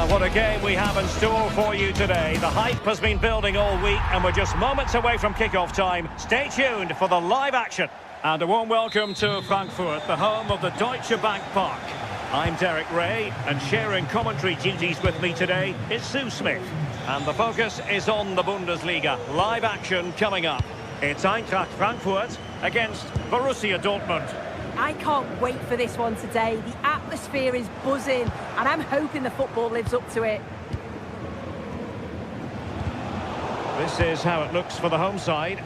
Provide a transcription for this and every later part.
What a game we have in store for you today. The hype has been building all week and we're just moments away from kick-off time. Stay tuned for the live action. And a warm welcome to Frankfurt, the home of the Deutsche Bank Park. I'm Derek Ray, and sharing commentary duties with me today is Sue Smith. And the focus is on the Bundesliga. Live action coming up. It's Eintracht Frankfurt against Borussia Dortmund. I can't wait for this one today. The atmosphere is buzzing, and I'm hoping the football lives up to it. This is how it looks for the home side.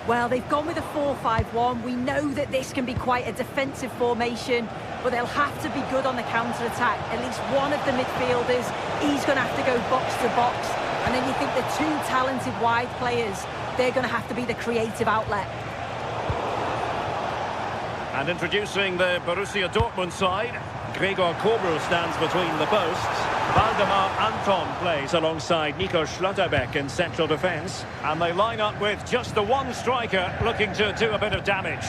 Well, they've gone with a 4-5-1. We know that this can be quite a defensive formation, but they'll have to be good on the counter-attack. At least one of the midfielders, he's going to have to go box to box. And then you think the two talented wide players, they're going to have to be the creative outlet. And introducing the Borussia Dortmund side, Gregor Kobel stands between the posts. Waldemar Anton plays alongside Nico Schlotterbeck in central defence. And they line up with just the one striker looking to do a bit of damage.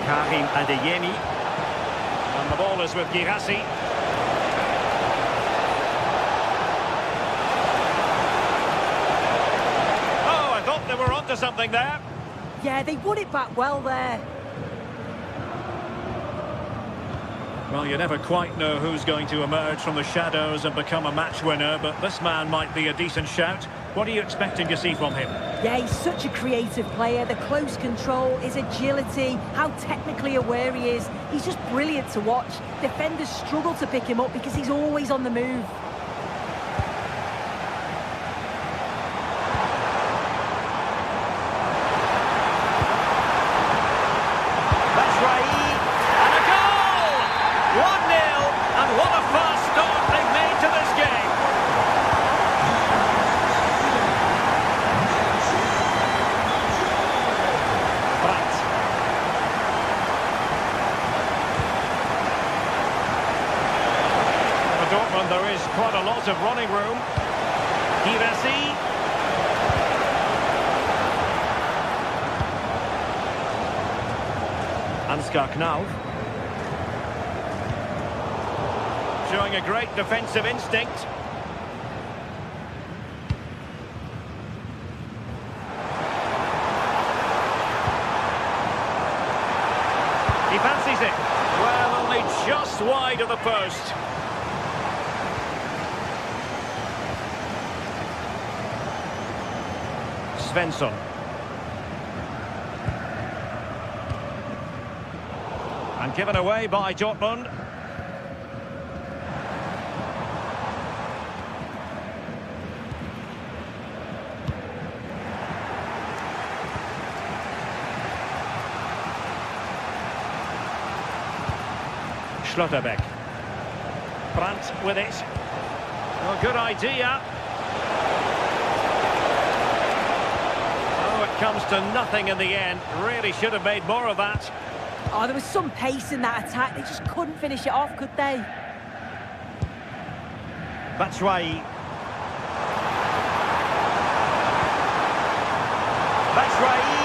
Karim Adeyemi. And the ball is with Girassi. They were onto something there. Yeah, they won it back well there. Well, you never quite know who's going to emerge from the shadows and become a match winner, but this man might be a decent shout. What are you expecting to see from him? Yeah, he's such a creative player. The close control, his agility, how technically aware he is. He's just brilliant to watch. Defenders struggle to pick him up because he's always on the move. There is quite a lot of running room. Girassi. Ansgar Knauf. Showing a great defensive instinct. He fancies it. Well, only just wide of the post. Svensson. And given away by Dortmund. Schlotterbeck. Brandt with it. Well, good idea. Comes to nothing in the end. Really should have made more of that. Oh, there was some pace in that attack. They just couldn't finish it off, could they? Batshuayi. Batshuayi.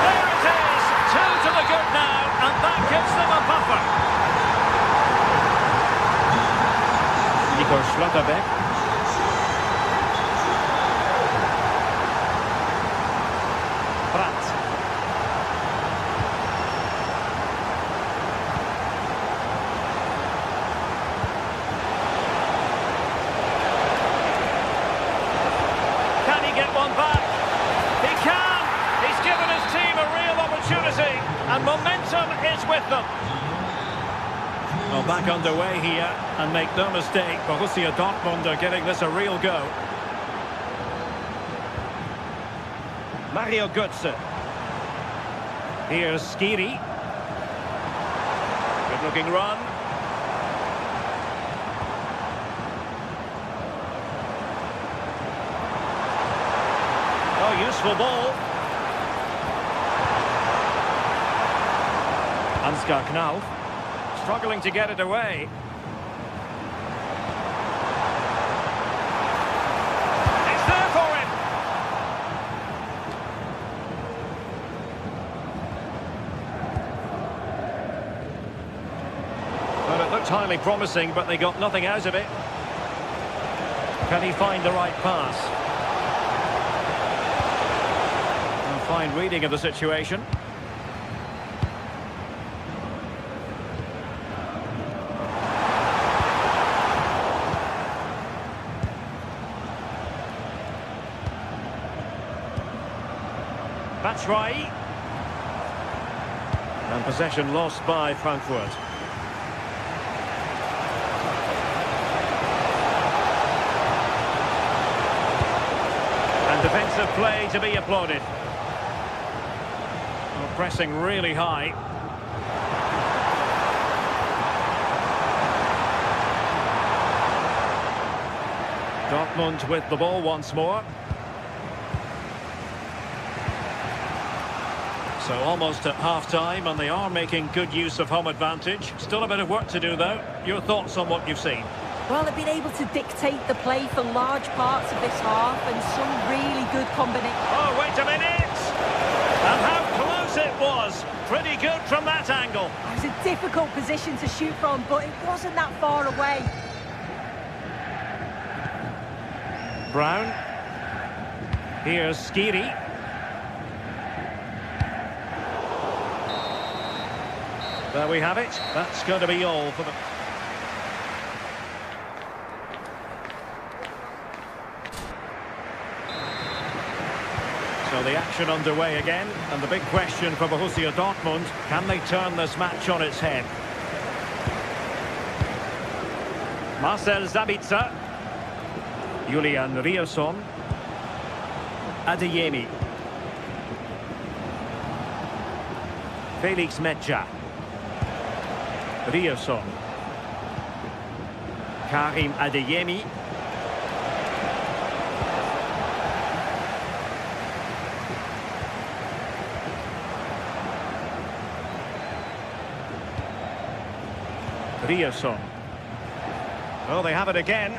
There it is. Two to the good now, and that gives them a buffer. Nico Schlotterbeck. And momentum is with them. Well, back underway here, and make no mistake, Borussia Dortmund are giving this a real go. Mario Götze. Here's Skiri. Good looking run. Oh, useful ball. Ansgar Knauf, struggling to get it away. It's there for him. looked highly promising, but they got nothing out of it. Can he find the right pass? A fine reading of the situation. Batshuayi. And possession lost by Frankfurt. And defensive play to be applauded. Well, pressing really high. Dortmund with the ball once more. So almost at half-time, and they are making good use of home advantage. Still a bit of work to do, though. Your thoughts on what you've seen? Well, they've been able to dictate the play for large parts of this half, and some really good combination. Oh, wait a minute! And how close it was! Pretty good from that angle. It was a difficult position to shoot from, but it wasn't that far away. Brown. Here's Skiri. There we have it. That's going to be all for the... So the action underway again, and the big question for Borussia Dortmund, can they turn this match on its head? Marcel Sabitzer. Julian Rierson. Adeyemi. Felix Medja. Rierson. Karim Adeyemi. Rierson. Oh, they have it again.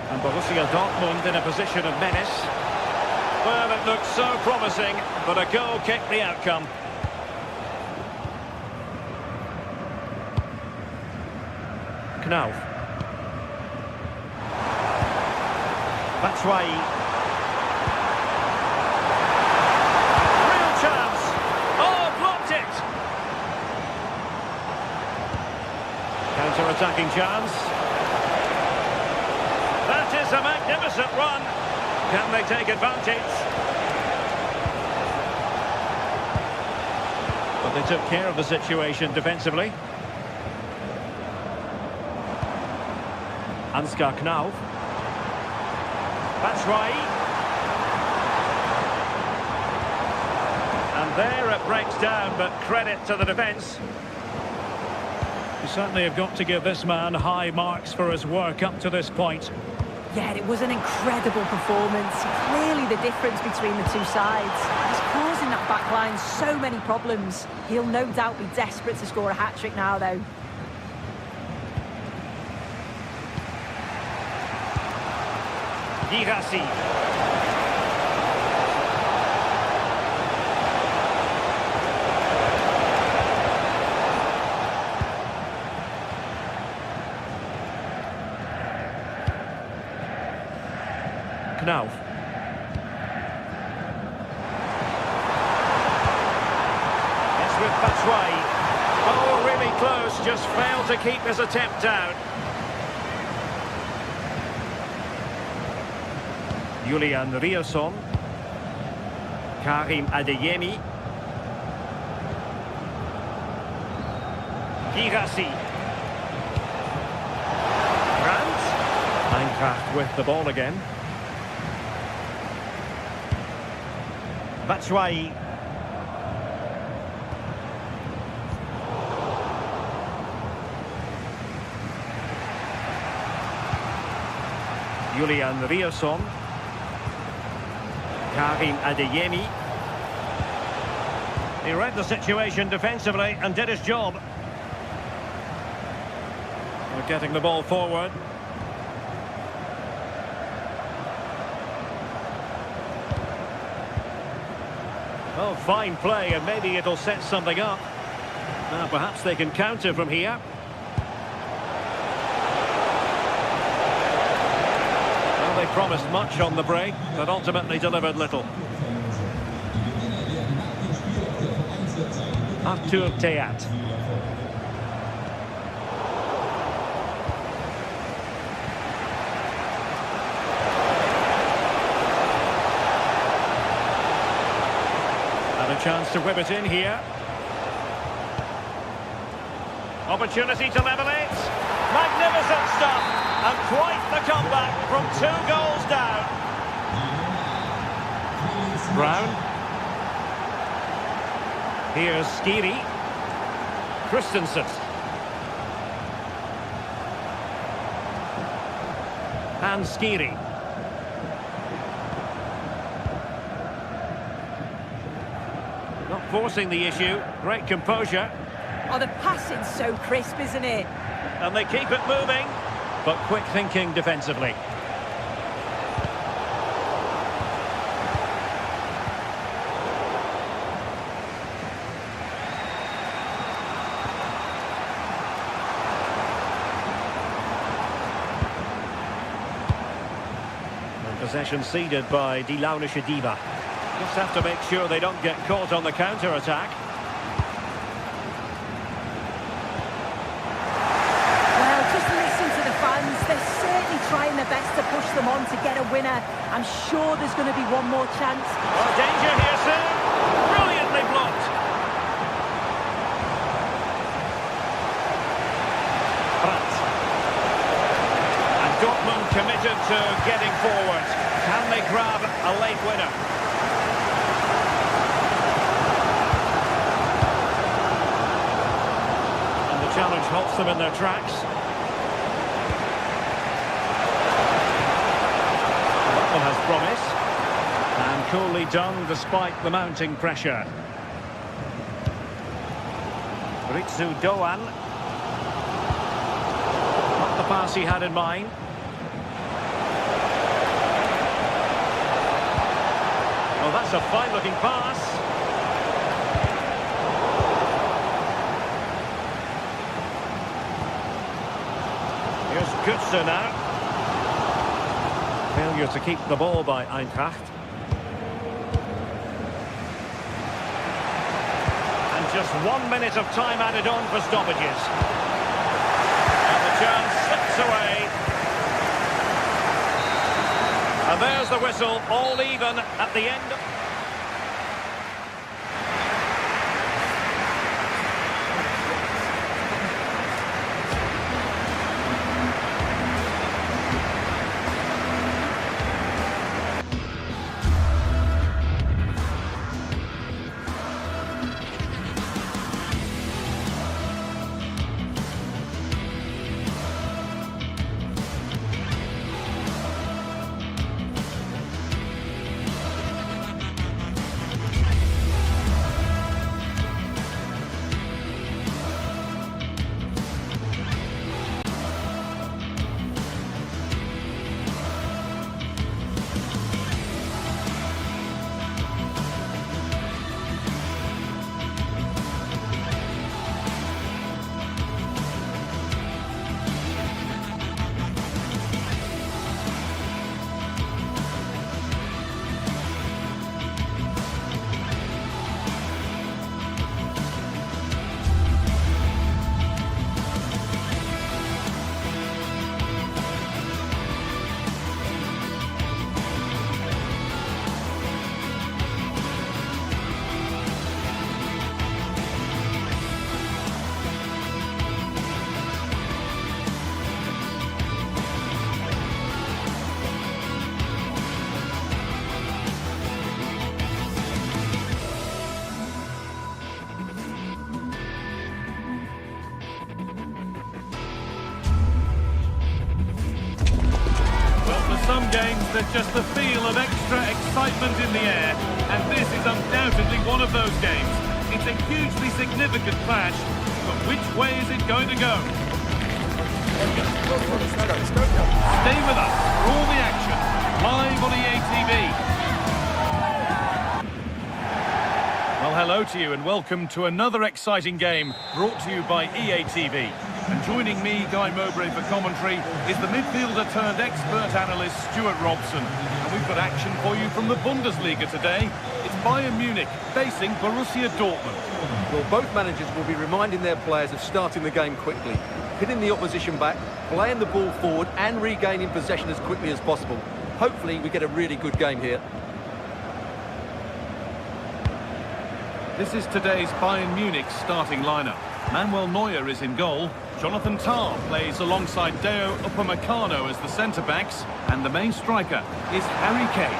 And Borussia Dortmund in a position of menace. Well, it looked so promising, but a goal kicked the outcome. Knauf. Batshuayi. Real chance. Oh, blocked it. Counter-attacking chance. That is a magnificent run. Can they take advantage? But they took care of the situation defensively. Ansgar Knauf. Batshuayi. And there it breaks down, but credit to the defence. You certainly have got to give this man high marks for his work up to this point. Yeah, it was an incredible performance. Clearly the difference between the two sides. He's causing that back line so many problems. He'll no doubt be desperate to score a hat-trick now, though. Girassi. Knauf. It's with Batshuayi. Oh, really close, just failed to keep his attempt down. Julian Rierson. Karim Adeyemi. Girassi. Brandt. Eintracht with the ball again. Batshuayi. Julian Rierson. Karim Adeyemi. He read the situation defensively and did his job. We're getting the ball forward. Oh, fine play, and maybe it'll set something up. Now, perhaps they can counter from here. Well, they promised much on the break, but ultimately delivered little. Artur Teat. And a chance to whip it in here. Opportunity to level it. Magnificent stuff. And quite the comeback from 2 goals down. Brown. Here's Skiri. Christensen. And Skiri. Not forcing the issue. Great composure. Oh, the passing's so crisp, isn't it? And they keep it moving, but quick thinking defensively. And possession ceded by Dilaune Shadiva. Just have to make sure they don't get caught on the counter-attack. They're certainly trying their best to push them on to get a winner. I'm sure there's going to be one more chance. Oh, danger here soon. Brilliantly blocked. Brandt. And Dortmund committed to getting forward. Can they grab a late winner? And the challenge halts them in their tracks. Has promise, and coolly done despite the mounting pressure. Ritsu Doan, not the pass he had in mind. Oh, that's a fine-looking pass. Here's Götze now. Failure to keep the ball by Eintracht. And just 1 minute of time added on for stoppages. And the chance slips away. And there's the whistle, all even at the end. Some games, there's just the feel of extra excitement in the air, and this is undoubtedly one of those games. It's a hugely significant clash, but which way is it going to go? Stay with us for all the action, live on EA TV. hello to you and welcome to another exciting game brought to you by EA TV. And joining me, Guy Mowbray, for commentary is the midfielder-turned-expert analyst Stuart Robson. And we've got action for you from the Bundesliga today. It's Bayern Munich facing Borussia Dortmund. Well, both managers will be reminding their players of starting the game quickly, hitting the opposition back, playing the ball forward and regaining possession as quickly as possible. Hopefully we get a really good game here. This is today's Bayern Munich starting lineup. Manuel Neuer is in goal. Jonathan Tah plays alongside Deo Upamecano as the centre-backs. And the main striker is Harry Kane.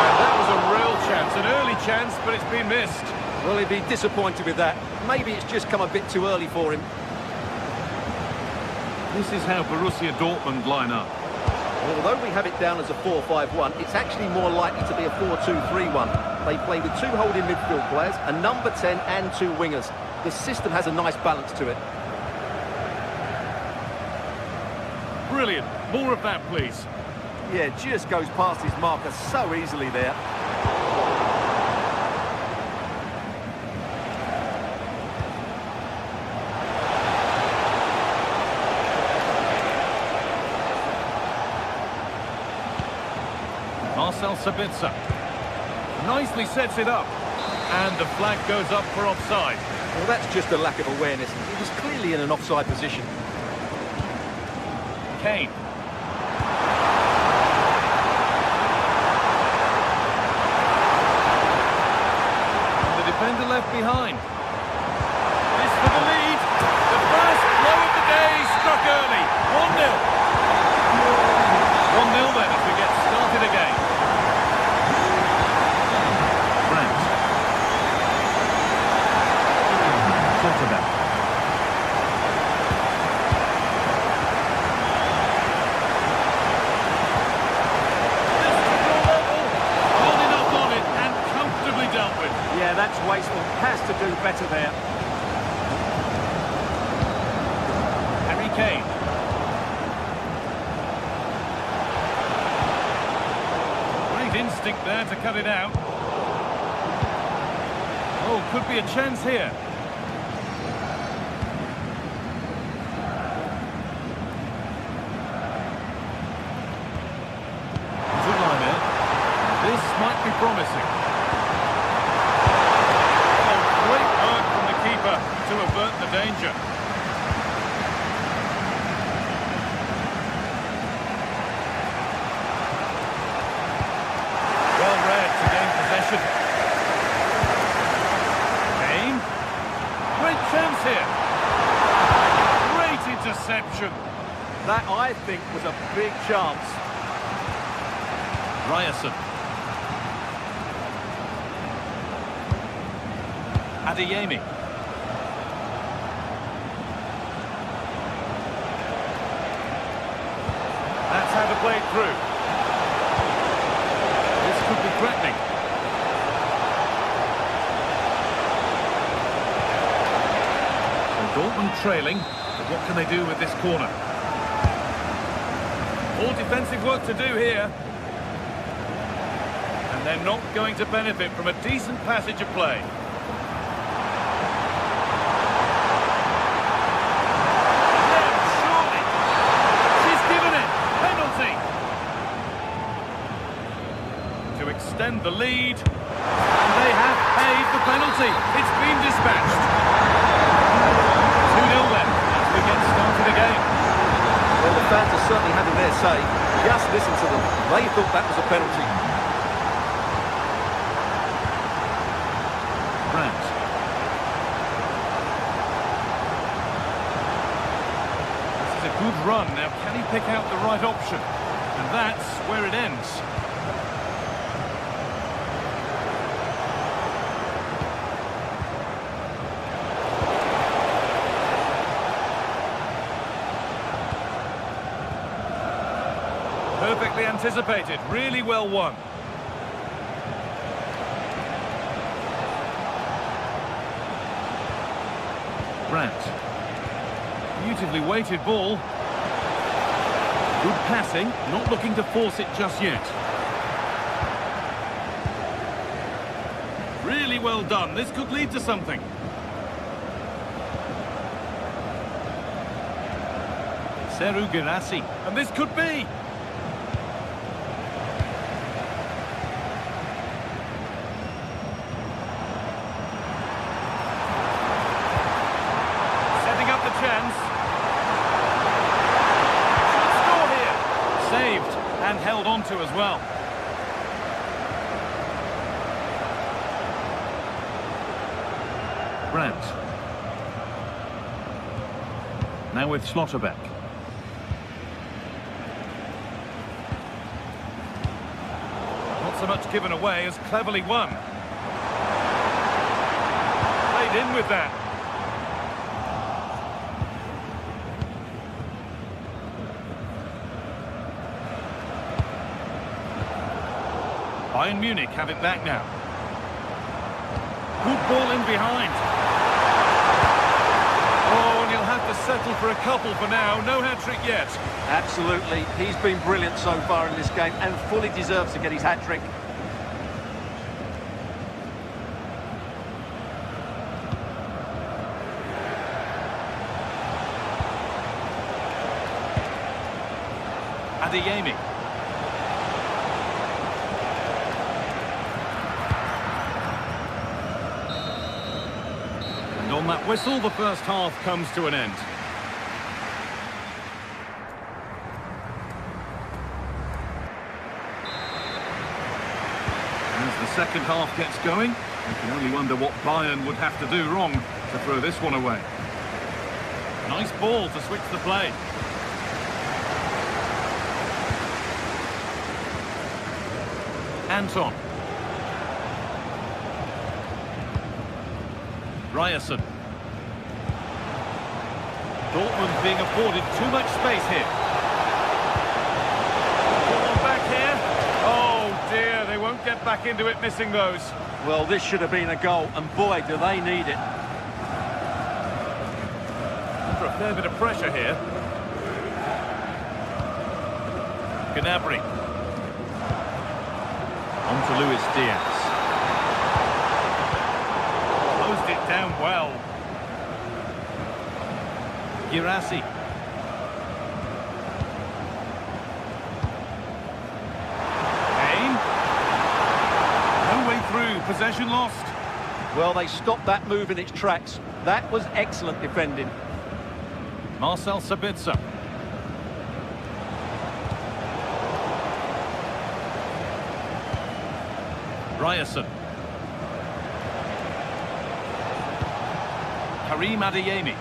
And that was a real chance, an early chance, but it's been missed. Well, he'd be disappointed with that. Maybe it's just come a bit too early for him. This is how Borussia Dortmund line up. Although we have it down as a 4-5-1, it's actually more likely to be a 4-2-3-1. They play with two holding midfield players, a number 10 and two wingers. The system has a nice balance to it. Brilliant. More of that, please. Yeah, just goes past his marker so easily there. Marcel Sabitzer nicely sets it up, and the flag goes up for offside. Well, that's just a lack of awareness. He was clearly in an offside position. Kane. And the defender left behind. This for the lead. The first blow of the day struck early. 1-0. 1-0 then as we get started again. Yeah, that's wasteful. Has to do better there. Harry Kane. Great instinct there to cut it out. Oh, could be a chance here. This might be promising. To avert the danger. Well read to gain possession. Kane. Great chance here. Great interception. That, I think, was a big chance. Ryerson. Adeyemi. That's how to play it through. This could be threatening. So Dortmund trailing, but what can they do with this corner? All defensive work to do here. And they're not going to benefit from a decent passage of play. Extend the lead, and they have paid the penalty. It's been dispatched. 2-0 then, as we get started again. Well, the fans are certainly having their say. Just listen to them. They thought that was a penalty. Brandt. This is a good run. Now, can he pick out the right option? And that's where it ends. Perfectly anticipated, really well won. Brandt. Beautifully weighted ball. Good passing, not looking to force it just yet. well done. This could lead to something. Seru Girassi. And this could be. Setting up the chance. Should score here. Saved and held on to as well. Brandt. Now with Schlotterbeck. Not so much given away as cleverly won. Played in with that. Bayern Munich have it back now. Good ball in behind. Oh, and he'll have to settle for a couple for now. No hat-trick yet. Absolutely. He's been brilliant so far in this game and fully deserves to get his hat-trick. Adeyemi. And on that whistle, the first half comes to an end. As the second half gets going, you can only wonder what Bayern would have to do wrong to throw this one away. Nice ball to switch the play. Anton. Ryerson. Dortmund being afforded too much space here. Ball back here. Oh dear, they won't get back into it, missing those. Well, this should have been a goal, and boy, do they need it. For a fair bit of pressure here. Gnabry. On to Luis Diaz. Closed it down well. Girassi. Kane. No way through. Possession lost. Well, they stopped that move in its tracks. That was excellent defending. Marcel Sabitzer. Ryerson. Karim Adeyemi.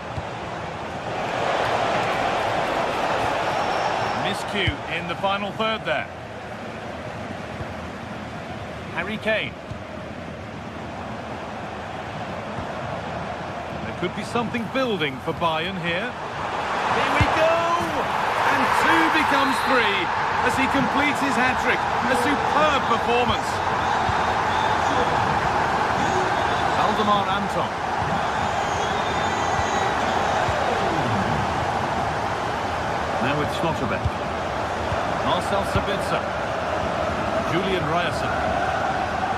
Miscue in the final third there. Harry Kane. There could be something building for Bayern here. Here we go! And two becomes three as he completes his hat-trick. A superb performance. Valdemar Anton. Now with Schlotterbeck. Marcel Sabitzer. Julian Ryerson.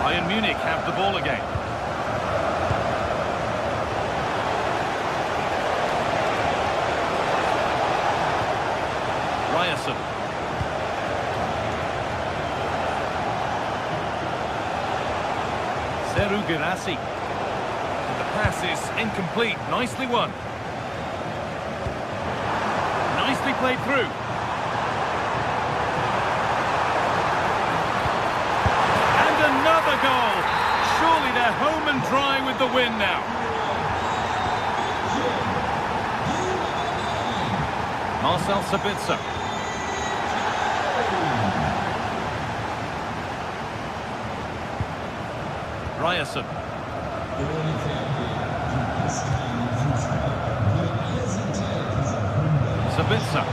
Bayern Munich have the ball again. Ryerson. Seru Girassi. Pass is incomplete. Nicely won. Nicely played through. And another goal. Surely they're home and dry with the win now. Marcel Sabitzer. Ryerson. Sabitzer.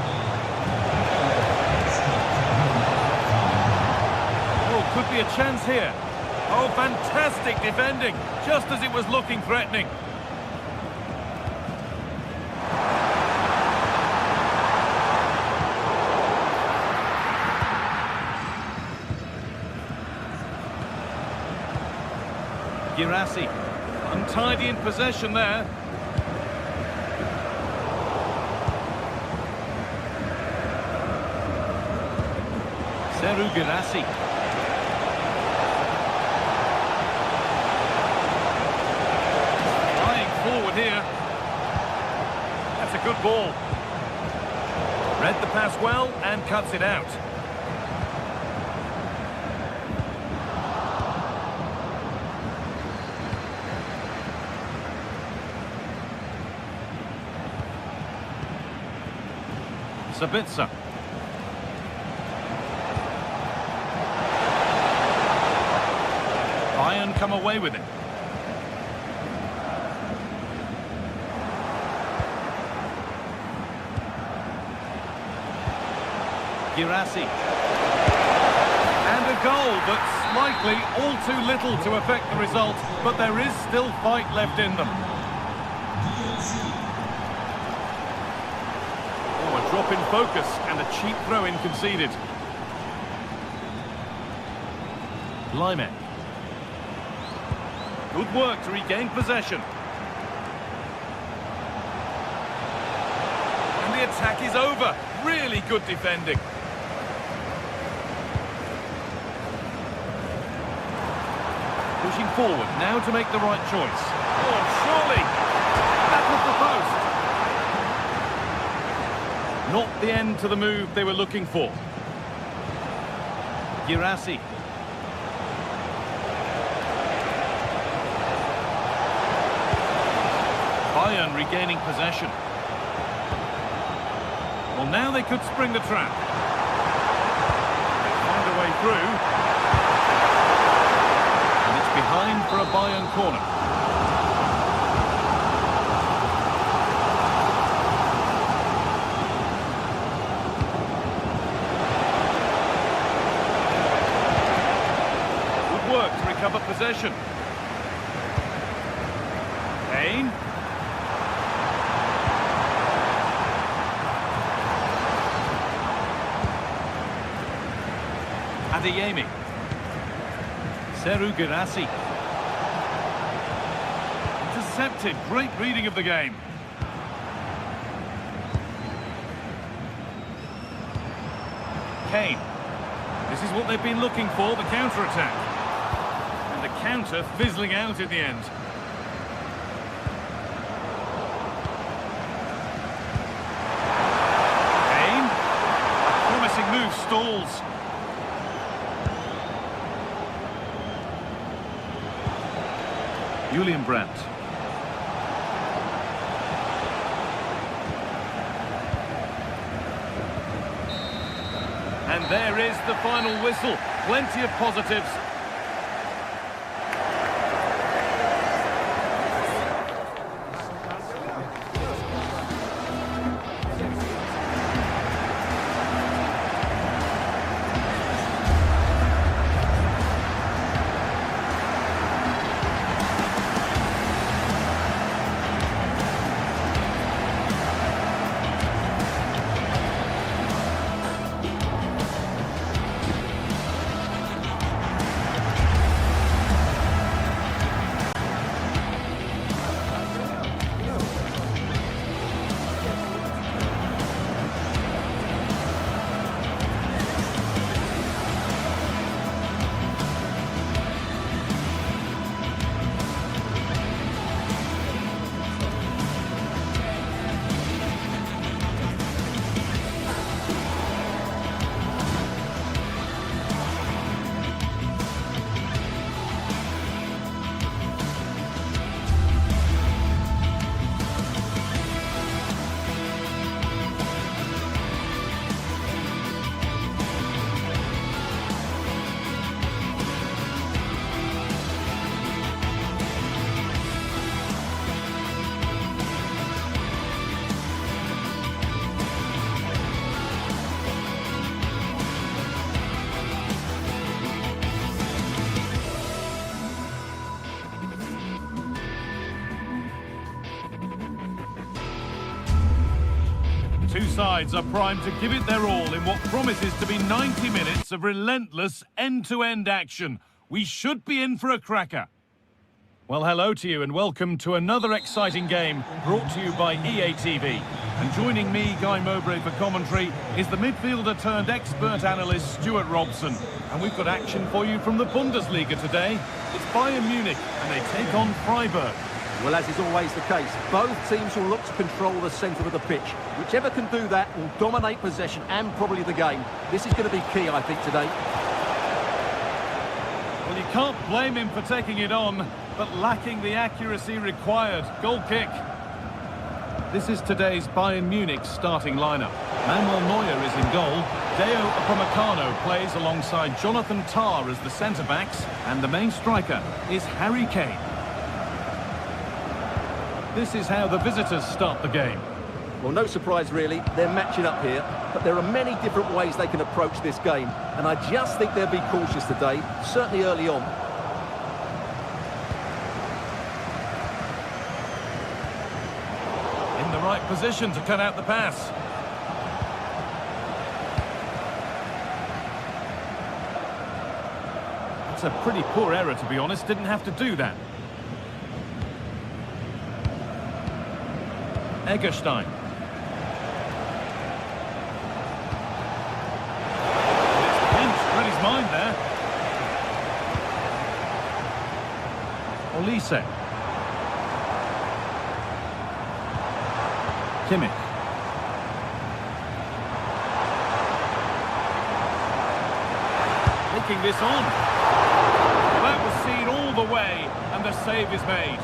Oh, could be a chance here. Oh, fantastic defending, just as it was looking threatening. Girassi. Untidy in possession there. Girassi. Flying forward here. That's a good ball. Read the pass well and cuts it out. Sabitzer. Bayern come away with it. Girassi. And a goal, but slightly all too little to affect the result, but there is still fight left in them. Oh, a drop in focus and a cheap throw-in conceded. Limek. Good work to regain possession. And the attack is over. Really good defending. Pushing forward, now to make the right choice. Oh, surely! That was the post. Not the end to the move they were looking for. Girassi. Bayern regaining possession. Well, now they could spring the trap. They find a way through. And it's behind for a Bayern corner. Good work to recover possession. Kane. Adeyemi. Girassi. Intercepted. Great reading of the game. Kane. This is what they've been looking for, the counter-attack. And the counter fizzling out in the end. Kane. Promising move stalls. Julian Brandt. And there is the final whistle. Plenty of positives. Two sides are primed to give it their all in what promises to be 90 minutes of relentless end-to-end action. We should be in for a cracker. Well, hello to you and welcome to another exciting game brought to you by EA TV. And joining me, Guy Mowbray, for commentary is the midfielder turned expert analyst Stuart Robson. And we've got action for you from the Bundesliga today. It's Bayern Munich and they take on Freiburg. Well, as is always the case, both teams will look to control the centre of the pitch. Whichever can do that will dominate possession and probably the game. This is going to be key, I think, today. Well, you can't blame him for taking it on, but lacking the accuracy required. Goal kick. This is today's Bayern Munich starting lineup. Manuel Neuer is in goal. Deo Upamecano plays alongside Jonathan Tah as the centre-backs, and the main striker is Harry Kane. This is how the visitors start the game. Well, no surprise really, they're matching up here, but there are many different ways they can approach this game, and I just think they'll be cautious today, certainly early on. In the right position to cut out the pass. That's a pretty poor error, to be honest, didn't have to do that. Eggestein. Read his mind there. Olise. Kimmich. Taking this on. That was seen all the way, and the save is made.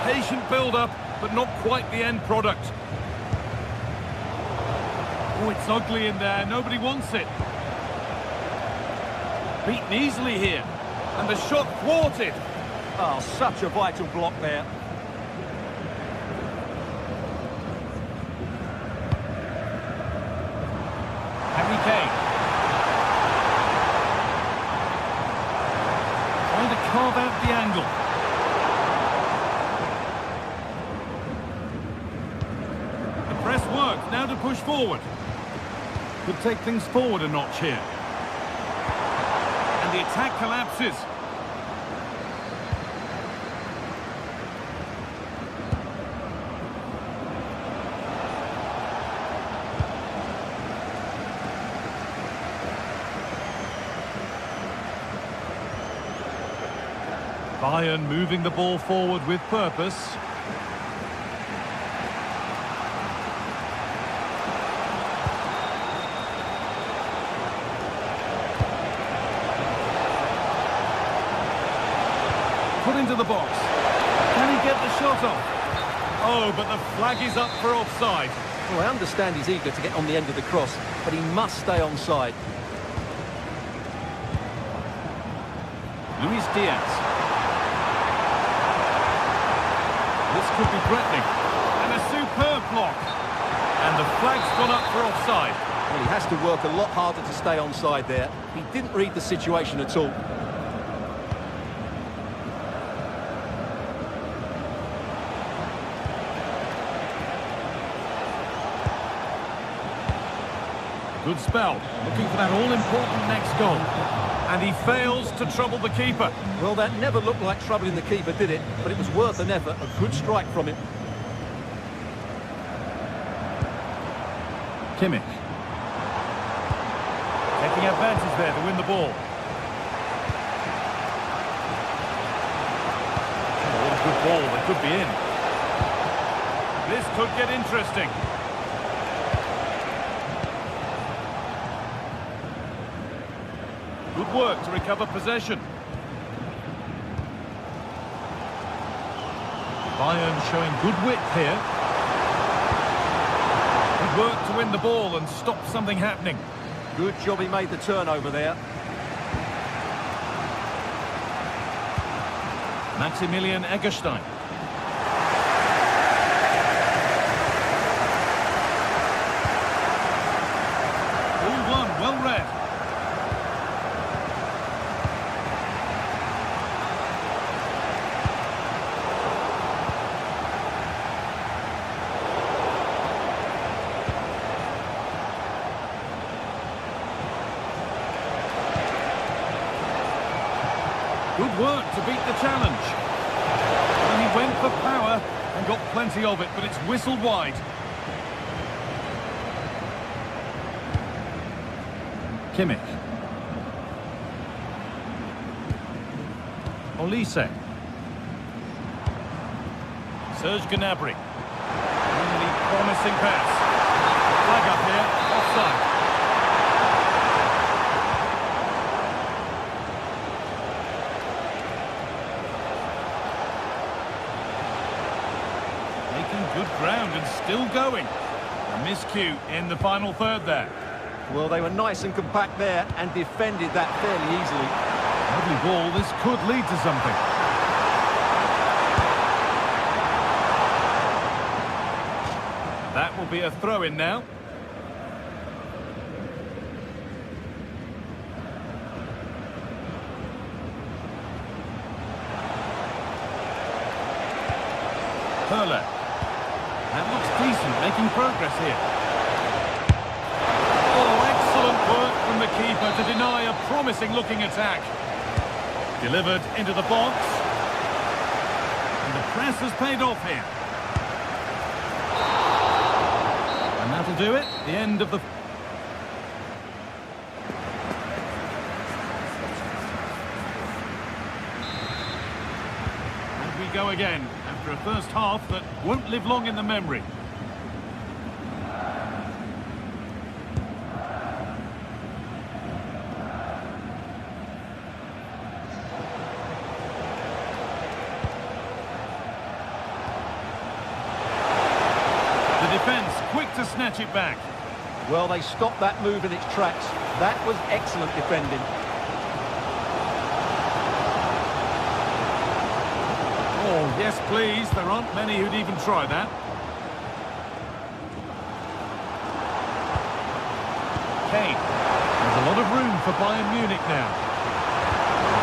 Patient build-up, but not quite the end product. Oh, it's ugly in there. Nobody wants it. Beaten easily here. And the shot thwarted. Oh, such a vital block there. Harry Kane. Trying to carve out the angle. Press worked, now to push forward. Could take things forward a notch here. And the attack collapses. Bayern moving the ball forward with purpose. Put into the box. Can he get the shot off? Oh, but the flag is up for offside. Well, I understand he's eager to get on the end of the cross, but he must stay onside. Luis Diaz. This could be threatening. And a superb block. And the flag's gone up for offside. Well, he has to work a lot harder to stay onside there. He didn't read the situation at all. Good spell, looking for that all-important next goal. And he fails to trouble the keeper. Well, that never looked like troubling the keeper, did it? But it was worth an effort, a good strike from him. Kimmich. Taking advantage there to win the ball. Oh, what a good ball, they could be in. This could get interesting. Good work to recover possession. Bayern showing good width here. Good work to win the ball and stop something happening. Good job he made the turnover there. Maximilian Eggestein. All one, well read. Good work to beat the challenge. And he went for power and got plenty of it, but it's whistled wide. Kimmich. Olise. Serge Gnabry. Really promising pass. Flag up here, offside. Making good ground and still going. A miscue in the final third there. Well, they were nice and compact there and defended that fairly easily. Lovely ball, this could lead to something. That will be a throw-in now. Hurler. That looks decent, making progress here. Oh, excellent work from the keeper to deny a promising-looking attack. Delivered into the box. And the press has paid off here. And that'll do it. The end of the... And we go again, after a first half that won't live long in the memory. The defence quick to snatch it back. Well, they stopped that move in its tracks. That was excellent defending. Oh, yes, please. There aren't many who'd even try that. Kane. There's a lot of room for Bayern Munich now.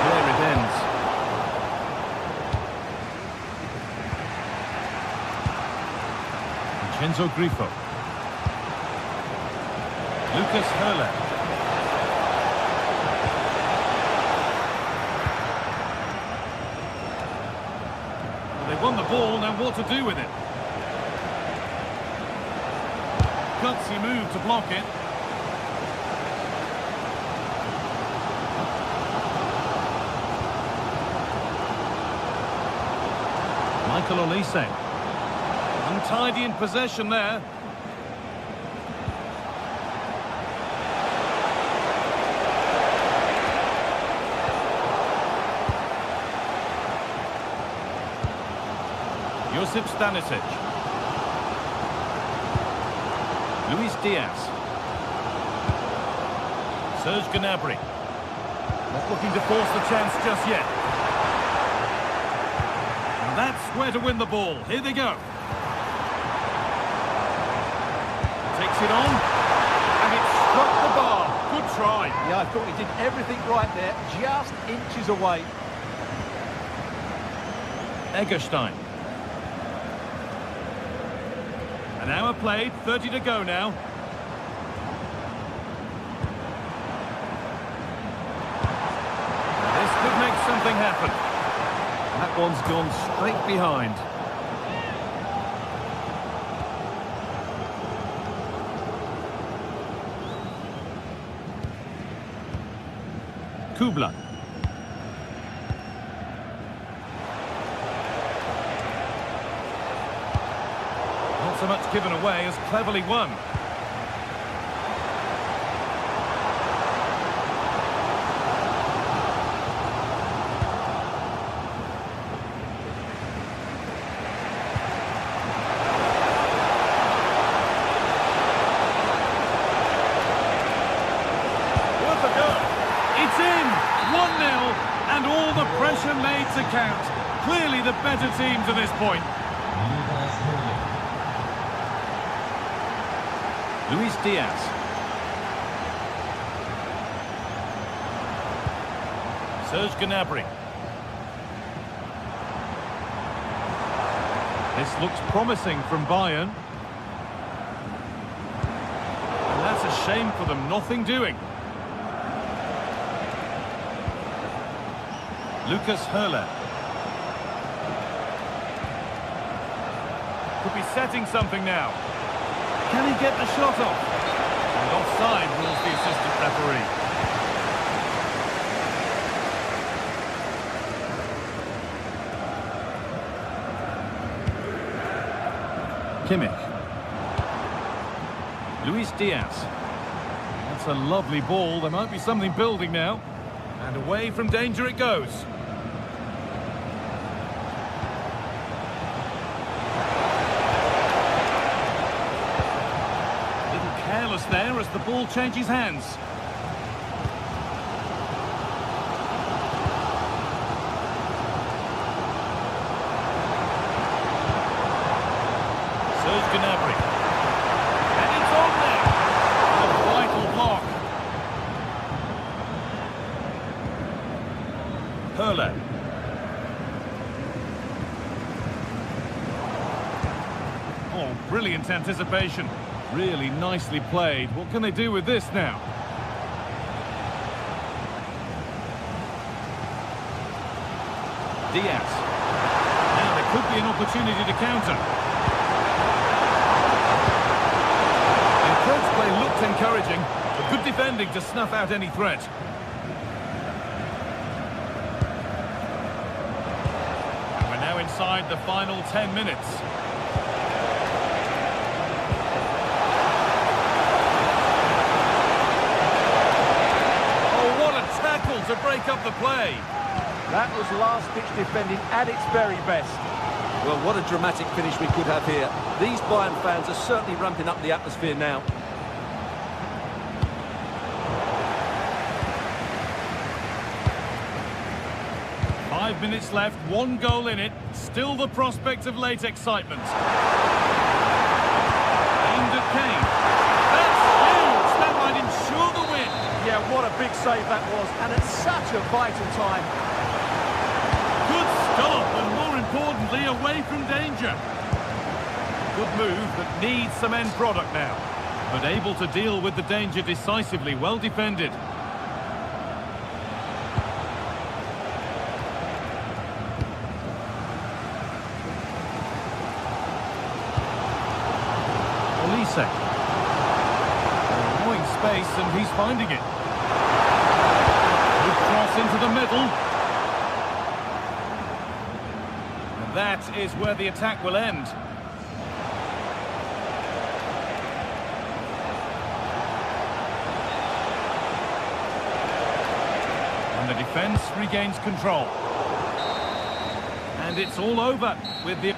There it ends. Vincenzo Grifo. Lucas Hurler. Well, they won the ball, now what to do with it? Gutsy move to block it. Michael Olise. Untidy in possession there. Josip Stanisic. Luis Diaz. Serge Gnabry. Not looking to force the chance just yet. And that's where to win the ball. Here they go. Takes it on. And it struck the bar. Good try. Yeah, I thought he did everything right there, just inches away. Egerstein. An hour played, 30 to go now. This could make something happen. That one's gone straight behind. Kubla. Not so much given away as cleverly won. Worth a go. It's in! 1-0, and all the pressure made to count. Clearly the better team to this point. Luis Diaz. Serge Gnabry. This looks promising from Bayern. And that's a shame for them, nothing doing. Lucas Hurler. Could be setting something now. Can he get the shot off? And offside rules the assistant referee. Kimmich. Luis Diaz. That's a lovely ball. There might be something building now. And away from danger it goes. Little careless there as the ball changes hands. Gnabry. And it's on there. A vital block. Hurler. Oh, brilliant anticipation. Really nicely played. What can they do with this now? Diaz. Now there could be an opportunity to counter. Play looked encouraging, but good defending to snuff out any threat. And we're now inside the final 10 minutes. Oh, what a tackle to break up the play. That was last-ditch defending at its very best. Well, what a dramatic finish we could have here. These Bayern fans are certainly ramping up the atmosphere now. Minutes left, one goal in it, still the prospect of late excitement. Aimed at Kane. That's huge! That might ensure the win. Yeah, what a big save that was, and at such a vital time. Good stop, and more importantly, away from danger. Good move that needs some end product now, but able to deal with the danger decisively, well defended. Allowing space, and he's finding it. Good cross into the middle. And that is where the attack will end. And the defence regains control. And it's all over with the...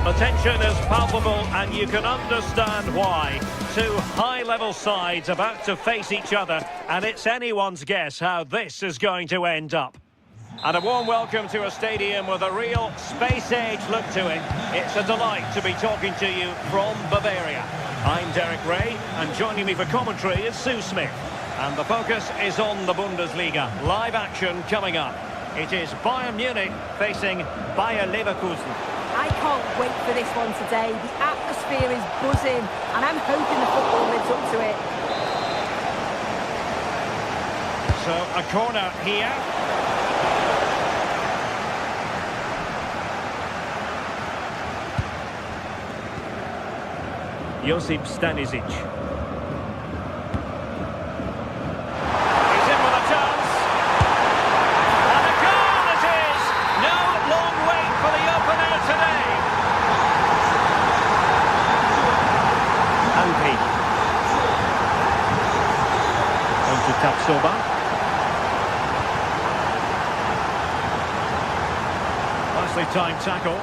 The tension is palpable, and you can understand why. Two high-level sides about to face each other, and it's anyone's guess how this is going to end up. And a warm welcome to a stadium with a real space-age look to it. It's a delight to be talking to you from Bavaria. I'm Derek Ray, and joining me for commentary is Sue Smith. And the focus is on the Bundesliga. Live action coming up. It is Bayern Munich facing Bayer Leverkusen. I can't wait for this one today. The atmosphere is buzzing, and I'm hoping the football lives up to it. So, a corner here. Josip Stanisic. He's in with a chance. And a goal it is! No long wait for the opener today. Anpi. On to Tapsoba. Nicely timed tackle.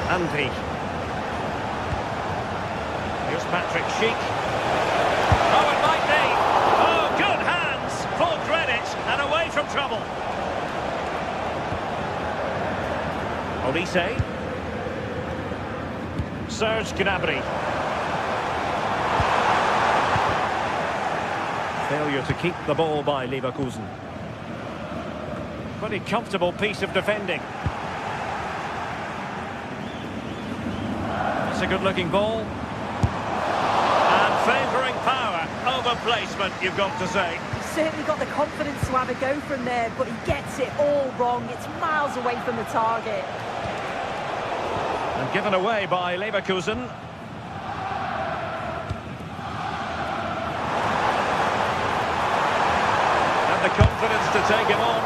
Andy. Here's Patrick Schick. Oh, it might be. Oh, good hands. Full credit and away from trouble. Olise. Serge Gnabry. Failure to keep the ball by Leverkusen. Pretty comfortable piece of defending. It's a good-looking ball. And favouring power over placement, you've got to say. He's certainly got the confidence to have a go from there, but he gets it all wrong. It's miles away from the target. And given away by Leverkusen. And the confidence to take him on.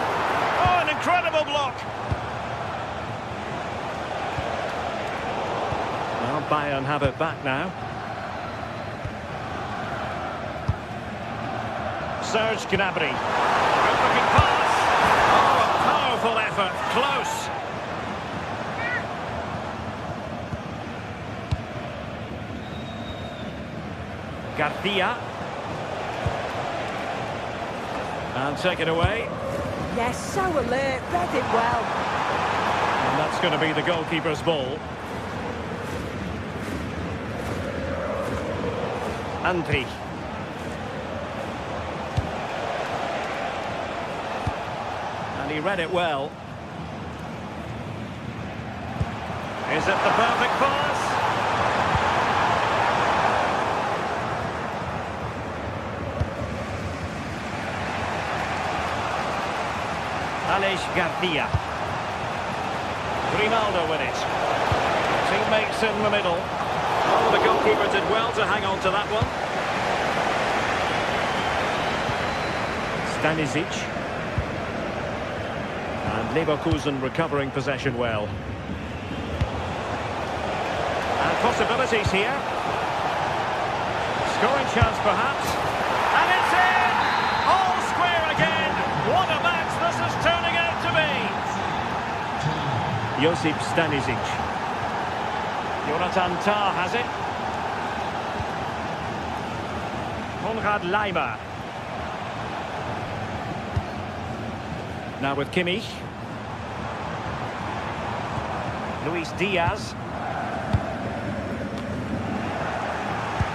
Oh, an incredible block. Well, Bayern have it back now. Serge Gnabry. Good-looking pass. Oh, a powerful effort. Close. Garcia. And take it away. Yes, so alert. Read it well. And that's going to be the goalkeeper's ball. Andy. And he read it well. Is it the perfect pass? Aleix Garcia. Ronaldo with it. Teammates in the middle. Oh, the goalkeeper did well to hang on to that one. Stanisic. And Leverkusen recovering possession well. And possibilities here. Scoring chance perhaps. And it's in! All square again! What a match this is turning out to be! Josip Stanisic. Jonathan Tah has it. Konrad Laimer. Now with Kimmich. Luis Diaz.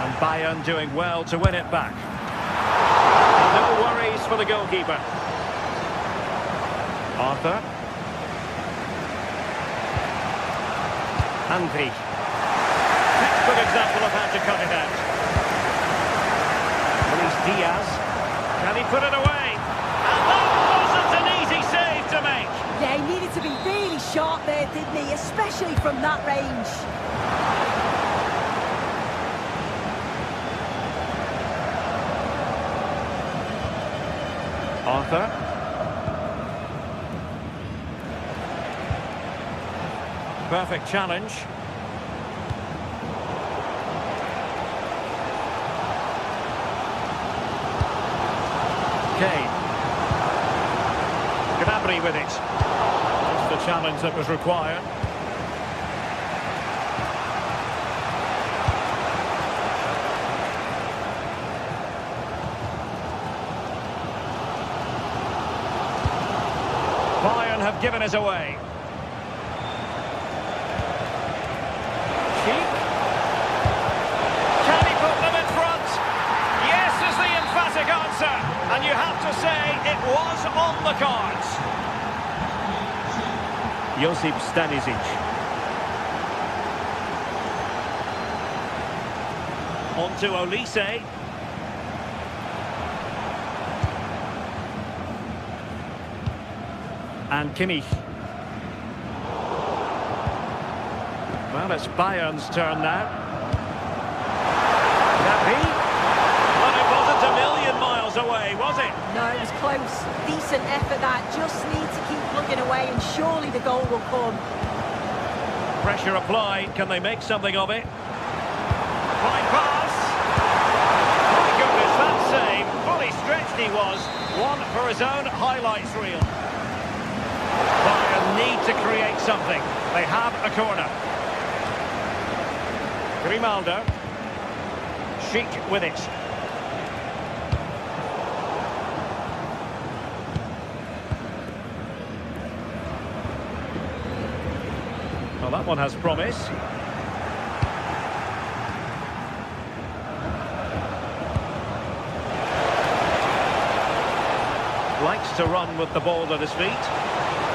And Bayern doing well to win it back. And no worries for the goalkeeper. Arthur. Andy. Good example of how to cut it out. Luis Diaz. Can he put it away? And that wasn't an easy save to make. Yeah, he needed to be really sharp there, didn't he? Especially from that range. Arthur. Perfect challenge. Kane. Gnabry with it. Just the challenge that was required. Bayern have given us away. emphatic answer, and you have to say it was on the cards. Josip Stanisic. On to Olise. And Kimmich. Well, it's Bayern's turn now. Nappy. Well, it wasn't a million miles away, was it? No, it was close. Decent effort that. Just need to keep plugging away and surely the goal will come. Pressure applied. Can they make something of it? Fine pass. My goodness, that save. Fully stretched he was. One for his own highlights reel. Bayern need to create something. They have a corner. Grimaldo. Schick with it. Well, that one has promise. Likes to run with the ball at his feet.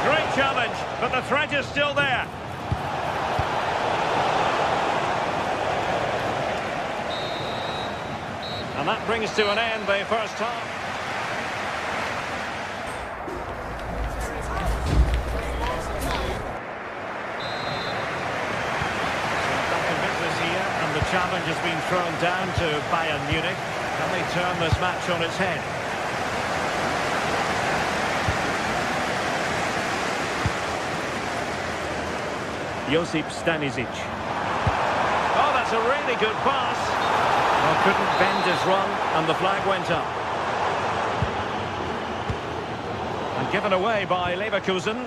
Great challenge, but the threat is still there. And that brings to an end the first half. Back in business here, and the challenge has been thrown down to Bayern Munich. Can they turn this match on its head? Josip Stanisic. Oh, that's a really good pass. Well, couldn't bend his run, and the flag went up. And given away by Leverkusen.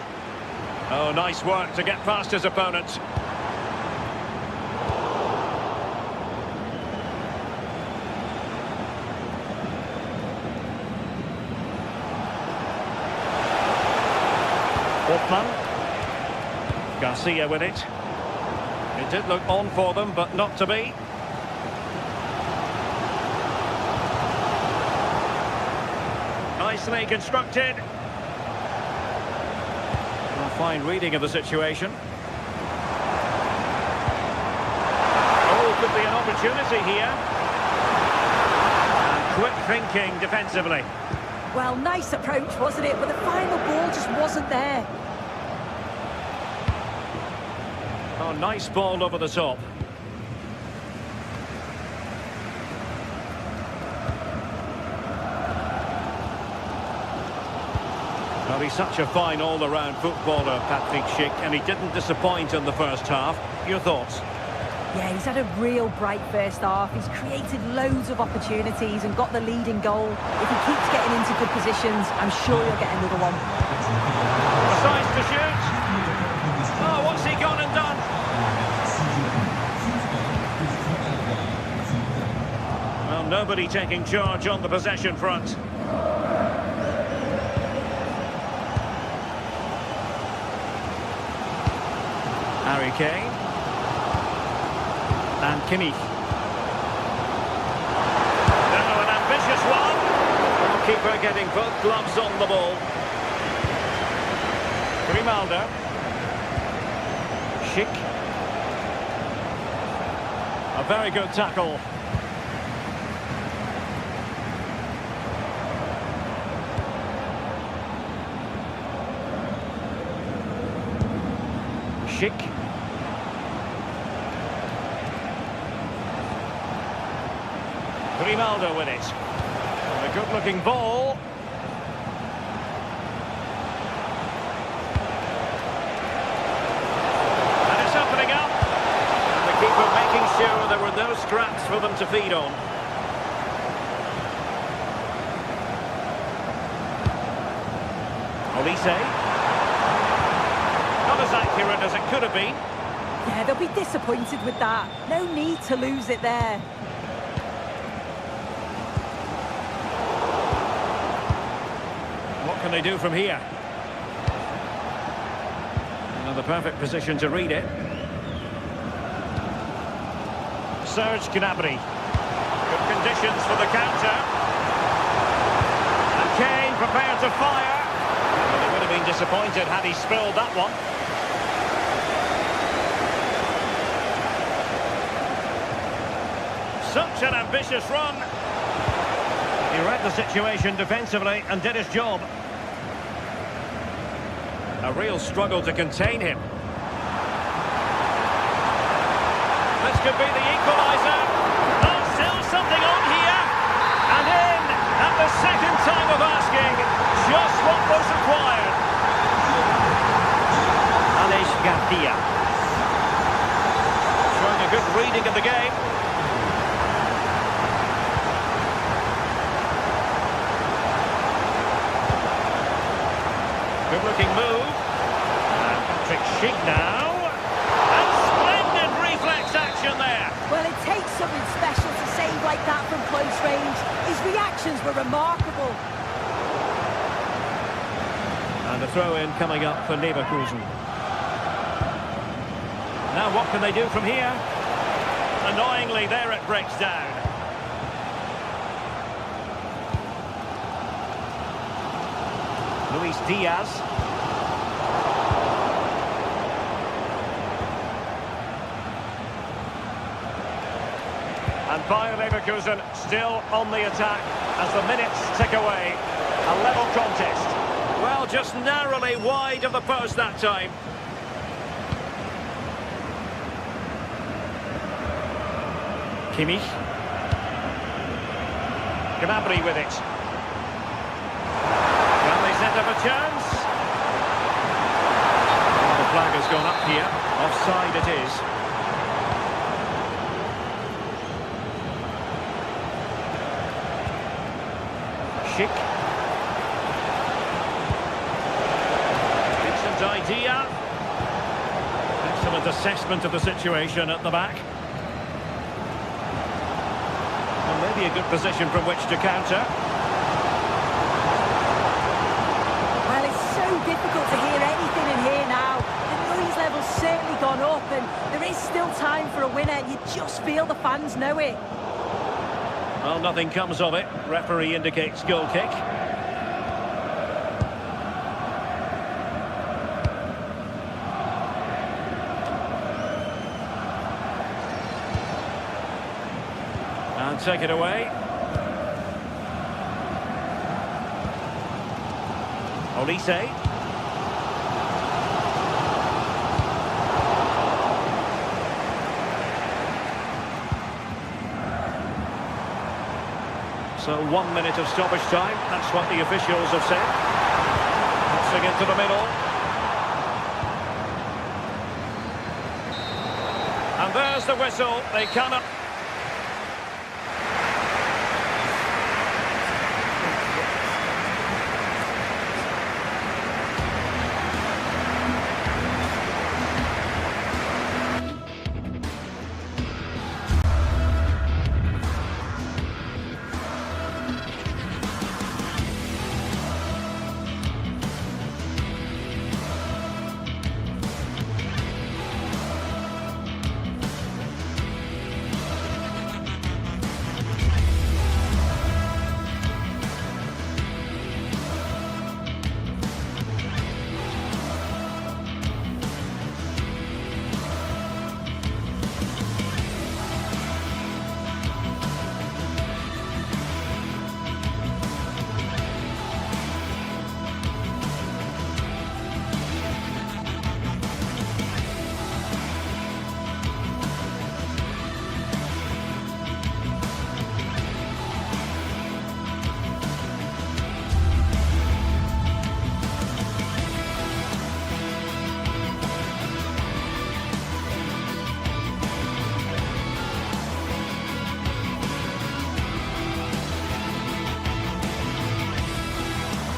Oh, nice work to get past his opponent. Hoffmann. Garcia with it. It did look on for them, but not to be. Nicely constructed. A fine reading of the situation. Oh, could be an opportunity here. And quick thinking defensively. Well, nice approach, wasn't it? But the final ball just wasn't there. Oh, nice ball over the top. Well, he's such a fine all-around footballer, Patrick Schick, and he didn't disappoint in the first half. Your thoughts? Yeah, he's had a real bright first half. He's created loads of opportunities and got the leading goal. If he keeps getting into good positions, I'm sure he'll get another one. Decides to shoot. Oh, what's he gone and done? Well, nobody taking charge on the possession front. Harry Kane. And Kimmich. Now an ambitious one. Goalkeeper getting both gloves on the ball. Grimaldo. Schick. A very good tackle. Schick. Grimaldo with it. And a good-looking ball. And it's opening up. And the keeper making sure there were no scraps for them to feed on. Olise. Not as accurate as it could have been. Yeah, they'll be disappointed with that. No need to lose it there. What can they do from here? Another perfect position to read it. Serge Gnabry. Good conditions for the counter. being prepared to fire. Well, he would have been disappointed had he spilled that one. Such an ambitious run. He read the situation defensively and did his job. A real struggle to contain him. This could be the equaliser. Oh, still something on here. And in at the second time of asking. Just what was required. Aleix Garcia. Showing a good reading of the game. Good-looking move. And Patrick Schick now. And splendid reflex action there. Well, it takes something special to save like that from close range. His reactions were remarkable. And a throw-in coming up for Leverkusen. Now what can they do from here? Annoyingly, there it breaks down. Luis Diaz. And Bayer Leverkusen still on the attack as the minutes tick away. A level contest. Well, just narrowly wide of the post that time. Kimmich. Gnabry with it. Well, they set up a chance. The flag has gone up here. Offside it is. Schick. Decent idea. Excellent assessment of the situation at the back. And maybe a good position from which to counter. Well, it's so difficult to hear anything in here now. The noise level's certainly gone up and there is still time for a winner. You just feel the fans know it. Well, nothing comes of it. Referee indicates goal kick. And take it away. Olise. So 1 minute of stoppage time, that's what the officials have said. Passing into the middle. And there's the whistle, they cannot...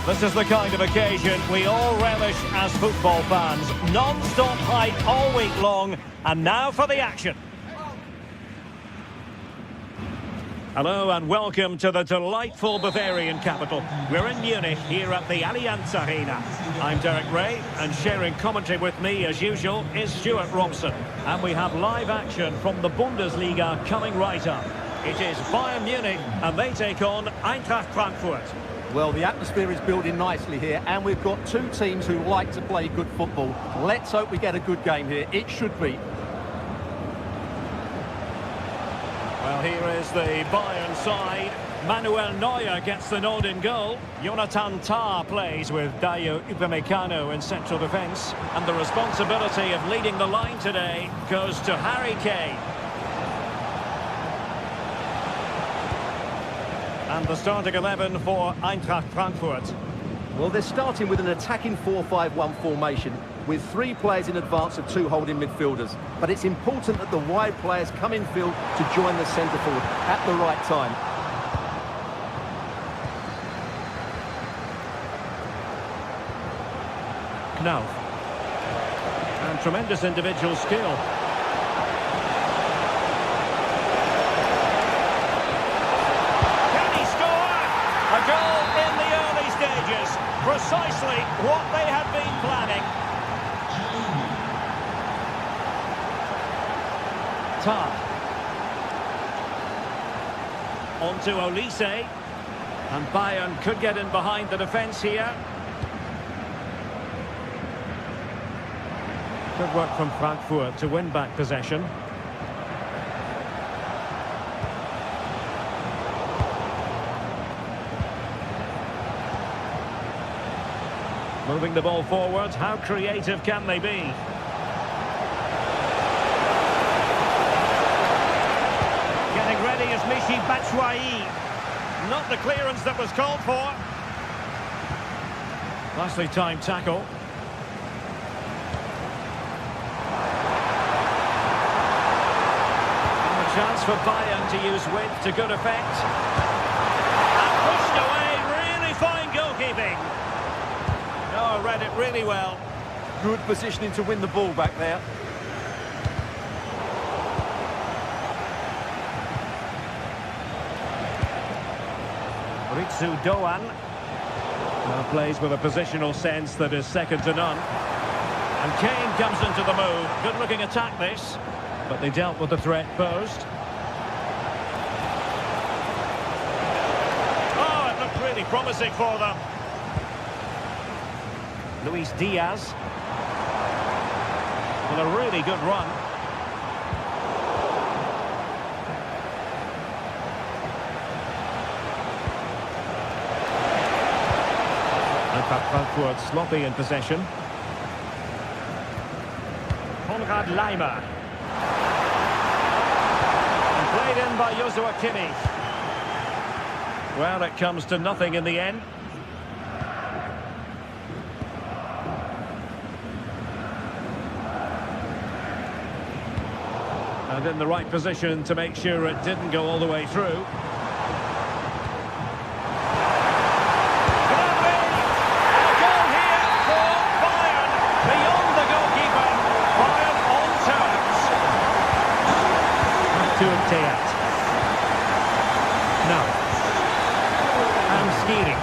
This is the kind of occasion we all relish as football fans. Non-stop hype all week long, and now for the action. Hello and welcome to the delightful Bavarian capital. We're in Munich here at the Allianz Arena. I'm Derek Ray, and sharing commentary with me as usual is Stuart Robson. And we have live action from the Bundesliga coming right up. It is Bayern Munich and they take on Eintracht Frankfurt. Well, the atmosphere is building nicely here, and we've got two teams who like to play good football. Let's hope we get a good game here. It should be. Well, here is the Bayern side. Manuel Neuer gets the nod in goal. Jonathan Tah plays with Dayo Upamecano in central defence. And the responsibility of leading the line today goes to Harry Kane. And the starting 11 for Eintracht Frankfurt. Well, they're starting with an attacking 4-5-1 formation with three players in advance of two holding midfielders. But it's important that the wide players come in field to join the centre forward at the right time. Knauf. And tremendous individual skill. A goal in the early stages, precisely what they had been planning. Tah. On to Olise. And Bayern could get in behind the defence here. Good work from Frankfurt to win back possession. Moving the ball forward, how creative can they be? Getting ready is Michy Batshuayi. Not the clearance that was called for. Nicely timed tackle. And a chance for Bayern to use width to good effect. And pushed away, really fine goalkeeping. Oh, read it really well. Good positioning to win the ball back there. Ritsu Doan now plays with a positional sense that is second to none. And Kane comes into the move. Good looking attack this, but they dealt with the threat posed. Oh, it looked really promising for them. Luis Diaz with a really good run. Frankfurt sloppy in possession. Konrad Laimer. And played in by Joshua Kimmich. Well, it comes to nothing in the end. And in the right position to make sure it didn't go all the way through. Teat. No. And Skiri.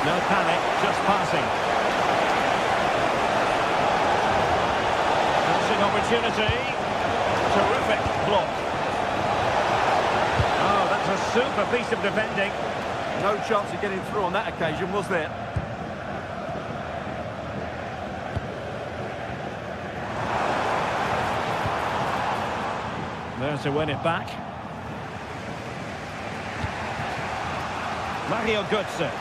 No panic, just passing. Passing opportunity. Terrific block. Oh, that's a super piece of defending. No chance of getting through on that occasion, was there? There to win it back. Mario Götze.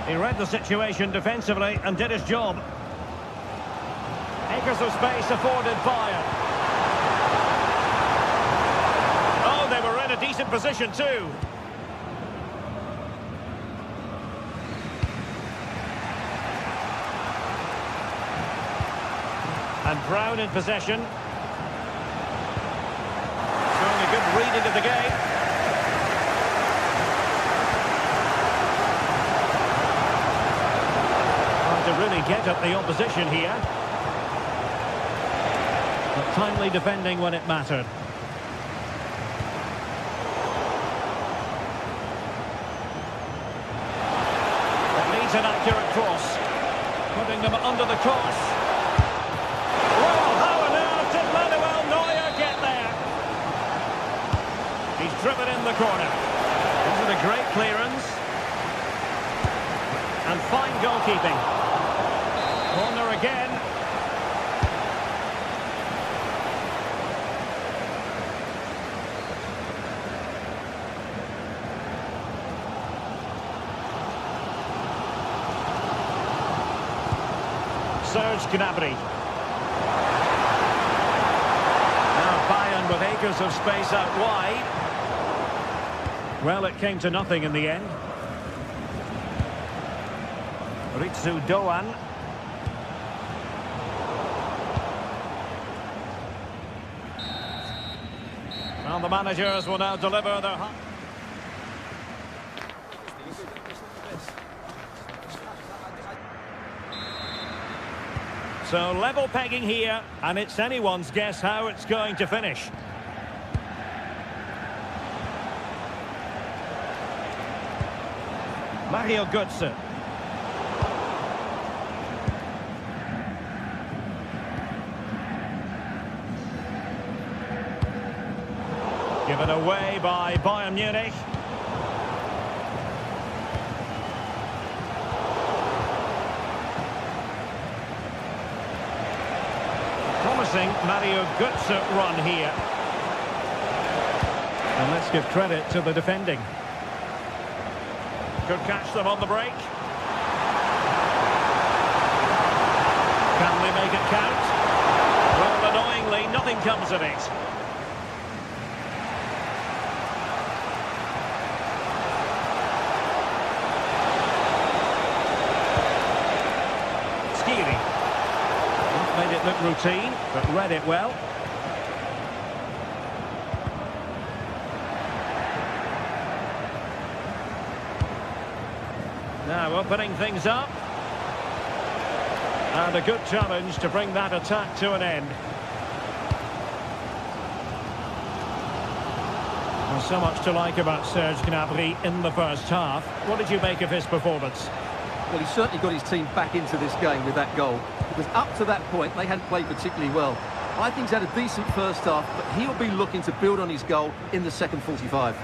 He read the situation defensively and did his job. Acres of space afforded Bayern. A decent position too. And Brown in possession. Showing a good reading of the game. Trying to really get at the opposition here. But timely defending when it mattered. finds an accurate cross. Putting them under the course. Well, how on earth did Manuel Neuer get there? He's driven in the corner. This is a great clearance. And fine goalkeeping. Corner again. Serge Gnabry. Now Bayern with acres of space out wide. Well, it came to nothing in the end. Ritsu Doan. Well, the managers will now deliver their... So level pegging here, and it's anyone's guess how it's going to finish. Mario Götze. Given away by Bayern Munich. Promising Mario Götze run here. And let's give credit to the defending. Could catch them on the break. Can they make it count? Well, annoyingly, nothing comes of it. Made it look routine, but read it well. Now opening things up. And a good challenge to bring that attack to an end. There's so much to like about Serge Gnabry in the first half. What did you make of his performance? Well, he certainly got his team back into this game with that goal. Because up to that point, they hadn't played particularly well. I think he's had a decent first half, but he'll be looking to build on his goal in the second 45.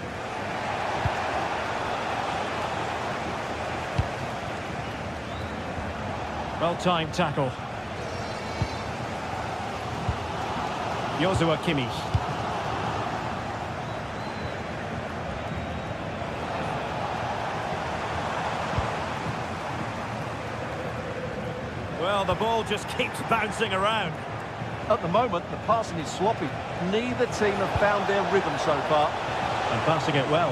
Well-timed tackle. Joshua Kimmich. Well, the ball just keeps bouncing around. At the moment, the passing is sloppy. Neither team have found their rhythm so far. And passing it well.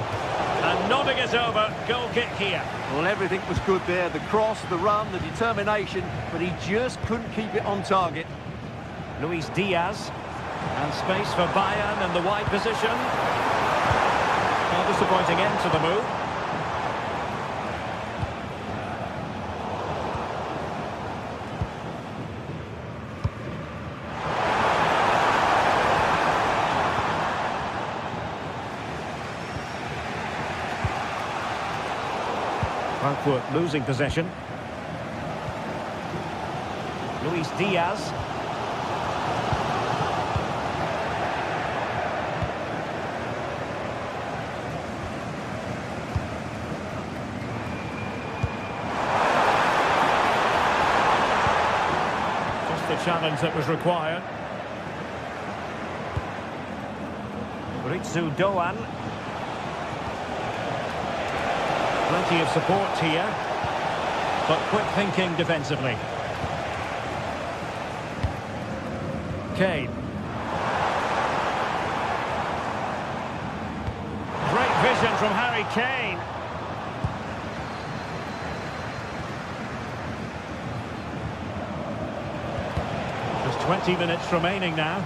And nodding it over. Goal kick here. Well, everything was good there. The cross, the run, the determination. But he just couldn't keep it on target. Luis Diaz. And space for Bayern in the wide position. A disappointing end to the move. Frankfurt losing possession. Luis Diaz. Just the challenge that was required. Ritsu Doan. Plenty of support here, but quick thinking defensively. Kane. Great vision from Harry Kane. Just 20 minutes remaining now.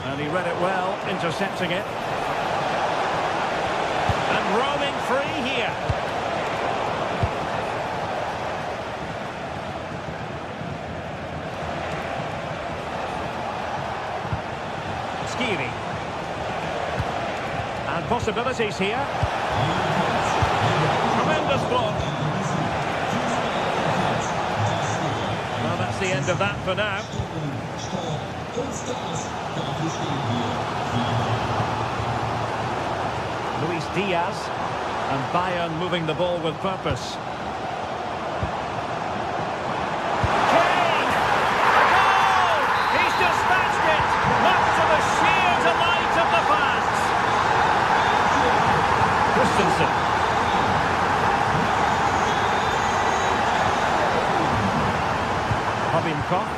And he read it well, intercepting it. Roaming free here. Skiri. And possibilities here. Tremendous block. Well, that's the end of that for now. Luis Diaz, and Bayern moving the ball with purpose. Kane! A goal! He's dispatched it, much to the sheer delight of the fans. Christensen. Hobbinkov.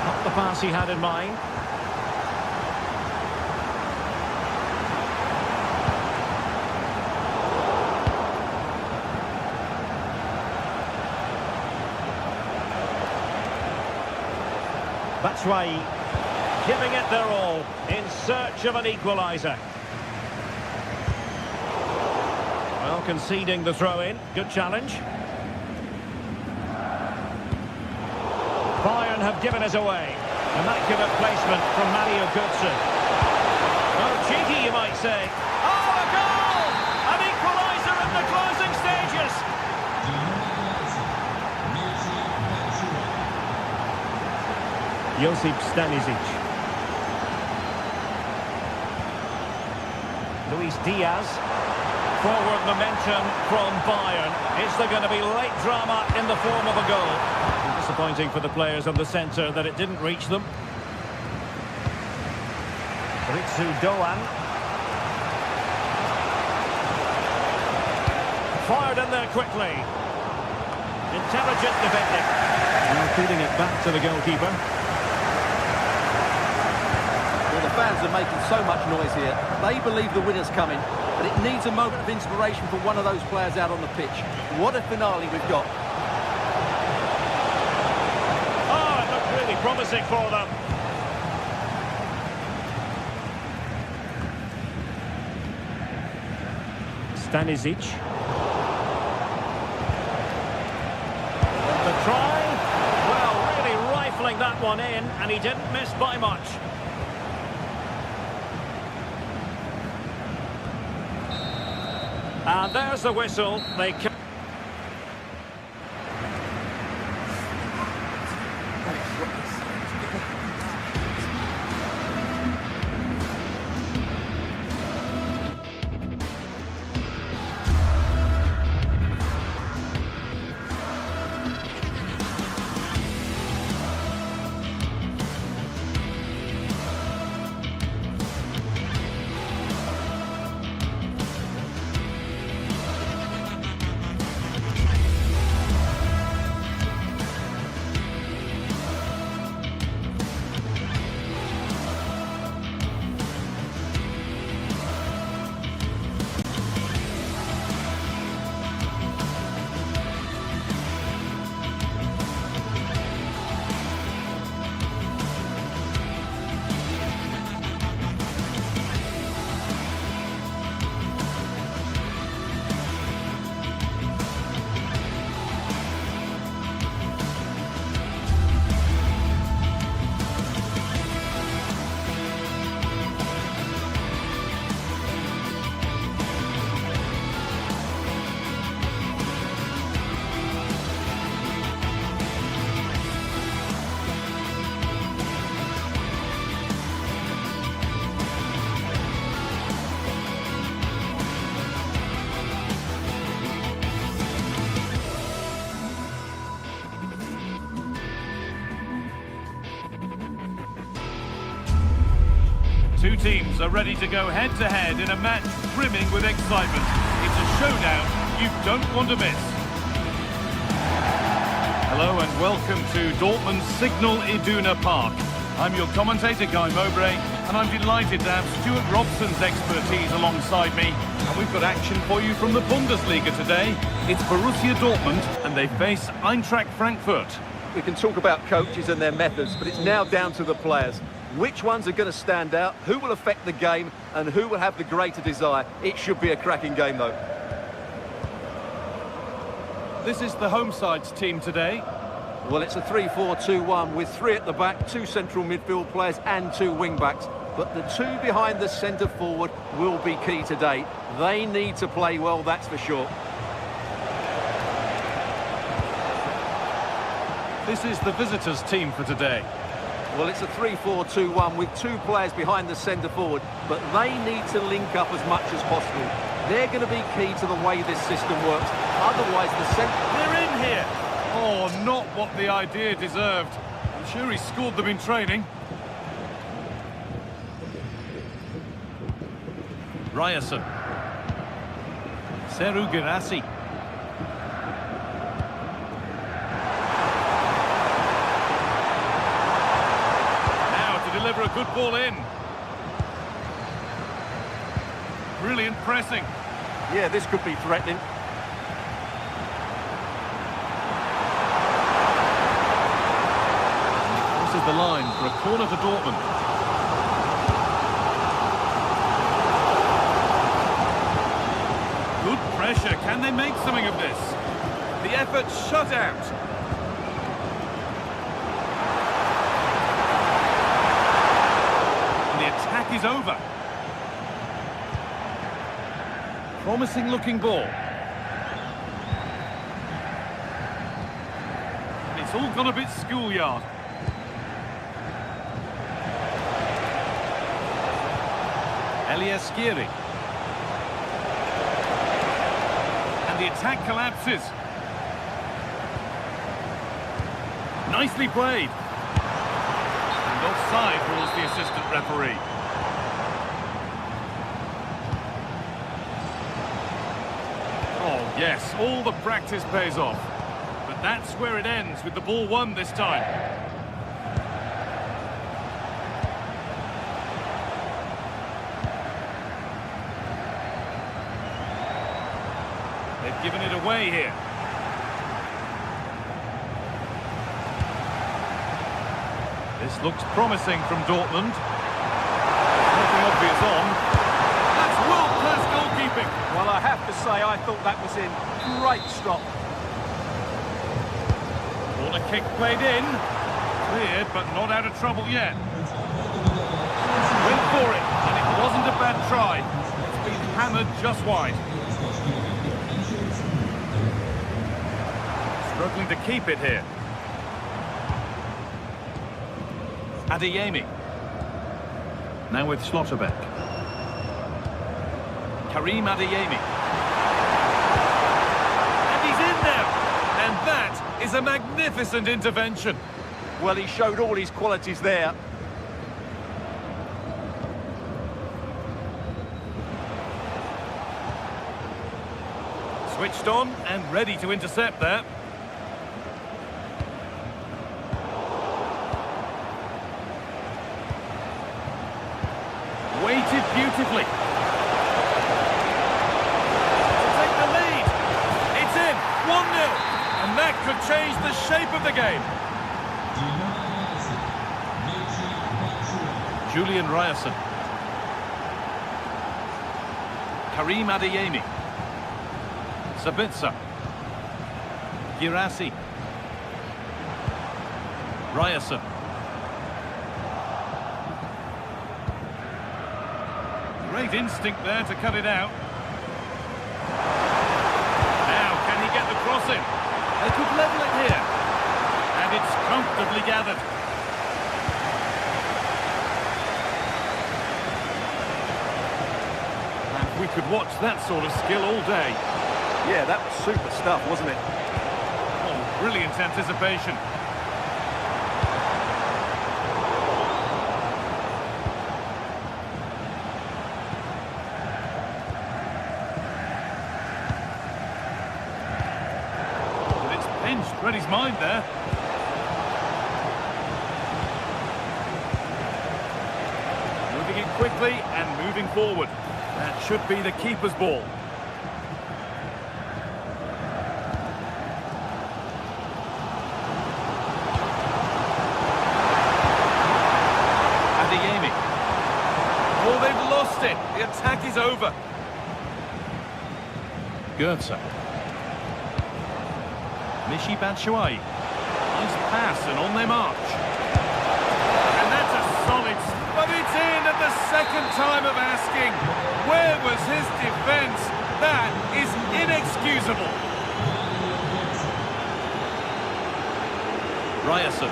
Not the pass he had in mind. Batshuayi giving it their all in search of an equaliser. Well, conceding the throw-in. Good challenge. Bayern have given us away. Immaculate placement from Mario Götze. Oh, cheeky, you might say. Oh, a goal! An equaliser in the closing stages. Josip Stanisic. Luis Diaz. Forward momentum from Bayern. Is there going to be late drama in the form of a goal? Disappointing for the players of the centre that it didn't reach them. Ritsu Doan. Fired in there quickly. Intelligent defending. Now feeding it back to the goalkeeper. Well, the fans are making so much noise here. They believe the winner's coming, but it needs a moment of inspiration for one of those players out on the pitch. What a finale we've got. Oh, it looked really promising for them. Stanisic. The try. Well, really rifling that one in, and he didn't miss by much. And there's the whistle. They can... Two teams are ready to go head-to-head in a match brimming with excitement. It's a showdown you don't want to miss. Hello and welcome to Dortmund's Signal Iduna Park. I'm your commentator, Guy Mowbray, and I'm delighted to have Stuart Robson's expertise alongside me. And we've got action for you from the Bundesliga today. It's Borussia Dortmund, and they face Eintracht Frankfurt. We can talk about coaches and their methods, but it's now down to the players. Which ones are going to stand out, who will affect the game, and who will have the greater desire? It should be a cracking game, though. This is the home side's team today. Well, it's a 3-4-2-1 with three at the back, two central midfield players and two wing-backs. but the two behind the centre forward will be key today. They need to play well, that's for sure. This is the visitors' team for today. Well, it's a 3-4-2-1 with two players behind the centre forward, but they need to link up as much as possible. They're going to be key to the way this system works. Otherwise, the centre... They're in here! Oh, not what the idea deserved. I'm sure he scored them in training. Ryerson. Seru Girassi. Deliver a good ball in. Brilliant pressing. Yeah, this could be threatening. This is the line for a corner for Dortmund. Good pressure. Can they make something of this? The effort shut out. Attack is over. Promising looking ball. It's all gone a bit schoolyard. Elias Skiri. And the attack collapses. Nicely played. Offside rules the assistant referee. Oh, yes, all the practice pays off. But that's where it ends, with the ball won this time. They've given it away here. This looks promising from Dortmund. Nothing obvious on. That's world-class goalkeeping. Well, I have to say, I thought that was in. Great stop. Corner kick played in. Cleared, but not out of trouble yet. Went for it, and it wasn't a bad try. It's been hammered just wide. Struggling to keep it here. Adeyemi. Now with Schlotterbeck. Karim Adeyemi. And he's in now! And that is a magnificent intervention. Well, he showed all his qualities there. Switched on and ready to intercept there. Weighted beautifully. To take the lead. It's in. 1-0. And that could change the shape of the game. Julian Ryerson. Karim Adeyemi. Sabitzer. Girassi. Ryerson. Great instinct there to cut it out. Now, can he get the cross in? They could level it here. And it's comfortably gathered. And we could watch that sort of skill all day. Yeah, that was super stuff, wasn't it? Oh, brilliant anticipation. Read his mind there. Moving it quickly and moving forward. That should be the keeper's ball. Adeyemi. Oh, they've lost it. The attack is over. Goetze. Michy Batshuayi. Nice pass and on their march. And that's a solid... But it's in at the the second time of asking. Where was his defence? That is inexcusable. Ryerson.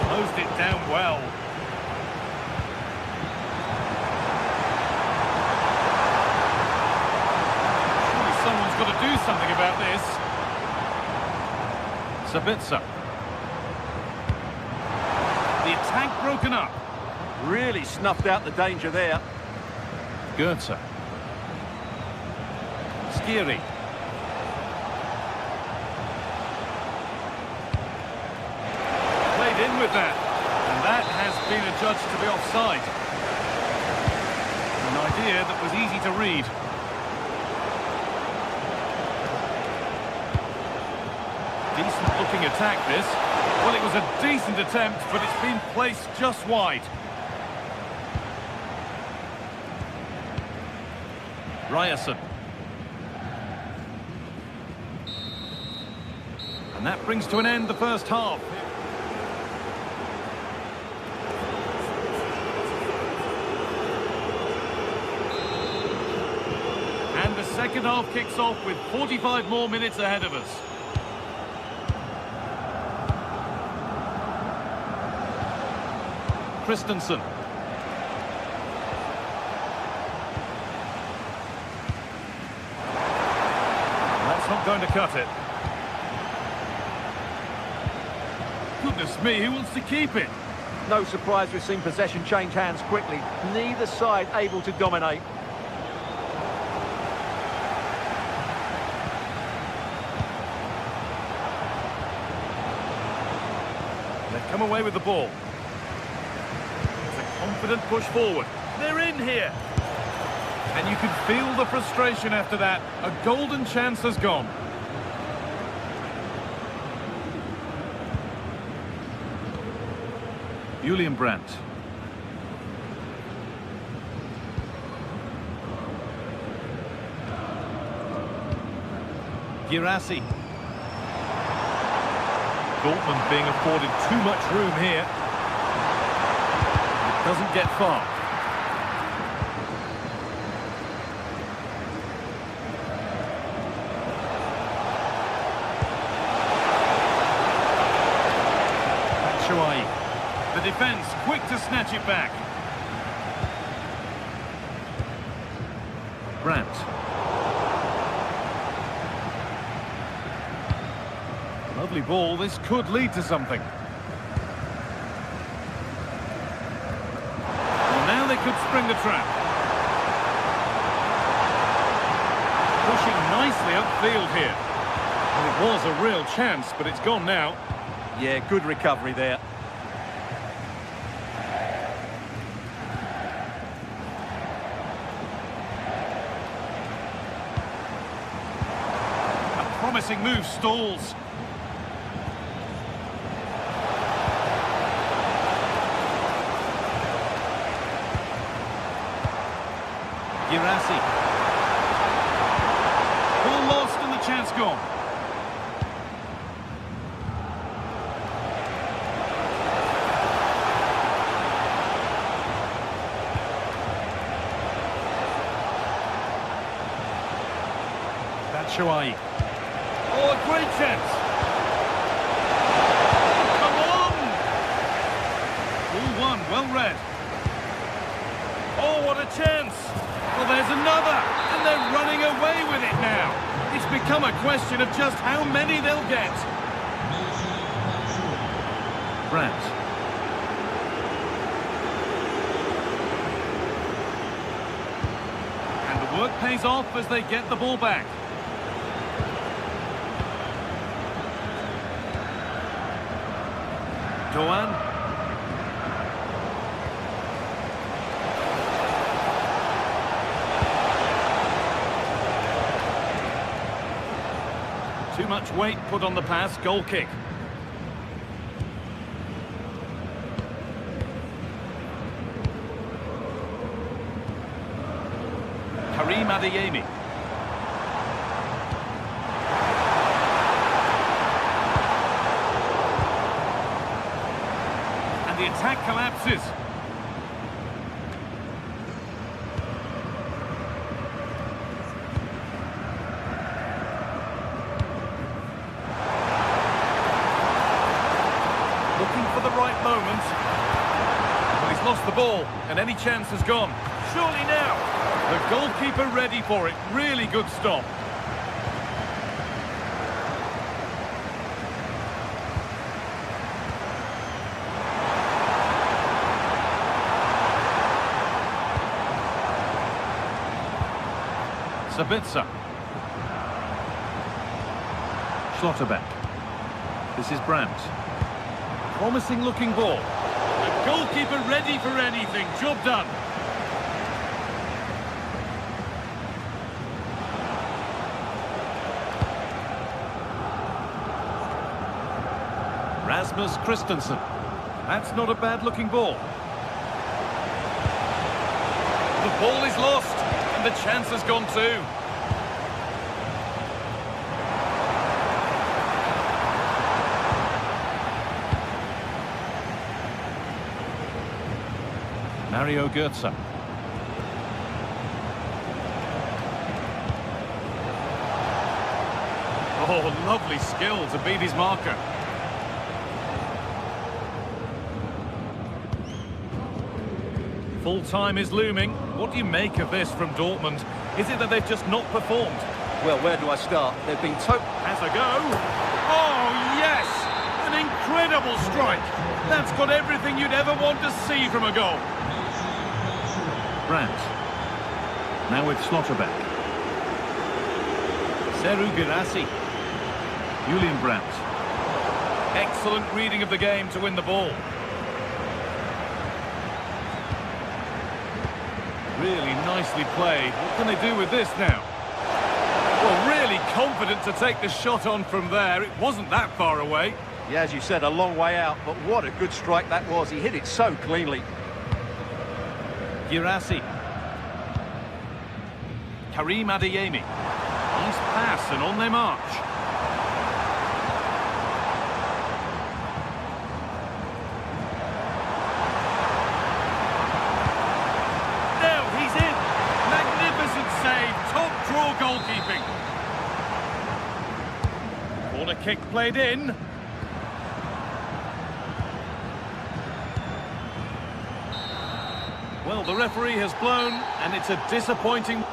Closed it down well. Surely someone's got to do something about this. Sabitzer. The attack broken up. Really snuffed out the danger there. Goetze. Skiri. Played in with that. And that has been adjudged to be offside. An idea that was easy to read. Decent looking attack this. Well, it was a decent attempt, but it's been placed just wide. Ryerson. And that brings to an end the first half. And the second half kicks off with 45 more minutes ahead of us. Christensen. That's not going to cut it. Goodness me, who wants to keep it? No surprise we've seen possession change hands quickly. Neither side able to dominate. They've come away with the ball. It's a confident push forward. They're in here. And you can feel the frustration after that. A golden chance has gone. Julian Brandt. Girassi. Dortmund being afforded too much room here. It doesn't get far. The defence quick to snatch it back. Brandt. Lovely ball. This could lead to something. Well, now they could spring the trap. Pushing nicely upfield here. Well, it was a real chance, but it's gone now. Yeah, good recovery there. Promising move stalls. Girassi. Ball lost and the chance gone. Batshuayi. Oh, a great chance. Come on! Ball one, well read. Oh, what a chance. Well, there's another, and they're running away with it now. It's become a question of just how many they'll get. Brandt. And the work pays off as they get the ball back. Doan. Too much weight put on the pass, goal kick. Karim Adeyemi. the attack collapses. Looking for the right moment. Well, he's lost the ball, and any chance has gone. Surely now. The goalkeeper ready for it. Really good stop. Sabitzer. Schlotterbeck. This is Brandt. Promising looking ball. The goalkeeper ready for anything. Job done. Rasmus Christensen. That's not a bad looking ball. The ball is lost. And the chance has gone too. Mario Götze. Oh, lovely skill to beat his marker. Full time is looming. What do you make of this from Dortmund? Is it that they've just not performed? Well, where do I start? They've been Has a go. Oh, yes! An incredible strike. That's got everything you'd ever want to see from a goal. Brandt. Now with Schlotterbeck. Seru Girassi. Julian Brandt. Excellent reading of the game to win the ball. Really nicely played. What can they do with this now? Well, really confident to take the shot on from there. It wasn't that far away. Yeah, as you said, a long way out, but what a good strike that was. He hit it so cleanly. Girassi. Karim Adeyemi. Nice pass and on their march. Now he's in. Magnificent save. Top draw goalkeeping. Corner kick played in. Well, the referee has blown, and it's a disappointing...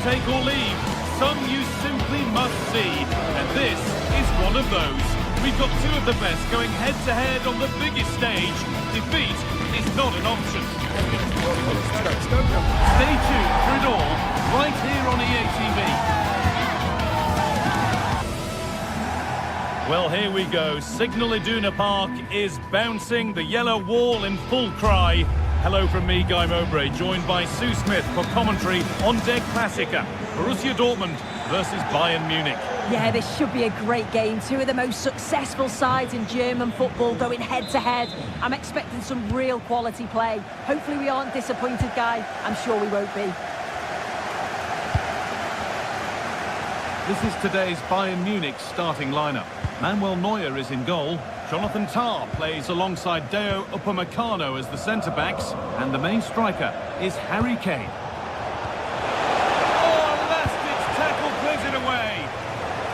Take or leave. Some you simply must see, and this is one of those. We've got two of the best going head-to-head on the biggest stage. Defeat is not an option. Stay tuned for it all, right here on EA TV. Well, here we go. Signal Iduna Park is bouncing, the yellow wall in full cry. Hello from me, Guy Mowbray, joined by Sue Smith for commentary on Der Klassiker. Borussia Dortmund versus Bayern Munich. Yeah, this should be a great game. Two of the most successful sides in German football going head-to-head. I'm expecting some real quality play. Hopefully we aren't disappointed, Guy. I'm sure we won't be. This is today's Bayern Munich starting lineup. Manuel Neuer is in goal. Jonathan Tah plays alongside Deo Upamecano as the centre-backs, and the main striker is Harry Kane. Oh, last-ditch tackle clears it away.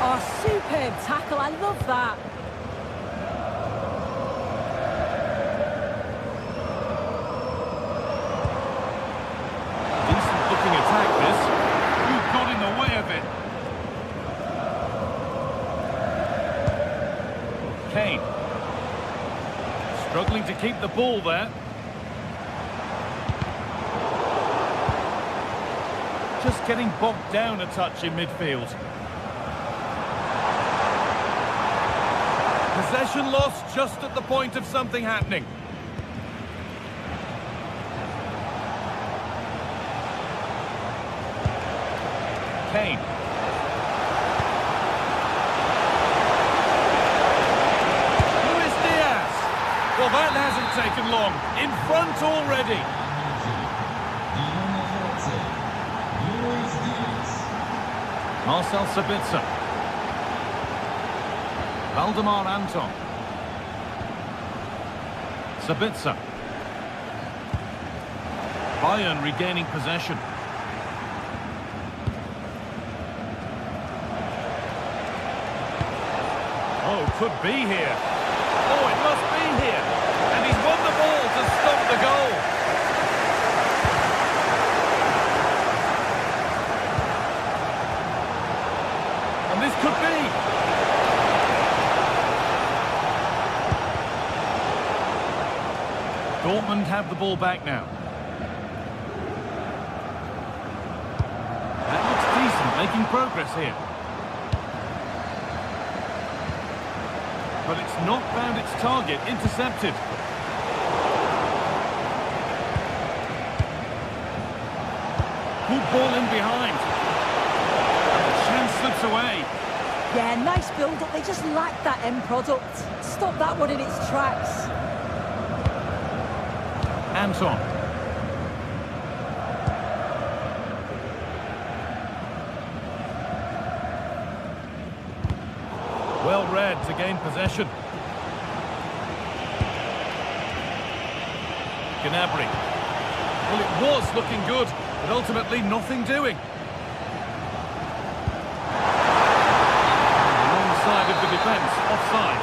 Oh, superb tackle, I love that. Decent-looking attack, this. Who got in the way of it? Kane. Struggling to keep the ball there. Just getting bogged down a touch in midfield. Possession lost just at the point of something happening. Kane. Well, that hasn't taken long. In front already. Marcel Sabitzer. Valdemar Anton. Sabitzer. Bayern regaining possession. Oh, could be here. Oh, it must be here. And he's won the ball to stop the goal. And this could be. Dortmund have the ball back now. That looks decent, making progress here. But it's not found its target, intercepted. Good ball in behind. The chance slips away. Yeah, nice build-up. They just lacked that end product. Stop that one in its tracks. Anton. Well read to gain possession. Gnabry. Well, it was looking good, but ultimately nothing doing. Wrong side of the defence, offside.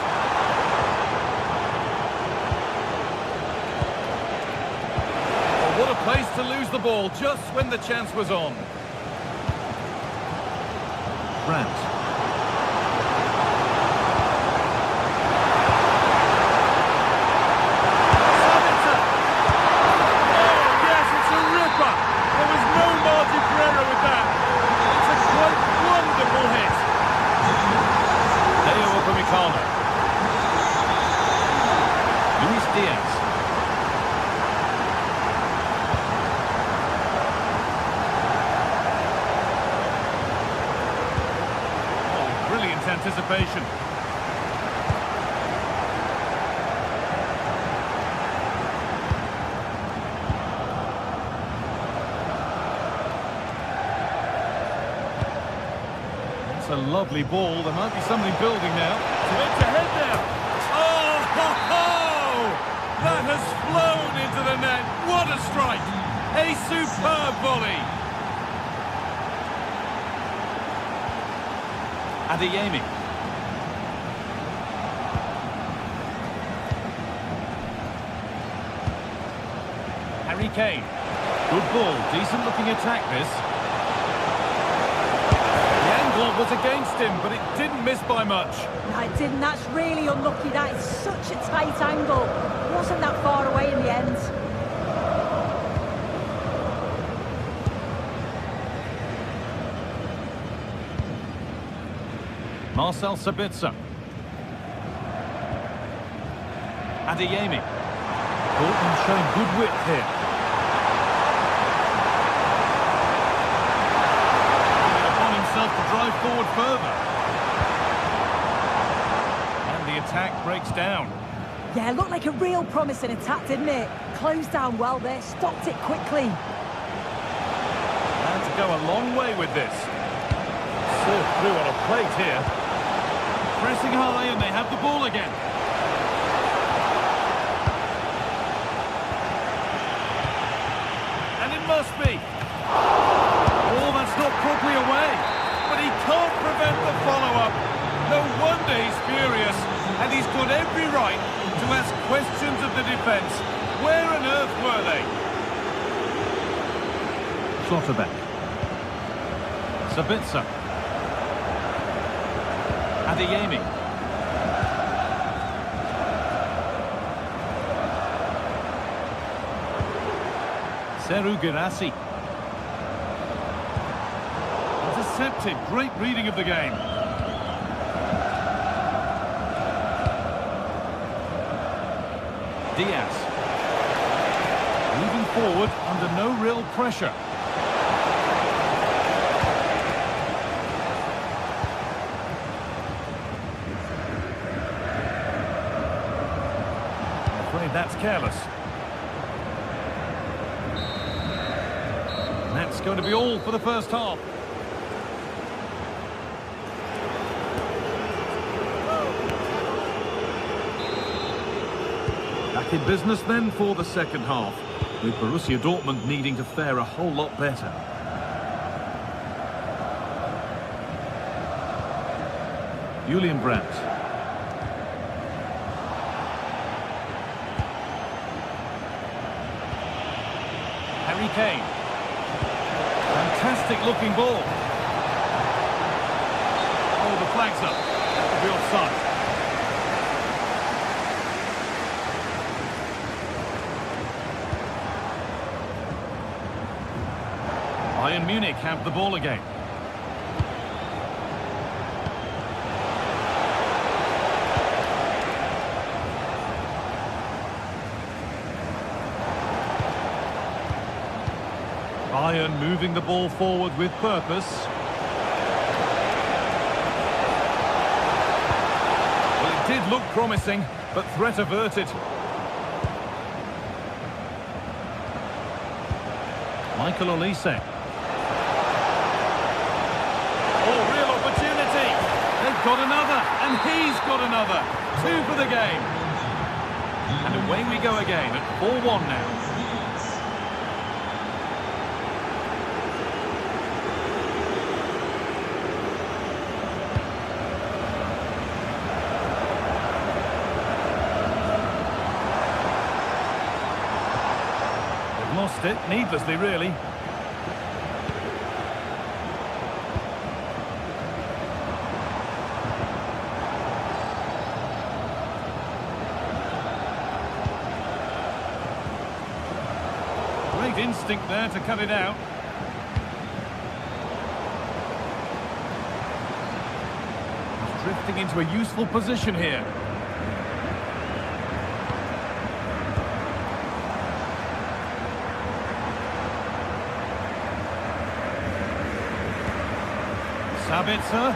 Oh, what a place to lose the ball just when the chance was on. Brandt. Anticipation. It's a lovely ball. There might be something building now. So it's ahead now. Oh, ho, ho! That has flown into the net. What a strike! A superb volley. Adeyemi. Harry Kane. Good ball, decent looking attack this. The angle was against him, but it didn't miss by much. No, it didn't. That's really unlucky. That is such a tight angle. Wasn't that far away in the end. Marcel Sabitzer. Adeyemi. Dortmund showing good width here. Upon himself to drive forward further. And the attack breaks down. Yeah, looked like a real promising attack, didn't it? Closed down well there, stopped it quickly. And to go a long way with this. Served through on a plate here. Pressing high and they have the ball again. must be. Oh, that's not properly away. But he can't prevent the follow-up. No wonder he's furious. And he's got every right to ask questions of the defence. Where on earth were they? Schlotterbeck. Sabitzer. Adeyemi. Seru Girassi. Intercepted. Great reading of the game. Diaz. Moving forward under no real pressure. I'm afraid that's careless. And that's going to be all for the first half. Back in business then for the second half, with Borussia Dortmund needing to fare a whole lot better. Julian Brandt. Harry Kane. Fantastic looking ball. Oh, the flag's up. That will be offside. Bayern Munich have the ball again. Bayern moving the ball forward with purpose. Well, it did look promising, but threat averted. Michael Olise. Got another, and he's got another. 2 for the game. And away we go again at 4-1 now. They've lost it, needlessly really. Great instinct there to cut it out. He's drifting into a useful position here. Sabitzer.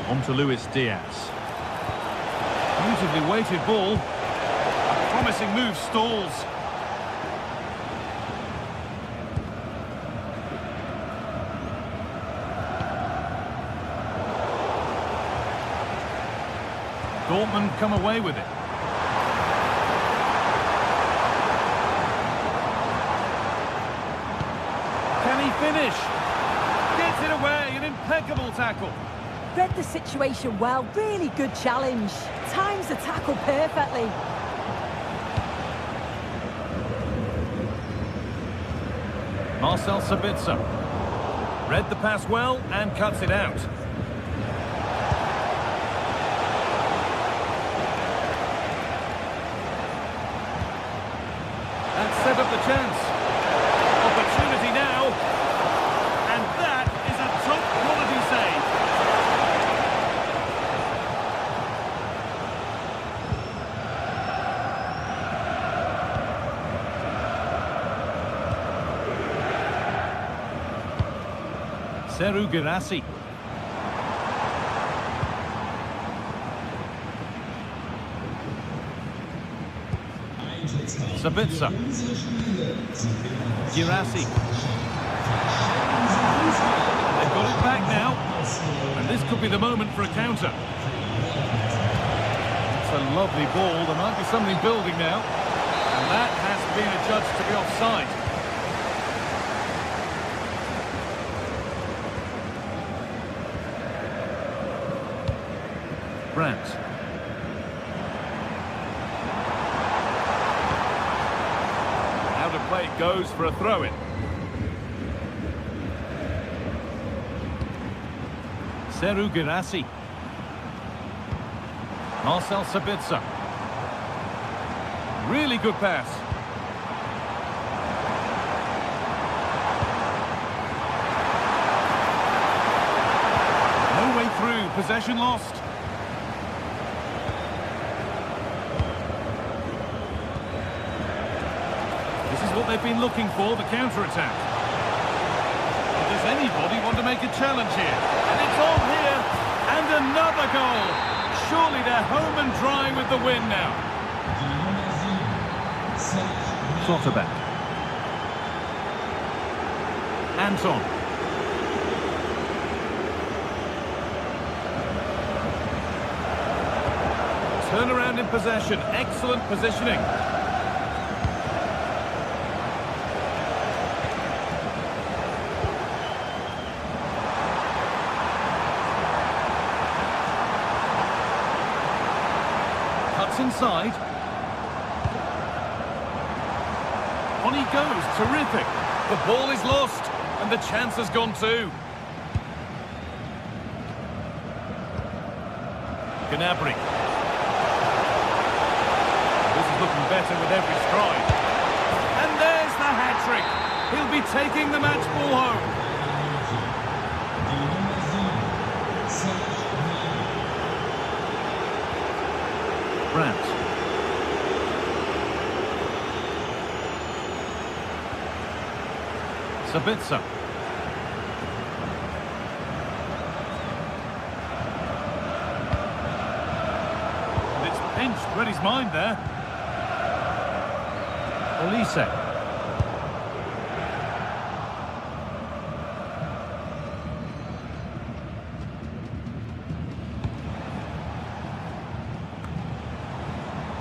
On to Luis Diaz. Beautifully weighted ball. A promising move stalls. Dortmund come away with it. Can he finish? Gets it away, an impeccable tackle. Read the situation well, really good challenge. Times the tackle perfectly. Marcel Sabitzer. Read the pass well and cuts it out. That set up the chance. Opportunity now. And that is a top quality save. Seru Girassi. Sabitzer. Girassi. They've got it back now. And this could be the moment for a counter. a lovely ball. There might be something building now. And that has been adjudged to be offside. Brandt. Out of play it goes for a throw-in. Seru Girassi. Marcel Sabitzer. Really good pass. No way through. Possession lost. This is what they've been looking for, the counter-attack. Does anybody want to make a challenge here? And it's on here. And another goal. Surely they're home and dry with the win now. Slotterback. Anton. Turnaround in possession. Excellent positioning. Inside. On he goes, terrific. The ball is lost, and the chance has gone too. Gnabry. This is looking better with every stride. And there's the hat-trick. He'll be taking the match ball home. Brandt. Sabitzer. And it's pinched, read his mind there. Olise.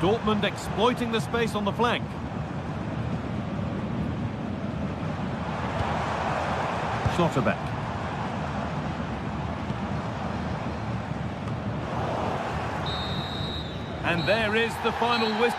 Dortmund exploiting the space on the flank. Schlotterbeck. And there is the final whistle.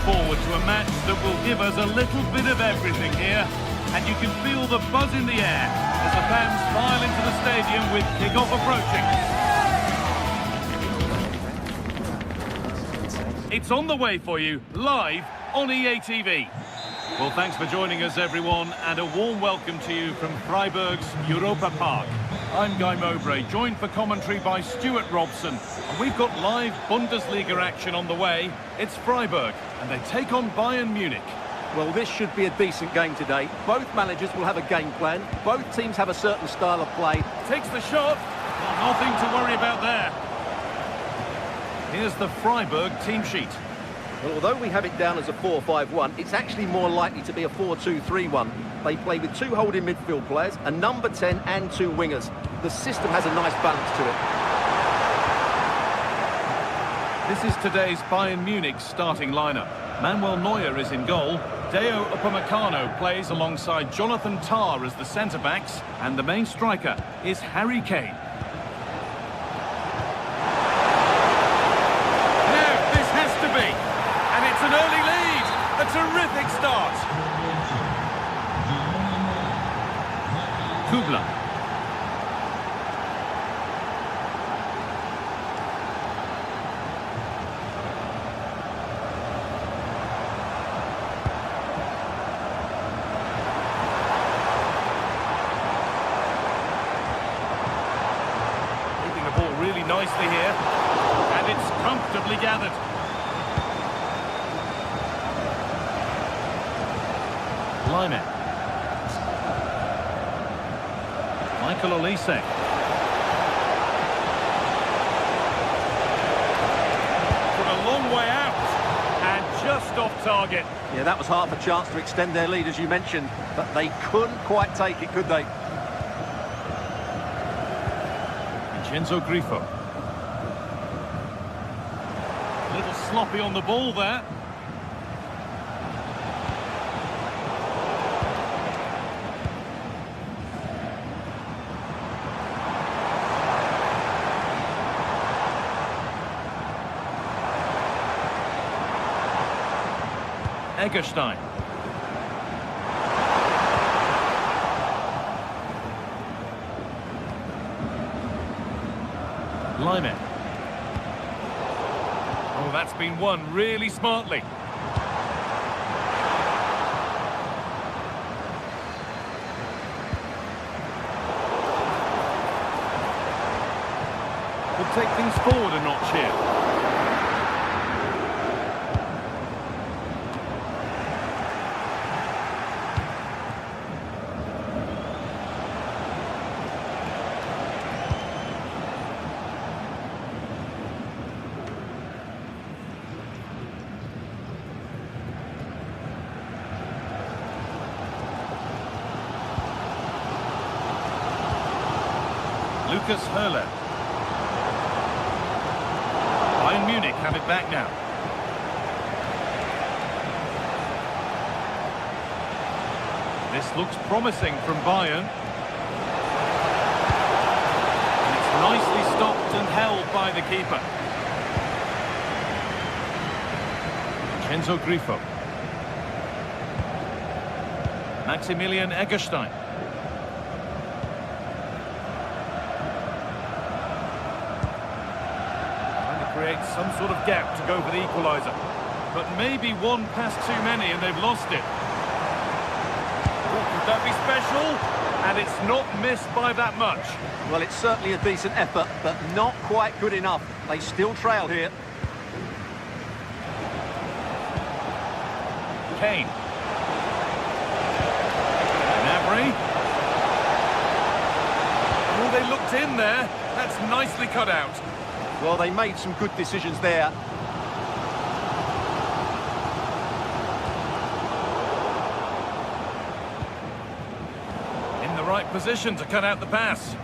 Forward to a match that will give us a little bit of everything here, and you can feel the buzz in the air as the fans file into the stadium with kick-off approaching. It's on the way for you, live on EA TV. Well, thanks for joining us, everyone, and a warm welcome to you from Freiburg's Europa Park. I'm Guy Mowbray, joined for commentary by Stuart Robson. And we've got live Bundesliga action on the way. It's Freiburg, and they take on Bayern Munich. Well, this should be a decent game today. Both managers will have a game plan. Both teams have a certain style of play. Takes the shot. Well, nothing to worry about there. Here's the Freiburg team sheet. Well, although we have it down as a 4-5-1, it's actually more likely to be a 4-2-3-1. They play with 2 holding midfield players, a number 10 and 2 wingers. The system has a nice balance to it. This is today's Bayern Munich starting lineup. Manuel Neuer is in goal. Deo Upamecano plays alongside Jonathan Tah as the centre-backs. And the main striker is Harry Kane. Now, this has to be. And it's an early lead. A terrific start. Kubla. Keeping the ball really nicely here. And it's comfortably gathered. Line. Michael Olise. From a long way out. And just off target. Yeah, that was half a chance to extend their lead, as you mentioned. But they couldn't quite take it, could they? Vincenzo Grifo. A little sloppy on the ball there. Eggestein. Lyman. Oh, that's been won really smartly. Could take things forward a notch here. Lucas Höhler. Bayern Munich have it back now. This looks promising from Bayern. And it's nicely stopped and held by the keeper. Vincenzo Grifo. Maximilian Eggestein. Create some sort of gap to go for the equaliser. But maybe one pass too many and they've lost it. Oh, could that be special? And it's not missed by that much. Well, it's certainly a decent effort, but not quite good enough. They still trail here. Kane. Gnabry. Oh, they looked in there. That's nicely cut out. Well, they made some good decisions there. In the right position to cut out the pass.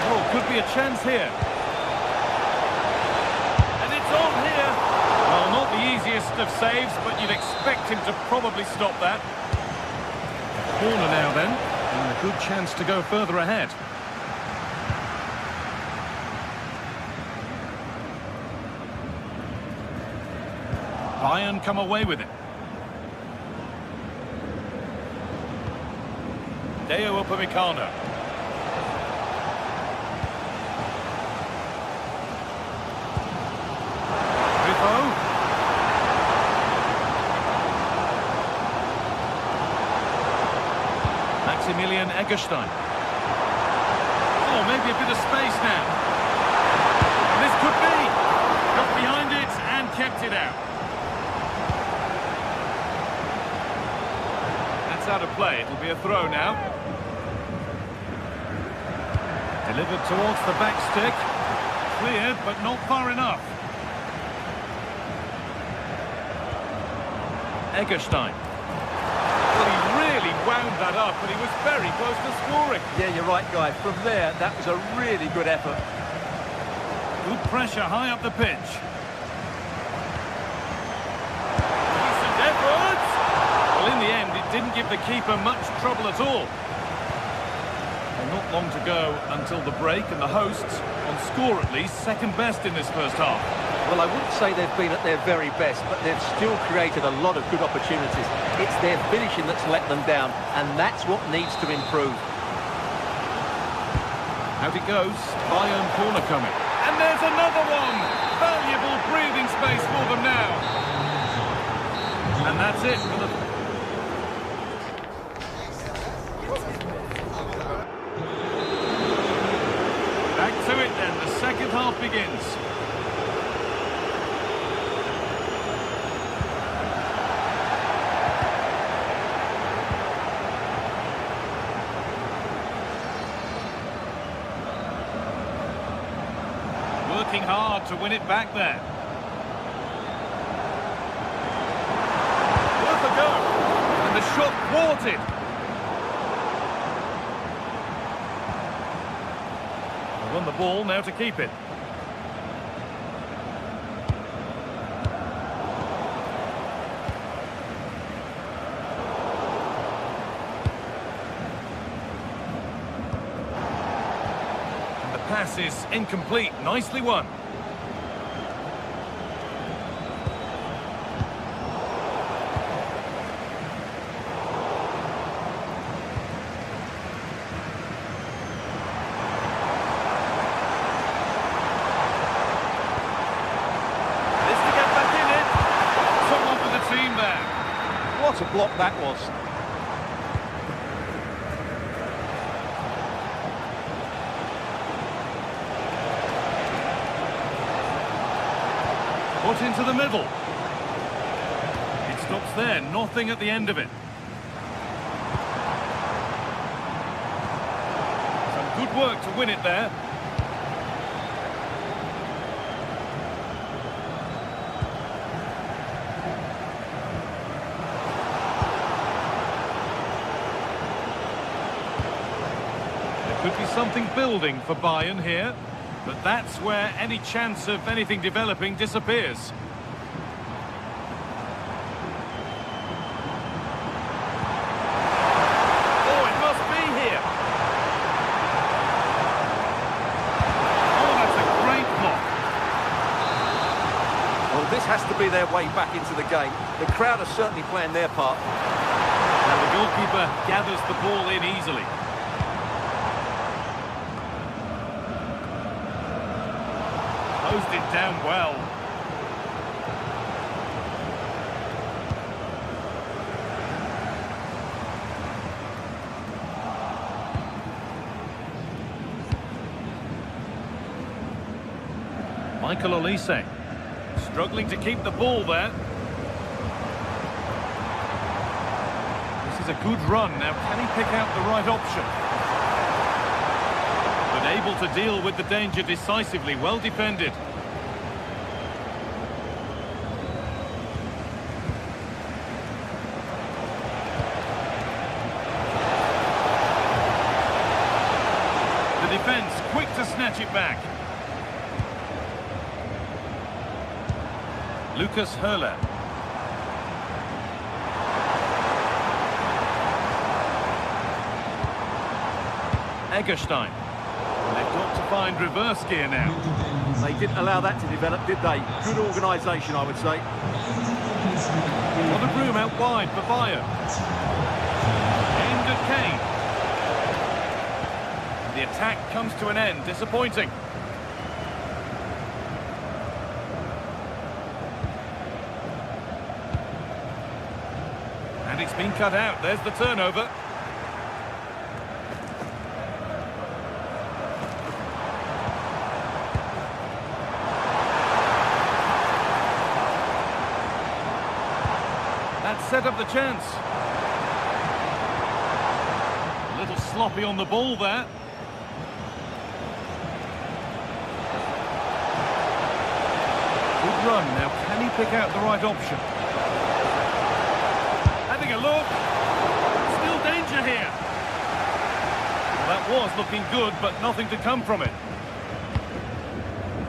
Oh, could be a chance here. Of saves, but you'd expect him to probably stop that. Corner now then, and a good chance to go further ahead. Bayern come away with it. Deo Upamecano. Maximilian Eggestein. Oh, maybe a bit of space now. And this could be. Got behind it and kept it out. That's out of play. It'll be a throw now. Delivered towards the back stick. Cleared, but not far enough. Eggestein. Well, he really wound that up, but he was very close to scoring. Yeah, you're right, Guy. From there, that was a really good effort. Good pressure high up the pitch. Decent effort! Well, in the end, it didn't give the keeper much trouble at all. Well, not long to go until the break, and the hosts, on score at least, second best in this first half. Well, I wouldn't say they've been at their very best, but they've still created a lot of good opportunities. It's their finishing that's let them down, and that's what needs to improve. Out it goes. Bayern corner coming. And there's another one! Valuable breathing space for them now. And that's it for the... Back to it then. The second half begins. Working hard to win it back there. Worth a go. And the shot thwarted. They won the ball, now to keep it. Pass is incomplete. Nicely won. This to get back in it. Someone for the team there. What a block that was. Put into the middle. It stops there, nothing at the end of it. Some good work to win it there. There could be something building for Bayern here. But that's where any chance of anything developing disappears. Oh, it must be here. Oh, that's a great block. Well, this has to be their way back into the game. The crowd are certainly playing their part. And the goalkeeper gathers the ball in easily. Closed it down well. Michael Olise struggling to keep the ball there. This is a good run. Now, can he pick out the right option? But able to deal with the danger decisively. Well defended. The defence quick to snatch it back. Lucas Höhler. Eggestein. They've got to find reverse gear now. They didn't allow that to develop, did they? Good organisation, I would say. A lot of room out wide for Bayern. Aimed at Kane. The attack comes to an end. Disappointing. And it's been cut out. There's the turnover. set up the chance. A little sloppy on the ball there. Good run. Now, can he pick out the right option? Having a look. Still danger here. Well, that was looking good, but nothing to come from it.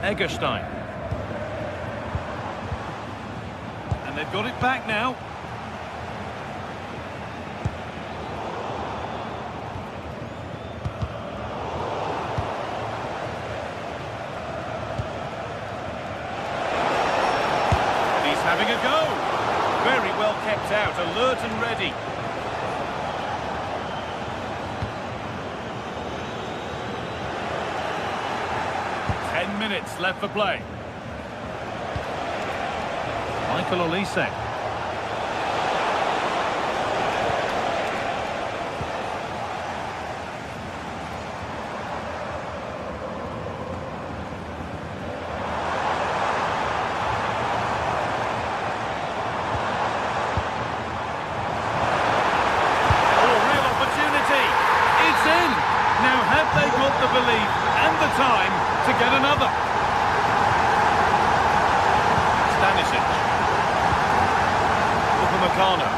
Egerstein. And they've got it back now. He's having a go. Very well kept out, alert and ready. Minutes left for play. Michael Olise. Oh, real opportunity. It's in. Now, have they got the belief and the time to get another? Stanisic. Upamecano.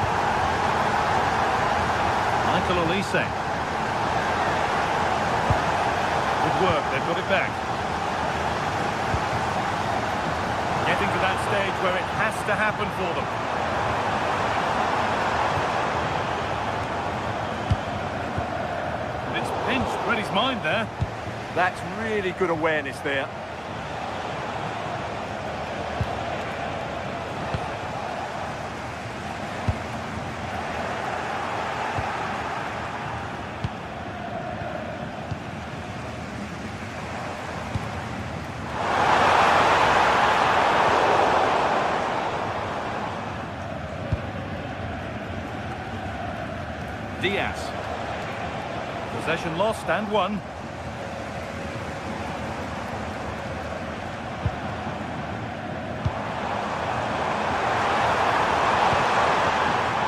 Michael Olise. Good work, they've got it back. Getting to that stage where it has to happen for them. It's pinched, read his mind there. That's really good awareness there. Diaz. Possession lost and won.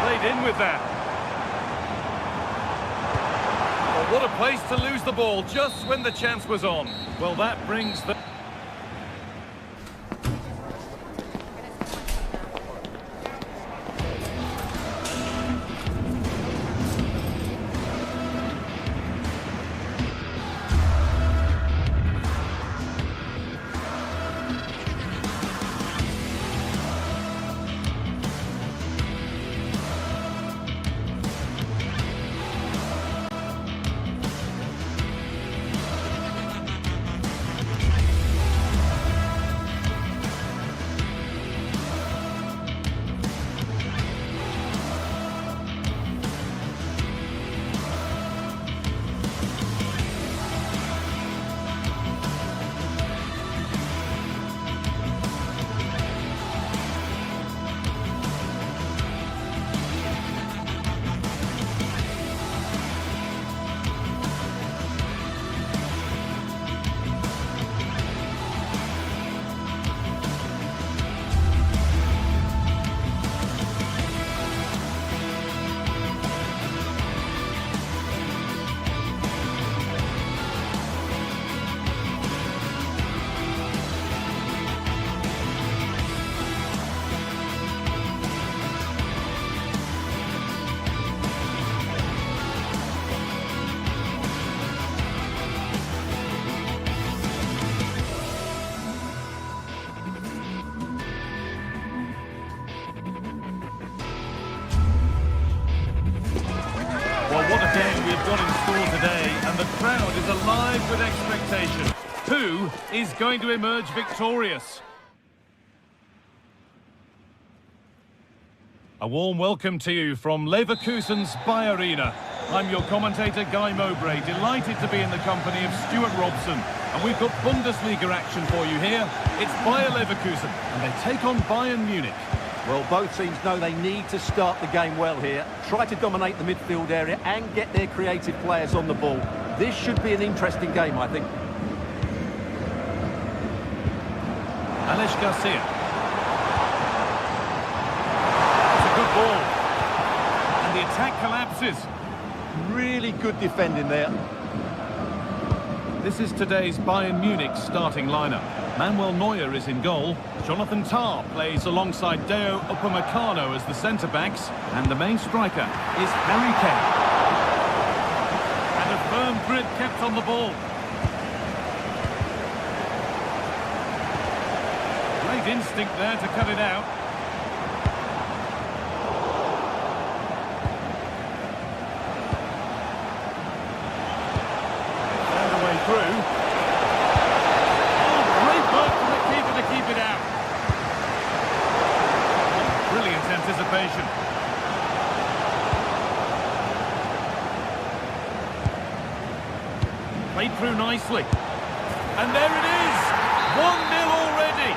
Played in with that. Well, what a place to lose the ball just when the chance was on. Well, that brings the... Got in store today, and the crowd is alive with expectation. Who is going to emerge victorious? A warm welcome to you from Leverkusen's Bayer Arena. I'm your commentator, Guy Mowbray, delighted to be in the company of Stuart Robson. And we've got Bundesliga action for you here. It's Bayer Leverkusen, and they take on Bayern Munich. Well, both teams know they need to start the game well here. Try to dominate the midfield area and get their creative players on the ball. This should be an interesting game, I think. Alex Garcia. It's a good ball. attack collapses. Really good defending there. This is today's Bayern Munich starting lineup. Manuel Neuer is in goal. Jonathan Tah plays alongside Deo Upamecano as the centre-backs. And the main striker is Harry Kane. And a firm grip kept on the ball. Great instinct there to cut it out. Found a way through. Oh, great work from the keeper to keep it out. Brilliant anticipation. Played through nicely. And there it is! 1-0 already!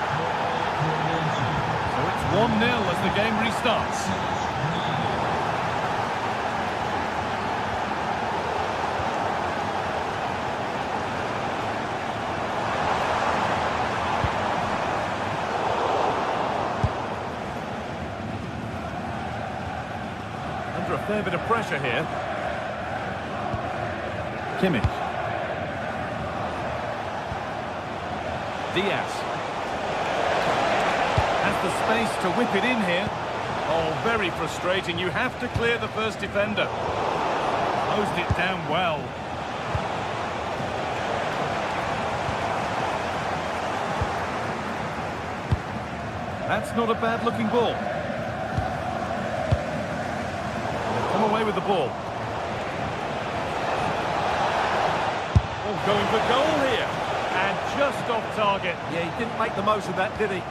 So it's 1-0 as the game restarts. Under a fair bit of pressure here. Kimmich. Diaz has the space to whip it in here. Oh, very frustrating. You have to clear the first defender. Closed it down well. That's not a bad-looking ball. They've come away with the ball. Oh, going for goal here. And just off target. Yeah, he didn't make the most of that, did he?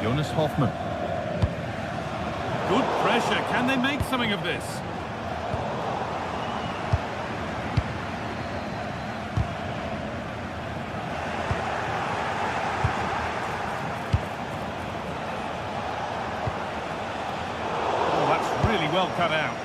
Jonas Hoffmann. Good pressure. Can they make something of this? Oh, that's really well cut out.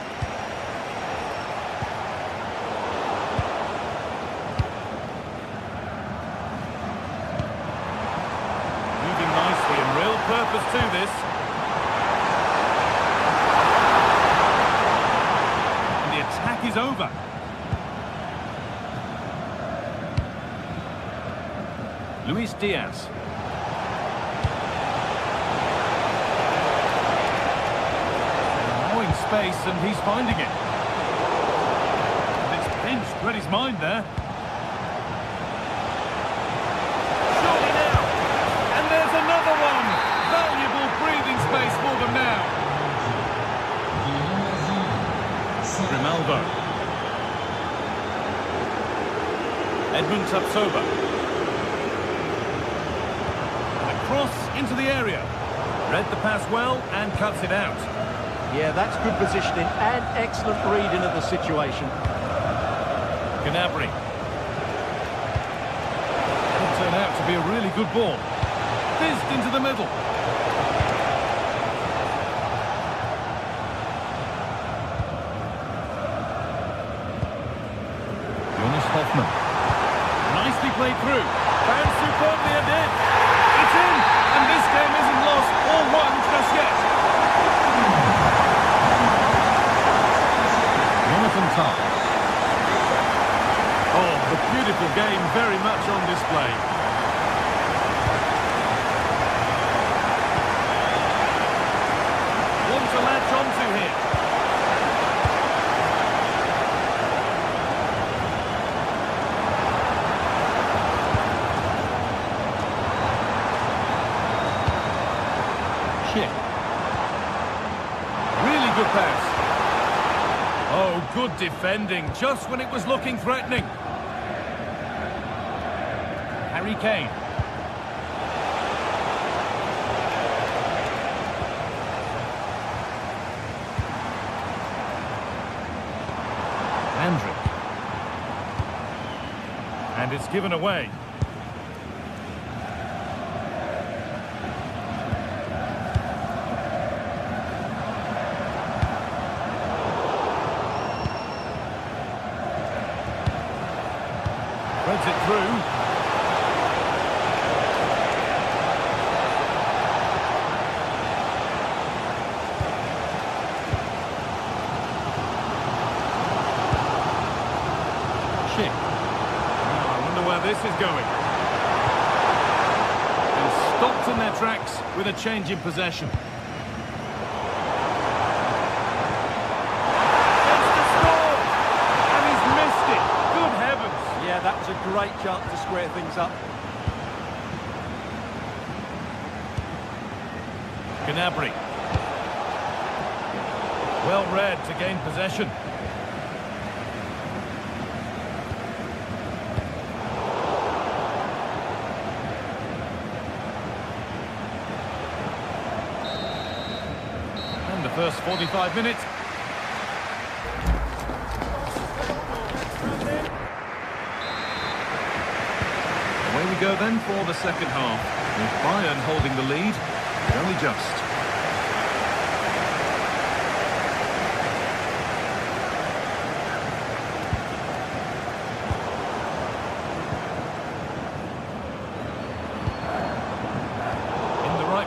Purpose to this. And the attack is over. Luis Diaz. Allowing space and he's finding it. And it's pinched, read his mind there. Surely now. And there's another one. Valuable breathing space for them now. Grimaldo. Edmund Tapsoba. A cross into the area. Read the pass well and cuts it out. Yeah, that's good positioning and excellent reading of the situation. Gnabry. Could turn out to be a really good ball. Fizzed into the middle. Jonas Hoffmann. Nicely played through. Found superbly and in. It's in! And this game isn't lost or won just yet. Jonathan Tah. Oh, the beautiful game very much on display. To latch onto here. Shit. Really good pass. Oh, good defending, just when it was looking threatening. Harry Kane. And it's given away. Threads it through. going. And stopped in their tracks with a change in possession. Gets to score! And he's missed it. Good heavens. Yeah, that was a great chance to square things up. Gnabry. Well read to gain possession. And the first 45 minutes. Away we go then for the second half, with Bayern holding the lead, but only just.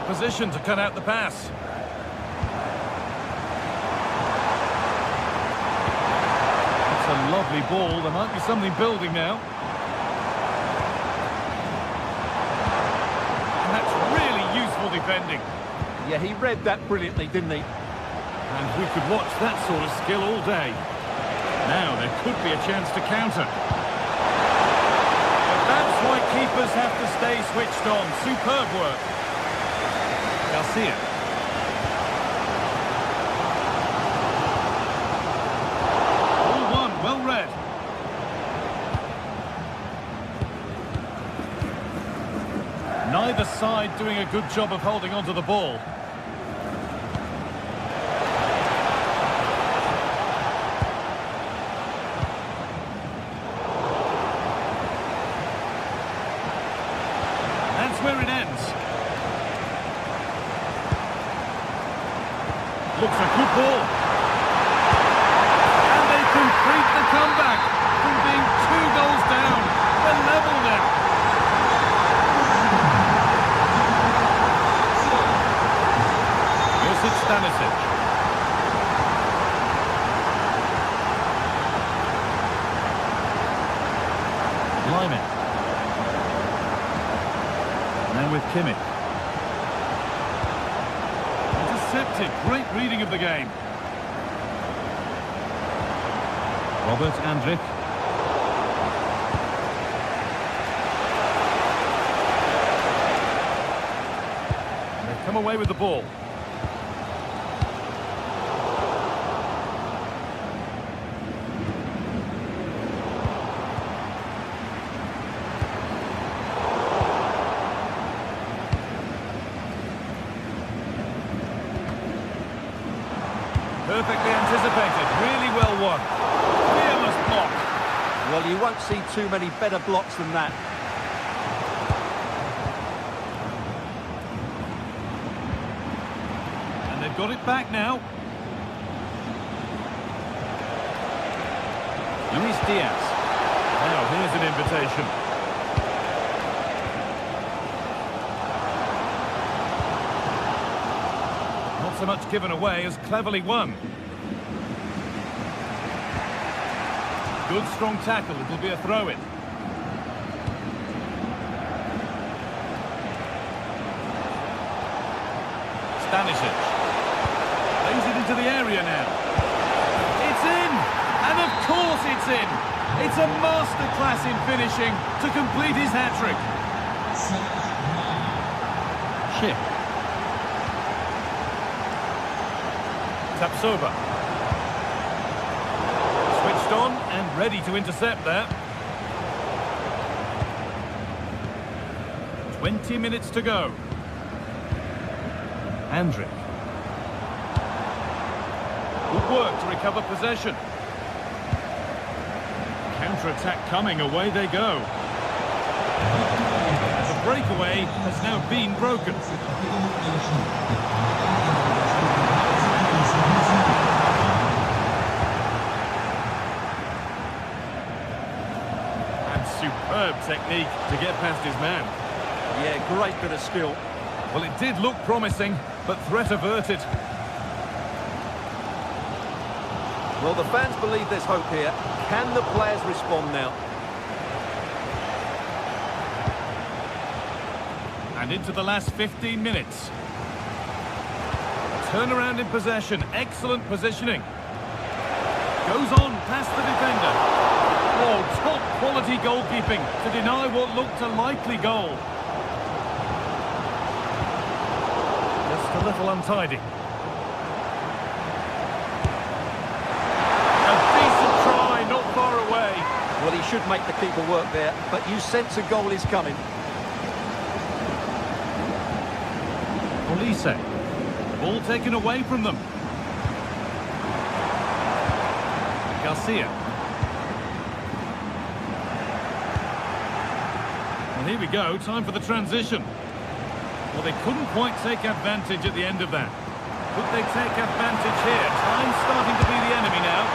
Position to cut out the pass. It's a lovely ball. There might be something building now. And that's really useful defending. Yeah, he read that brilliantly, didn't he? And we could watch that sort of skill all day. Now there could be a chance to counter. But that's why keepers have to stay switched on. Superb work. Garcia. All one, well read. Neither side doing a good job of holding onto the ball. That's where it ends. Looks a good ball. And they complete the comeback from being 2 goals down. They're level now. Josip Stanisic. Lyman. Now with Kimmich. Intercepted. Great reading of the game. Robert Andrich. They've come away with the ball. Perfectly anticipated, really well won. Fearless block. Well, you won't see too many better blocks than that. And they've got it back now. Luis Diaz. Now, here's an invitation. Not so much given away as cleverly won. Good strong tackle, it'll be a throw-in. Stanisic. Lays it into the area now. It's in! And of course it's in! It's a masterclass in finishing to complete his hat-trick. Ship. Tapsoba. Switched on and ready to intercept there. 20 minutes to go. Andrick. Good work to recover possession. Counter-attack coming, away they go. The breakaway has now been broken. And superb technique to get past his man. Yeah, great bit of skill. Well, it did look promising, but threat averted. Well, the fans believe there's hope here. Can the players respond now? And into the last 15 minutes. Turnaround in possession. Excellent positioning. Goes on past the defender. Oh, top quality goalkeeping to deny what looked a likely goal. Just a little untidy. A decent try, not far away. Well, he should make the keeper work there, but you sense a goal is coming. Olise. Ball taken away from them. Garcia. And here we go, time for the transition. Well, they couldn't quite take advantage at the end of that. Could they take advantage here? Time starting to be the enemy now.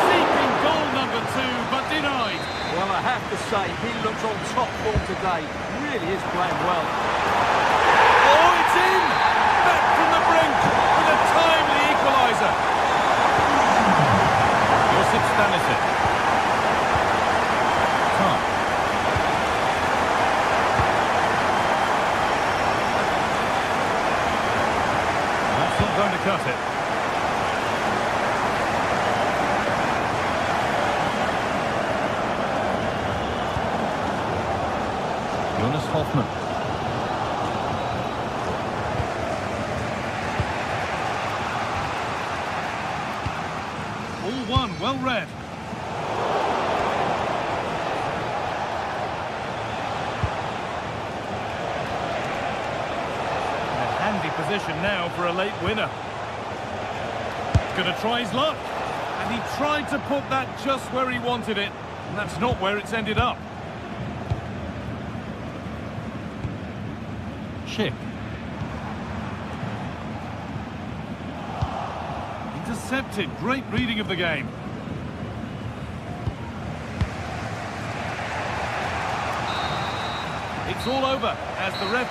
Seeking goal number 2, but denied. Well, I have to say, he looks on top form today. Really is playing well. Oh, it's in! Back from the brink with a timely equaliser. Josip Stanisic. Time. That's not going to cut it. Jonas Hoffmann. All one, well read. In a handy position now for a late winner. Gonna try his luck. And he tried to put that just where he wanted it. And that's not where it's ended up. Chip. Intercepted. Great reading of the game. It's all over as the ref...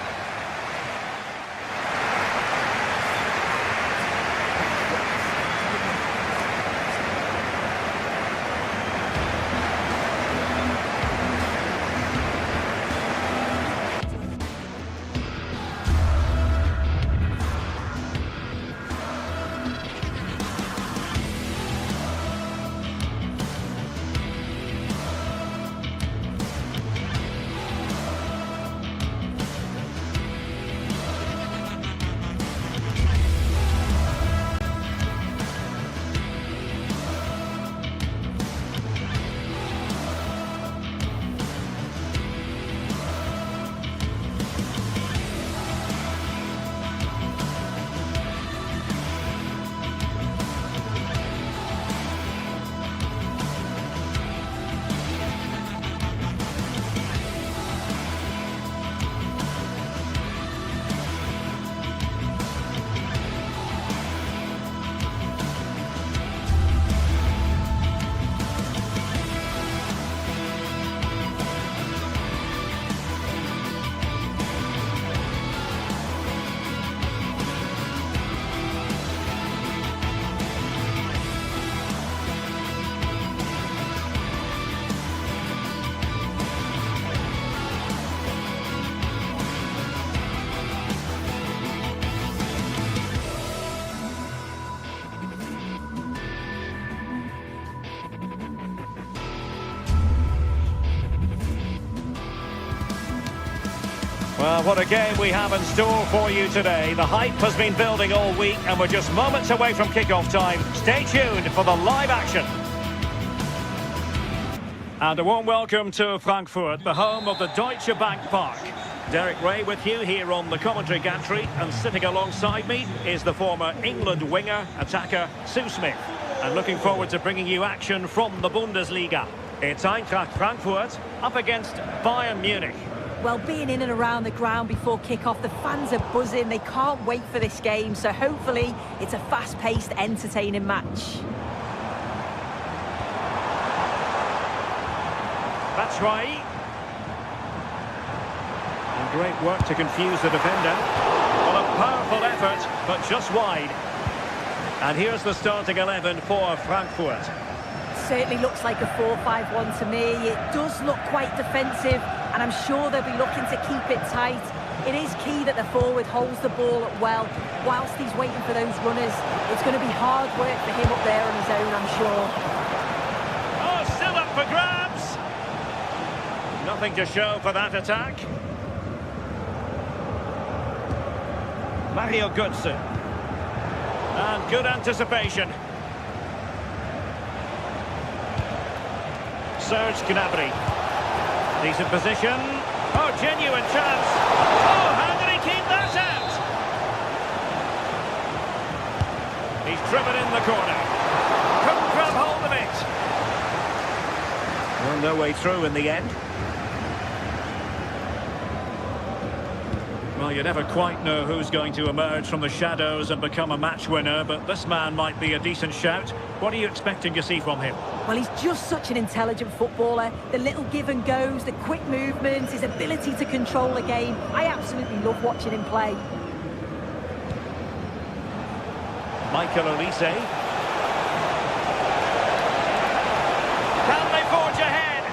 Well, what a game we have in store for you today. The hype has been building all week and we're just moments away from kick-off time. Stay tuned for the live action. And a warm welcome to Frankfurt, the home of the Deutsche Bank Park. Derek Ray with you here on the commentary gantry, and sitting alongside me is the former England winger, attacker Sue Smith. And looking forward to bringing you action from the Bundesliga. It's Eintracht Frankfurt up against Bayern Munich. Well, being in and around the ground before kick-off, the fans are buzzing. They can't wait for this game, so hopefully it's a fast-paced, entertaining match. That's right. And great work to confuse the defender. Well, a powerful effort, but just wide. And here's the starting 11 for Frankfurt. Certainly looks like a 4-5-1 to me. It does look quite defensive, and I'm sure they'll be looking to keep it tight. It is key that the forward holds the ball up well whilst he's waiting for those runners. It's going to be hard work for him up there on his own, I'm sure. Oh, still up for grabs. Nothing to show for that attack. Mario Götze. And good anticipation. Serge Gnabry. Decent position. Oh, genuine chance. Oh, how did he keep that out? He's driven in the corner. Couldn't grab hold of it. Well, no way through in the end. Well, you never quite know who's going to emerge from the shadows and become a match winner, but this man might be a decent shout. What are you expecting to see from him? Well, he's just such an intelligent footballer. The little give and goes, the quick movements, his ability to control the game. I absolutely love watching him play. Michael Olise. Can they forge ahead?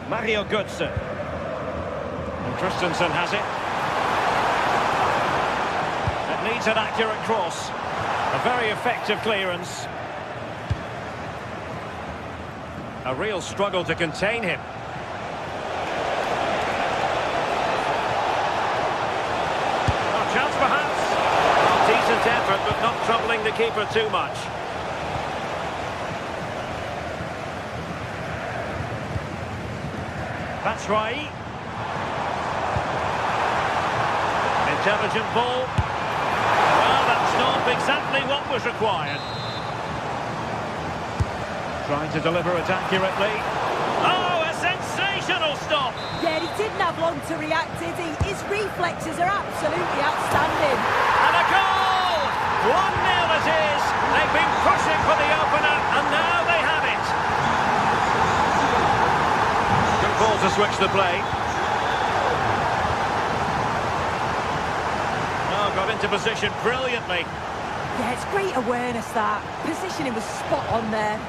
Mario Götze. And Christensen has it. It needs an accurate cross. A very effective clearance. A real struggle to contain him. Oh, chance perhaps. Decent effort, but not troubling the keeper too much. That's right. Intelligent ball. Well, that's not exactly what was required. Trying to deliver it accurately. Oh, a sensational stop! Yeah, he didn't have long to react, did he? His reflexes are absolutely outstanding. And a goal! 1-0 it is. They've been pushing for the opener, and now they have it. Good ball to switch the play. Oh, got into position brilliantly. Yeah, it's great awareness, that. Positioning was spot on there.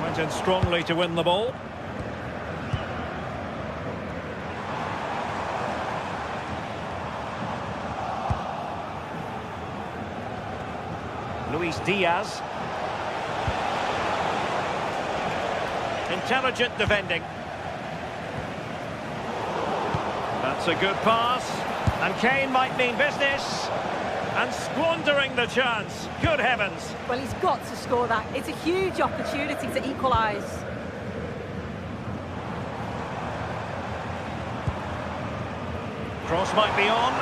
Went in strongly to win the ball. Luis Diaz. Intelligent defending. That's a good pass. And Kane might mean business. And squandering the chance. Good heavens. Well, he's got to score that. It's a huge opportunity to equalise. Cross might be on.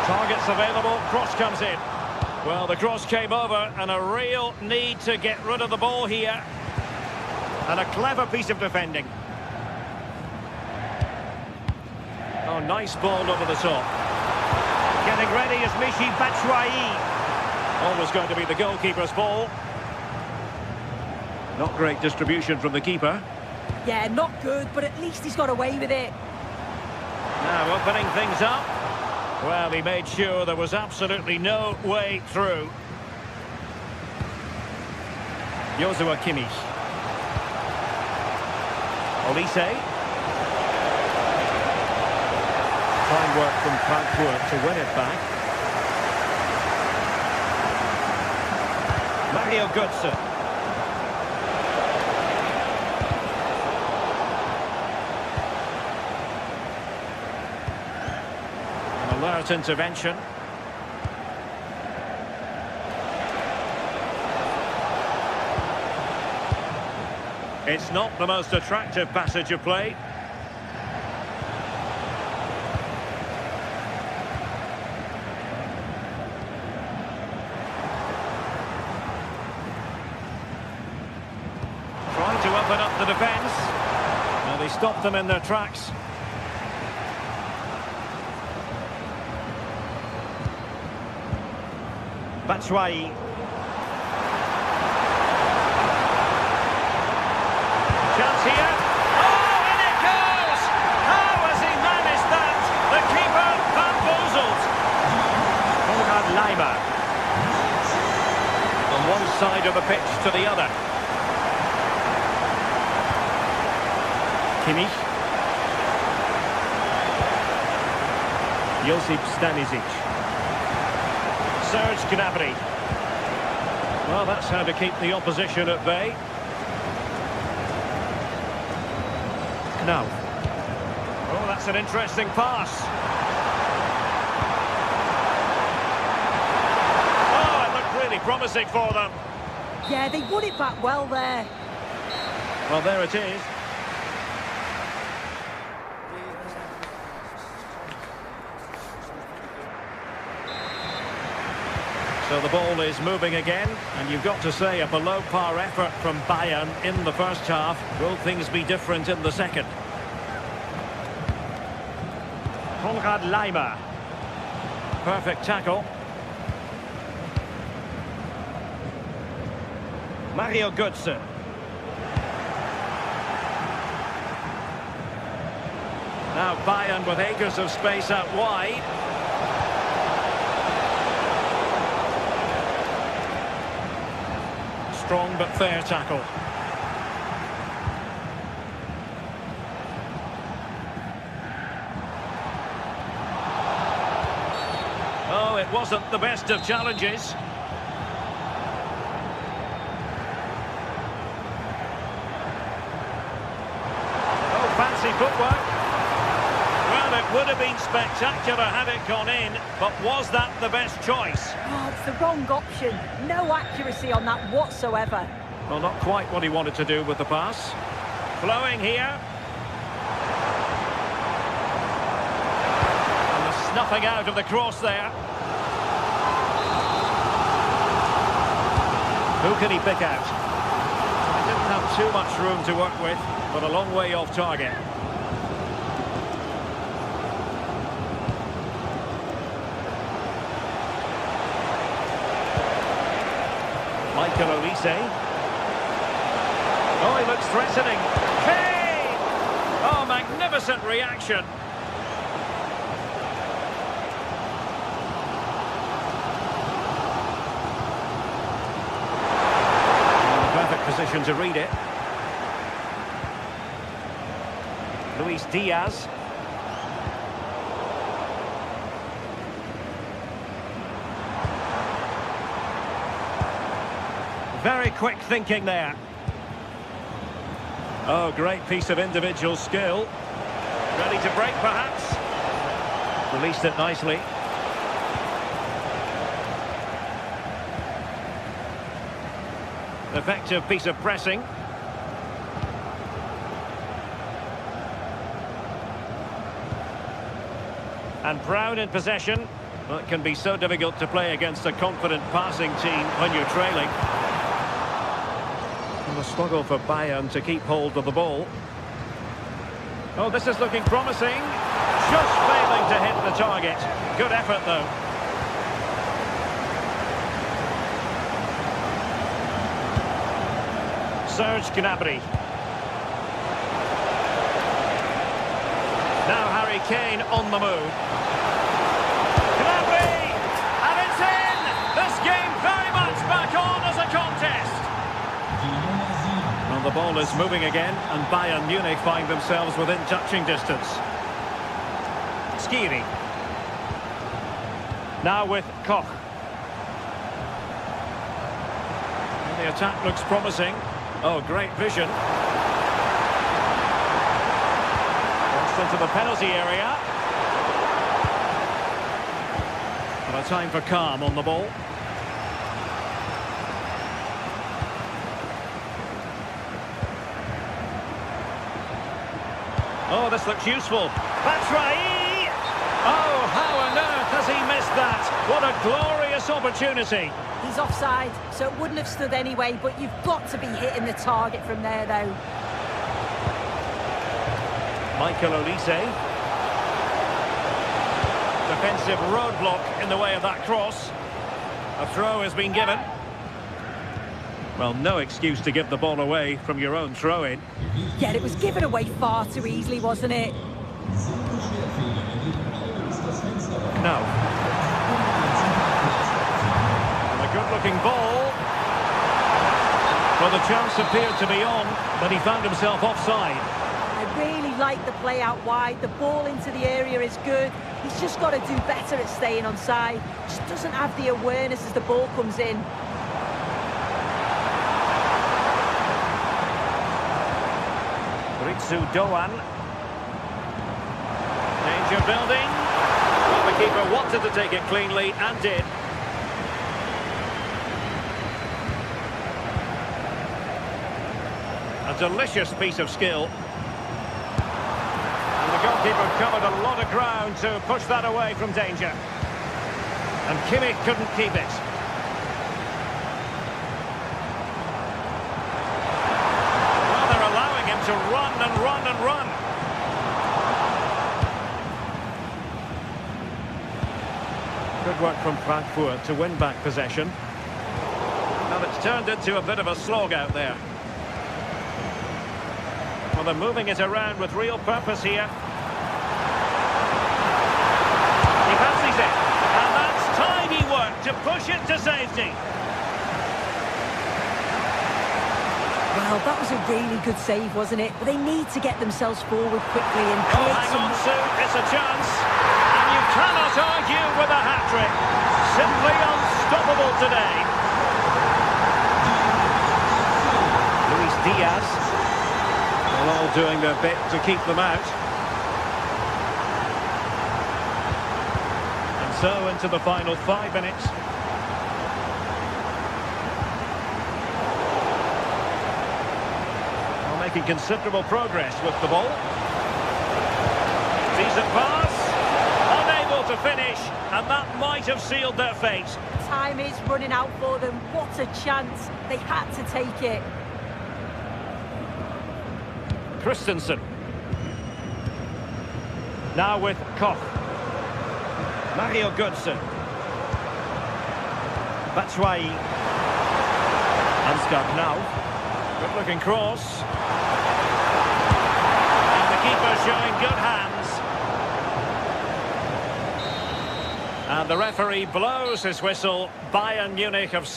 Targets available. Cross comes in. Well, the cross came over and a real need to get rid of the ball here. And a clever piece of defending. Oh, nice ball over the top. Getting ready is Michy Batshuayi. Always going to be the goalkeeper's ball. Not great distribution from the keeper. Yeah, not good, but at least he's got away with it. Now opening things up. Well, he made sure there was absolutely no way through. Joshua Kimmich. Olise. Fine work from Frankfurt to win it back. Mario Götze. An alert intervention. It's not the most attractive passage of play. To open up the defence. Now they stopped them in their tracks. Batshuayi. Chance here. side of the pitch to the other. Kimmich. Josip Stanisic. Serge Gnabry. Well, that's how to keep the opposition at bay. Now. Oh, that's an interesting pass. Oh, it looked really promising for them. Yeah, they won it back well there. Well, there it is. So the ball is moving again, and you've got to say a below-par effort from Bayern in the first half. Will things be different in the second? Konrad Laimer. Perfect tackle. Mario Götze. Now Bayern with acres of space out wide. Strong but fair tackle. Oh, it wasn't the best of challenges. Oh, fancy footwork. Well, it would have been spectacular had it gone in, but was that the best choice? Oh, it's the wrong option. No accuracy on that whatsoever. Well, not quite what he wanted to do with the pass. Flowing here. And the snuffing out of the cross there. Who can he pick out? He didn't have too much room to work with, but a long way off target. Michael Olise. Oh, he looks threatening. Kane! Oh, magnificent reaction. Perfect position to read it. Luis Diaz. Very quick thinking there. Oh, great piece of individual skill. Ready to break, perhaps. Released it nicely. Effective piece of pressing. And Brown in possession. Well, it can be so difficult to play against a confident passing team when you're trailing. And the struggle for Bayern to keep hold of the ball. Oh, this is looking promising. Just failing to hit the target. Good effort, though. Serge Gnabry. Now Harry Kane on the move. Gnabry! And it's in! This game very much back on as a contest. Well, the ball is moving again, and Bayern Munich find themselves within touching distance. Skiri. Now with Koch. And the attack looks promising. Oh, great vision. Crossed into the penalty area. And a time for calm on the ball. Oh, this looks useful. Batshuayi! Oh, how on earth has he missed that? What a glorious opportunity. He's offside, so it wouldn't have stood anyway, but you've got to be hitting the target from there, though. Michael Olise. Defensive roadblock in the way of that cross. A throw has been given. Well, no excuse to give the ball away from your own throw-in. Yeah, it was given away far too easily, wasn't it? No. Good-looking ball. chance appeared to be on, but he found himself offside. I really like the play out wide. The ball into the area is good. He's just got to do better at staying onside. Just doesn't have the awareness as the ball comes in. Ritsu Doan. Danger building. Well, the keeper wanted to take it cleanly and did. A delicious piece of skill. And the goalkeeper covered a lot of ground to push that away from danger. And Kimmich couldn't keep it. Well, they're allowing him to run and run and run. Good work from Frankfurt to win back possession. Well, it's turned into a bit of a slog out there. Well, they're moving it around with real purpose here. He fancies it. And that's tidy work to push it to safety. Well, that was a really good save, wasn't it? But they need to get themselves forward quickly and Oh, create hang some... on, Sue. It's a chance. And you cannot argue with a hat-trick. Simply unstoppable today. Luis Diaz. They're all doing their bit to keep them out. And so into the final 5 minutes. Well, making considerable progress with the ball. Decent pass. Unable to finish. And that might have sealed their fate. Time is running out for them. What a chance. They had to take it. Christensen. Now with Koch. Mario Götze. Batshuayi. Ansgar Knauf. Good looking cross. And the keeper showing good hands. And the referee blows his whistle. Bayern Munich have...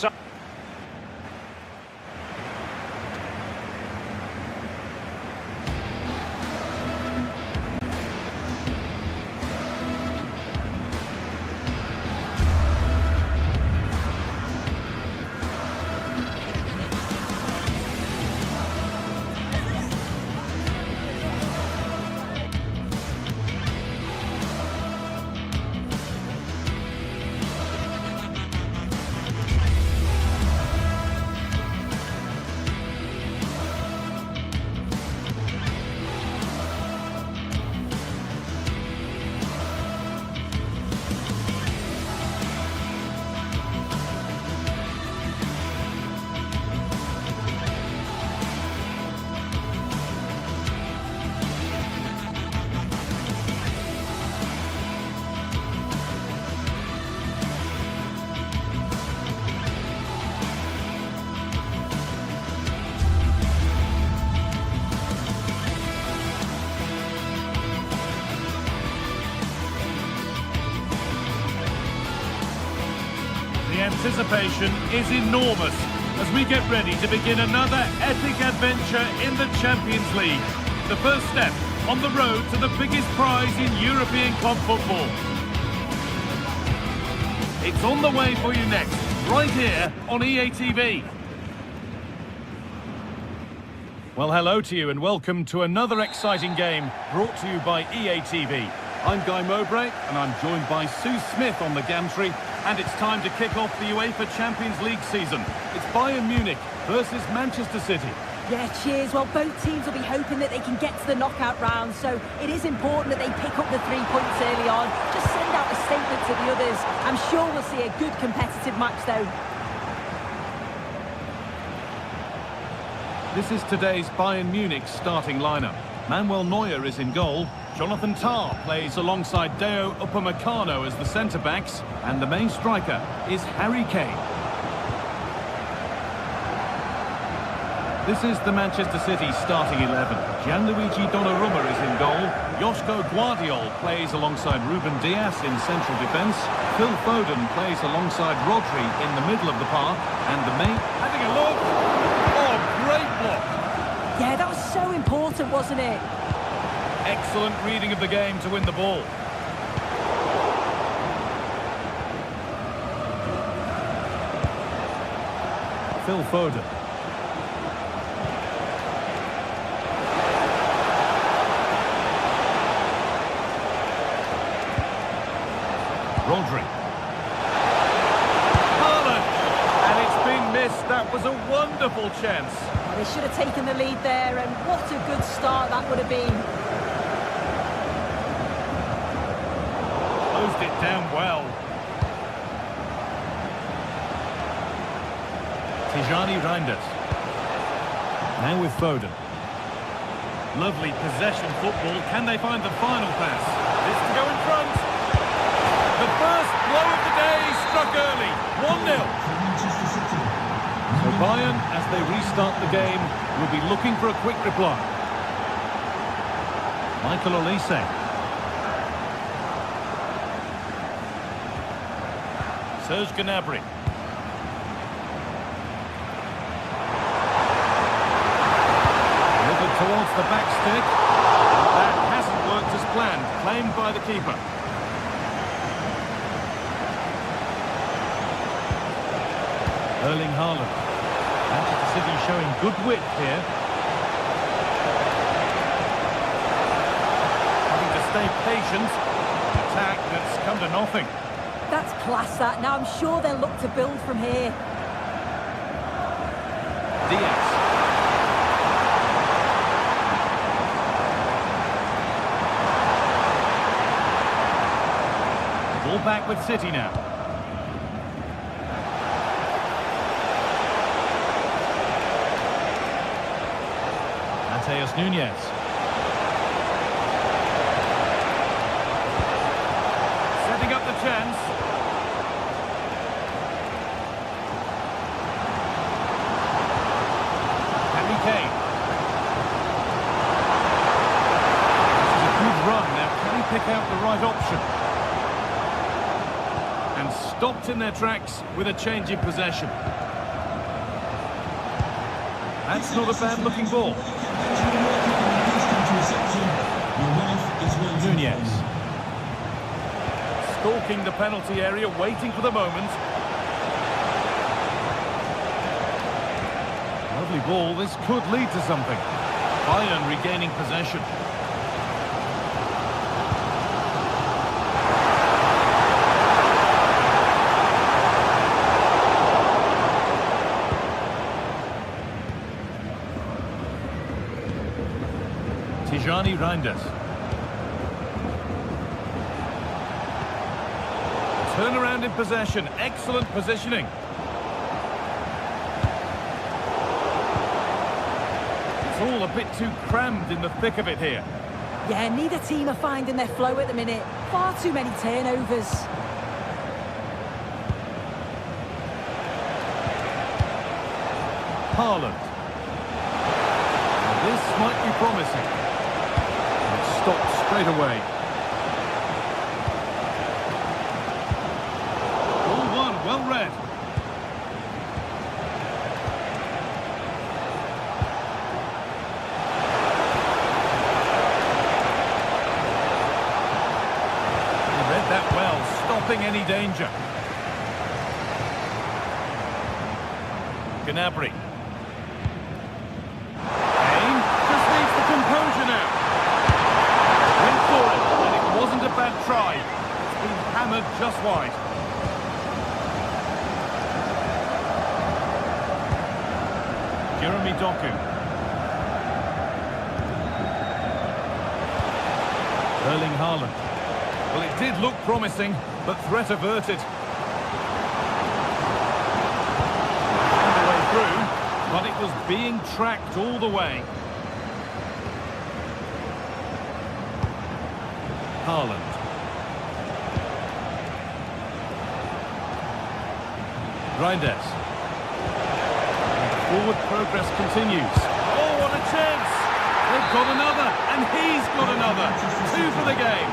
The anticipation is enormous as we get ready to begin another epic adventure in the Champions League. The first step on the road to the biggest prize in European club football. It's on the way for you next, right here on EA TV. Well, hello to you and welcome to another exciting game brought to you by EA TV. I'm Guy Mowbray and I'm joined by Sue Smith on the gantry, and it's time to kick off the UEFA Champions League season. It's Bayern Munich versus Manchester City. Yeah, cheers. Well, both teams will be hoping that they can get to the knockout round, so it is important that they pick up the 3 points early on. Just send out a statement to the others. I'm sure we'll see a good competitive match, though. This is today's Bayern Munich starting lineup. Manuel Neuer is in goal. Jonathan Tah plays alongside Deo Upamecano as the centre-backs. And the main striker is Harry Kane. This is the Manchester City starting 11. Gianluigi Donnarumma is in goal. Joško Guardiol plays alongside Ruben Dias in central defence. Phil Foden plays alongside Rodri in the middle of the park. And the main... having a look! Oh, wasn't it? Excellent reading of the game to win the ball. Phil Foden. Rodri. Haaland. And it's been missed. That was a wonderful chance. Well, they should have taken the lead there, and what a good start that would have been. Closed it down well. Tijani Reinders. Now with Foden. Lovely possession football. Can they find the final pass? This to go in front. The first blow of the day struck early. 1-0. So Bayern, as they restart the game, will be looking for a quick reply. Michael Olise. Serge Gnabry. Delivered towards the back stick. That hasn't worked as planned. Claimed by the keeper. Erling Haaland. Manchester City showing good width here. Having to stay patient. Attack that's come to nothing. That's class, that. Now I'm sure they'll look to build from here. Diaz. Ball back with City now. Mateus Nunes. Setting up the chance. Harry Kane. This is a good run. Now, can he pick out the right option? And stopped in their tracks with a change in possession. That's not a bad-looking ball. Nunez. Stalking the penalty area, waiting for the moment. Lovely ball, this could lead to something. Bayern regaining possession. Tijani Reinders. Turnaround in possession, excellent positioning. It's all a bit too crammed in the thick of it here. Yeah, neither team are finding their flow at the minute. Far too many turnovers. Haaland. This might be promising. It stopped straight away. Ball one, well read. He read that well, stopping any danger. Gnabry. Went for it, and it wasn't a bad try. It's been hammered just wide. Jeremy Doku. Erling Haaland. Well, it did look promising, but threat averted. On the way through, but it was being tracked all the way. Haaland. Reinders. Forward progress continues. Oh, what a chance! They've got another, and he's got another. 2 for the game.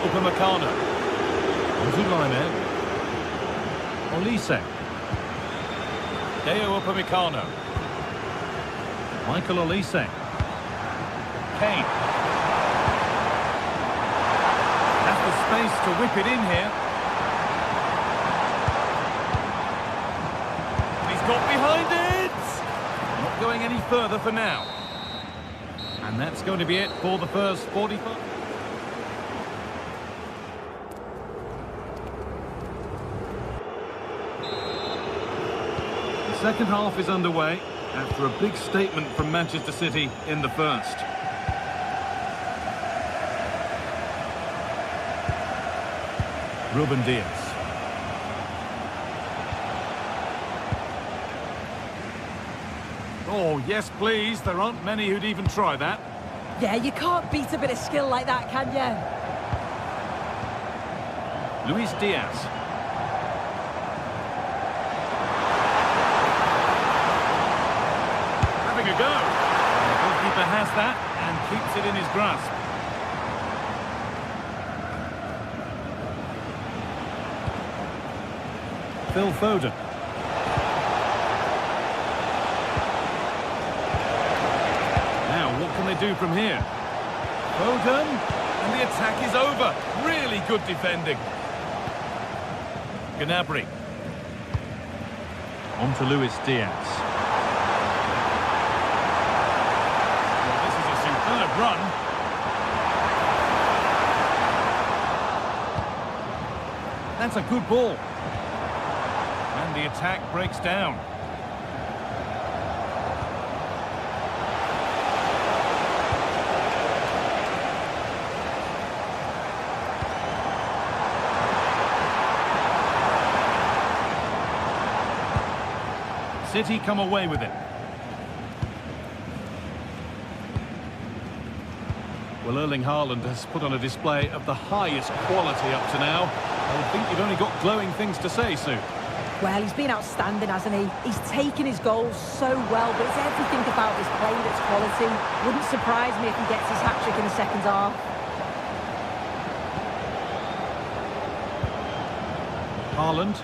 Upamecano. Zulime. Olise. Upamecano. Michael Olise. Kane. Has the space to whip it in here. He's got behind it! Not going any further for now. And that's going to be it for the first 45. The second half is underway after a big statement from Manchester City in the first. Ruben Dias. Oh, yes, please. There aren't many who'd even try that. Yeah, you can't beat a bit of skill like that, can you? Luis Diaz. Having a go. The goalkeeper has that and keeps it in his grasp. Phil Foden. Now, what can they do from here? Foden, and the attack is over. Really good defending. Gnabry. On to Luis Diaz. Well, this is a superb run. That's a good ball. And the attack breaks down. City come away with it. Well, Erling Haaland has put on a display of the highest quality up to now. I would think you've only got glowing things to say, Sue. Well, he's been outstanding, hasn't he? He's taken his goals so well, but it's everything about his play that's quality. Wouldn't surprise me if he gets his hat-trick in the second half. Haaland.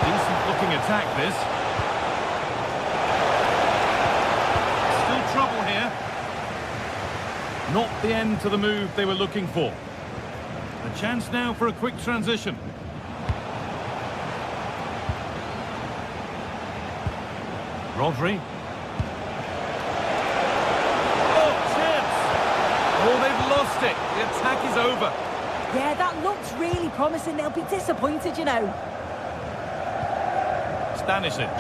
Decent-looking attack, this. Still trouble here. Not the end to the move they were looking for. A chance now for a quick transition. Rodri. Oh, chance! Oh, they've lost it. The attack is over. Yeah, that looks really promising. They'll be disappointed, you know. Stanisic.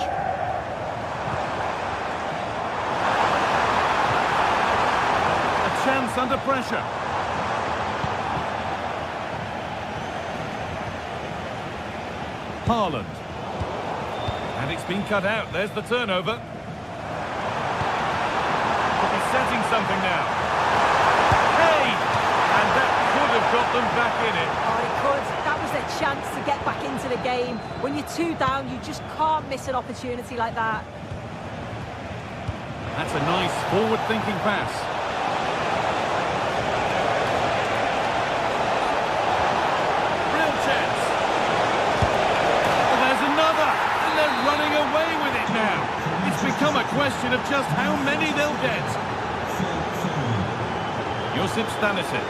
A chance under pressure. Haaland. And it's been cut out. There's the turnover. Could be setting something now. Hey! And that could have got them back in it. Oh, it could. That was their chance to get back into the game. When you're 2 down, you just can't miss an opportunity like that. That's a nice forward-thinking pass. Real chance. Well, there's another. And they're running away with it now. It's become a question of just how many they'll get. Josip Stanisic.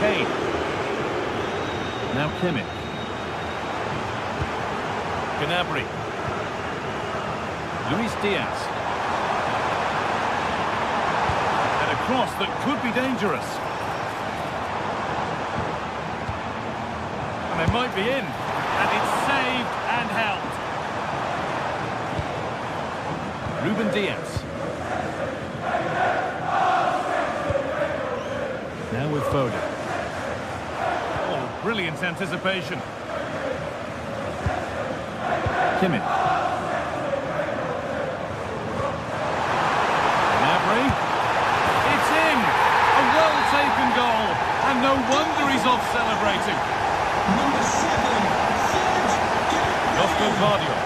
Kane. Now Kimmich. Gnabry. Luis Diaz. And a cross that could be dangerous. And they might be in. And it's saved and held. Ruben Dias. Now with Foden. Oh, brilliant anticipation. Kimmich. Gnabry. It's in! A well-taken goal. And no wonder he's off celebrating. Number 7, Oscar Guardiola.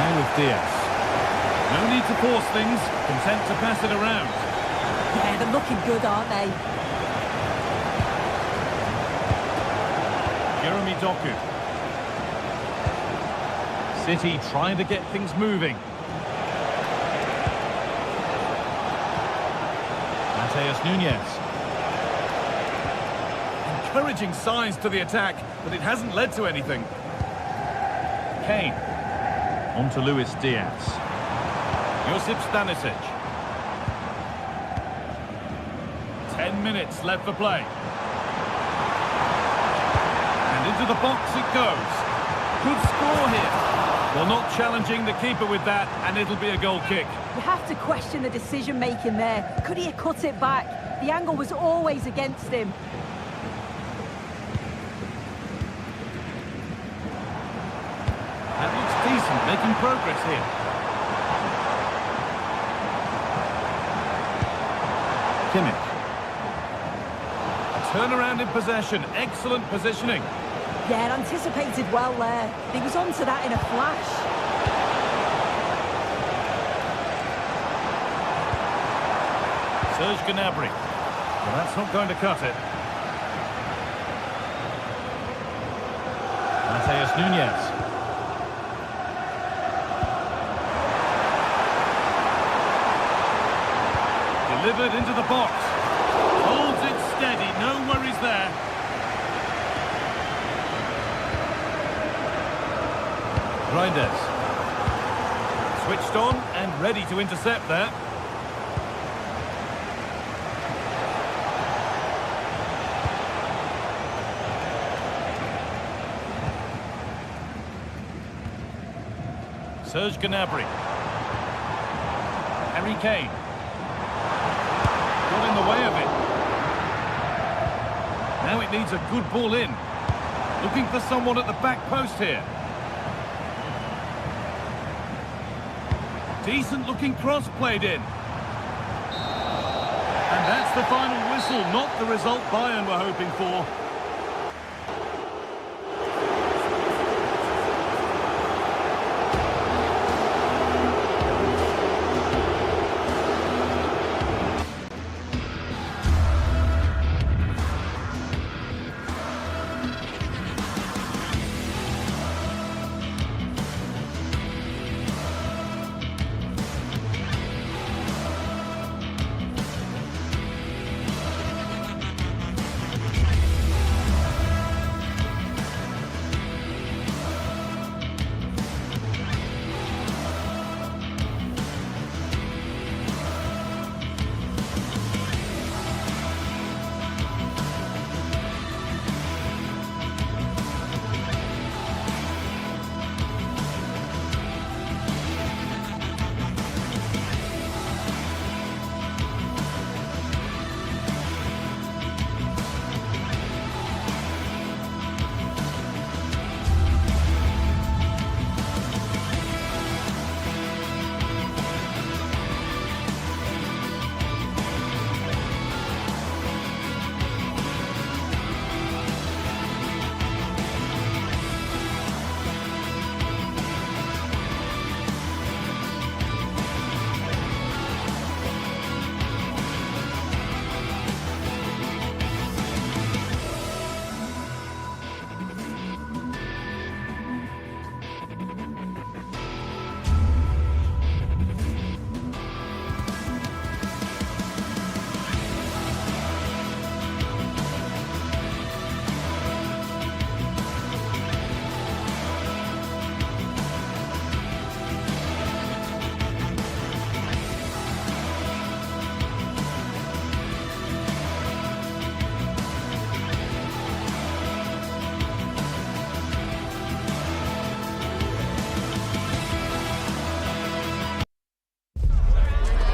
Now with Diaz. No need to force things. Content to pass it around. Yeah, they're looking good, aren't they? Jeremy Doku. City trying to get things moving. Mateus Nunes. Encouraging signs to the attack, but it hasn't led to anything. Kane. On to Luis Diaz. Josip Stanisic. 10 minutes left for play. And into the box it goes. Good score here. Well, not challenging the keeper with that, and it'll be a goal kick. You have to question the decision-making there. Could he have cut it back? The angle was always against him. That looks decent, making progress here. Kimmich. Turnaround in possession, excellent positioning. Yeah, anticipated well there. He was onto that in a flash. Serge Gnabry. Well, that's not going to cut it. Mateus Nunes. Delivered into the box. Holds it steady, no worries there. Reinders. Switched on and ready to intercept there. Serge Gnabry. Harry Kane. Got in the way of it. Now it needs a good ball in. Looking for someone at the back post here. Decent looking cross played in. And that's the final whistle, not the result Bayern were hoping for.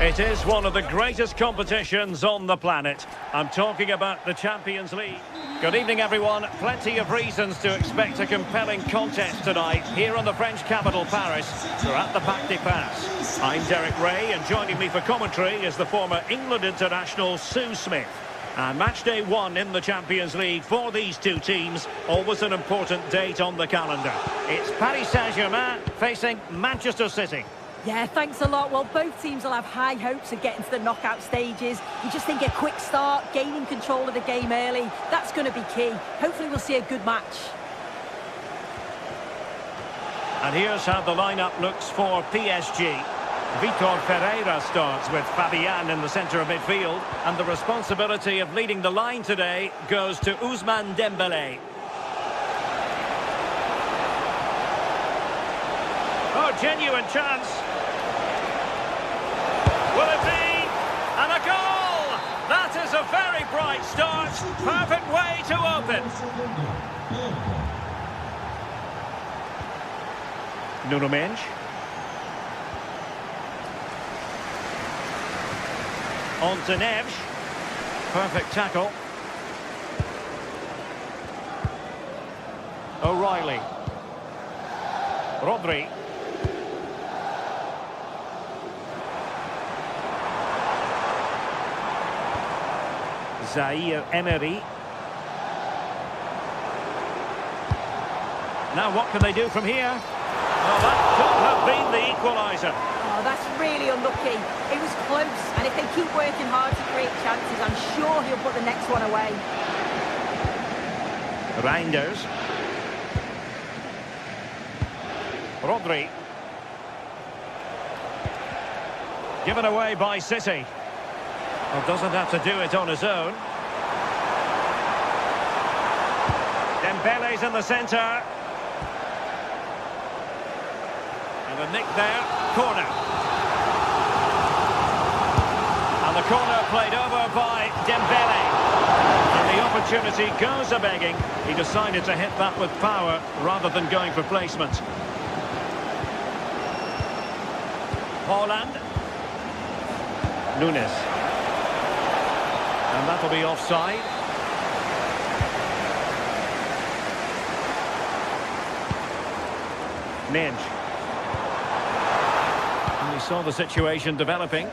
It is one of the greatest competitions on the planet. I'm talking about the Champions League. Good evening, everyone. Plenty of reasons to expect a compelling contest tonight here on the French capital, Paris. We're at the Parc des Princes. I'm Derek Ray, and joining me for commentary is the former England international Sue Smith. And match day one in the Champions League for these two teams, always an important date on the calendar. It's Paris Saint-Germain facing Manchester City. Yeah, thanks a lot. Well, both teams will have high hopes of getting to the knockout stages. You just think a quick start, gaining control of the game early, that's going to be key. Hopefully we'll see a good match. And here's how the lineup looks for PSG. Vitor Ferreira starts with Fabian in the centre of midfield. And the responsibility of leading the line today goes to Ousmane Dembélé. Oh, genuine chance. Will it be? And a goal! That is a very bright start. Perfect way to open. Nuno Mendes. On to Neves. Perfect tackle. O'Reilly. Rodri. Zaire Emery. Now what can they do from here? Oh, that could have been the equaliser. Oh, that's really unlucky. It was close, and if they keep working hard to create chances, I'm sure he'll put the next one away. Reinders. Rodri. Given away by City. Well, doesn't have to do it on his own. Dembele's in the centre. And a nick there. Corner. And the corner played over by Dembele. And the opportunity goes a-begging. He decided to hit that with power rather than going for placement. Haaland. Nunes. And that'll be offside. Mendes. And we saw the situation developing.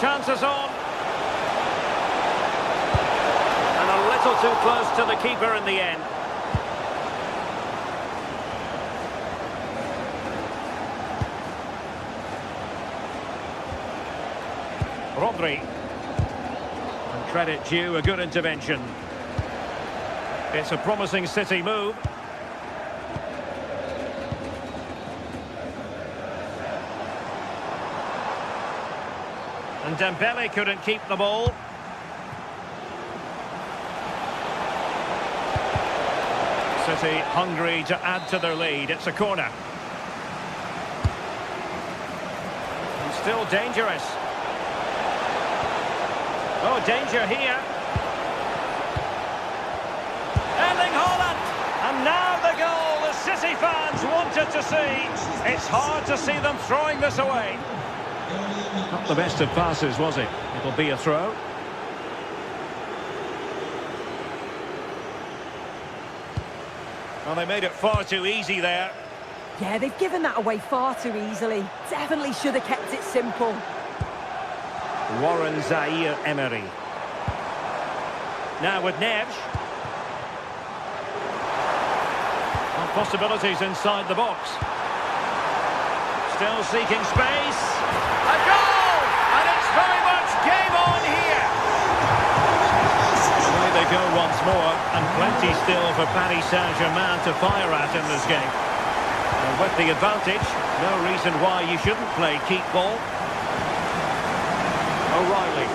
Chances on. And a little too close to the keeper in the end. Rodri. And credit due, a good intervention. It's a promising City move. And Dembele couldn't keep the ball. City hungry to add to their lead. It's a corner. And still dangerous. Oh, danger here. Erling Haaland. And now the goal the City fans wanted to see. It's hard to see them throwing this away. Not the best of passes, was it? It'll be a throw. Well, they made it far too easy there. Yeah, they've given that away far too easily. Definitely should have kept it simple. Warren Zaire Emery. Now with Neves. And possibilities inside the box. Still seeking space. A goal! And it's very much game on here. Away they go once more. And plenty still for Paris Saint-Germain to fire at in this game. And with the advantage, no reason why you shouldn't play keep ball. O'Reilly.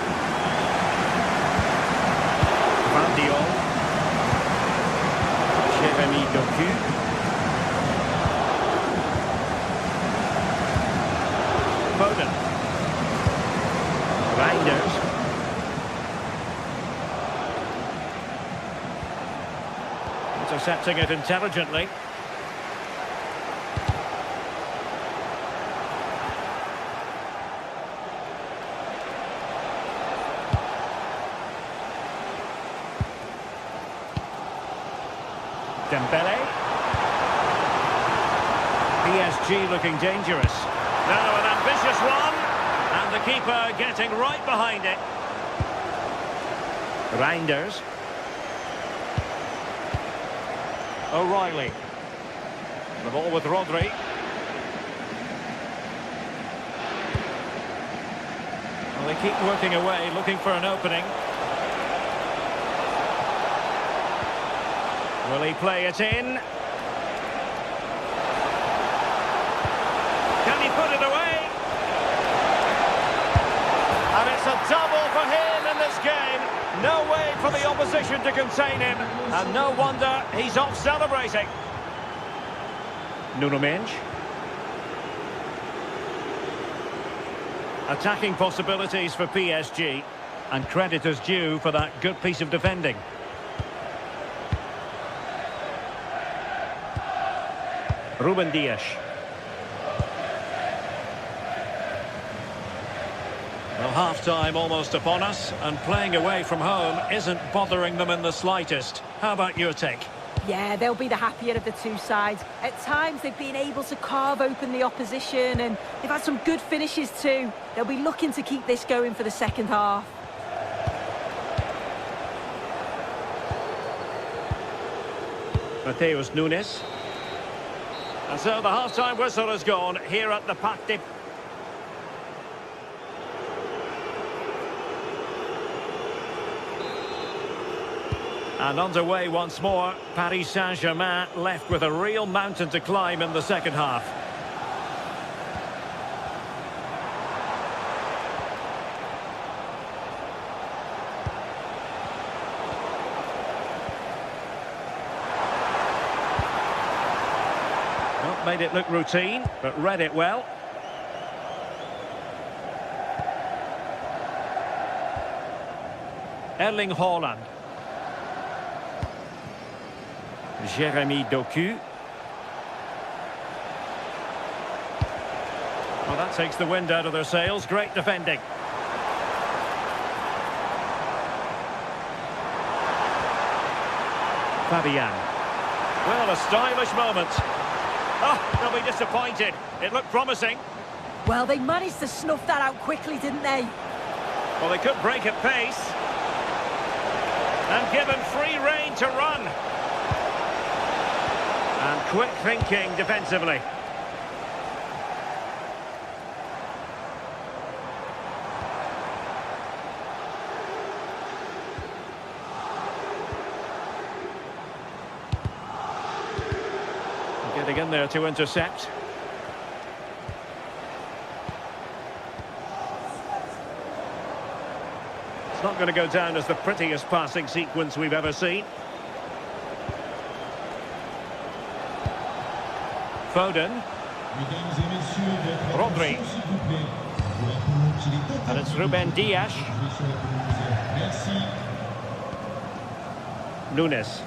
Van Dion. Jeremy Doku. Foden. Reinders. Intercepting it intelligently. Dembele. PSG looking dangerous. Now an ambitious one. And the keeper getting right behind it. Reinders. O'Reilly. The ball with Rodri. Well, they keep working away, looking for an opening. Will he play it in? Can he put it away? And it's a double for him in this game. No way for the opposition to contain him. And no wonder he's off celebrating. Nuno Mendes. Attacking possibilities for PSG. And credit is due for that good piece of defending. Ruben Dias. Well, half-time almost upon us, and playing away from home isn't bothering them in the slightest. How about your take? Yeah, they'll be the happier of the two sides. At times, they've been able to carve open the opposition, and they've had some good finishes too. They'll be looking to keep this going for the second half. Mateus Nunes. And so the half-time whistle has gone here at the Parc des... And underway once more, Paris Saint-Germain left with a real mountain to climb in the second half. Not made it look routine, but read it well. Erling Haaland. Jeremy Doku. Well, that takes the wind out of their sails. Great defending. Fabian. Well, a stylish moment. Oh, they'll be disappointed. It looked promising. Well, they managed to snuff that out quickly, didn't they? Well, they could break at pace. And give him free rein to run. And quick thinking defensively. Getting in there to intercept. It's not going to go down as the prettiest passing sequence we've ever seen. Foden. Rodri. And it's Ruben Dias. Nunes.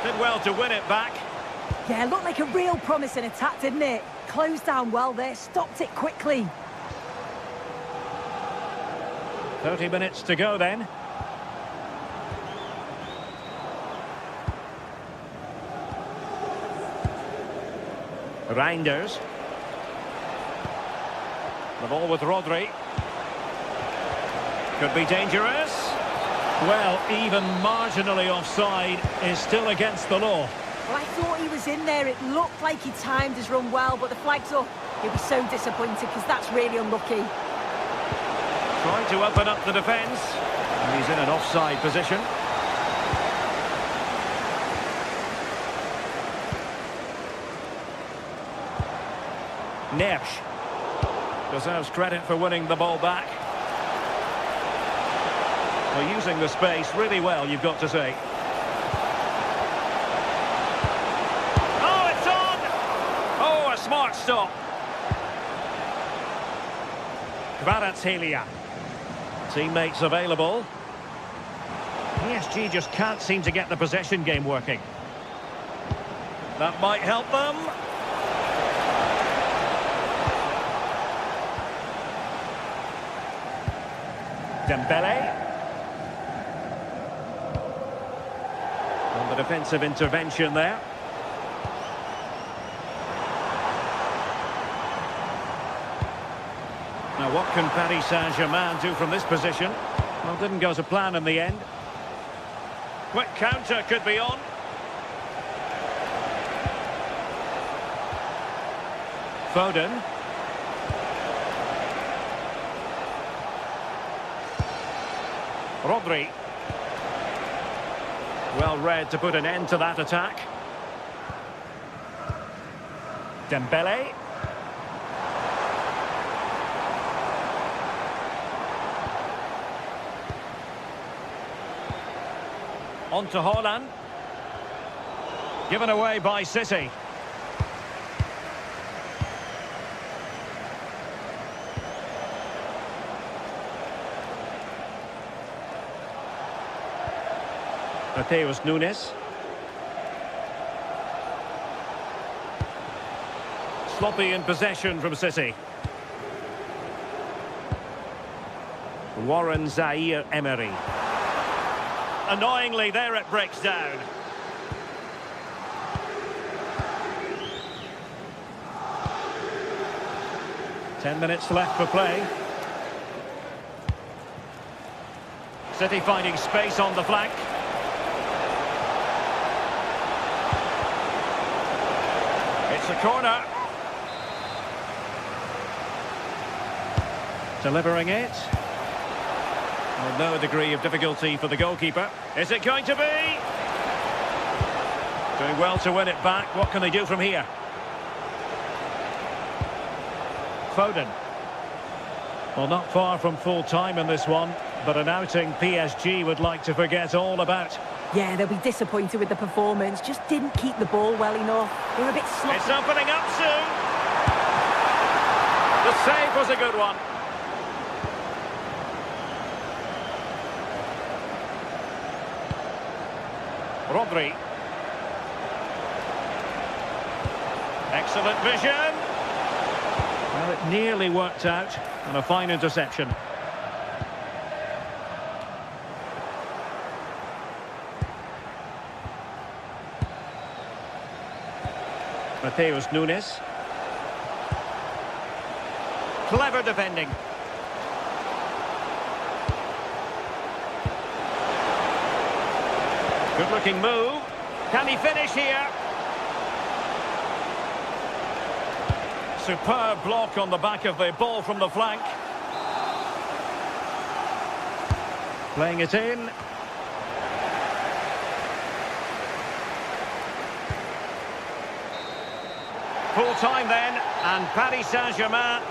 Did well to win it back. Yeah, looked like a real promising attack, didn't it? Closed down well there, stopped it quickly. 30 minutes to go then. Reinders. The ball with Rodri. Could be dangerous. Well, even marginally offside is still against the law. Well, I thought he was in there. It looked like he timed his run well, but the flag's up. He'll be so disappointed because that's really unlucky. Trying to open up the defence. And he's in an offside position. Neves deserves credit for winning the ball back. Well, using the space really well, you've got to say. Oh, it's on! Oh, a smart stop. Kvaratskhelia. Teammates available. PSG just can't seem to get the possession game working. That might help them. Dembele. And the defensive intervention there. Now what can Paris Saint-Germain do from this position? Well, didn't go to plan in the end. Quick counter could be on. Foden. Rodri. Well read to put an end to that attack. Dembele. On to Haaland. Given away by City. Mateus Nunes. Sloppy in possession from City. Warren Zaire-Emery. Annoyingly, there it breaks down. Ten minutes left for play. City finding space on the flank. It's a corner. Delivering it. Well, no degree of difficulty for the goalkeeper. Is it going to be? Doing well to win it back. What can they do from here? Foden. Well, not far from full time in this one, but an outing PSG would like to forget all about. Yeah, they'll be disappointed with the performance. Just didn't keep the ball well enough. They're a bit sloppy. It's opening up soon. The save was a good one. Rodri. Excellent vision. Well, it nearly worked out, and a fine interception. Mateus Nunes. Clever defending. Good-looking move. Can he finish here? Superb block on the back of the ball from the flank. Playing it in. Full time then, and Paris Saint-Germain.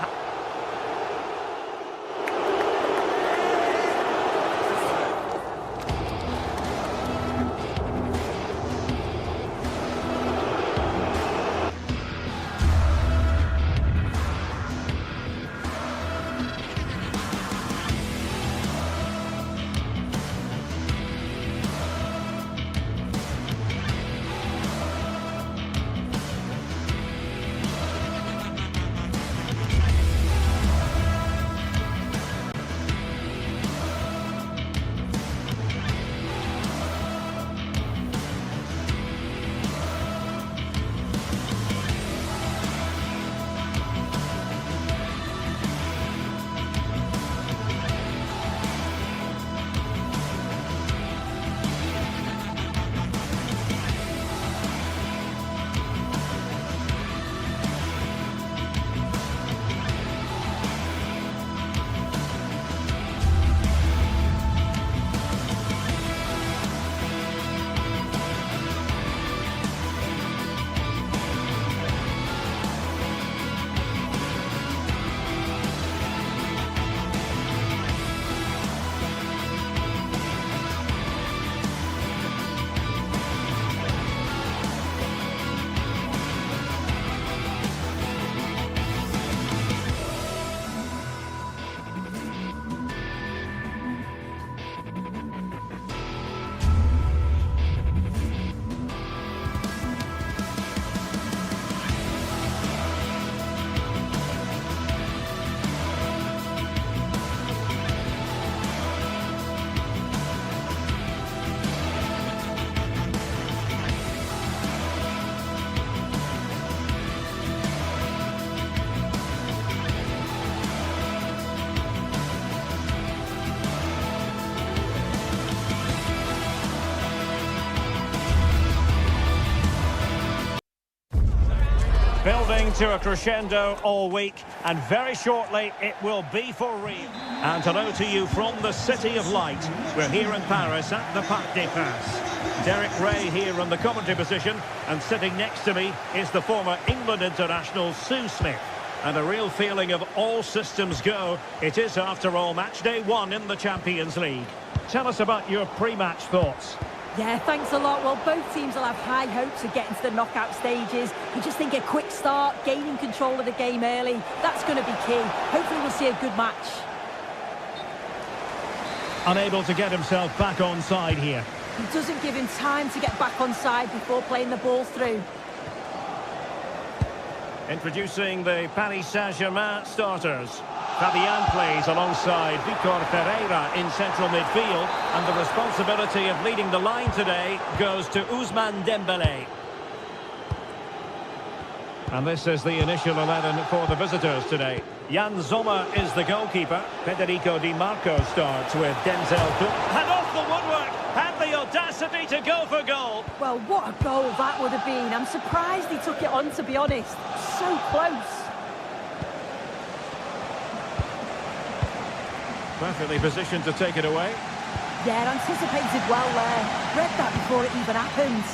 to a crescendo all week, and very shortly it will be for real. And hello to you from the City of Light. We're here in Paris at the Parc des Princes. Derek Ray here in the commentary position, and sitting next to me is the former England international Sue Smith. And a real feeling of all systems go. It is, after all, match day 1 in the Champions League. Tell us about your pre-match thoughts. Yeah, thanks a lot. Well, both teams will have high hopes of getting to the knockout stages. You just think a quick start, gaining control of the game early, that's going to be key. Hopefully we'll see a good match. Unable to get himself back on side here. He doesn't give him time to get back on side before playing the ball through. Introducing the Paris Saint-Germain starters. Fabian plays alongside Vitor Ferreira in central midfield, and the responsibility of leading the line today goes to Ousmane Dembélé. And this is the initial 11 for the visitors today. Jan Sommer is the goalkeeper. Federico Di Marco starts with Denzel Cook. And off the woodwork, had the audacity to go for goal. Well, what a goal that would have been. I'm surprised he took it on, to be honest. So close. Perfectly positioned to take it away. Yeah, anticipated well there. Read that before it even happened.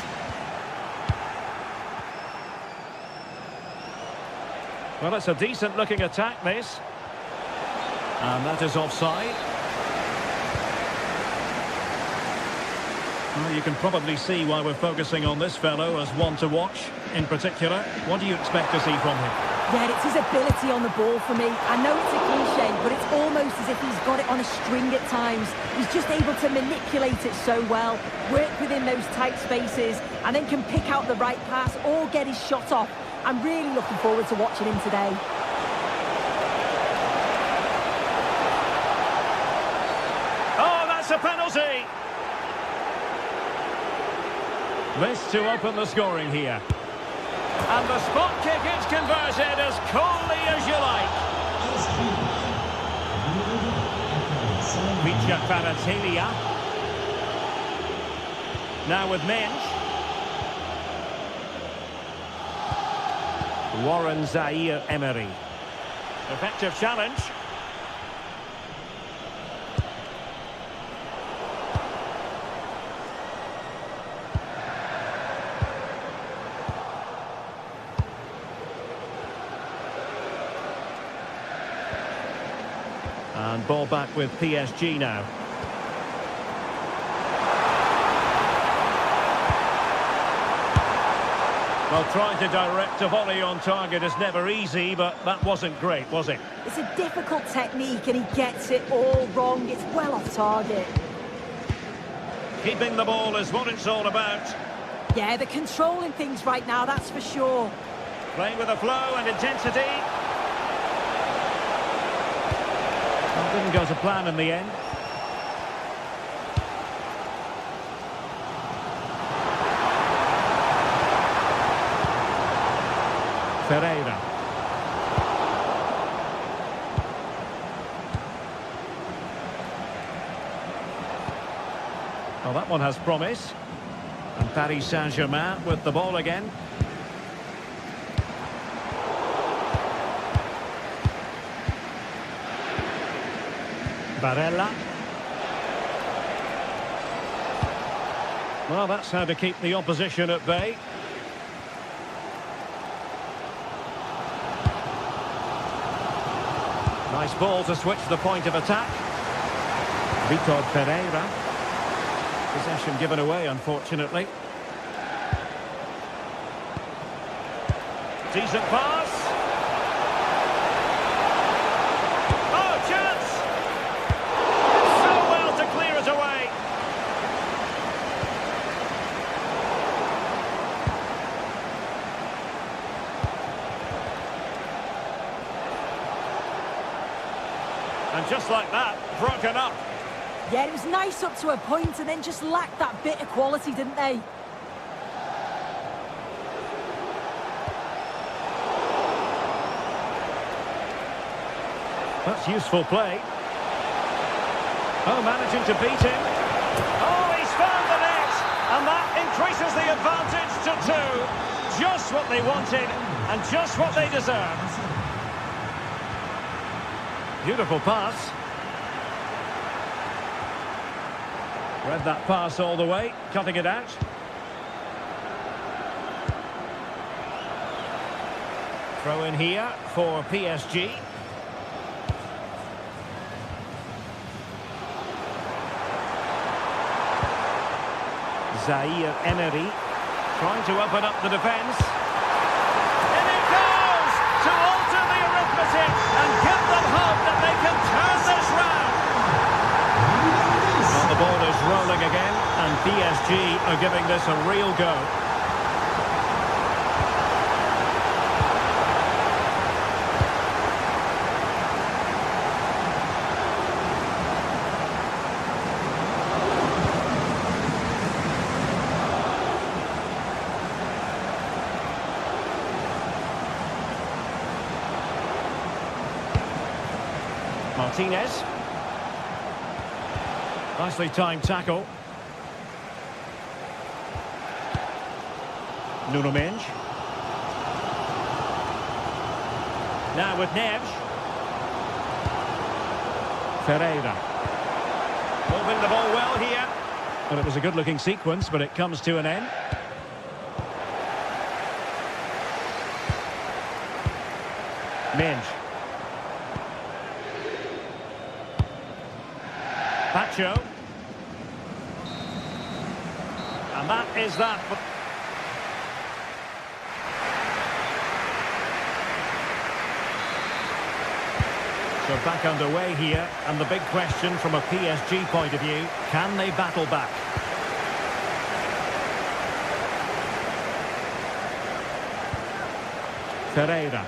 Well, it's a decent-looking attack, this. And that is offside. Well, you can probably see why we're focusing on this fellow as one to watch in particular. What do you expect to see from him? Yeah, it's his ability on the ball for me. I know it's a cliche, but it's almost as if he's got it on a string at times. He's just able to manipulate it so well, work within those tight spaces, and then can pick out the right pass or get his shot off. I'm really looking forward to watching him today. Oh, that's a penalty! This to open the scoring here. And the spot kick is converted as coolly as you like. Micha Kvaratskhelia. Now with Mensch. Warren Zaire-Emery. Effective challenge. And ball back with PSG now. Well, trying to direct a volley on target is never easy, but that wasn't great, was it? It's a difficult technique and he gets it all wrong. It's well off target. Keeping the ball is what it's all about. Yeah, they're controlling things right now, that's for sure. Playing with a flow and intensity. Well, didn't go to plan in the end. Ferreira. Well, that one has promise. And Paris Saint-Germain with the ball again. Barella. Well, that's how to keep the opposition at bay. Nice ball to switch the point of attack. Vitor Ferreira. Possession given away, unfortunately. Decent pass. Oh, chance! So well to clear it away. And just like that, broken up. Yeah, it was nice up to a point and then just lacked that bit of quality, didn't they? That's useful play. Oh, managing to beat him. Oh, he's found the net! And that increases the advantage to 2. just what they wanted and just what they deserved. Beautiful pass. Read that pass all the way, cutting it out. Throw in here for PSG. Zaire Emery trying to open up the defence. In it goes to alter the arithmetic and give them hope that they can turn this round. Well, the ball is rolling again and PSG are giving this a real go. Martinez. Nicely timed tackle. Nuno Mendes. Now with Neves. Ferreira. Moving the ball well here. Well, it was a good-looking sequence, but it comes to an end. Mendes. Pacho. And that is that. So back underway here, and the big question from a PSG point of view, can they battle back? Ferreira.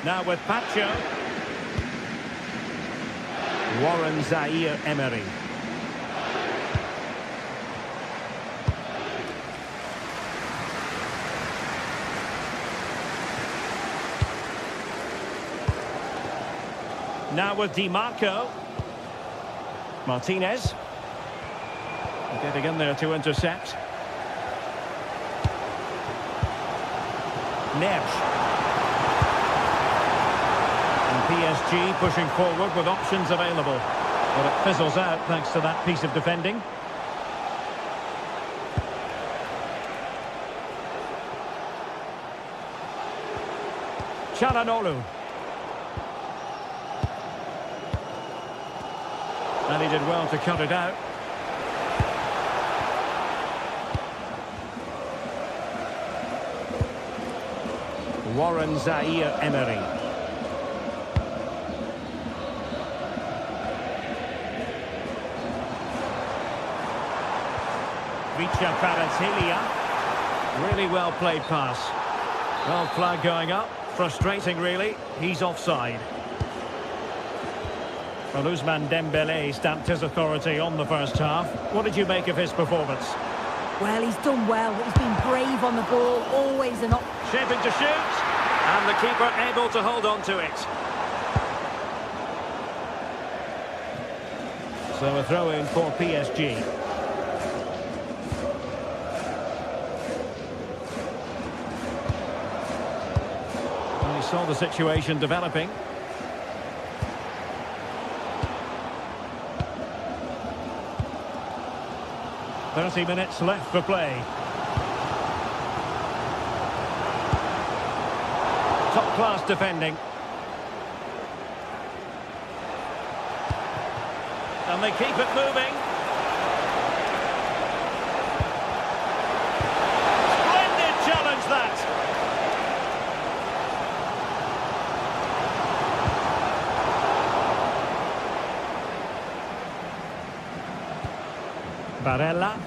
Now with Pacho. Warren Zaire Emery. Now with Di Marco. Martinez. Getting in there to intercept. Neves. PSG pushing forward with options available. But it fizzles out thanks to that piece of defending. Çalhanoğlu. And he did well to cut it out. Warren Zaire Emery. Vicha Kvaratskhelia. Really well played pass. Well, flag going up. Frustrating, really. He's offside. Well, Ousmane Dembélé stamped his authority on the first half. What did you make of his performance? Well, he's done well. He's been brave on the ball. Always an Shaping to shoot. And the keeper able to hold on to it. So a throw-in for PSG. Saw the situation developing. "30 minutes left for play. Top-class defending. And they keep it moving. Splendid challenge, that. Barella.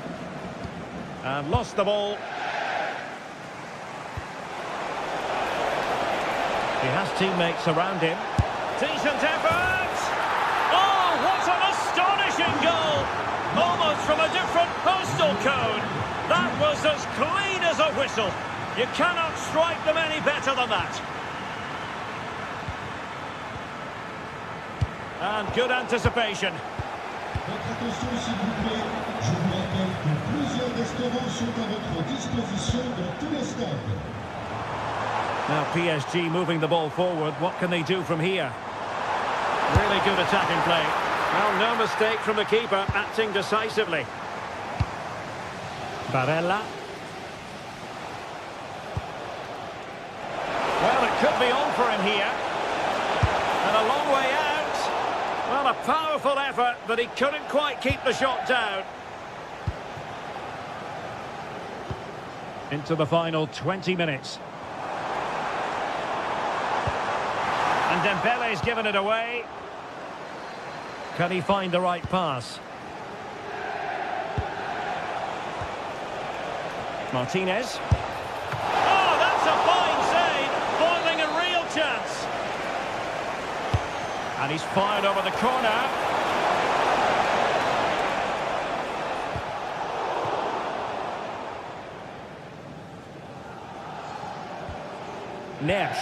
And lost the ball. He has teammates around him. Decent effort! Oh, what an astonishing goal! Almost from a different postal code. That was as clean as a whistle. You cannot strike them any better than that. And good anticipation. Votre attention s'il vous plaît, je vous rappelle que plus Plusieurs restaurants sont à votre disposition dans tous les stades. Now PSG moving the ball forward. What can they do from here? Really good attacking play. Well, no mistake from the keeper, acting decisively. Barella. Well, it could be on for him here. And a long way out. Well, a powerful effort, but he couldn't quite keep the shot down. Into the final 20 minutes. And Dembele's given it away. Can he find the right pass? Martinez. Oh, that's a fine save. Foiling a real chance. And he's fired over the corner. Nesh.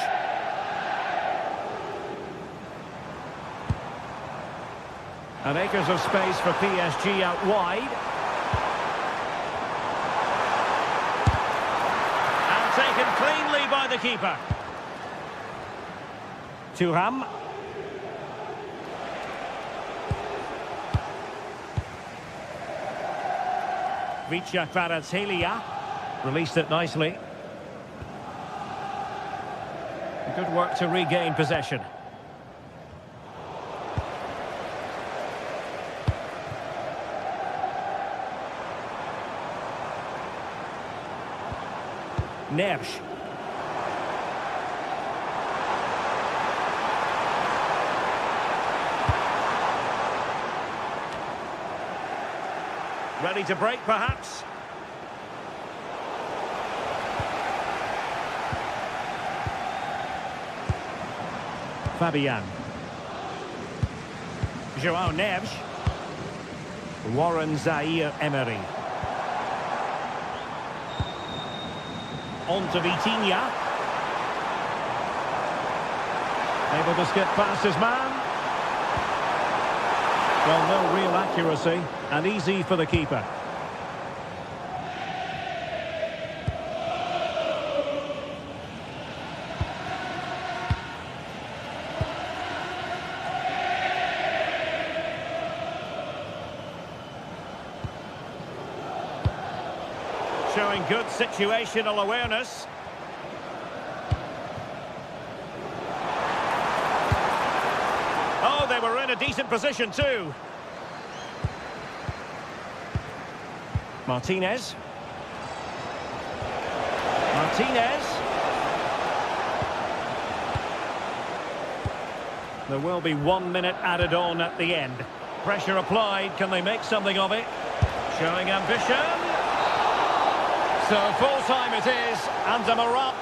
And acres of space for PSG out wide. And taken cleanly by the keeper. Thuram. Vicha Kvaratskhelia. Released it nicely. Good work to regain possession. Nesh. Ready to break, perhaps? Fabian. João Neves. Warren Zaire-Emery. On to Vitinha. Able to skip past his man. Well, no real accuracy, and easy for the keeper. Showing good situational awareness. Oh, they were in a decent position too. Martinez. Martinez. There will be 1 minute added on at the end. Pressure applied. Can they make something of it? Showing ambition. So full time it is, and a morale.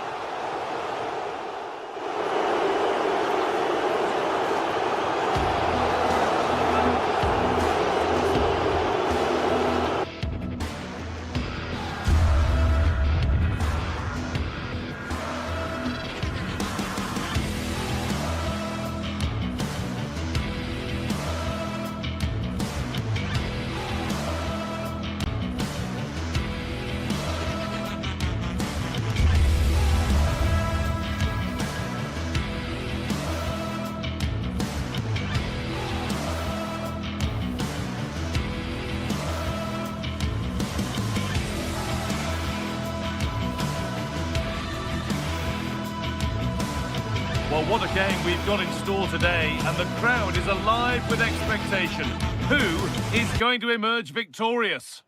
Well, what a game we've got in store today, and the crowd is alive with expectation. Who is going to emerge victorious?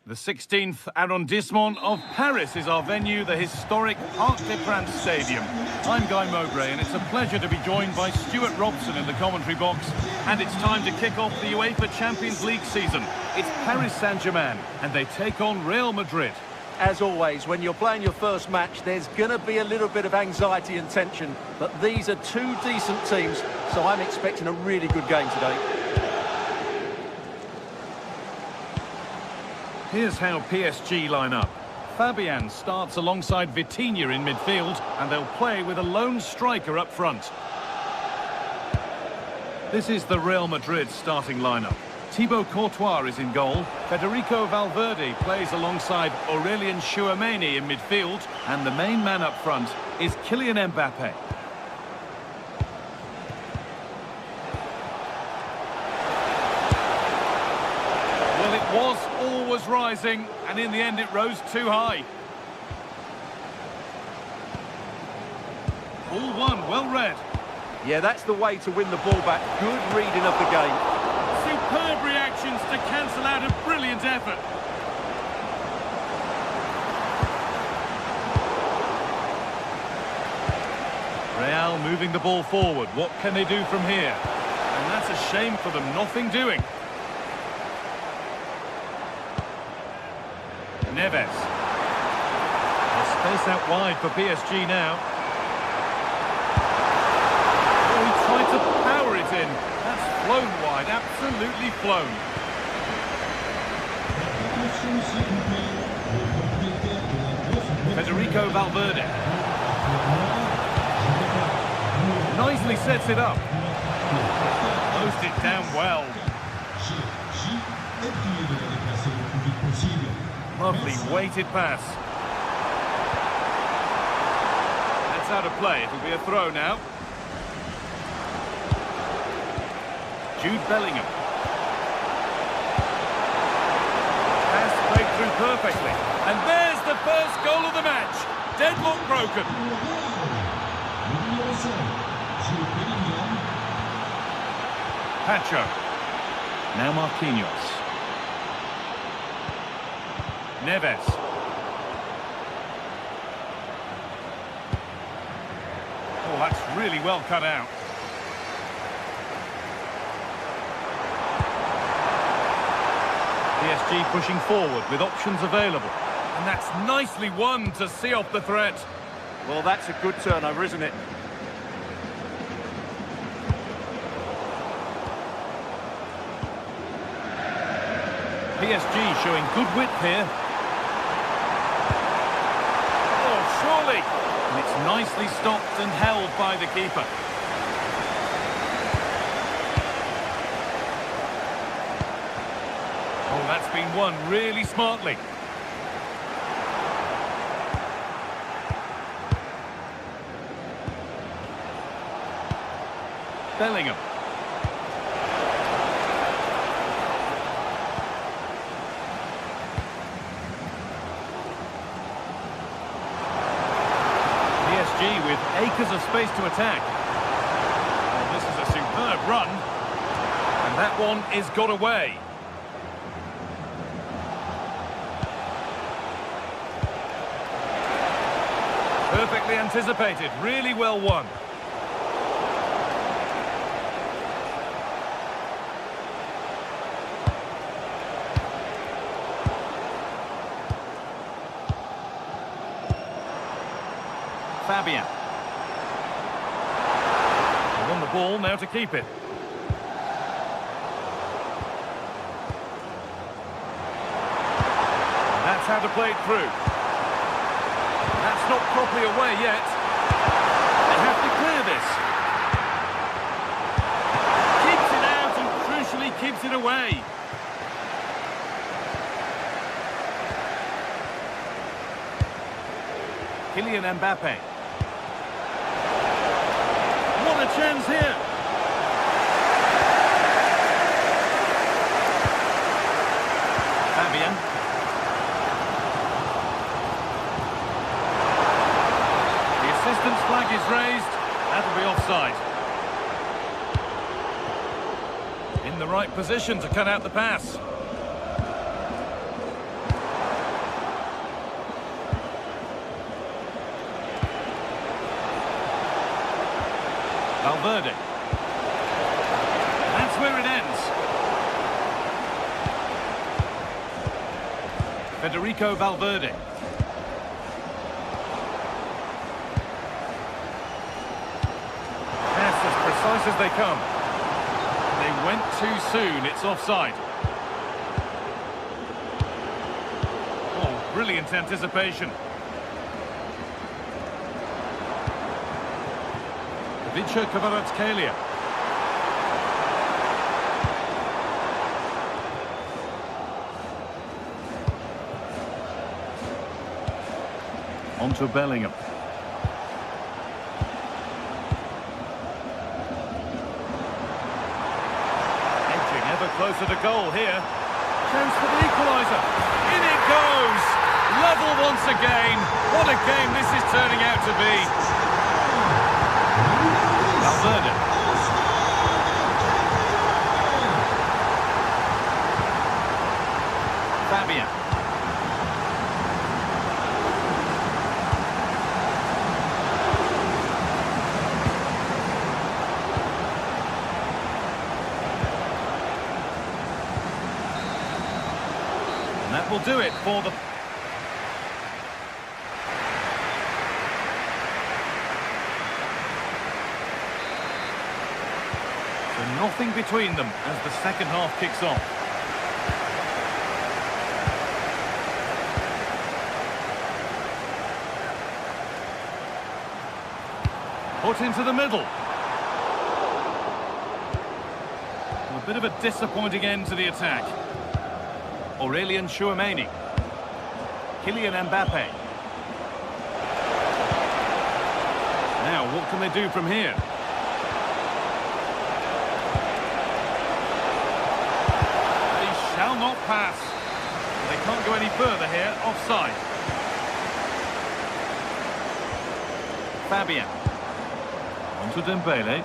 The 16th arrondissement of Paris is our venue, the historic Arc des Princes Stadium. I'm Guy Mowbray, and it's a pleasure to be joined by Stuart Robson in the commentary box. And it's time to kick off the UEFA Champions League season. It's Paris Saint-Germain, and they take on Real Madrid. As always, when you're playing your first match, there's going to be a little bit of anxiety and tension. But these are two decent teams, so I'm expecting a really good game today. Here's how PSG line up. Fabian starts alongside Vitinha in midfield, and they'll play with a lone striker up front. This is the Real Madrid starting lineup. Thibaut Courtois is in goal. Federico Valverde plays alongside Aurelien Tchouameni in midfield. And the main man up front is Kylian Mbappe. Well, it was always rising, and in the end it rose too high. Ball one, well read. Yeah, that's the way to win the ball back. Good reading of the game. Superb reactions to cancel out a brilliant effort. Real moving the ball forward. What can they do from here? And that's a shame for them, nothing doing. Neves. There's space out wide for PSG now. Oh, he tried to power it in. That's flown wide, absolutely flown. Federico Valverde. Nicely sets it up. Closed it down well. Lovely weighted pass. That's out of play. It'll be a throw now. Jude Bellingham. Pass played through perfectly. And there's the first goal of the match. Deadlock broken. Pacho. Now Marquinhos. Neves. Oh, that's really well cut out. PSG pushing forward with options available. And that's nicely won to see off the threat. Well, that's a good turnover, isn't it? PSG showing good width here. Oh, surely! And it's nicely stopped and held by the keeper. Oh, that's been won really smartly. Bellingham. PSG with acres of space to attack. Oh, this is a superb run. And that one is got away. Perfectly anticipated, really well won. Fabian. They won the ball, now to keep it. That's how to play it through. That's not properly away yet. They have to clear this. Keeps it out and crucially keeps it away. Kylian Mbappe. What a chance here. Fabian. The assistant's flag is raised. That'll be offside. In the right position to cut out the pass. Valverde. That's where it ends. Federico Valverde. Pass as precise as they come. They went too soon, it's offside. Oh, brilliant anticipation. Kvaratskhelia. On to Bellingham. Edging ever closer to goal here. Chance for the equaliser. In it goes! Level once again. What a game this is turning out to be. Valverde. Fabian. And that will do it for the... So nothing between them as the second half kicks off. Put into the middle. A bit of a disappointing end to the attack. Aurelien Chouameni. Kylian Mbappe. Now, what can they do from here? They shall not pass. They can't go any further here. Offside. Fabian. On to Dembele.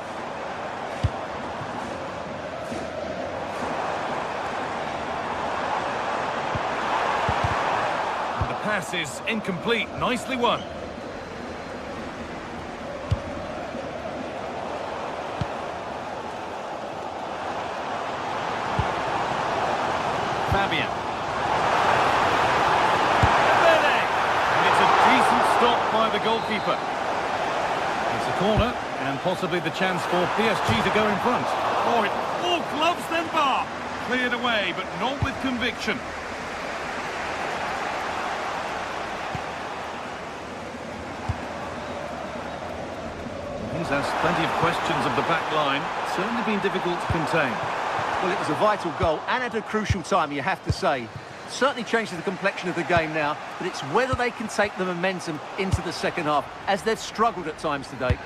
And the pass is incomplete. Nicely won. Fabian. Dembele. And it's a decent stop by the goalkeeper. It's a corner. And possibly the chance for PSG to go in front. Oh, it all gloves then bar. Cleared away, but not with conviction. He's asked plenty of questions of the back line. Certainly been difficult to contain. Well, it was a vital goal and at a crucial time, you have to say. Certainly changes the complexion of the game now, but it's whether they can take the momentum into the second half, as they've struggled at times today.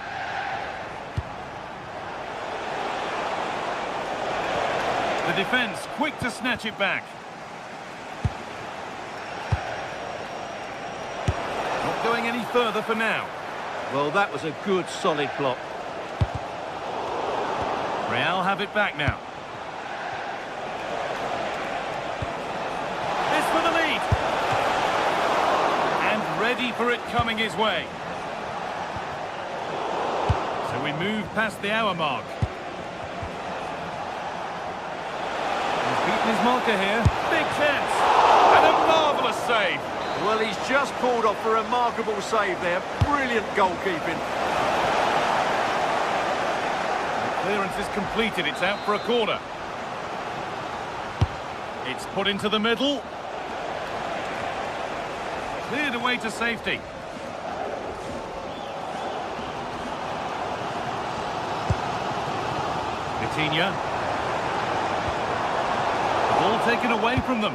The defence quick to snatch it back. Not going any further for now. Well, that was a good, solid block. Real have it back now. This for the lead. And ready for it coming his way. So we move past the hour mark. Beaten his marker here. Big chance. And a marvellous save. Well, he's just pulled off a remarkable save there. Brilliant goalkeeping. The clearance is completed. It's out for a corner. It's put into the middle. Cleared away to safety. Vitinha. Ball taken away from them.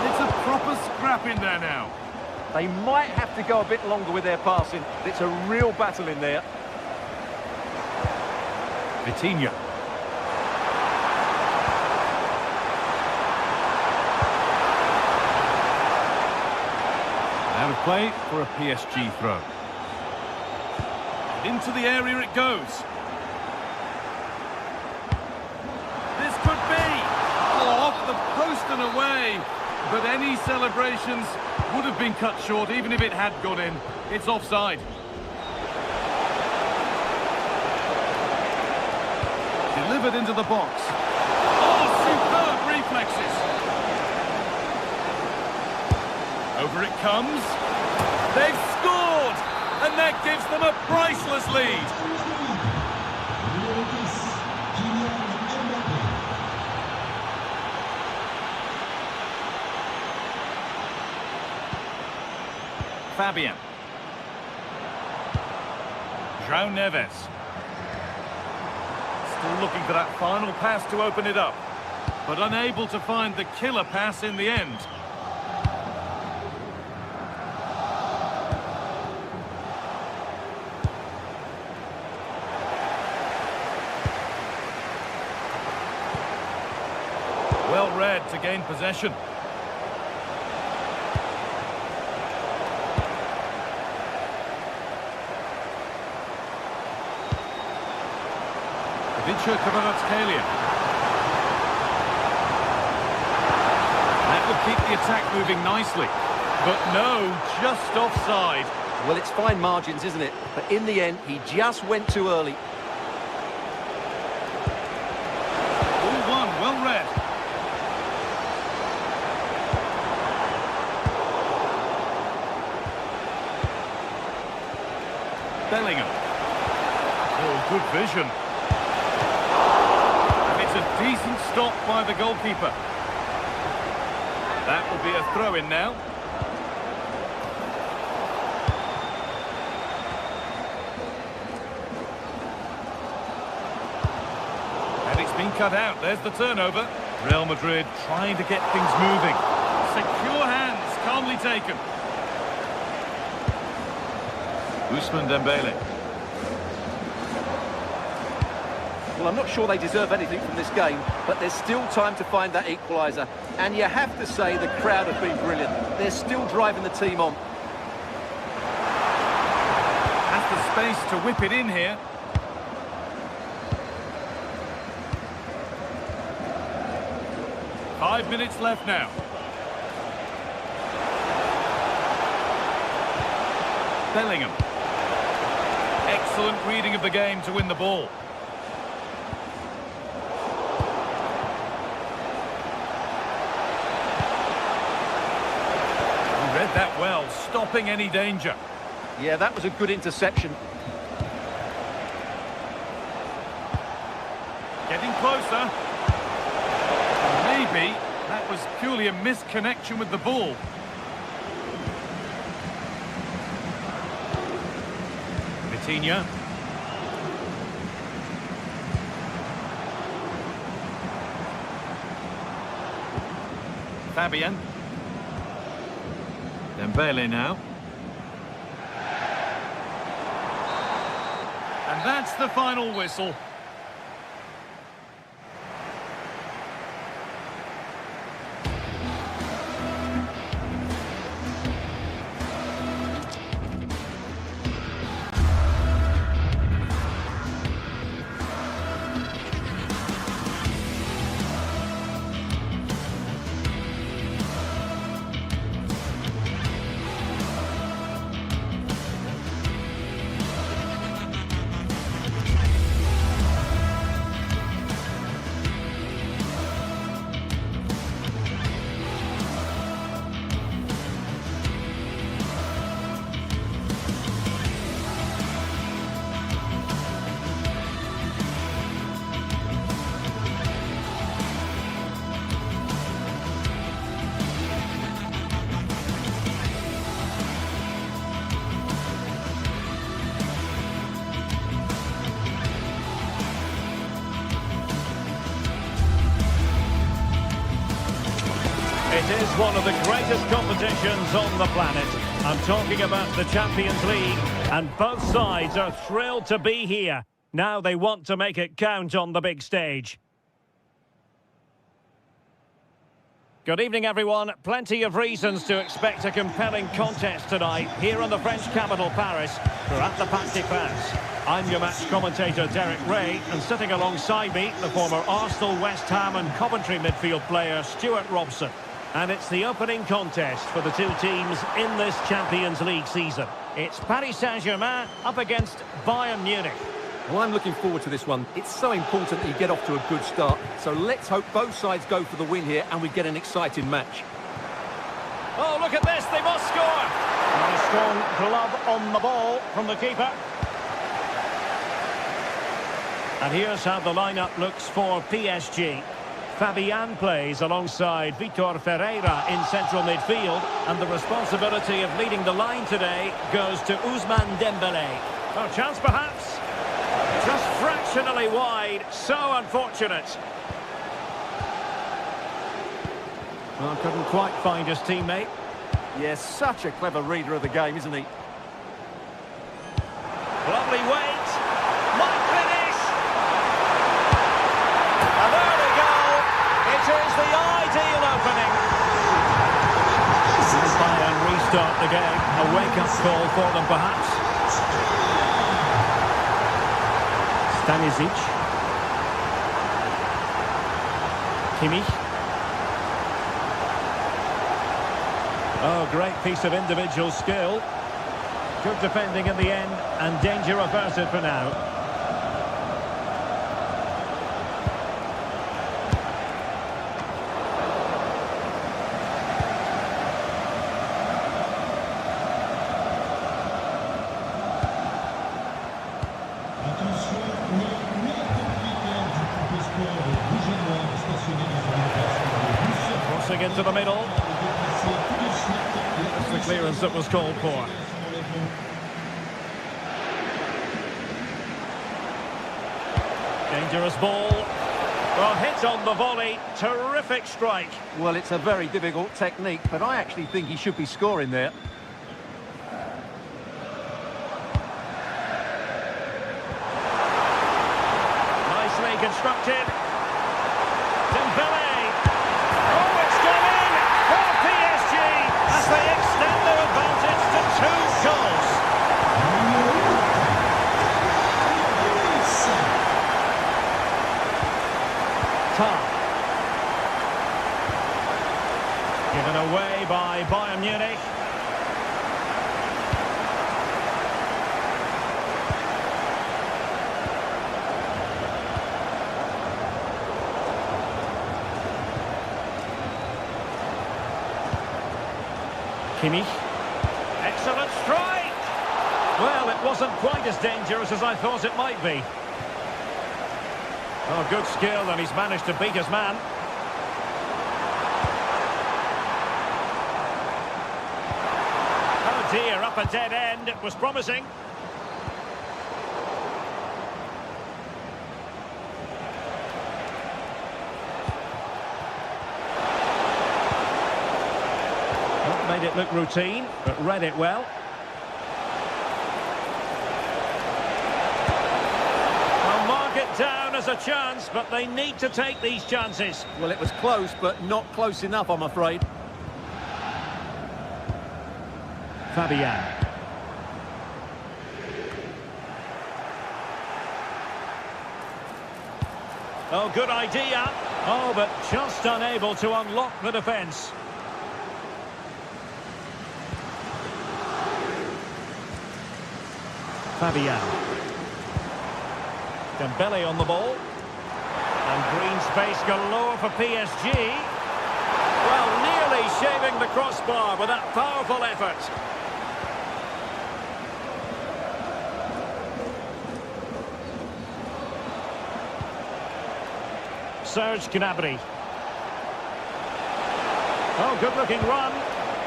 It's a proper scrap in there now. They might have to go a bit longer with their passing. It's a real battle in there. Vitinha. Out of play for a PSG throw. Into the area it goes. This could be. Oh, off the post and away. But any celebrations would have been cut short even if it had gone in. It's offside. Delivered into the box. Oh, superb reflexes. Over it comes. They've scored! And that gives them a priceless lead. Fabian. João Neves. looking for that final pass to open it up, but unable to find the killer pass in the end. Well read to gain possession. That would keep the attack moving nicely. But no, just offside. Well, it's fine margins, isn't it? But in the end, he just went too early. 4-1, well read. Bellingham. Oh, good vision. A decent stop by the goalkeeper. That will be a throw-in now. And it's been cut out. There's the turnover. Real Madrid trying to get things moving. Secure hands, calmly taken. Ousmane Dembele. Well, I'm not sure they deserve anything from this game, but there's still time to find that equaliser. And you have to say the crowd have been brilliant. They're still driving the team on. Has the space to whip it in here. Five minutes left now. Bellingham. Excellent reading of the game to win the ball. Read that well, stopping any danger. Yeah, that was a good interception. Getting closer. Maybe that was purely a misconnection with the ball. Vitinha. Fabian. Dembele now. And that's the final whistle. It is one of the greatest competitions on the planet. I'm talking about the Champions League, and both sides are thrilled to be here. Now they want to make it count on the big stage. Good evening, everyone. Plenty of reasons to expect a compelling contest tonight here in the French capital, Paris. We're at the Parc des Princes. I'm your match commentator, Derek Ray, and sitting alongside me, the former Arsenal, West Ham and Coventry midfield player, Stuart Robson. And it's the opening contest for the two teams in this Champions League season. It's Paris Saint-Germain up against Bayern Munich. Well, I'm looking forward to this one. It's so important that you get off to a good start. So let's hope both sides go for the win here and we get an exciting match. Oh, look at this, they must score! And a strong glove on the ball from the keeper. And here's how the lineup looks for PSG. Fabian plays alongside Vitor Ferreira in central midfield, and the responsibility of leading the line today goes to Ousmane Dembele. Oh, chance perhaps. Just fractionally wide, so unfortunate. Well, couldn't quite find his teammate. Yes, such a clever reader of the game, isn't he? Lovely weight. Might finish. And there we go. It is the ideal opening. Bayern restart the game. A wake-up call for them, perhaps. Stanisic. Kimmich. Oh, great piece of individual skill. Good defending in the end, and danger averted for now. Attention, le propriétaire du GTSports rouge et noir stationné dans une location de bus. Crossing into the middle. That's the clearance that was called for. Dangerous ball. Well, hit on the volley. Terrific strike. Well, it's a very difficult technique, but I actually think he should be scoring there. Nicely constructed. Dembele. Oh, it's gone in for PSG as they extend their advantage to 2 goals. Given away by Bayern Munich. Kimmich. Excellent strike! Well, it wasn't quite as dangerous as I thought it might be. Oh, good skill, and he's managed to beat his man. Oh dear, up a dead end. It was promising. Not made it look routine, but read it well. It down as a chance, but they need to take these chances. Well, it was close, but not close enough, I'm afraid. Fabian. Oh, good idea. Oh, but just unable to unlock the defence. Fabian. Dembele on the ball. And green space galore for PSG. Well, nearly shaving the crossbar with that powerful effort. Serge Gnabry. Oh, good-looking run.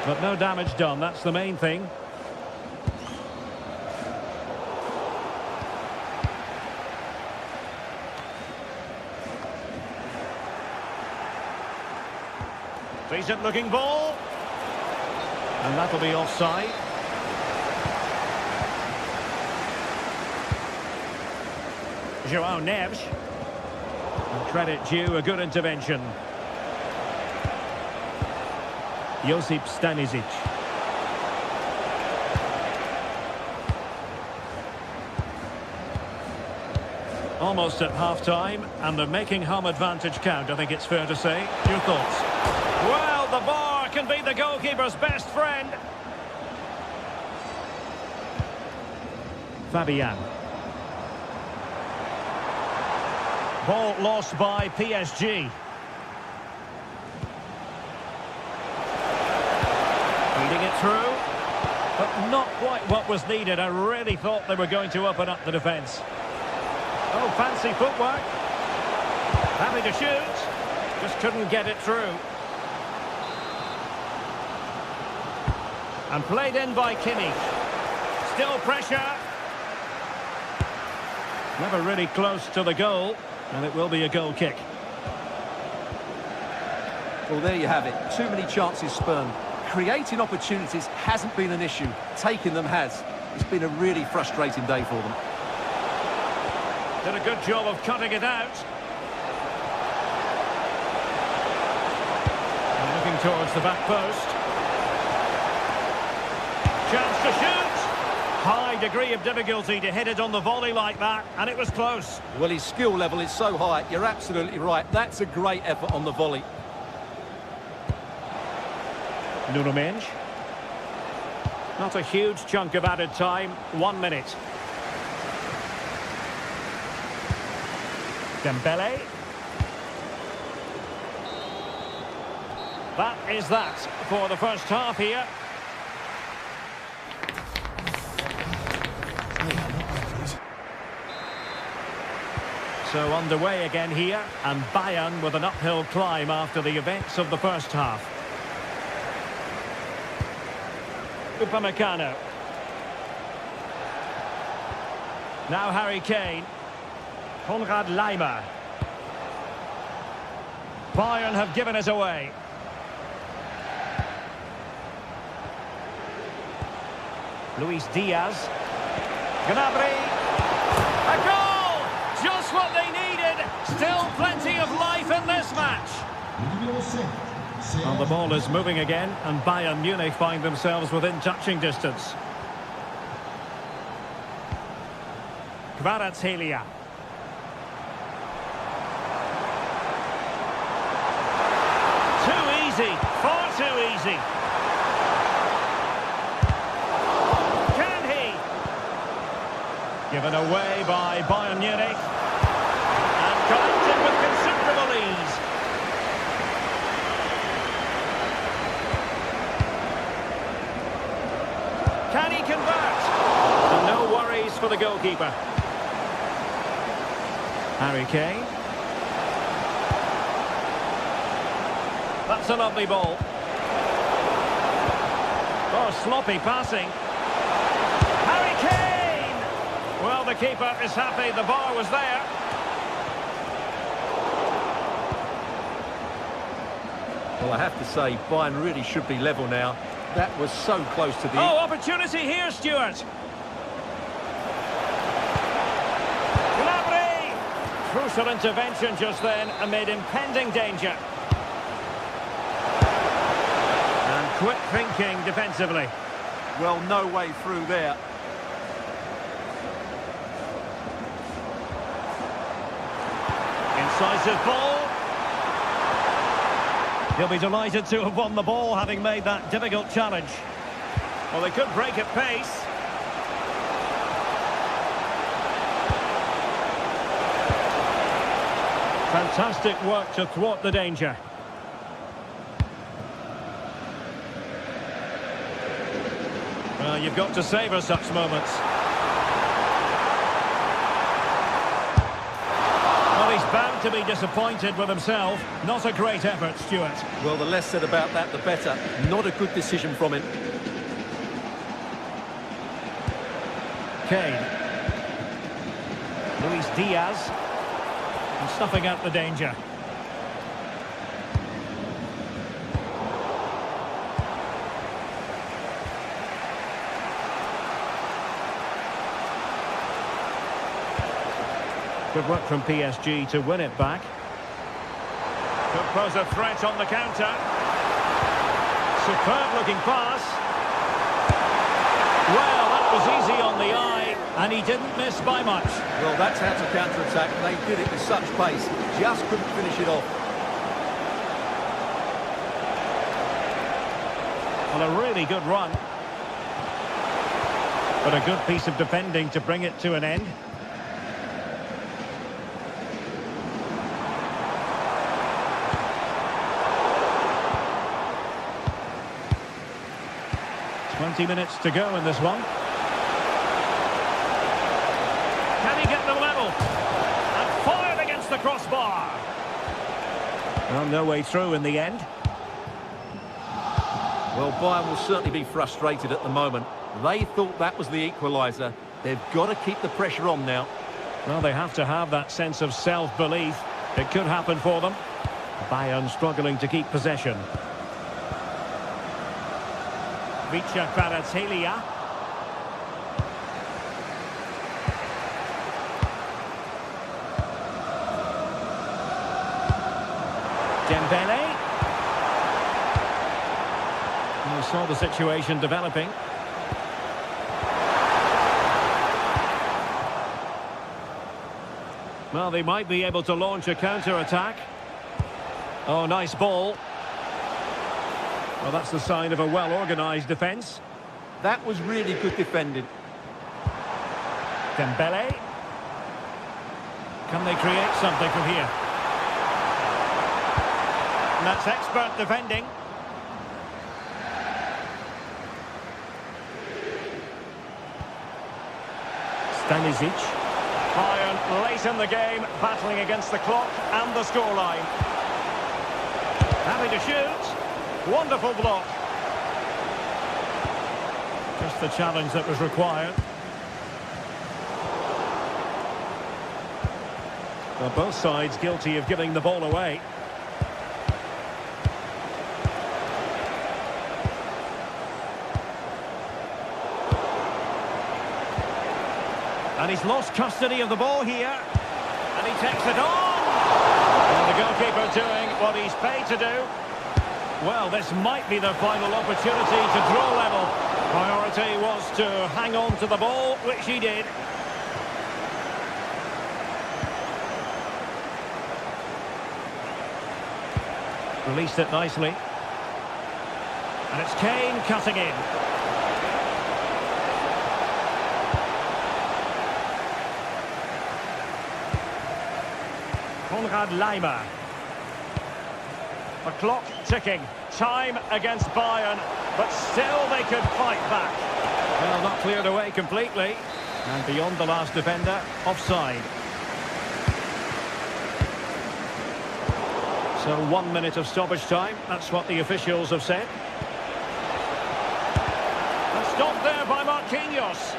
But no damage done, that's the main thing. Decent looking ball. And that'll be offside. João Neves. And credit due, a good intervention. Josip Stanisic. Almost at half-time, and they're making home advantage count, I think it's fair to say. Your thoughts? Well, the bar can be the goalkeeper's best friend. Fabian. Ball lost by PSG. Feeding it through, but not quite what was needed. I really thought they were going to open up the defence. Oh, fancy footwork. Happy to shoot. Just couldn't get it through. And played in by Kimmich. Still pressure. Never really close to the goal, and it will be a goal kick. Well, there you have it. Too many chances spurned. Creating opportunities hasn't been an issue. Taking them has. It's been a really frustrating day for them. Did a good job of cutting it out. And looking towards the back post. Chance to shoot. High degree of difficulty to hit it on the volley like that, and it was close. Well, his skill level is so high. You're absolutely right. That's a great effort on the volley. Nuno Mendes. Not a huge chunk of added time. 1 minute. Dembele. That is that for the first half here. So underway again here, and Bayern with an uphill climb after the events of the first half. Upamecano. Now Harry Kane. Konrad Laimer. Bayern have given it away. Luis Diaz. Gnabry. A goal! Just what they needed. Still plenty of life in this match. And the ball is moving again, and Bayern Munich find themselves within touching distance. Kvaratskhelia. Too easy, far too easy. Can he? Given away by Bayern Munich. And collected with considerable ease. Can he convert? And no worries for the goalkeeper. Harry Kane. That's a lovely ball. Oh, sloppy passing. Harry Kane! Well, the keeper is happy the bar was there. Well, I have to say, Bayern really should be level now. That was so close to the... Oh, opportunity here, Stuart. Gnabry! Crucial intervention just then amid impending danger. And quick thinking defensively. Well, no way through there. Incisive ball. He'll be delighted to have won the ball, having made that difficult challenge. Well, they could break at pace. Fantastic work to thwart the danger. Well, you've got to savour such moments. Well, he's bound to be disappointed with himself. Not a great effort, Stuart. Well, the less said about that, the better. Not a good decision from him. Kane. Luis Diaz. And snuffing out the danger. Good work from PSG to win it back. Could pose a threat on the counter. Superb looking pass. Well, that was easy on the eye, and he didn't miss by much. Well, that's how to counter-attack. They did it with such pace. Just couldn't finish it off. Well, a really good run. But a good piece of defending to bring it to an end. Twenty minutes to go in this one. Can he get the level? And fired against the crossbar. Well, no way through in the end. Well, Bayern will certainly be frustrated at the moment. They thought that was the equaliser. They've got to keep the pressure on now. Well, they have to have that sense of self-belief. It could happen for them. Bayern struggling to keep possession. Vicha Kvaratskhelia. Dembele. We saw the situation developing. Well, they might be able to launch a counter-attack. Oh, nice ball. Well, that's the sign of a well-organised defence. That was really good defending. Dembele. Can they create something from here? And that's expert defending. Stanisic. Bayern late in the game, battling against the clock and the scoreline. Having to shoot. Wonderful block. Just the challenge that was required. Well, both sides guilty of giving the ball away. And he's lost custody of the ball here. And he takes it on. And the goalkeeper doing what he's paid to do. Well, this might be the final opportunity to draw level. Priority was to hang on to the ball, which he did. Released it nicely. And it's Kane cutting in. Konrad Laimer. The clock ticking. Time against Bayern, but still they could fight back. Well, not cleared away completely. And beyond the last defender, offside. So 1 minute of stoppage time. That's what the officials have said. And stopped there by Marquinhos.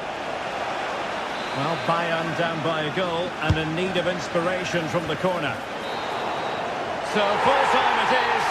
Well, Bayern down by a goal and in need of inspiration from the corner. So full time it is.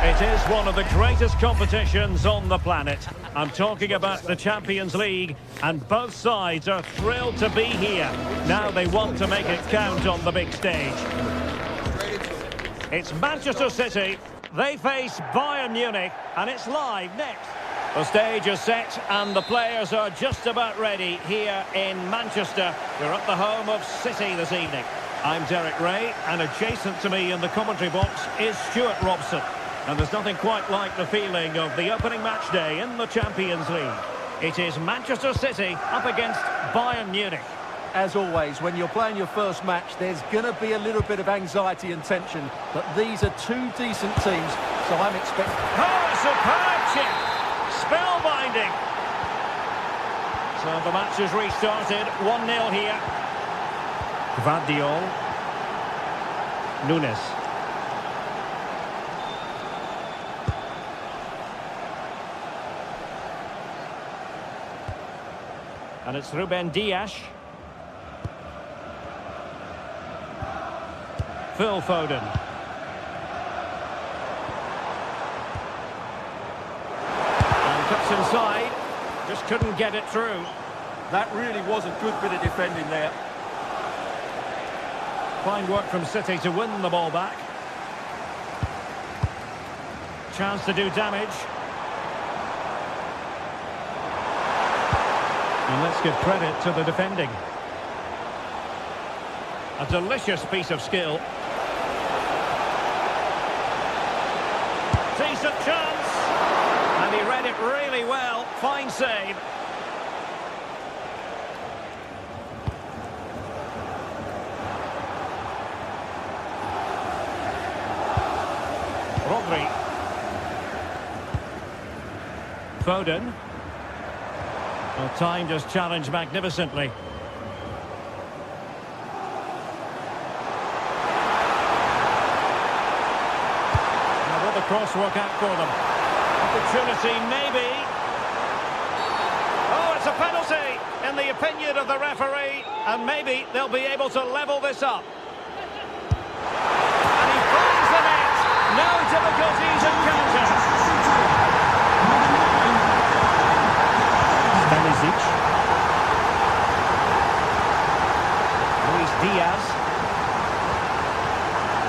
It is one of the greatest competitions on the planet. I'm talking about the Champions League, and both sides are thrilled to be here. Now they want to make it count on the big stage. It's Manchester City. They face Bayern Munich, and it's live next. The stage is set, and the players are just about ready here in Manchester. We're at the home of City this evening. I'm Derek Ray, and adjacent to me in the commentary box is Stuart Robson. And there's nothing quite like the feeling of the opening match day in the Champions League. It is Manchester City up against Bayern Munich. As always, when you're playing your first match, there's going to be a little bit of anxiety and tension. But these are two decent teams, so I'm expecting... Oh, superb chip! Spellbinding! So the match is restarted, 1-0 here. Gvardiol. Nunes. And it's Ruben Dias. Phil Foden. And cuts inside. Just couldn't get it through. That really was a good bit of defending there. Fine work from City to win the ball back. Chance to do damage. And let's give credit to the defending. A delicious piece of skill. Decent chance. And he read it really well. Fine save. Rodri. Foden. Well, time just challenged magnificently. Now will the cross work out for them? Opportunity, maybe. Oh, it's a penalty, in the opinion of the referee. And maybe they'll be able to level this up. And he finds the net. No difficulties in counter. Stanisic. Luis Diaz.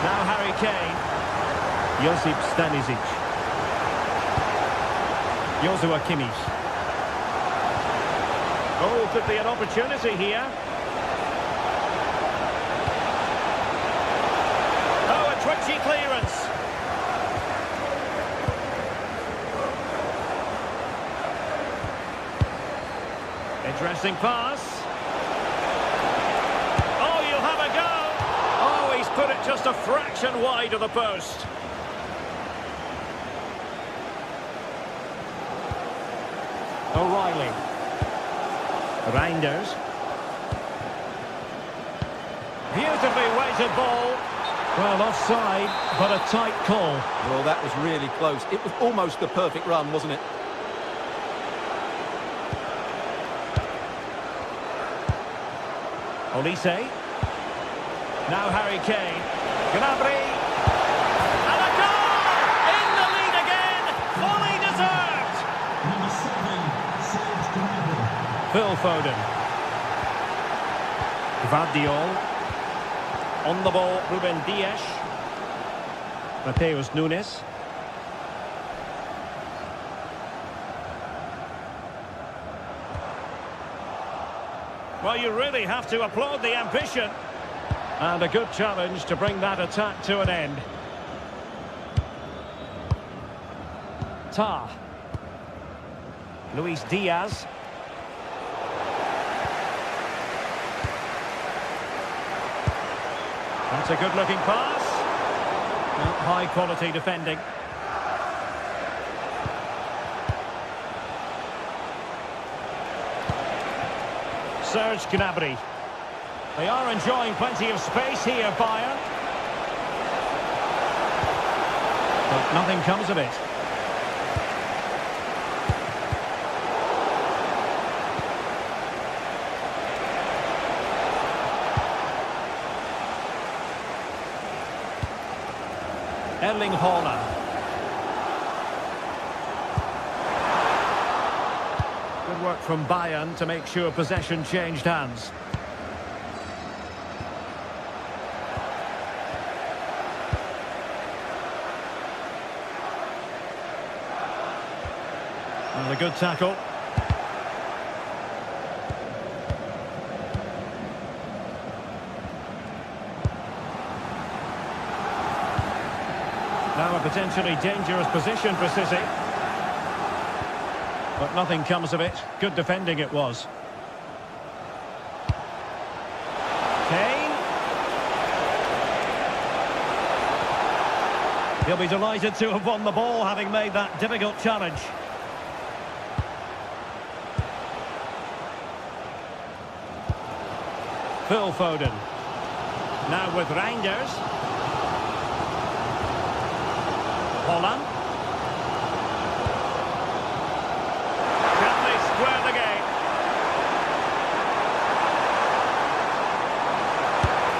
Now Harry Kane. Josip Stanisic. Joshua Kimmich. Oh, could be an opportunity here. Oh, a twitchy clearance. Interesting pass. Oh, you'll have a go. Oh, he's put it just a fraction wide of the post. O'Reilly. Reinders. Beautifully weighted ball. Well, offside, but a tight call. Well, that was really close. It was almost the perfect run, wasn't it? Olise. Now Harry Kane. Gnabry. And a goal! In the lead again! Fully deserved! Number 7, Serge Gnabry. Phil Foden. Gvardiol. On the ball, Ruben Dias. Mateus Nunes. Well, you really have to applaud the ambition. And a good challenge to bring that attack to an end. Tar. Luis Diaz. That's a good-looking pass. High-quality defending. Serge Gnabry. They are enjoying plenty of space here, Bayern. But nothing comes of it. Erling Haaland. effort from Bayern to make sure possession changed hands. And a good tackle. Now a potentially dangerous position for City. But nothing comes of it. Good defending it was. Kane. He'll be delighted to have won the ball, having made that difficult challenge. Phil Foden. Now with Reinders. Holland. Can they square the game?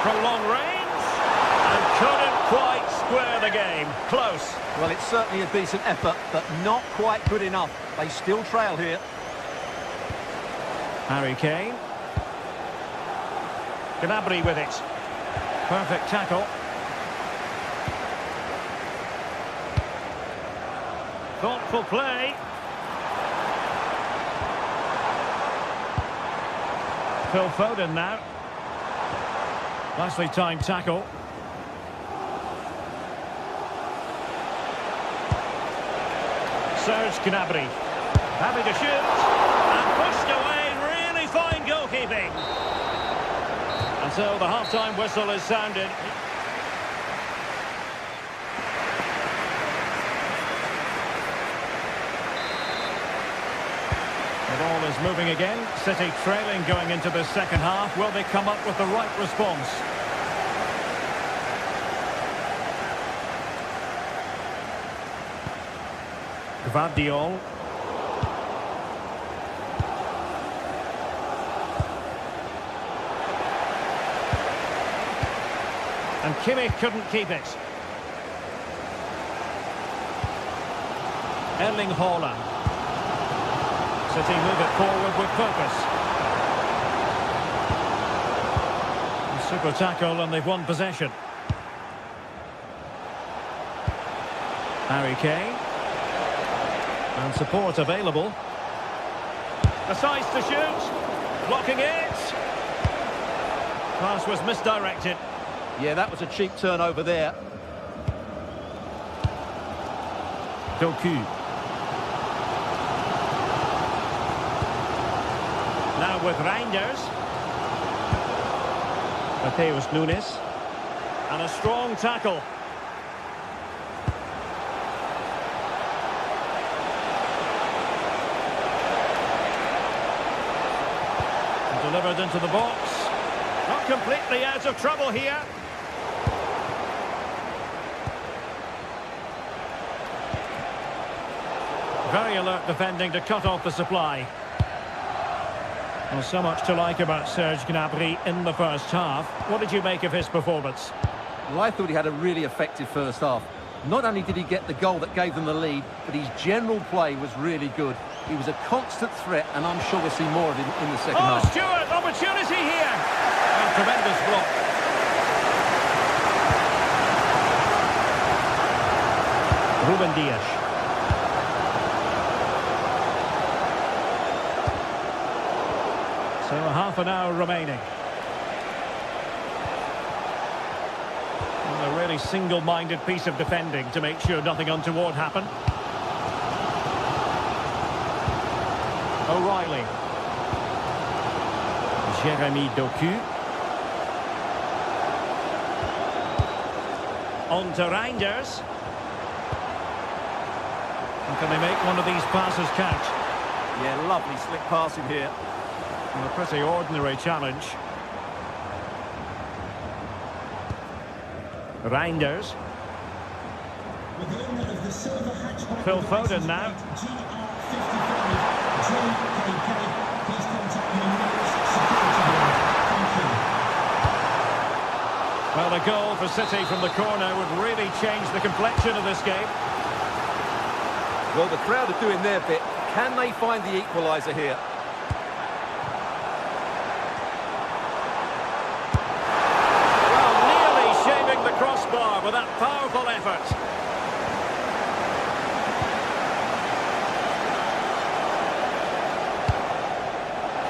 From long range. And couldn't quite square the game. Close. Well, it's certainly a decent effort, but not quite good enough. They still trail here. Harry Kane. Gnabry with it. Perfect tackle. Thoughtful play. Phil Foden now. Nicely timed tackle. Serge Gnabry. Happy to shoot. And pushed away. Really fine goalkeeping. And so the half-time whistle is sounded. The ball is moving again. City trailing going into the second half. Will they come up with the right response? Gvardiol. And Kimmich couldn't keep it. Erling Haaland. City move it forward with purpose. Super tackle and they've won possession. Harry Kane. And support available. Decides to shoot. Blocking it. Pass was misdirected. Yeah, that was a cheap turnover there. Doku. Now with Reinders. Mateus Nunes. And a strong tackle. And delivered into the box. Not completely out of trouble here. Very alert defending to cut off the supply. Well, so much to like about Serge Gnabry in the first half. What did you make of his performance? Well, I thought he had a really effective first half. Not only did he get the goal that gave them the lead, but his general play was really good. He was a constant threat, and I'm sure we'll see more of him in the second half. Stewart, opportunity here! And tremendous block. Ruben Dias. So half an hour remaining. And a really single-minded piece of defending to make sure nothing untoward happened. O'Reilly. Jeremy Doku. On to Reinders. And can they make one of these passes count? Yeah, lovely slick passing here. And a pretty ordinary challenge. Reinders. With the owner of the silver hatchback Phil Foden now. GR55JKK, please contact your nearest security guard. Thank you. Well, a goal for City from the corner would really change the complexion of this game. Well, the crowd are doing their bit. Can they find the equaliser here?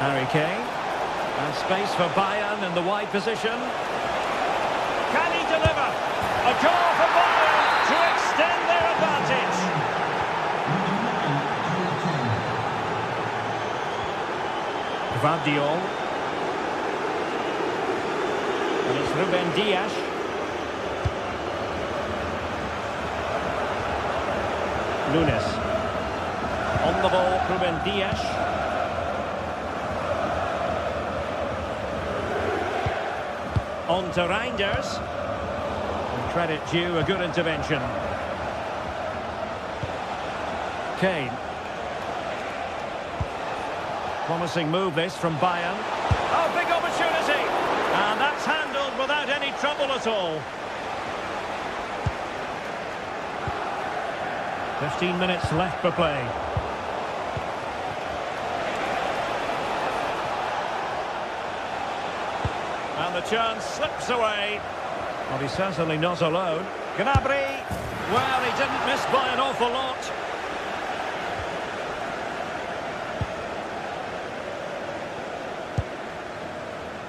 Harry Kane. And space for Bayern in the wide position. Can he deliver? A goal for Bayern to extend their advantage. Gvardiol. And it's Ruben Dias. Nunes. On the ball, Ruben Dias. On to Reinders. And credit due, a good intervention. Kane. Promising move this from Bayern. Oh, big opportunity! And that's handled without any trouble at all. 15 minutes left for play. And the chance slips away. Well, he's certainly not alone. Gnabry. Well, he didn't miss by an awful lot.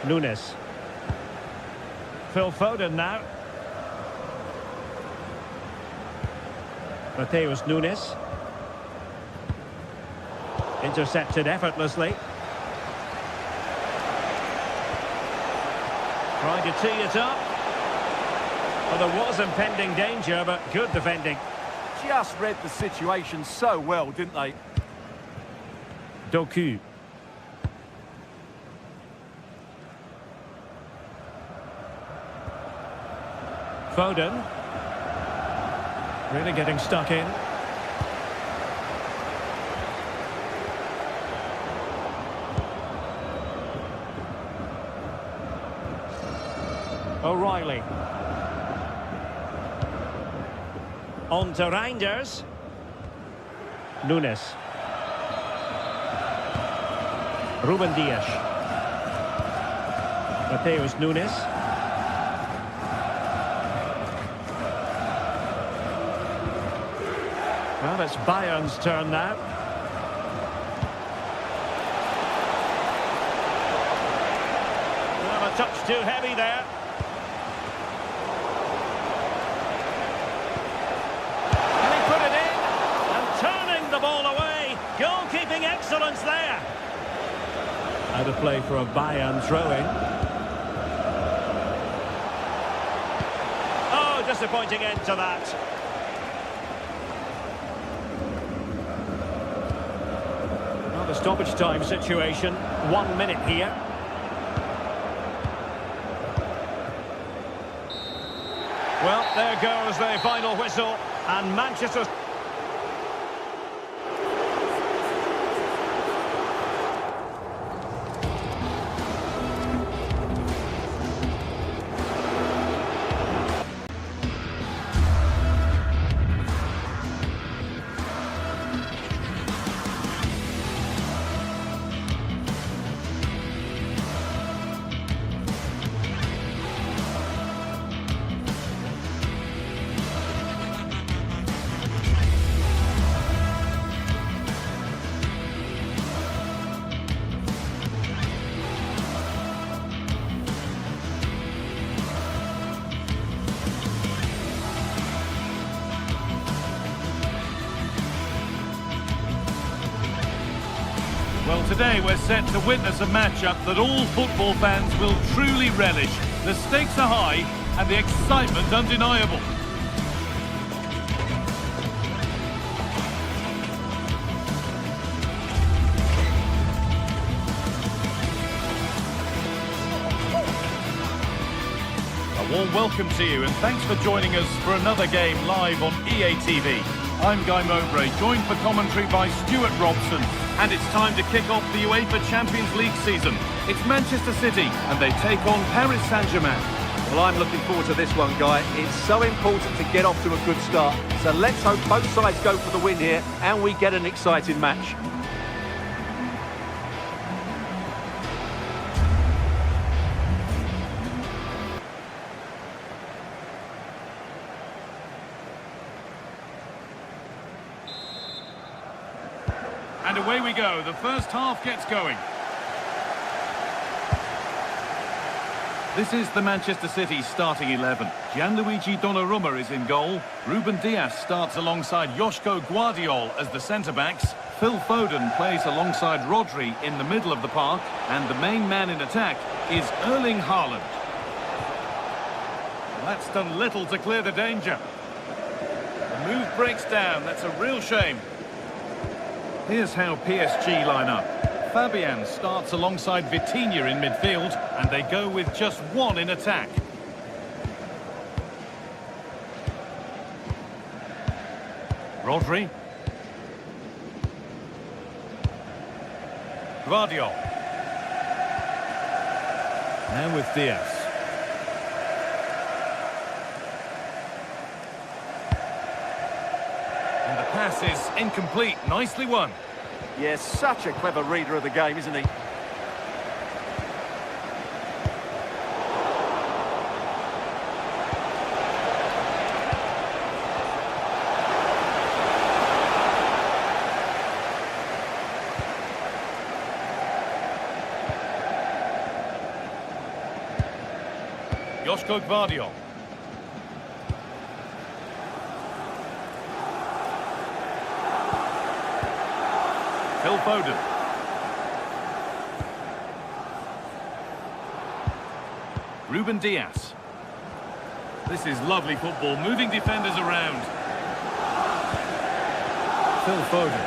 Nunes. Phil Foden now. Mateus Nunes. Intercepted effortlessly. Trying to tee it up. Well, there was impending danger, but good defending. Just read the situation so well, didn't they? Doku. Foden. Really getting stuck in. O'Reilly. On to Reinders. Nunes. Ruben Dias. Mateus Nunes. Well, it's Bayern's turn now. Well, a touch too heavy there. And he put it in. And turning the ball away. Goalkeeping excellence there. Out of play for a Bayern throw-in. Oh, disappointing end to that. The stoppage time situation, 1 minute here. Well, there goes the final whistle, and Manchester... Well, today we're set to witness a matchup that all football fans will truly relish. The stakes are high and the excitement undeniable. A warm welcome to you and thanks for joining us for another game live on EA TV. I'm Guy Mowbray, joined for commentary by Stuart Robson. And it's time to kick off the UEFA Champions League season. It's Manchester City, and they take on Paris Saint-Germain. Well, I'm looking forward to this one, Guy. It's so important to get off to a good start. So let's hope both sides go for the win here, and we get an exciting match. And away we go. The first half gets going. This is the Manchester City starting 11. Gianluigi Donnarumma is in goal. Ruben Dias starts alongside Joško Guardiol as the centre-backs. Phil Foden plays alongside Rodri in the middle of the park. And the main man in attack is Erling Haaland. That's done little to clear the danger. The move breaks down. That's a real shame. Here's how PSG line up. Fabian starts alongside Vitinha in midfield, and they go with just one in attack. Rodri. Guardiola. Now with Diaz. And the pass is incomplete. Nicely won. Yes, such a clever reader of the game, isn't he? Joško Guardiol. Phil Foden. Ruben Dias. This is lovely football, moving defenders around. Phil Foden.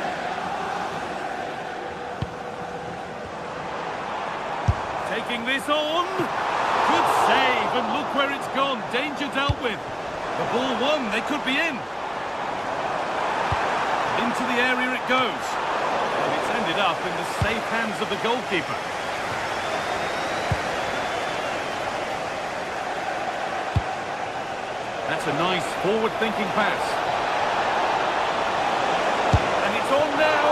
Taking this on. Good save, and look where it's gone. Danger dealt with. The ball won, they could be in. Into the area it goes. It's ended up in the safe hands of the goalkeeper. That's a nice forward-thinking pass. And it's on now.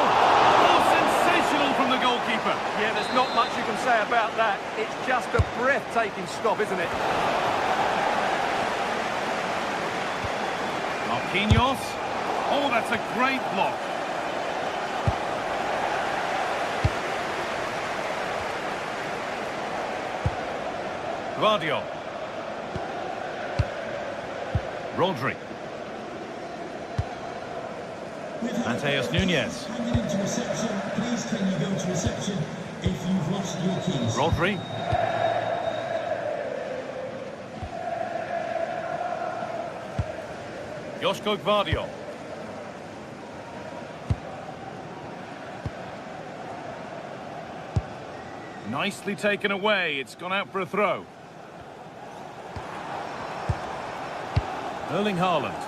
Oh, sensational from the goalkeeper. Yeah, there's not much you can say about that. It's just a breathtaking stop, isn't it? Marquinhos. Oh, that's a great block. Guardiola. Rodri. Mateus Nunes. Handed into reception. Please can you go to reception if you've lost your keys? Rodri. Joško Guardiol. Nicely taken away. It's gone out for a throw. Erling Haaland.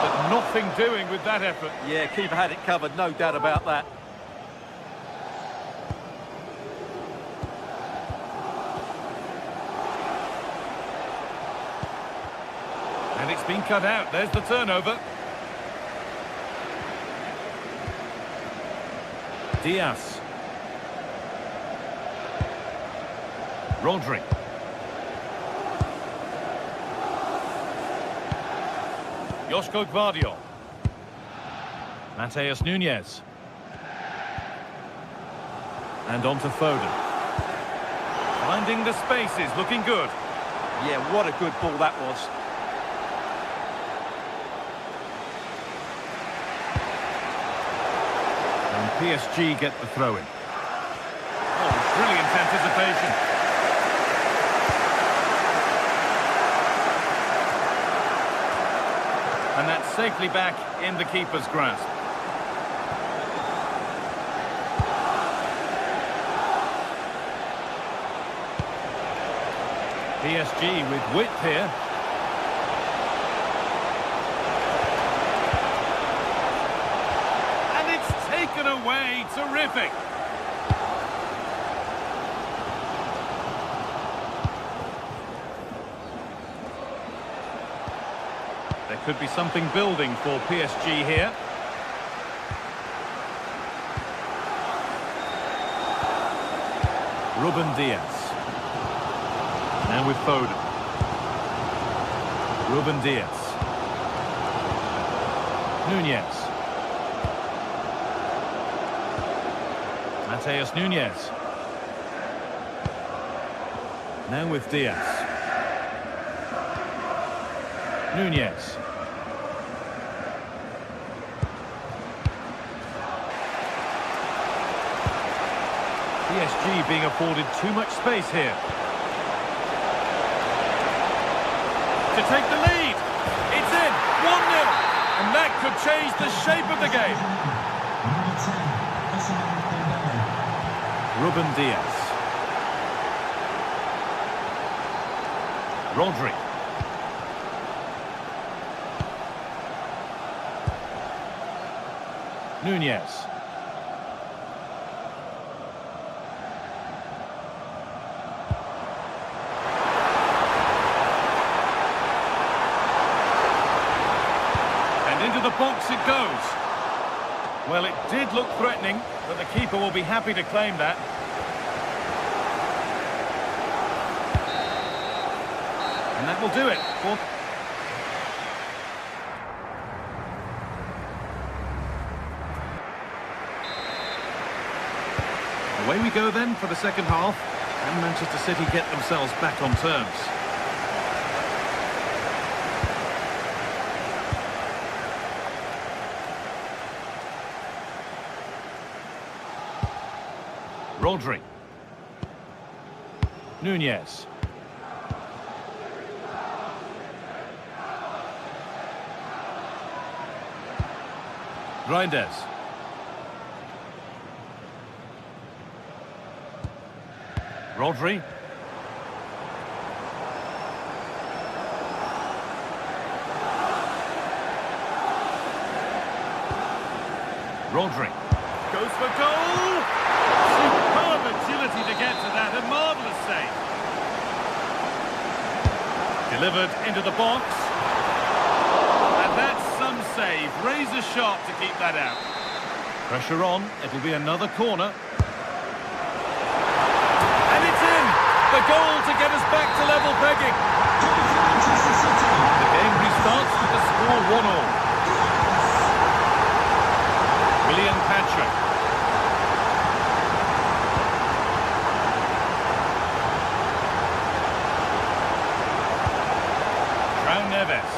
But nothing doing with that effort. Yeah, keeper had it covered, no doubt about that. And it's been cut out. There's the turnover. Diaz. Rodri. Joško Guardiol. Mateus Nunes. And on to Foden. Finding the spaces, looking good. Yeah, what a good ball that was. And PSG get the throw-in. Oh, brilliant anticipation. And that's safely back in the keeper's grasp. PSG with width here. And it's taken away. Terrific. There could be something building for PSG here. Ruben Dias. And with Foden. Ruben Dias. Nunes. Mateus Nunes. Now with Diaz. Nunes. PSG being afforded too much space here. To take the lead. It's in. 1-0. And that could change the shape of the game. Ruben Diaz. Rodri. Nunes. Into the box it goes. Well, it did look threatening, but the keeper will be happy to claim that. And that will do it. Away we go then for the second half, and Manchester City get themselves back on terms. Rodri. Nunes. Reinders. Rodri. Rodri. Goes for goal! Superb agility to get to that, a marvellous save. Delivered into the box. And that's some save, razor sharp to keep that out. Pressure on, it'll be another corner. And it's in! The goal to get us back to level pegging. The game restarts with the score 1-1. William Patrick. Neves.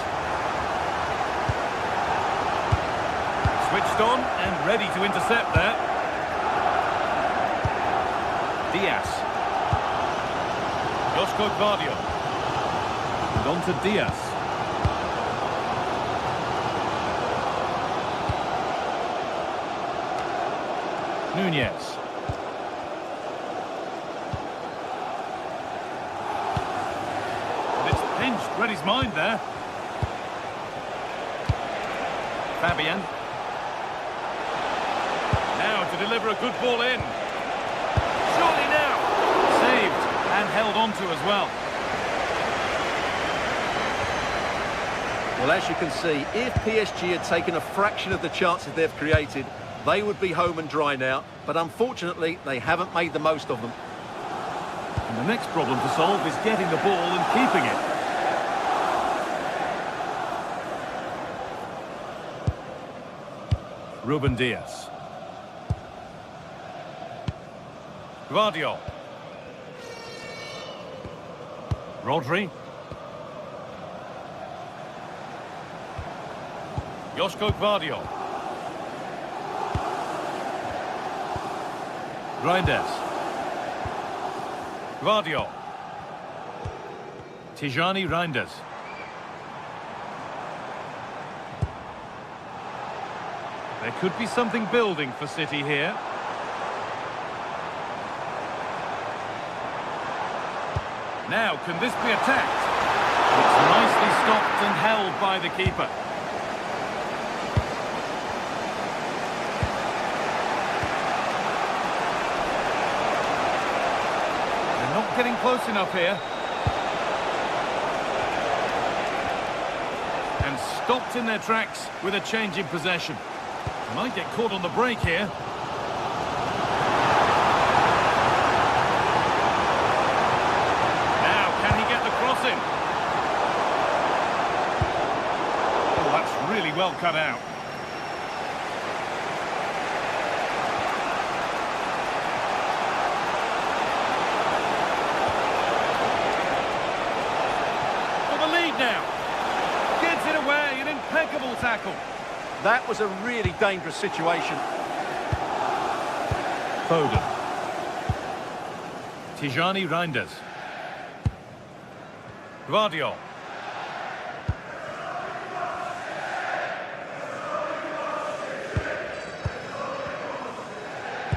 Switched on and ready to intercept there. Diaz. Josko Gvardiol. And on to Diaz. Nunes. Read his mind there. Fabian. Now to deliver a good ball in. Surely now. Saved and held on to as well. Well, as you can see, if PSG had taken a fraction of the chances they've created, they would be home and dry now. But unfortunately, they haven't made the most of them. And the next problem to solve is getting the ball and keeping it. Ruben Diaz. Gvardiol. Rodri. Josko Gvardiol. Reinders. Gvardiol. Tijani Reinders. There could be something building for City here. Now, can this be attacked? It's nicely stopped and held by the keeper. They're not getting close enough here. And stopped in their tracks with a change in possession. Might get caught on the break here. Now, can he get the cross in? Oh, that's really well cut out. now. Gets it away, an impeccable tackle. That was a really dangerous situation. Foden. Tijani Reinders. Gvardiol.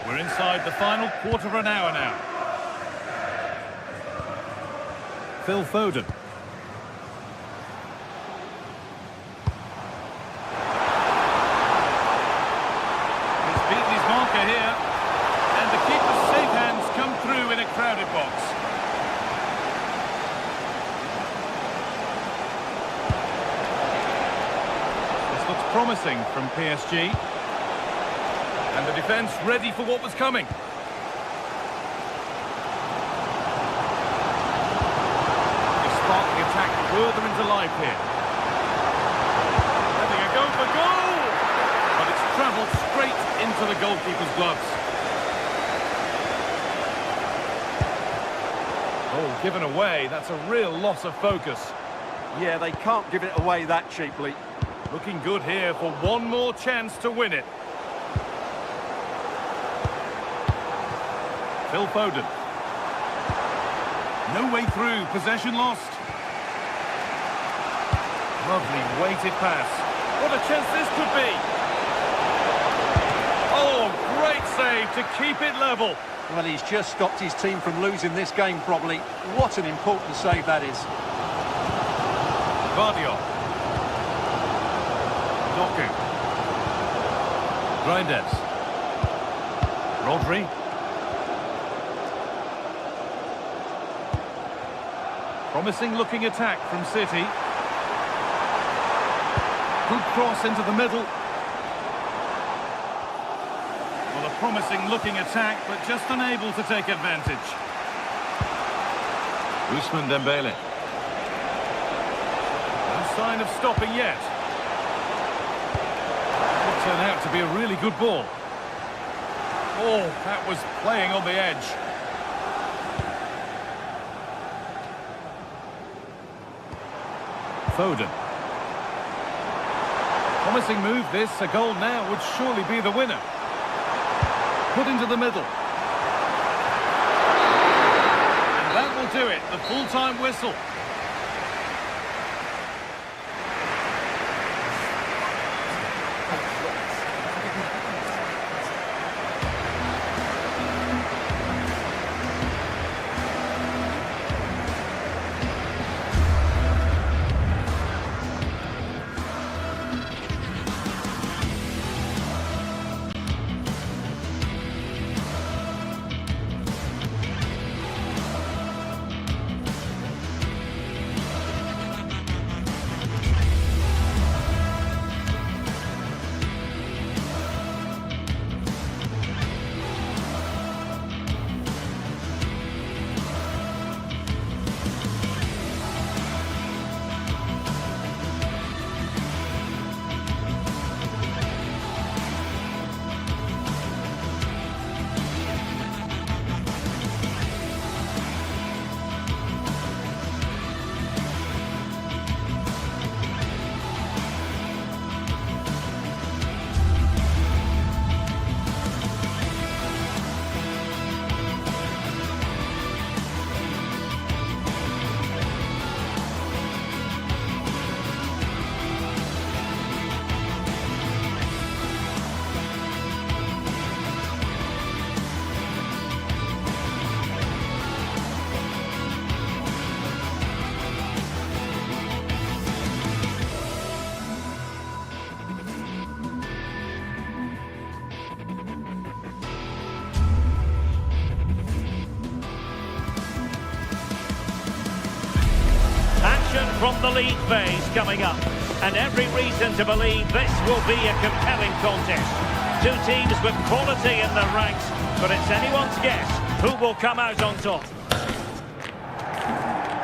We're inside the final quarter of an hour now. Phil Foden. He's beaten his marker here. And the keeper's safe hands come through in a crowded box. This looks promising from PSG. And the defence ready for what was coming. They spark the attack further into life here. Having a go for goal! But it's travelled straight into the goalkeeper's gloves. Oh, given away. That's a real loss of focus. Yeah, they can't give it away that cheaply. Looking good here for one more chance to win it. Phil Foden. No way through, possession lost. Lovely weighted pass. What a chance this could be. Oh, great save to keep it level. Well, he's just stopped his team from losing this game probably. What an important save that is. Gvardiol. Doku. Reinders. Rodri. Promising looking attack from City. Good cross into the middle. Well, a promising looking attack, but just unable to take advantage. Ousmane Dembele. No sign of stopping yet. Could turn out to be a really good ball. Oh, that was playing on the edge. Foden. Promising move this, a goal now would surely be the winner. Put into the middle. And that will do it, the full-time whistle. From the league phase coming up, and every reason to believe this will be a compelling contest. Two teams with quality in their ranks, but it's anyone's guess who will come out on top.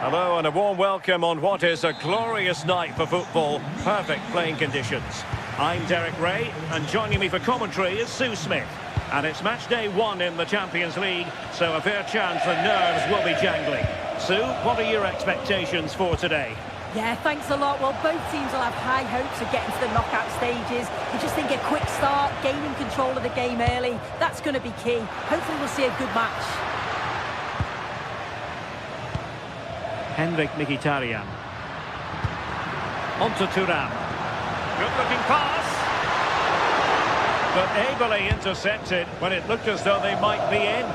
Hello and a warm welcome on what is a glorious night for football. Perfect playing conditions. I'm Derek Ray, and joining me for commentary is Sue Smith. And it's match day 1 in the Champions League, so a fair chance the nerves will be jangling. Sue, what are your expectations for today? Yeah, thanks a lot. Well, both teams will have high hopes of getting to the knockout stages. You just think a quick start, gaining control of the game early, that's going to be key. Hopefully we'll see a good match. Henrik Mkhitaryan. On to Thuram. Good-looking pass. But ably intercepted when it looked as though they might be in.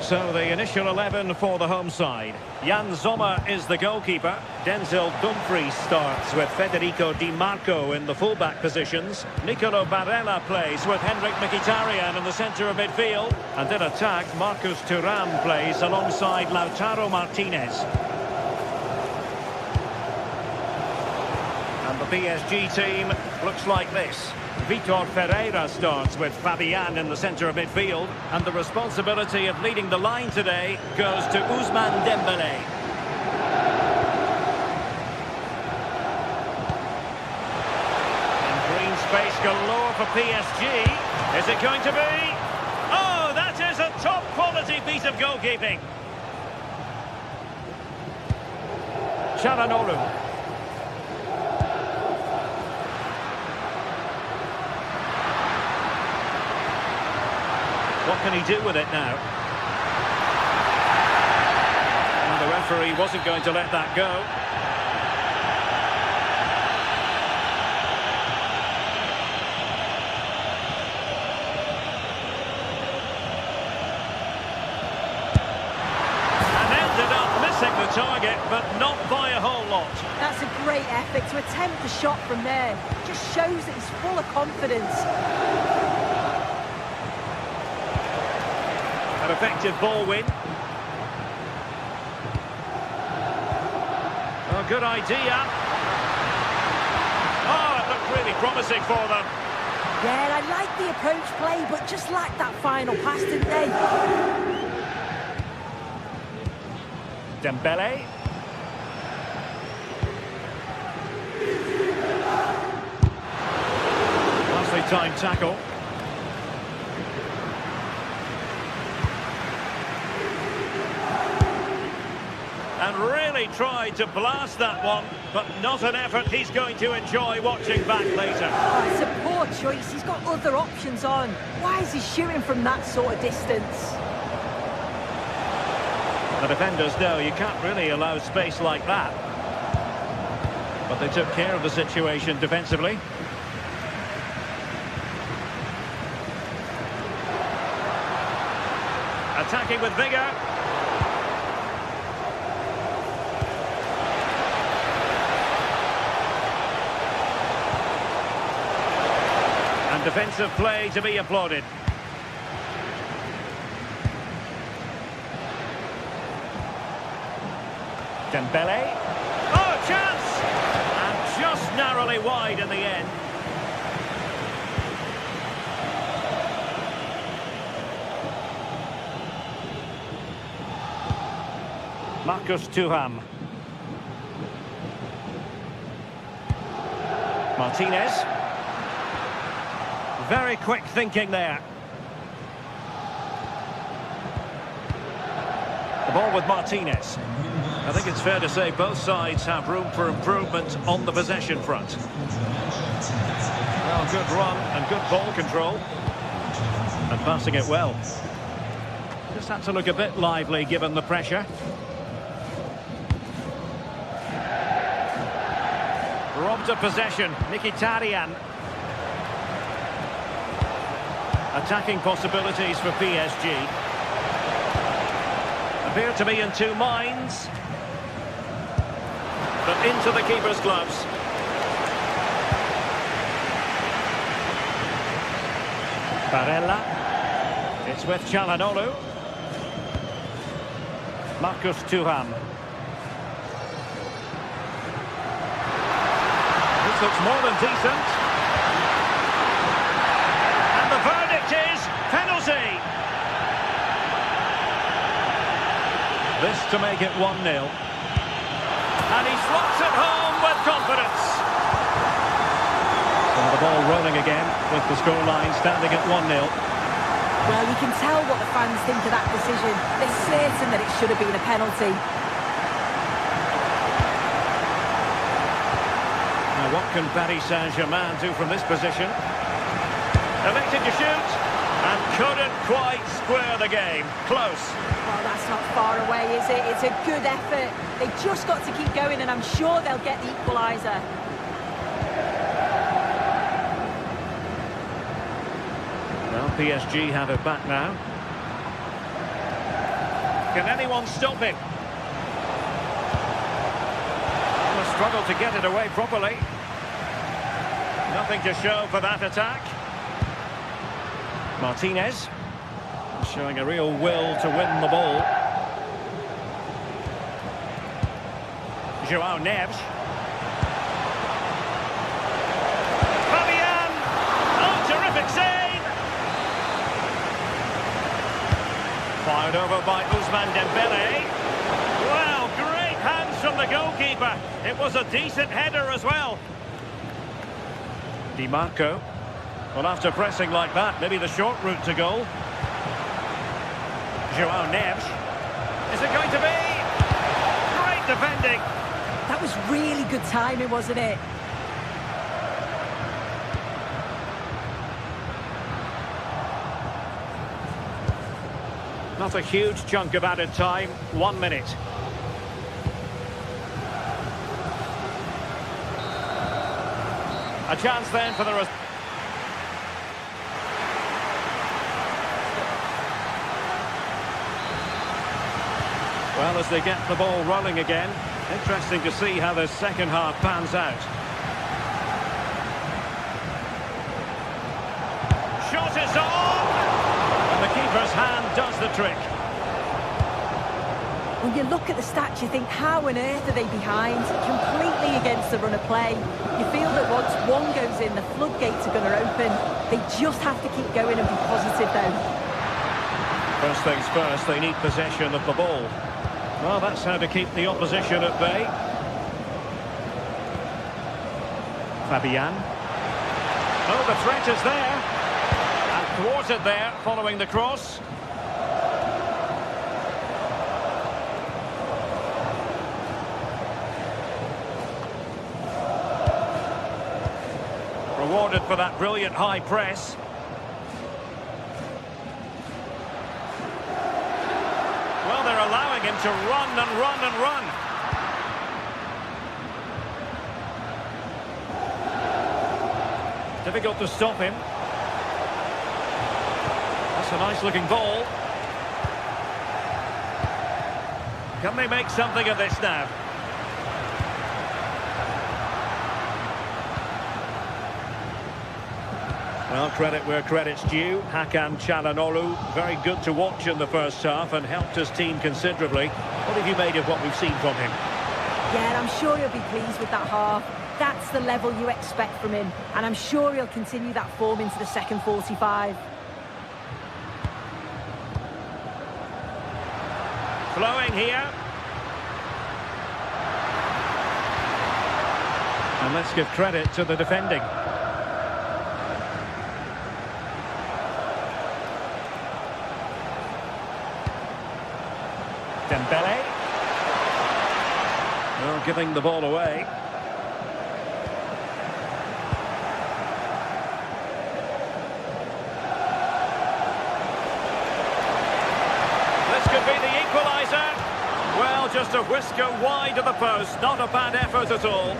So the initial 11 for the home side. Jan Sommer is the goalkeeper. Denzel Dumfries starts with Federico Di Marco in the fullback positions. Nicolo Barella plays with Henrik Mkhitaryan in the centre of midfield. And in attack, Marcus Thuram plays alongside Lautaro Martinez. And the PSG team looks like this. Vitor Ferreira starts with Fabian in the centre of midfield, and the responsibility of leading the line today goes to Ousmane Dembélé. And green space galore for PSG. Is it going to be? Oh, that is a top quality piece of goalkeeping. Çalhanoğlu. What can he do with it now? And the referee wasn't going to let that go. And ended up missing the target, but not by a whole lot. That's a great effort to attempt the shot from there. Just shows that he's full of confidence. An effective ball win. Oh, good idea. Oh, it looked really promising for them. Yeah, I like the approach play, but just lacked that final pass, didn't they? Dembélé. Nicely timed tackle. And really tried to blast that one, but not an effort he's going to enjoy watching back later. Oh, it's a poor choice. He's got other options on. Why is he shooting from that sort of distance? The defenders know you can't really allow space like that. But they took care of the situation defensively. Attacking with vigour. And defensive play to be applauded. Dembélé. Oh, chance! And just narrowly wide in the end. Marcus Thuram. Martinez. Very quick thinking there. The ball with Martinez. I think it's fair to say both sides have room for improvement on the possession front. Well, good run and good ball control. And passing it well. Just had to look a bit lively given the pressure. Robbed of possession, Mkhitaryan. Attacking possibilities for PSG. Appear to be in two minds. But into the keeper's gloves. Barella. It's with Çalhanoğlu. Marcus Thuram. This looks more than decent. And the verdict is penalty. This to make it 1-0. And he slots it home with confidence. And the ball rolling again with the scoreline standing at 1-0. Well, you can tell what the fans think of that decision. They're certain that it should have been a penalty. what can Paris Saint-Germain do from this position? Elected to shoot, and couldn't quite square the game. Close. Well, that's not far away, is it? It's a good effort. They just got to keep going, and I'm sure they'll get the equaliser. Well, PSG have it back now. Can anyone stop him? Will struggle to get it away properly. Nothing to show for that attack. Martinez showing a real will to win the ball. João Neves. Fabian! Oh, terrific save! Fired over by Ousmane Dembele. Well, great hands from the goalkeeper. It was a decent header as well. Di Marco. Well, after pressing like that, maybe the short route to goal. João Neves. Is it going to be? Great defending. That was really good timing, wasn't it? Not a huge chunk of added time. 1 minute. A chance then for the... Well, as they get the ball rolling again, interesting to see how the second half pans out. Shot is on! And the keeper's hand does the trick. When you look at the stats, you think, how on earth are they behind? Completely against the run of play. You feel that once one goes in, the floodgates are going to open. They just have to keep going and be positive, though. First things first, they need possession of the ball. Well, that's how to keep the opposition at bay. Fabian. Oh, the threat is there. And thwarted there, following the cross. Rewarded for that brilliant high press. Well, they're allowing him to run and run and run. Difficult to stop him. That's a nice looking ball. Can they make something of this now? Well, credit where credit's due. Hakan Çalhanoğlu, very good to watch in the first half and helped his team considerably. What have you made of what we've seen from him? Yeah, I'm sure he'll be pleased with that half. That's the level you expect from him, and I'm sure he'll continue that form into the second 45. Flowing here. And let's give credit to the defending. Dembele. Well, giving the ball away. This could be the equaliser. Well, just a whisker wide of the post. Not a bad effort at all.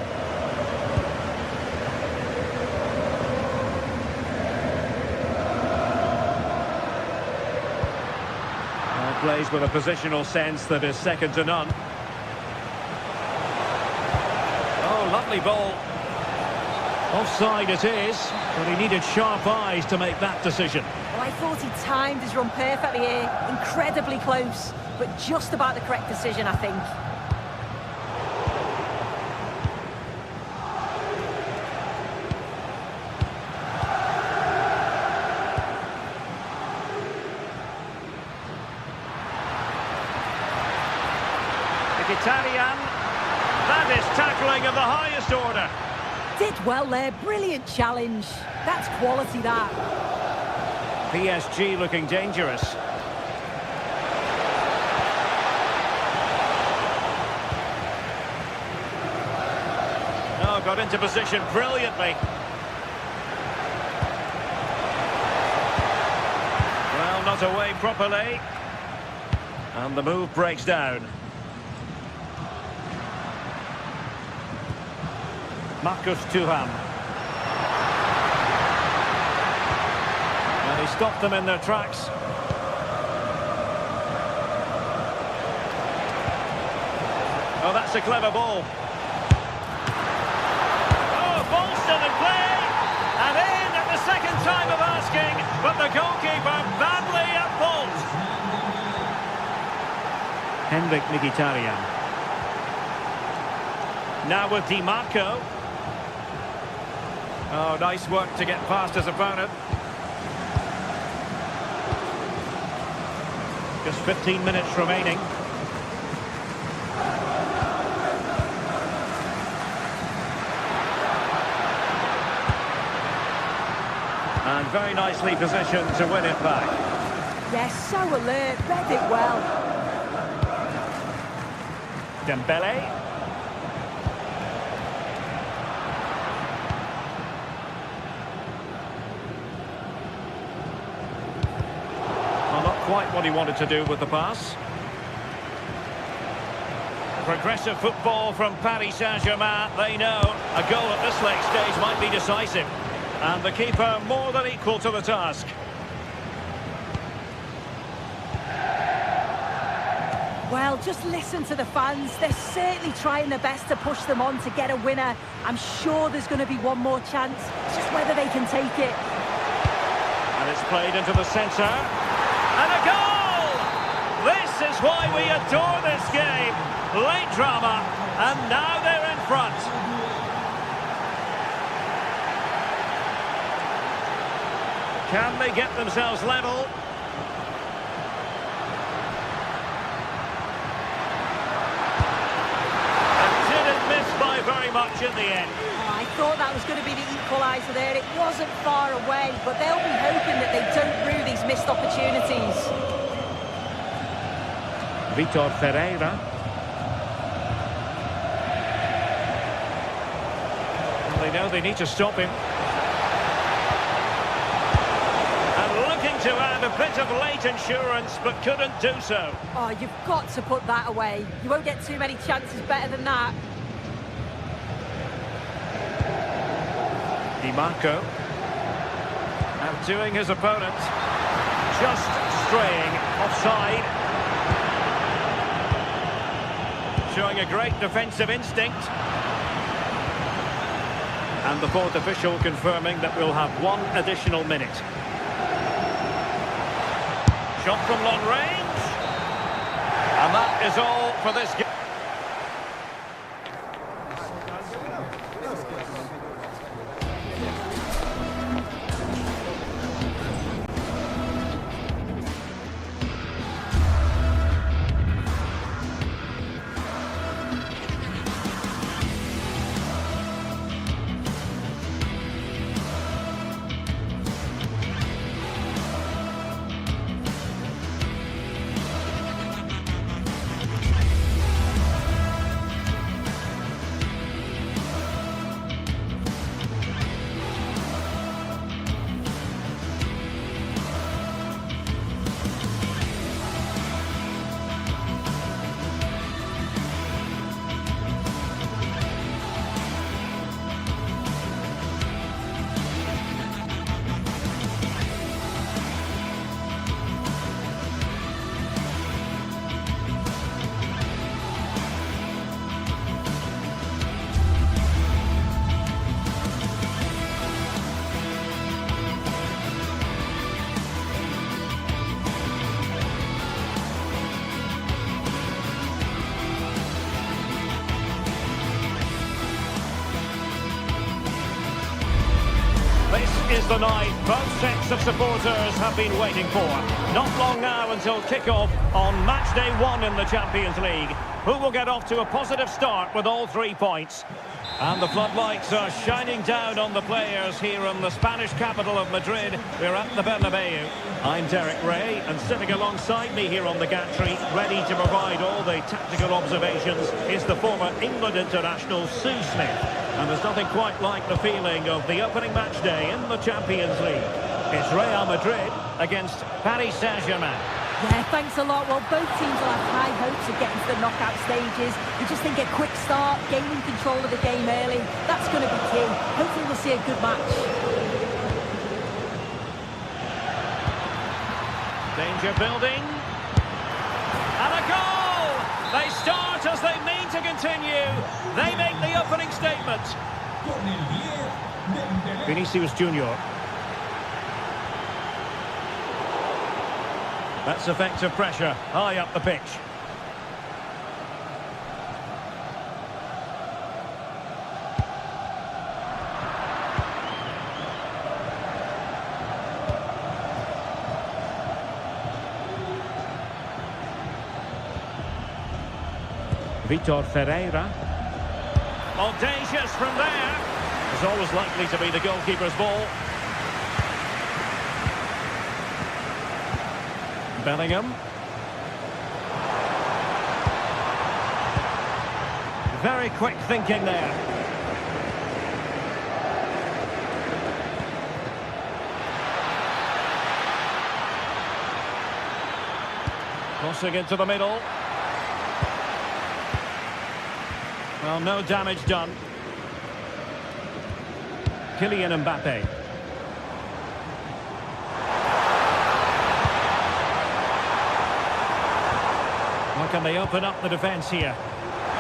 Plays with a positional sense that is second to none. Oh, lovely ball. Offside it is, but he needed sharp eyes to make that decision. Well, I thought he timed his run perfectly here. Incredibly close, but just about the correct decision, I think. Italian. That is tackling of the highest order. Did well there. Brilliant challenge. That's quality, that. PSG looking dangerous. Oh, got got into position brilliantly. Well, not away properly. And the move breaks down. Marcus Thuram. And he stopped them in their tracks. Oh, that's a clever ball. Oh, ball still in play. And in at the second time of asking, but the goalkeeper badly at fault. Henrik Mkhitaryan. Now with Di Marco. Oh, nice work to get past his opponent. Just 15 minutes remaining. And very nicely positioned to win it back. Yes, so alert, read it well. Dembele. Well, not quite what he wanted to do with the pass. Progressive football from Paris Saint-Germain. They know a goal at this late stage might be decisive. And the keeper more than equal to the task. Well, just listen to the fans. They're certainly trying their best to push them on to get a winner. I'm sure there's going to be one more chance. It's just whether they can take it. And it's played into the centre. And a goal! This is why we adore this game. Late drama. And now they're in front. Can they get themselves level? And didn't miss by very much in the end. Oh, I thought that was going to be the equaliser there. It wasn't far away, but they'll be hoping that they don't rue these missed opportunities. Vitor Ferreira. Well, they know they need to stop him. To add a bit of late insurance, but couldn't do so. Oh, you've got to put that away. You won't get too many chances better than that. Di Marco. Outdoing his opponent. Just straying offside. Showing a great defensive instinct. And the fourth official confirming that we'll have one additional minute. Shot from long range. And that is all for this game. Is the night both sets of supporters have been waiting for. Not long now until kick-off on match day 1 in the Champions League. Who will get off to a positive start with all 3 points? And the floodlights are shining down on the players here in the Spanish capital of Madrid. We're at the Bernabeu. I'm Derek Ray, and sitting alongside me here on the gantry, ready to provide all the tactical observations, is the former England international Sue Smith. And there's nothing quite like the feeling of the opening match day in the Champions League. It's Real Madrid against Paris Saint-Germain. Yeah, thanks a lot. Well, both teams will have high hopes of getting to the knockout stages. You just think a quick start, gaining control of the game early, that's going to be key. Hopefully we'll see a good match. Danger building. And a goal! They start as they mean to continue. They make the opening statement. Vinicius Junior. That's effective pressure, high up the pitch. Vitor Ferreira. Audacious from there. It's always likely to be the goalkeeper's ball. Bellingham. Very quick thinking there. Crossing into the middle. Well, no damage done. Kylian Mbappe. How can they open up the defence here?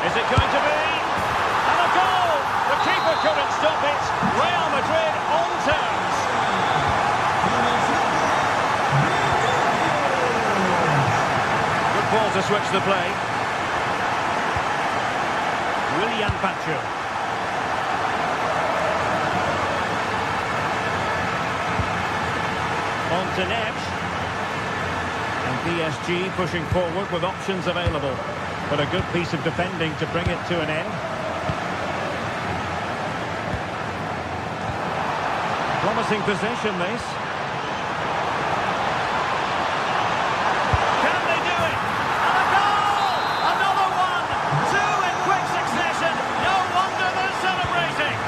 Is it going to be? And a goal! The keeper couldn't stop it. Real Madrid on terms. Good ball to switch the play. Willian Pachu. On to Neves. PSG pushing forward with options available, but a good piece of defending to bring it to an end. Promising possession, this. Can they do it? And a goal! Another one! Two in quick succession! No wonder they're celebrating!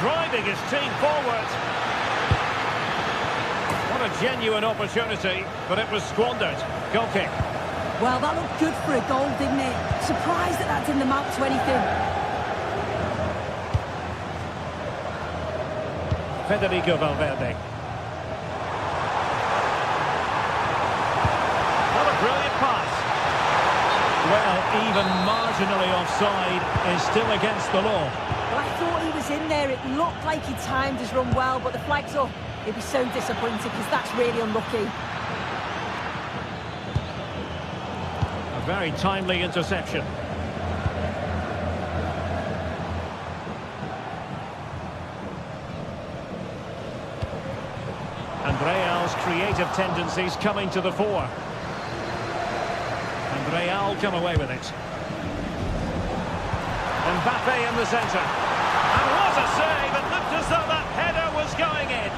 Driving his team forward. What a genuine opportunity, but it was squandered. Goal kick. Well, that looked good for a goal, didn't it? Surprised that didn't amount to anything. Federico Valverde. What a brilliant pass. Well, even marginally offside is still against the law. Well, I thought he was in there. It looked like he timed his run well, but the flag's up. He'd be so disappointed because that's really unlucky. A very timely interception. And Real's creative tendencies coming to the fore. And Real come away with it. Mbappe in the centre. And what a save! It looked as though that header was going in.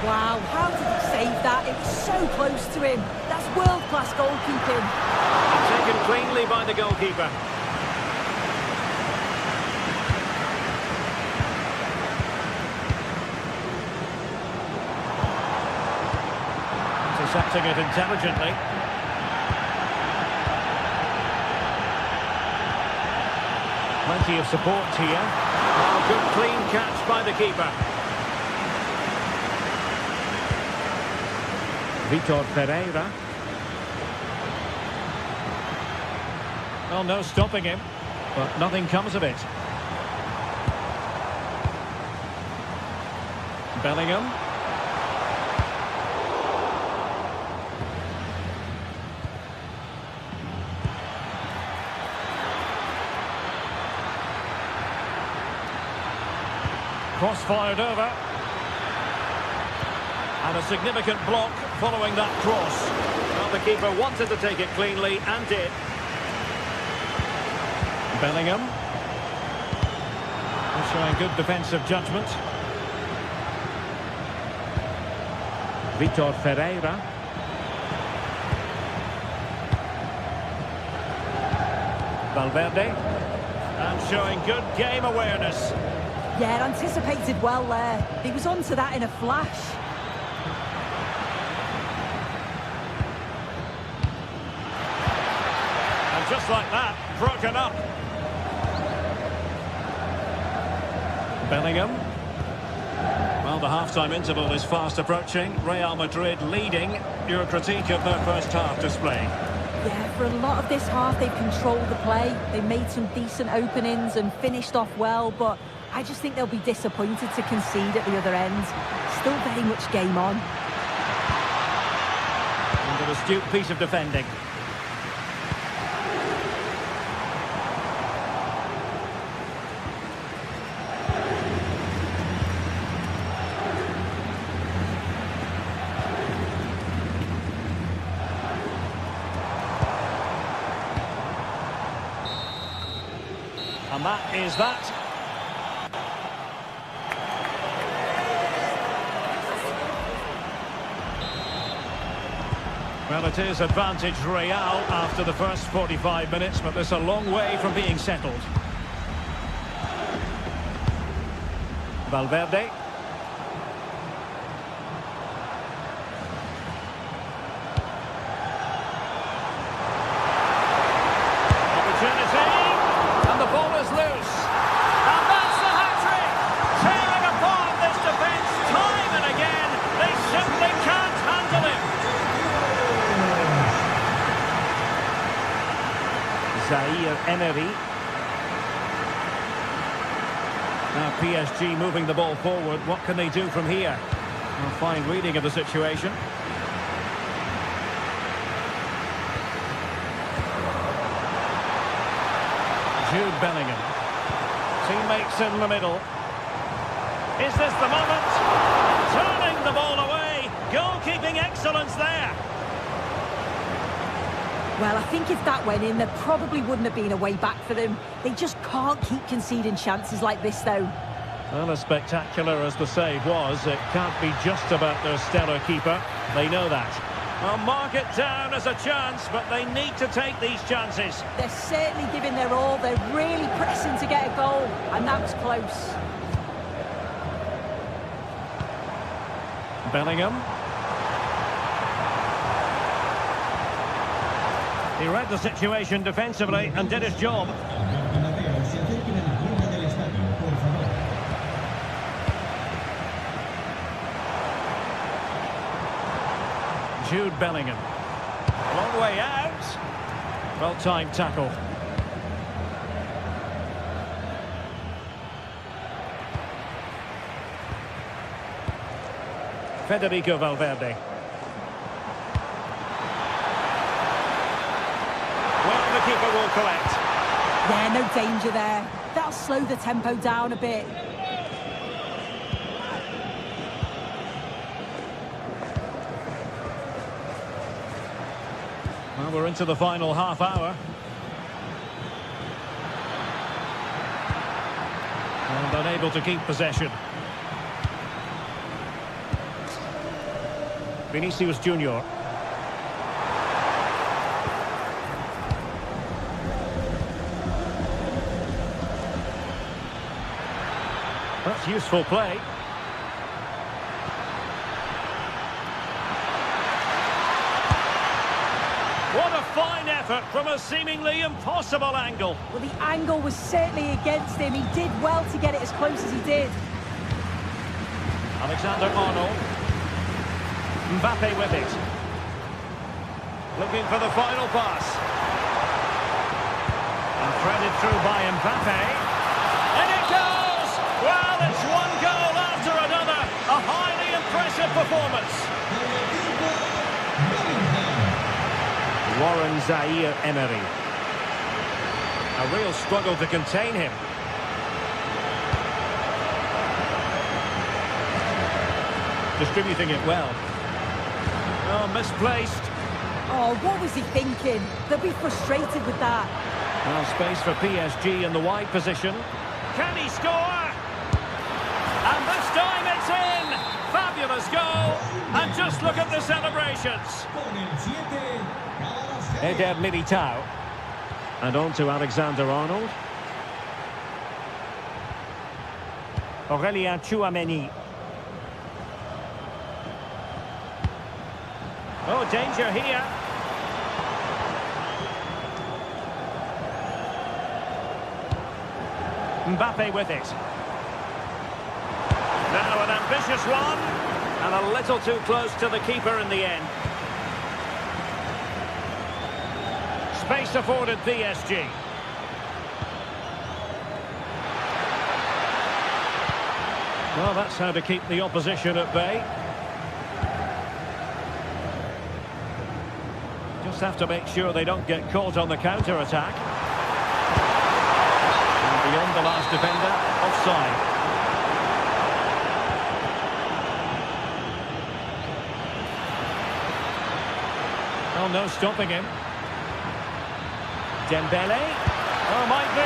Wow, how did he save that? It was so close to him. That's world-class goalkeeping. Taken cleanly by the goalkeeper. Intercepting it intelligently. Plenty of support here. Oh, good clean catch by the keeper. Vitor Ferreira. Well, no stopping him, but nothing comes of it. Bellingham. Cross fired over. And a significant block following that cross. Well, the keeper wanted to take it cleanly and did. Bellingham. Showing good defensive judgment. Vitor Ferreira. Valverde. And showing good game awareness. Yeah, anticipated well there. He was onto that in a flash. And just like that, broken up. Bellingham. Well, the half-time interval is fast approaching. Real Madrid leading. Your critique of their first half display? Yeah, for a lot of this half, they've controlled the play. They made some decent openings and finished off well, but I just think they'll be disappointed to concede at the other end. Still very much game on. And an astute piece of defending. And that is that. Well, it is advantage Real after the first 45 minutes, but there's a long way from being settled. Valverde. Opportunity. And the ball is loose. And that's the hat-trick. Tearing apart this defence time and again. They simply can't handle him. Zaire Emery. Now PSG moving the ball forward. What can they do from here? A fine reading of the situation. Jude Bellingham. Teammates in the middle. Is this the moment? Turning the ball away. Goalkeeping excellence there. Well, I think if that went in, there probably wouldn't have been a way back for them. They just can't keep conceding chances like this, though. Well, as spectacular as the save was, it can't be just about their stellar keeper. They know that. Well, mark it down as a chance, but they need to take these chances. They're certainly giving their all. They're really pressing to get a goal, and that was close. Bellingham. He read the situation defensively and did his job. Jude Bellingham. Long way out. Well-timed tackle. Federico Valverde. Well, the keeper will collect. Yeah, no danger there. That'll slow the tempo down a bit. Well, we're into the final half hour. And unable to keep possession. Vinicius Junior. That's useful play. What a fine effort from a seemingly impossible angle. Well, the angle was certainly against him. He did well to get it as close as he did. Alexander-Arnold. Mbappe with it. Looking for the final pass. And threaded through by Mbappe. And it goes! Well, it's one goal after another. A highly impressive performance. Warren Zaire Emery. A real struggle to contain him. Distributing it well. Oh, misplaced. Oh, what was he thinking? They'll be frustrated with that. Well, space for PSG in the wide position. Can he score? And this time it's in! Fabulous. fabulous goal. And just look at the celebrations. Con el 7, Eder Militao. And on to Alexander-Arnold. Aurélien Tchouameni. Oh, danger here. Mbappe with it. Now an ambitious one. And a little too close to the keeper in the end. Space afforded PSG. Well, that's how to keep the opposition at bay. Just have to make sure they don't get caught on the counter-attack. And beyond the last defender, offside. Oh, no stopping him. Dembele. Oh, might be.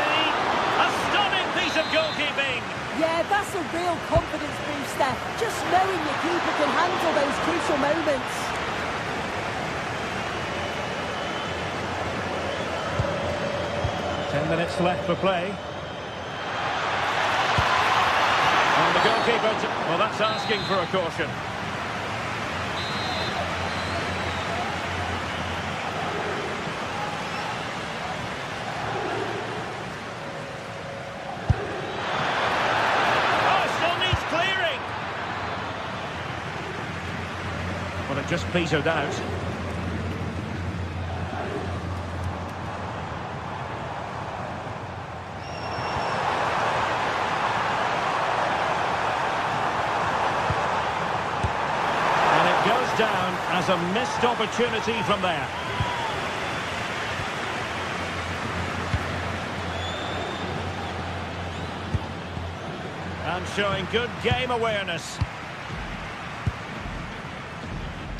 A stunning piece of goalkeeping. Yeah, that's a real confidence booster. Just knowing your keeper can handle those crucial moments. Ten minutes left for play. And the goalkeeper... Well, that's asking for a caution. Well, it just petered out. And it goes down as a missed opportunity from there. And showing good game awareness.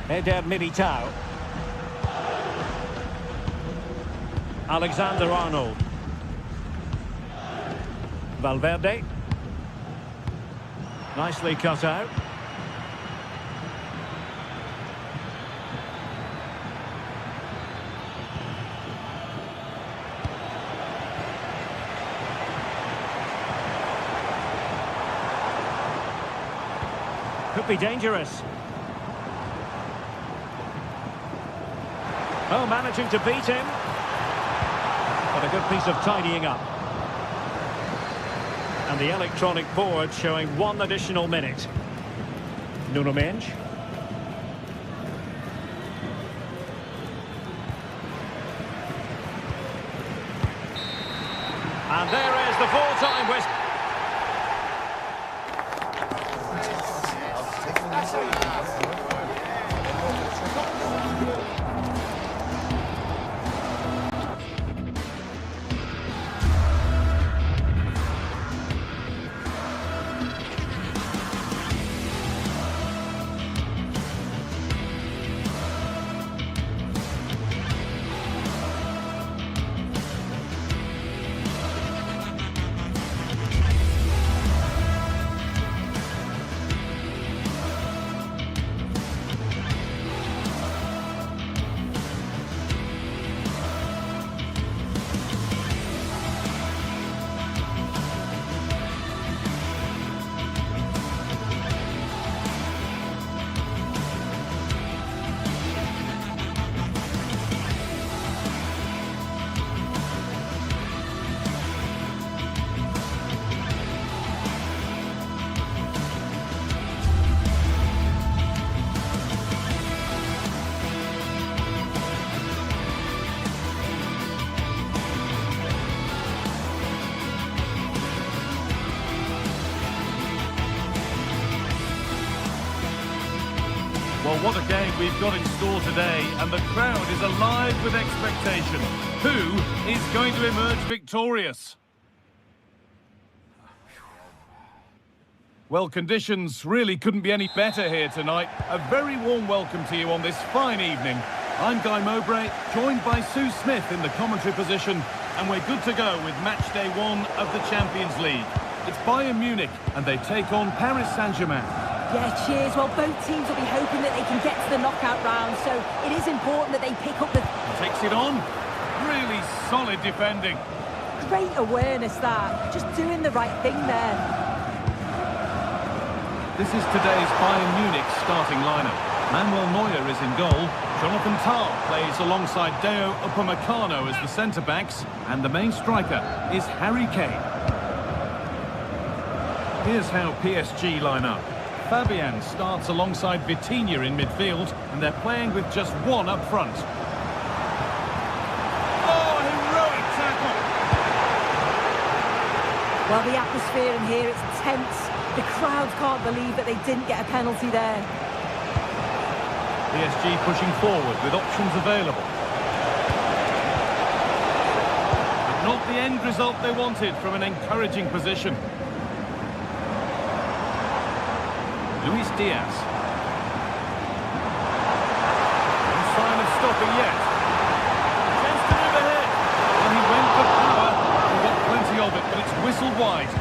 Eder Militao. Alexander-Arnold. Valverde. Nicely cut out. Could be dangerous. Oh, managing to beat him. But a good piece of tidying up. And the electronic board showing 1 additional minute. Nuno Mendes. And there is the full-time whistle. Well, what a game we've got in store today, and the crowd is alive with expectation. Who is going to emerge victorious? Well, conditions really couldn't be any better here tonight. A very warm welcome to you on this fine evening. I'm Guy Mowbray, joined by Sue Smith in the commentary position, and we're good to go with match day 1 of the Champions League. It's Bayern Munich, and they take on Paris Saint-Germain. Yeah, cheers. Well, both teams will be hoping that they can get to the knockout round, so it is important that they pick up the... Takes it on. Really solid defending. Great awareness, that. Just doing the right thing there. This is today's Bayern Munich starting lineup. Manuel Neuer is in goal. Jonathan Tah plays alongside Deo Upamecano as the centre-backs. And the main striker is Harry Kane. Here's how PSG line up. Fabian starts alongside Vitinha in midfield, and they're playing with just one up front. Oh, heroic tackle! Well, the atmosphere in here, it's tense. The crowd can't believe that they didn't get a penalty there. PSG pushing forward with options available. But not the end result they wanted from an encouraging position. Luis Diaz. No sign of stopping yet. Chance to move ahead. And he went for power. He got plenty of it, but it's whistled wide.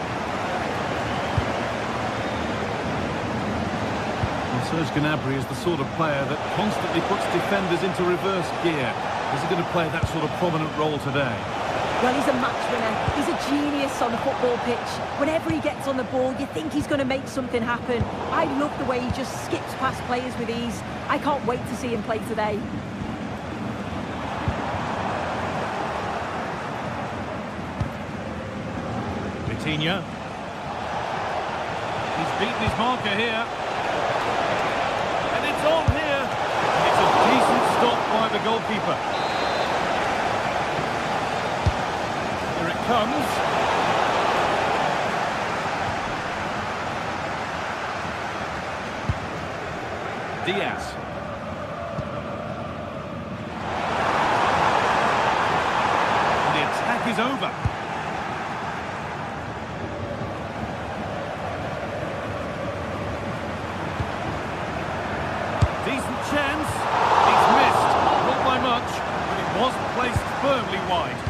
Well, Serge Gnabry is the sort of player that constantly puts defenders into reverse gear. Is he going to play that sort of prominent role today? Well, he's a match winner. He's a genius on the football pitch. Whenever he gets on the ball, you think he's going to make something happen. I love the way he just skips past players with ease. I can't wait to see him play today. Vitinha. He's beaten his marker here. And it's on here. It's a decent stop by the goalkeeper. Comes. Diaz. And the attack is over. Decent chance. He's missed. Not by much, but it was placed firmly wide.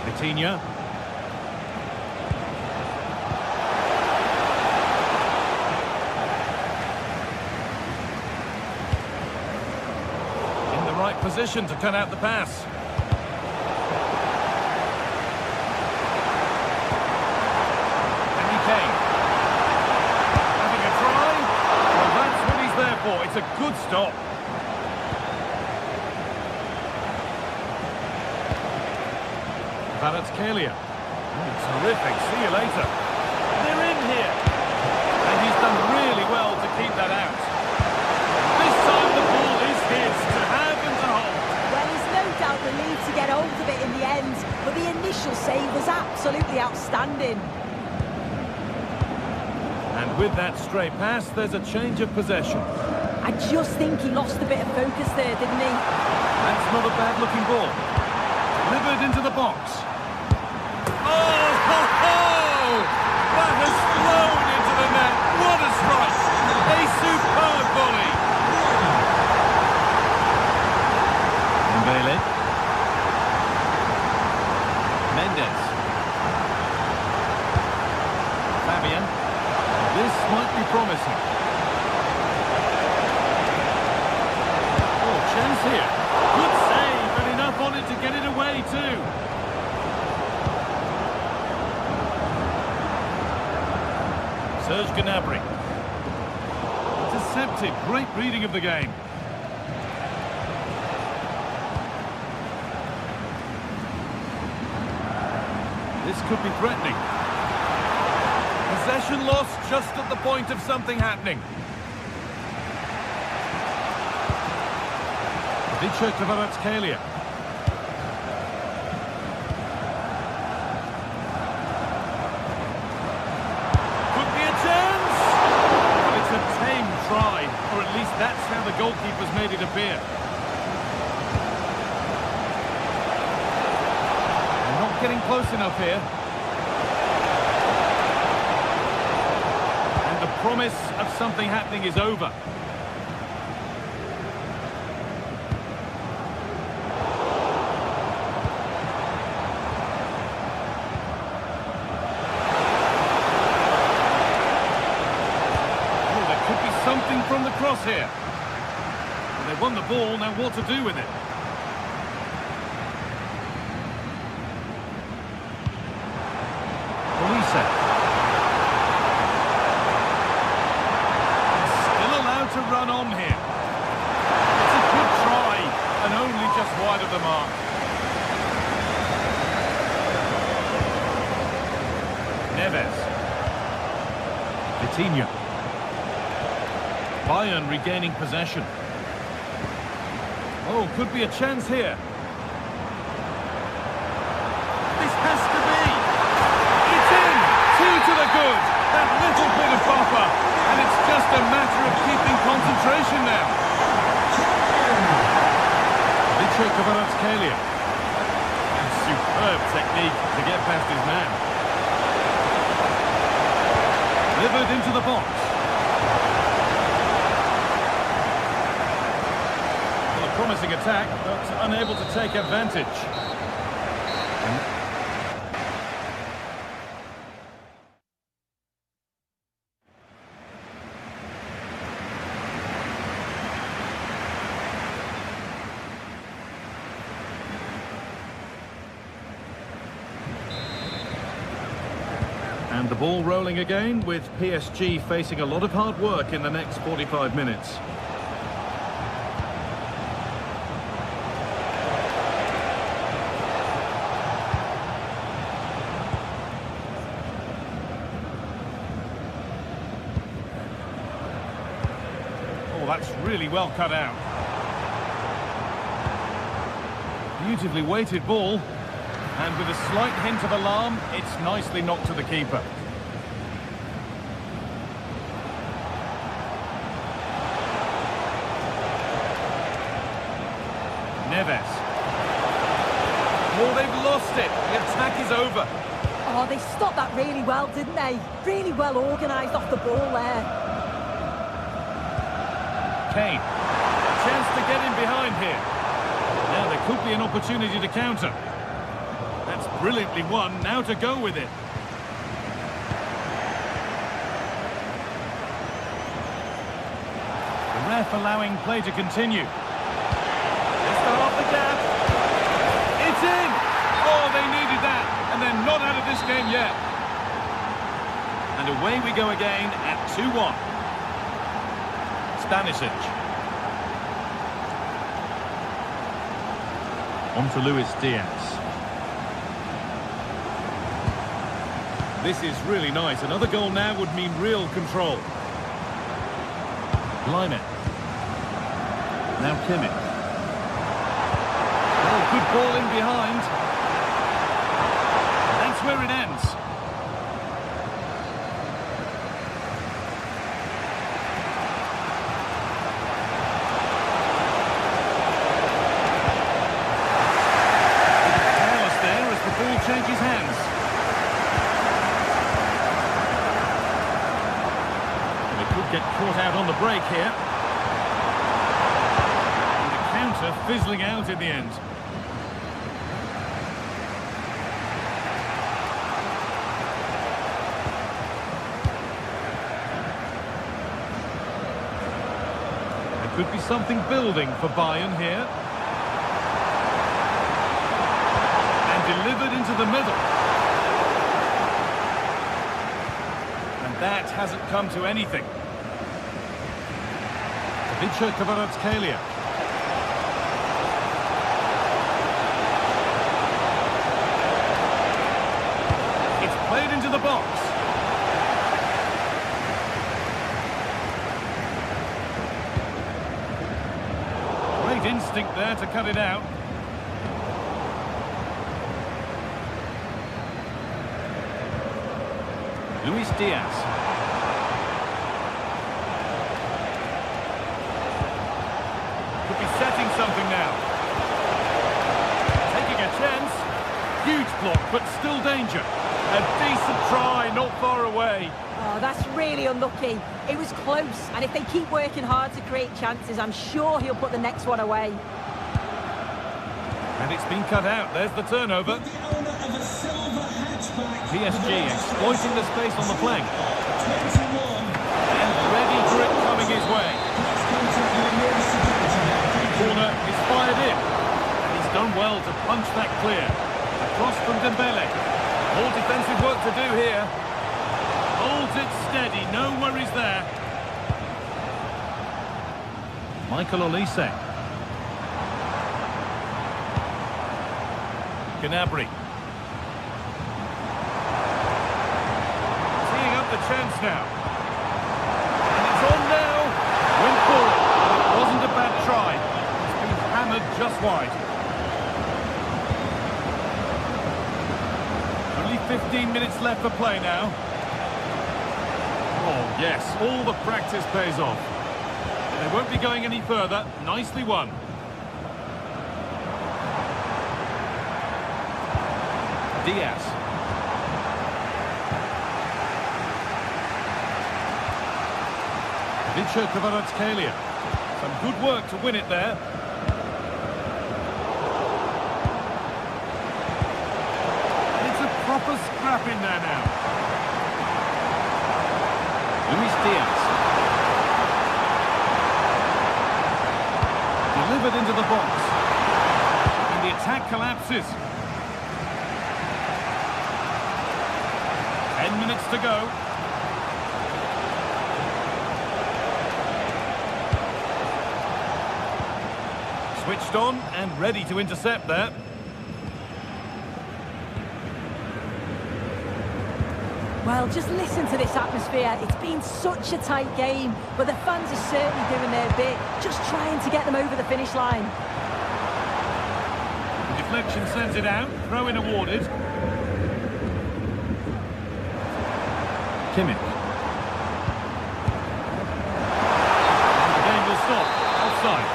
Vitinha. In the right position to cut out the pass. Harry Kane. Having a try. Well, that's what he's there for. It's a good stop. Kvaratskhelia. Terrific. See you later. They're in here. And he's done really well to keep that out. This time the ball is his to have and to hold. Well, he's no doubt relieved to get hold of it in the end, but the initial save was absolutely outstanding. And with that stray pass, there's a change of possession. I just think he lost a bit of focus there, didn't he? That's not a bad-looking ball. Delivered into the box. Oh, ho, ho! That has flown into the net. What a strike! A superb volley. Mbele. Mendes. Fabian. This might be promising. Oh, chance here. Good save, and enough on it to get it away too. Serge Gnabry. Intercepted. Great reading of the game. This could be threatening. Possession lost just at the point of something happening. Kvaratskhelia. Could be a chance! But it's a tame try, or at least that's how the goalkeeper's made it appear. They're not getting close enough here. And the promise of something happening is over. here. Well, they've won the ball, now what to do with it? Police. Still allowed to run on here. It's a good try, and only just wide of the mark. Neves. Vitinha. Bayern regaining possession. Oh, could be a chance here. This has to be. It's in! 2 to the good. That little bit of buffer. And it's just a matter of keeping concentration now. Kvaratskhelia. Superb technique to get past his man. Delivered into the box. Well, a promising attack, but unable to take advantage. And the ball rolling again, with PSG facing a lot of hard work in the next 45 minutes. Oh, that's really well cut out. Beautifully weighted ball. And with a slight hint of alarm, it's nicely knocked to the keeper. Neves. Oh, they've lost it. The attack is over. Oh, they stopped that really well, didn't they? Really well organised off the ball there. Kane. A chance to get in behind here. Now there could be an opportunity to counter. That's brilliantly won, now to go with it. The ref allowing play to continue. Let's start the gap. It's in! Oh, they needed that, and they're not out of this game yet. And away we go again at 2-1. Stanisic. On for Luis Diaz. This is really nice. Another goal now would mean real control. Line it. Now Kimmich. Oh, good ball in behind. That's where it ends. Careless there as the ball changes hands. Get caught out on the break here. And the counter fizzling out in the end. There could be something building for Bayern here. And delivered into the middle. And that hasn't come to anything. Kvaratskhelia. It's played into the box. Great instinct there to cut it out. Luis Diaz. Setting something now. Taking a chance. Huge block, but still danger. A decent try, not far away. Oh, that's really unlucky. It was close, and if they keep working hard to create chances, I'm sure he'll put the next one away. And it's been cut out. There's the turnover. PSG exploiting the space on the flank. And ready for it coming his way. punch that clear. Across from Dembele. More defensive work to do here. Holds it steady, no worries there. Michael Olise. Gnabry. Teeing up the chance now. And it's on now. Went for it. It wasn't a bad try. It's been hammered just wide. Only 15 minutes left for play now. Oh, yes, all the practice pays off. They won't be going any further. Nicely won. Diaz. Vincenzo Kvaratskhelia. Some good work to win it there. And it's a proper scrap in there now. Luis Diaz. Delivered into the box. And the attack collapses. 10 minutes to go. Switched on and ready to intercept there. Well, just listen to this atmosphere. It's been such a tight game, but the fans are certainly doing their bit, just trying to get them over the finish line. The deflection sends it out, throw-in awarded. Kimmich. And the game will stop. Offside.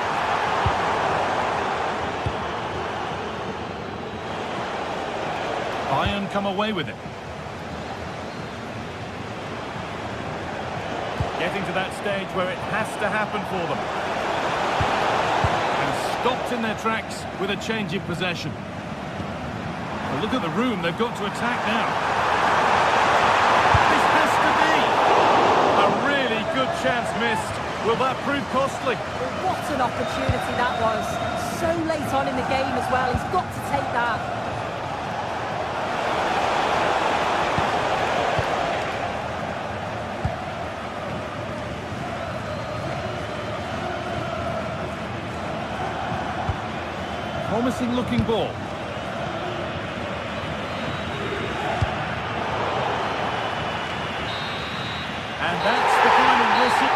Bayern come away with it. Getting to that stage where it has to happen for them. And stopped in their tracks with a change in possession. Well, look at the room they've got to attack now. This has to be a really good chance missed. Will that prove costly? Well, what an opportunity that was. So late on in the game as well. He's got to take that. Promising looking ball. And that's the final whistle.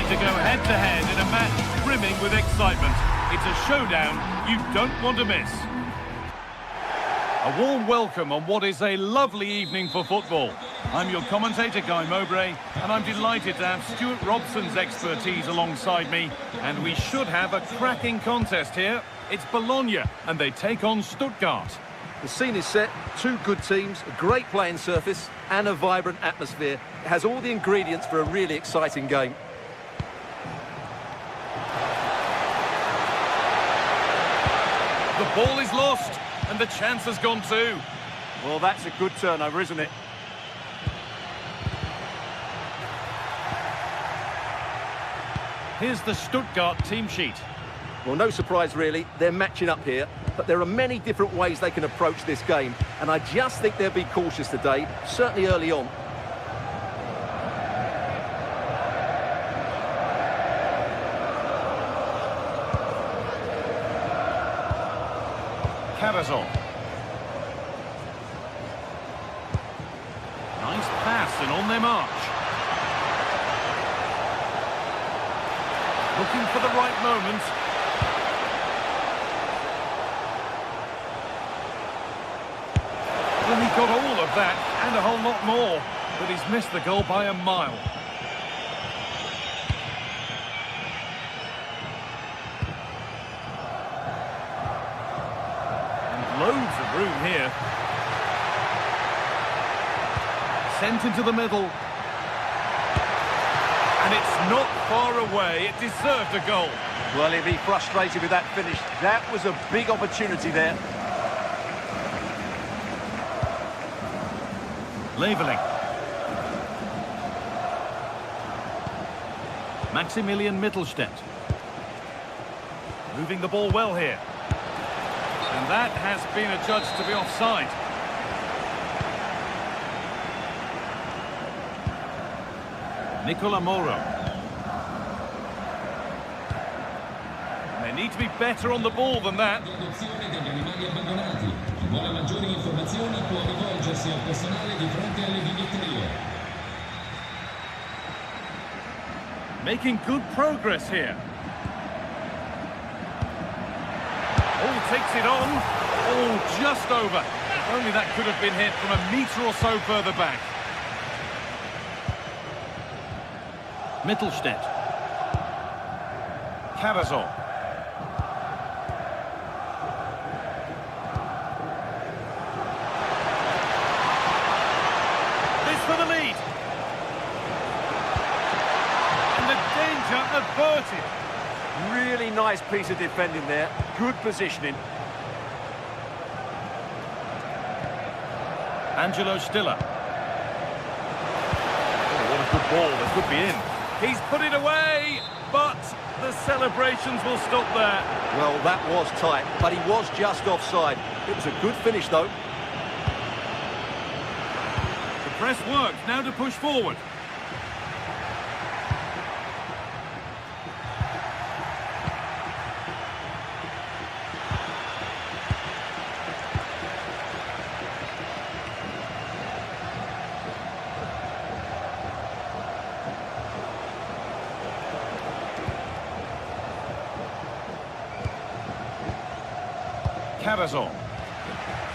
To go head-to-head in a match brimming with excitement. It's a showdown you don't want to miss. A warm welcome on what is a lovely evening for football. I'm your commentator, Guy Mowbray, and I'm delighted to have Stuart Robson's expertise alongside me, and we should have a cracking contest here. It's Bologna, and they take on Stuttgart. The scene is set, two good teams, a great playing surface, and a vibrant atmosphere. It has all the ingredients for a really exciting game. The ball is lost, and the chance has gone too. Well, that's a good turnover, isn't it? Here's the Stuttgart team sheet. Well, no surprise really, they're matching up here, but there are many different ways they can approach this game, and I just think they'll be cautious today, certainly early on. Cavazon. Nice pass and on their march. Looking for the right moment. Well, he got all of that and a whole lot more, but he's missed the goal by a mile. And loads of room here. Sent into the middle. And it's not far away. It deserved a goal. Well, he'll be frustrated with that finish. That was a big opportunity there. Leveling. Maximilian Mittelstädt. Moving the ball well here. And that has been adjudged to be offside. Nicola Moro. They need to be better on the ball than that. Adozione degli animali abbandonati. Chi vuole maggiori informazioni può rivolgersi al personale di fronte alle biglietterie. Making good progress here. Oh, takes it on. Oh, just over. If only that could have been hit from a metre or so further back. Mittelstädt. Cavazon. This for the lead. And the danger averted. Really nice piece of defending there. Good positioning. Angelo Stiller. Oh, what a good ball. That could be in. He's put it away, but the celebrations will stop there. Well, that was tight, but he was just offside. It was a good finish, though. The press works, now to push forward. Cavazon.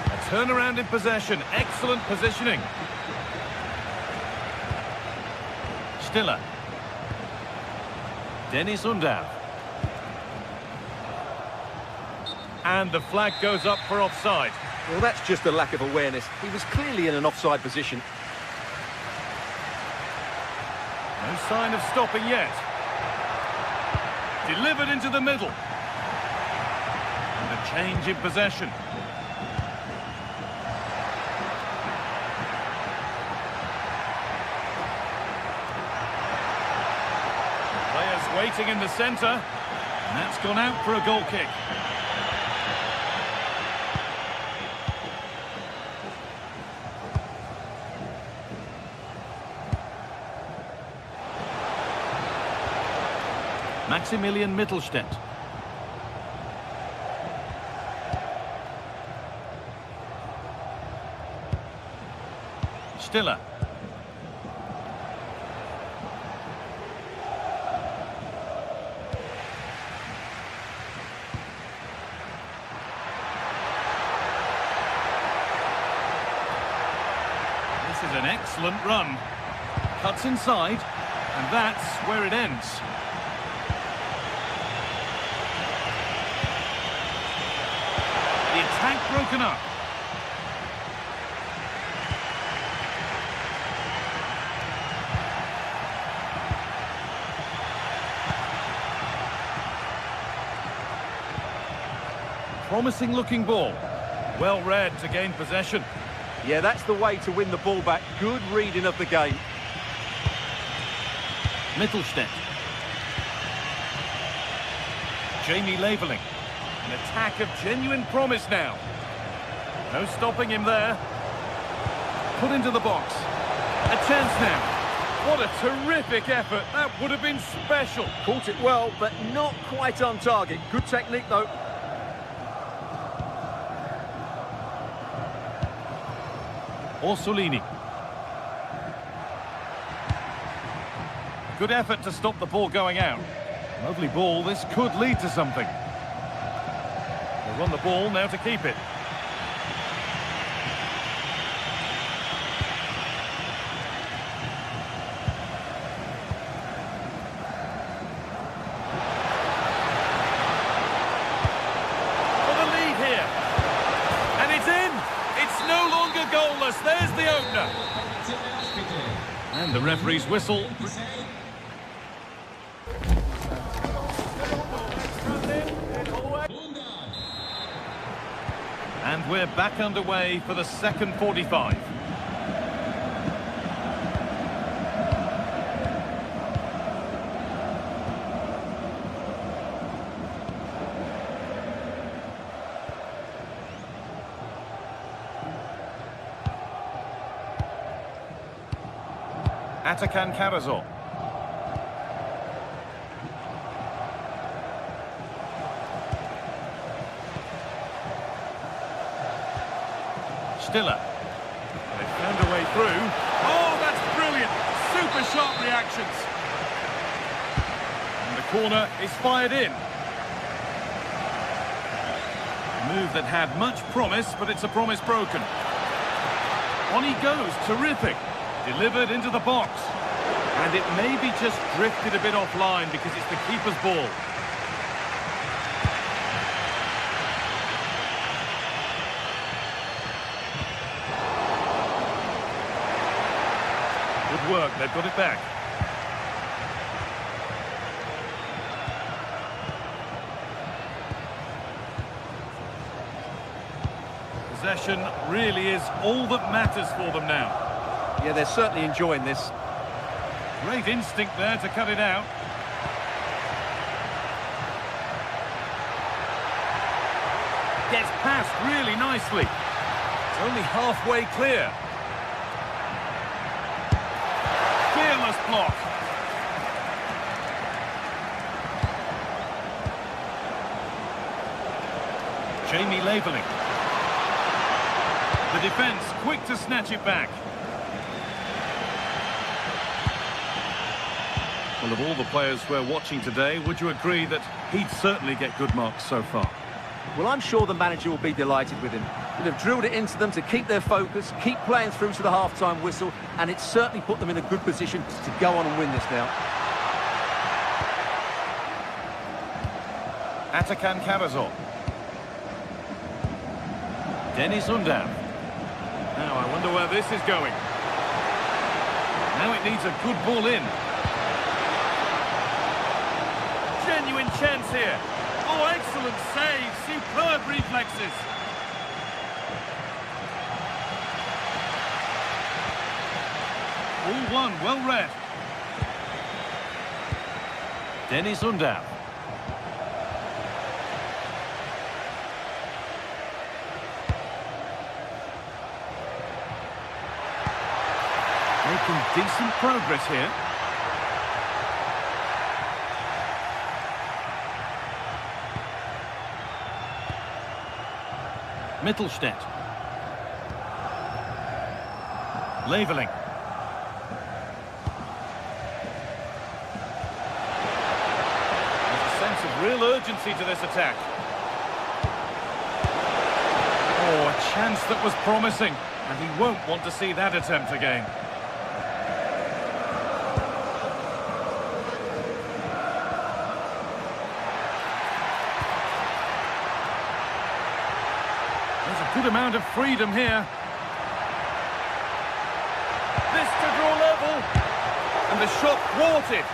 A turnaround in possession. Excellent positioning. Stiller. Dennis Undav. And the flag goes up for offside. Well, that's just a lack of awareness. He was clearly in an offside position. No sign of stopping yet. Delivered into the middle. Change in possession. Players waiting in the centre. And that's gone out for a goal kick. Maximilian Mittelstädt. Stiller. This is an excellent run. Cuts inside, and that's where it ends. The attack broken up. Promising looking ball. Well read to gain possession. Yeah, that's the way to win the ball back. Good reading of the game. Mittelstädt. Jamie Laveling. An attack of genuine promise now. No stopping him there. Put into the box. A chance now. What a terrific effort. That would have been special. Caught it well, but not quite on target. Good technique, though. Orsolini. Good effort to stop the ball going out. Lovely ball. This could lead to something. They run the ball now to keep it. Goalless, there's the opener. And the referee's whistle. And we're back underway for the second 45. Atakan Karazor. Stiller. They found a way through. Oh, that's brilliant! Super sharp reactions. And the corner is fired in. A move that had much promise, but it's a promise broken. On he goes, terrific. Delivered into the box. And it maybe just drifted a bit offline because it's the keeper's ball. Good work, they've got it back. Possession really is all that matters for them now. Yeah, they're certainly enjoying this. Great instinct there to cut it out. Gets past really nicely. It's only halfway clear. Fearless block. Jamie Laveling. The defence quick to snatch it back. Well, of all the players we're watching today, would you agree that he'd certainly get good marks so far? Well, I'm sure the manager will be delighted with him. He'll have drilled it into them to keep their focus, keep playing through to the half-time whistle, and it's certainly put them in a good position to go on and win this now. Atakan Karazor. Dennis Undav. Now, I wonder where this is going. Now it needs a good ball in. Genuine chance here. Oh, excellent save. Superb reflexes. All one, well read. Dennis Undav. Making decent progress here. Mittelstädt. Laveling. There's a sense of real urgency to this attack. Oh, a chance that was promising, and he won't want to see that attempt again. Good amount of freedom here. This to draw level. And the shot thwarted.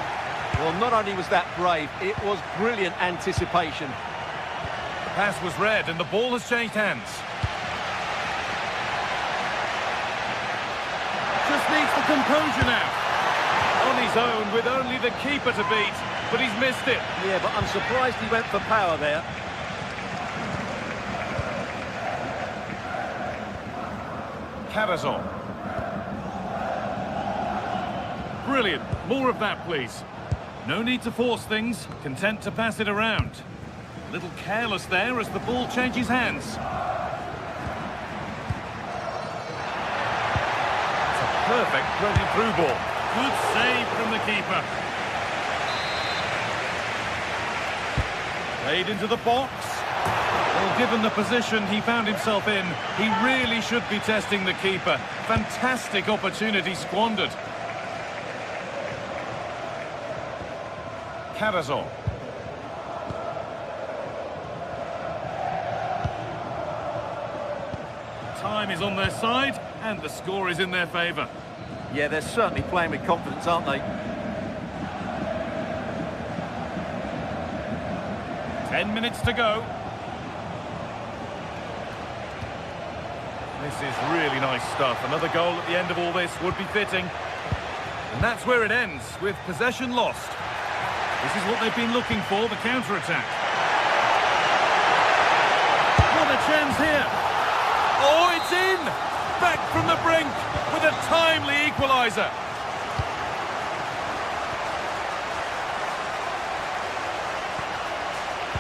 Well, not only was that brave, it was brilliant anticipation. The pass was read and the ball has changed hands. Just needs the composure now. On his own with only the keeper to beat, but he's missed it. Yeah, but I'm surprised he went for power there. Carrazon. Brilliant. More of that, please. No need to force things. Content to pass it around. A little careless there as the ball changes hands. It's a perfect threaded through ball. Good save from the keeper. Played into the box. Well, given the position he found himself in, he really should be testing the keeper. Fantastic opportunity squandered. Carrazon. Time is on their side, and the score is in their favour. Yeah, they're certainly playing with confidence, aren't they? 10 minutes to go. This is really nice stuff. Another goal at the end of all this would be fitting. And that's where it ends, with possession lost. This is what they've been looking for, the counter-attack. What a chance here! Oh, it's in! Back from the brink with a timely equaliser.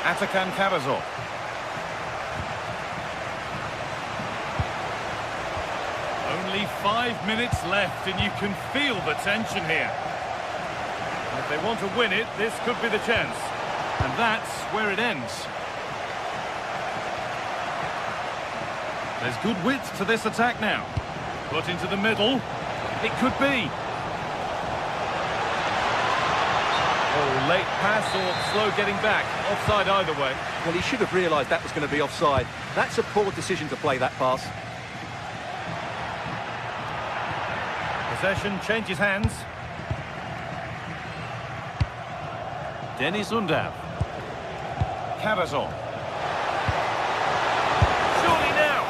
Atakan Carrazon. Only 5 minutes left and you can feel the tension here. If they want to win it, this could be the chance. And that's where it ends. There's good width to this attack now. Put into the middle. It could be. Oh, late pass or slow getting back. Offside either way. Well, he should have realised that was going to be offside. That's a poor decision to play that pass. Possession changes hands. Denis Undav. Carrazon. Surely now.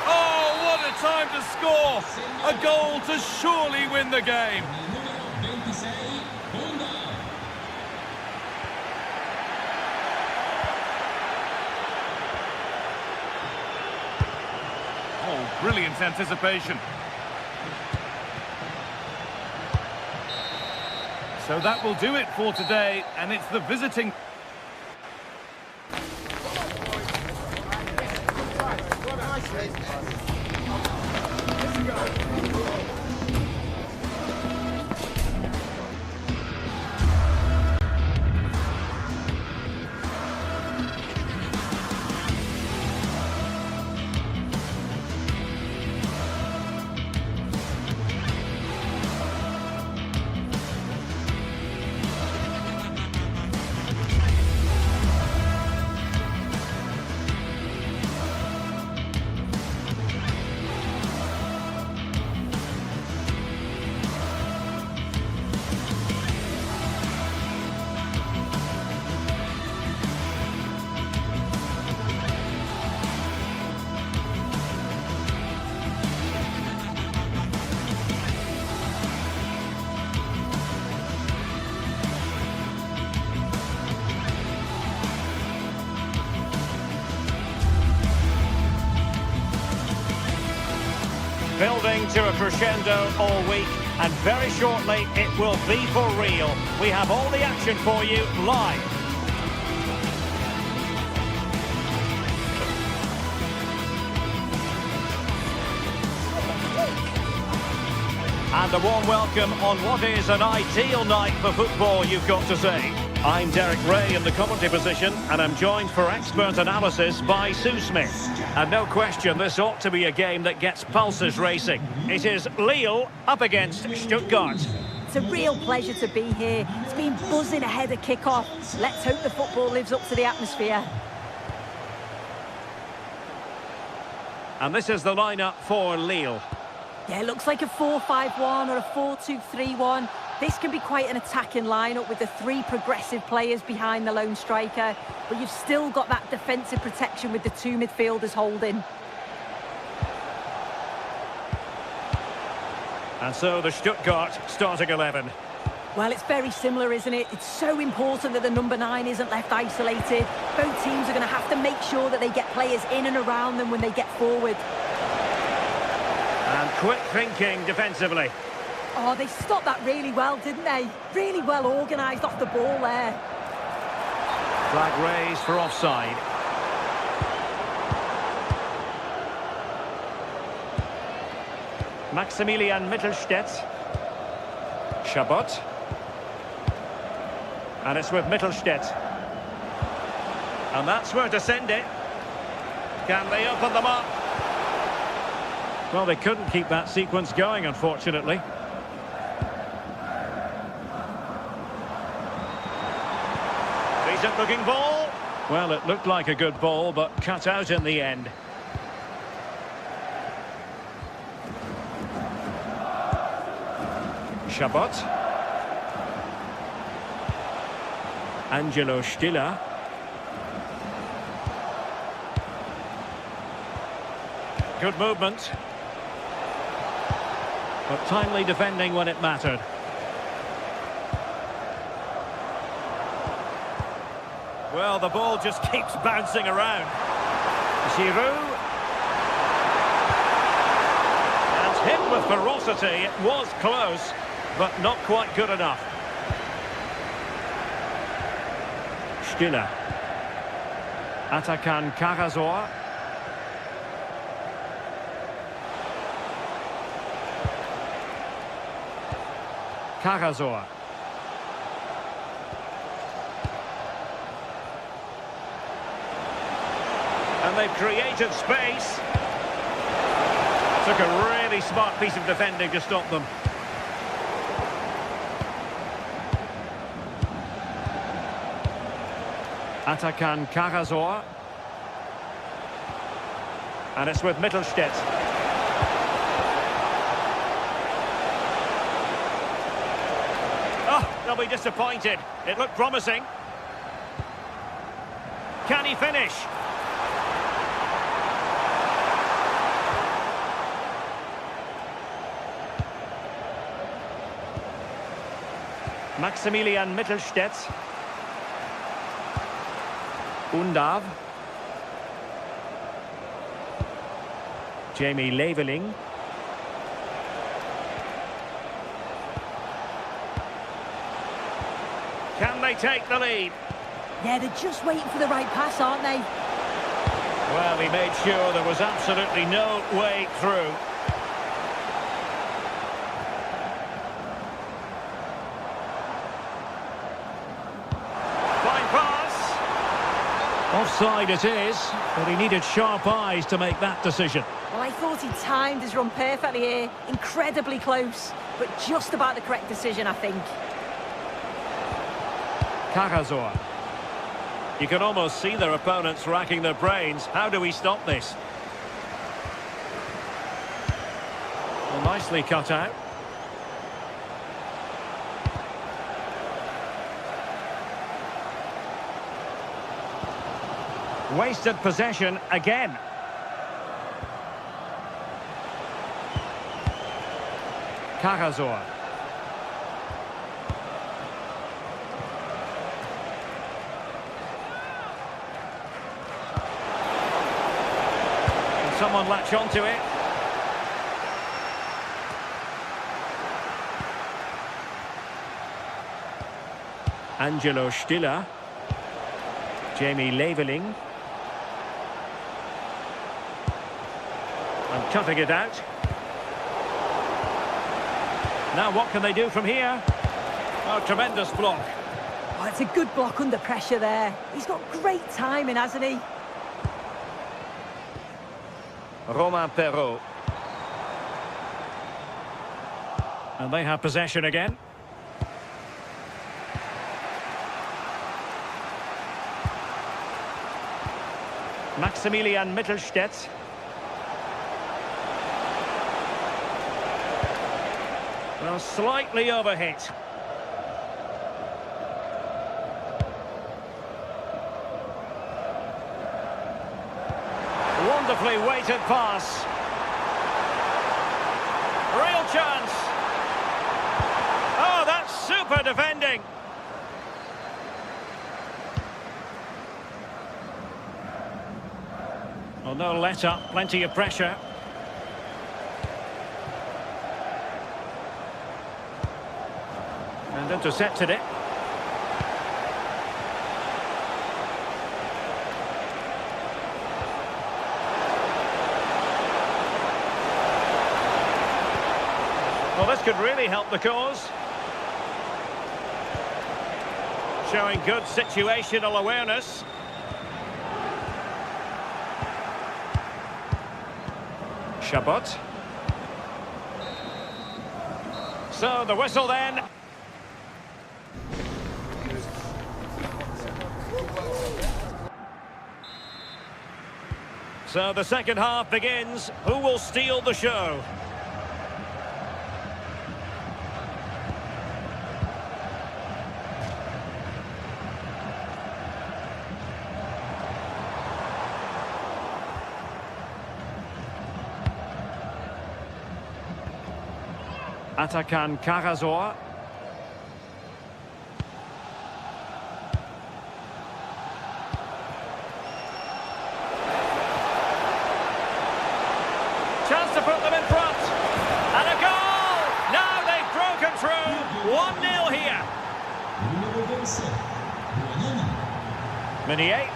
Oh, what a time to score! A goal to surely win the game. Oh, brilliant anticipation. So that will do it for today, and it's the visiting... Building to a crescendo all week, and very shortly it will be for real. We have all the action for you live. And a warm welcome on what is an ideal night for football, you've got to say. I'm Derek Ray in the commentary position, and I'm joined for expert analysis by Sue Smith. And no question, this ought to be a game that gets pulses racing. It is Lille up against Stuttgart. It's a real pleasure to be here. It's been buzzing ahead of kick-off. Let's hope the football lives up to the atmosphere. And this is the lineup for Lille. Yeah, it looks like a 4-5-1 or a 4-2-3-1. This can be quite an attacking lineup with the three progressive players behind the lone striker, but you've still got that defensive protection with the two midfielders holding. And so the Stuttgart starting 11. Well, it's very similar, isn't it? It's so important that the number 9 isn't left isolated. Both teams are going to have to make sure that they get players in and around them when they get forward. And quick thinking defensively. Oh, they stopped that really well, didn't they? Really well organised off the ball there. Flag raised for offside. Maximilian Mittelstädt. Chabot. And it's with Mittelstädt. And that's where to send it. Can they open them up? Well, they couldn't keep that sequence going, unfortunately. Decent looking ball. Well, it looked like a good ball, but cut out in the end. Chabot. Angelo Stiller. Good movement. But timely defending when it mattered. Well, the ball just keeps bouncing around. Giroud. And hit with ferocity. It was close, but not quite good enough. Stiller. Atakan Karasor. Karasor. And they've created space. Took a really smart piece of defending to stop them. Atakan Karasor. And it's with Mittelstädt. Oh, they'll be disappointed. It looked promising. Can he finish? Maximilian Mittelstädt. Undav. Jamie Leveling. Can they take the lead? Yeah, they're just waiting for the right pass, aren't they? Well, he made sure there was absolutely no way through. Fine pass. Offside it is, but he needed sharp eyes to make that decision. Well, I thought he timed his run perfectly here. Incredibly close, but just about the correct decision, I think. Karasor. You can almost see their opponents racking their brains. How do we stop this? Well, nicely cut out. Wasted possession again. Karasor. Can someone latch onto it? Angelo Stiller. Jamie Leveling. And cutting it out. Now what can they do from here? Oh, tremendous block. Oh, it's a good block under pressure there. He's got great timing, hasn't he? Romain Perrault. And they have possession again. Maximilian Mittelstädt. Well, slightly overhit. Wonderfully weighted pass. Real chance. Proper defending. Well, no let up, plenty of pressure. And intercepted it. Well, this could really help the cause. Showing good situational awareness. Chabot. So the whistle then. So the second half begins. Who will steal the show? Atakan Karazor. Chance to put them in front. And a goal! Now they've broken through. 1-0 here. Numéro 27, Meunier.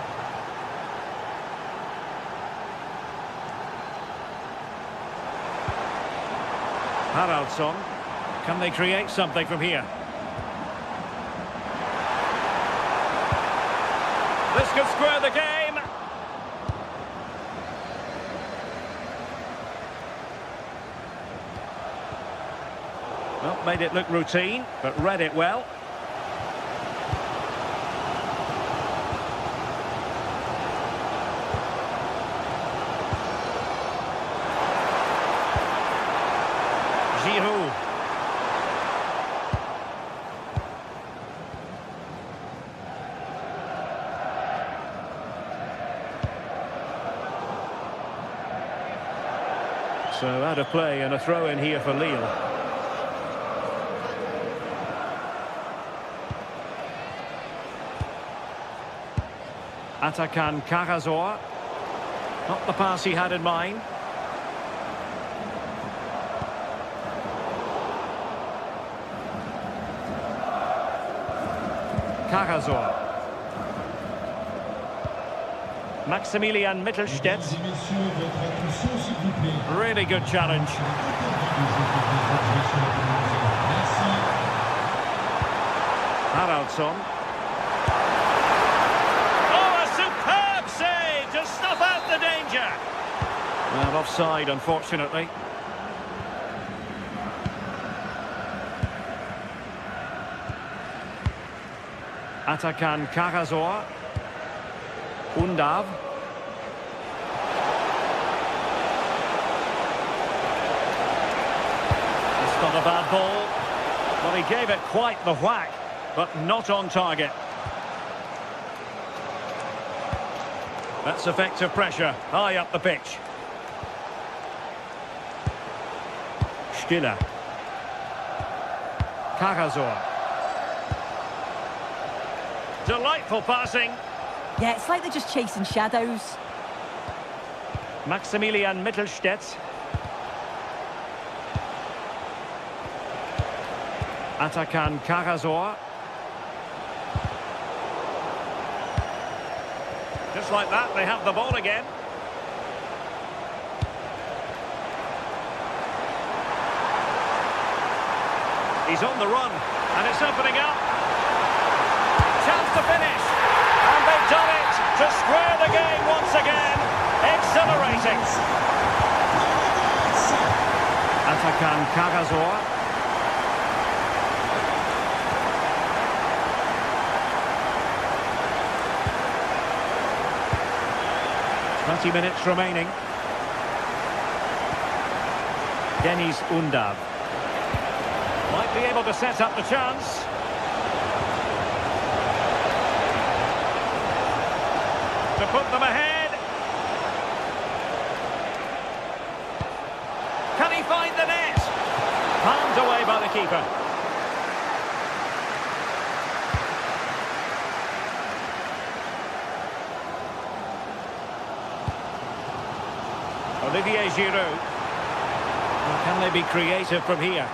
Haraldsson. Can they create something from here? This could square the game. Well, made it look routine, but read it well. Giroud. So out of play and a throw in here for Lille. Atakan Karazor. Not the pass he had in mind. Karazor. Maximilian Mittelstädt. Mesdames et messieurs, votre attention s'il vous plaît. Really good challenge. Haraldsson. Oh, a superb save to snuff out the danger. Well, offside, unfortunately. Atakan Karazor. Undav. It's not a bad ball. Well, he gave it quite the whack, but not on target. That's effective pressure, high up the pitch. Stiller. Karazor. Delightful passing. Yeah, it's like they're just chasing shadows. Maximilian Mittelstädt. Atakan Karazor. Just like that, they have the ball again. He's on the run, and it's opening up. Chance to finish. And they've done it to square the game once again. Exhilarating. Atakan Karazor. Minutes remaining. Deniz Undav. Might be able to set up the chance. To put them ahead. Can he find the net? Palmed away by the keeper. Olivier Giroud. Well, can they be creative from here?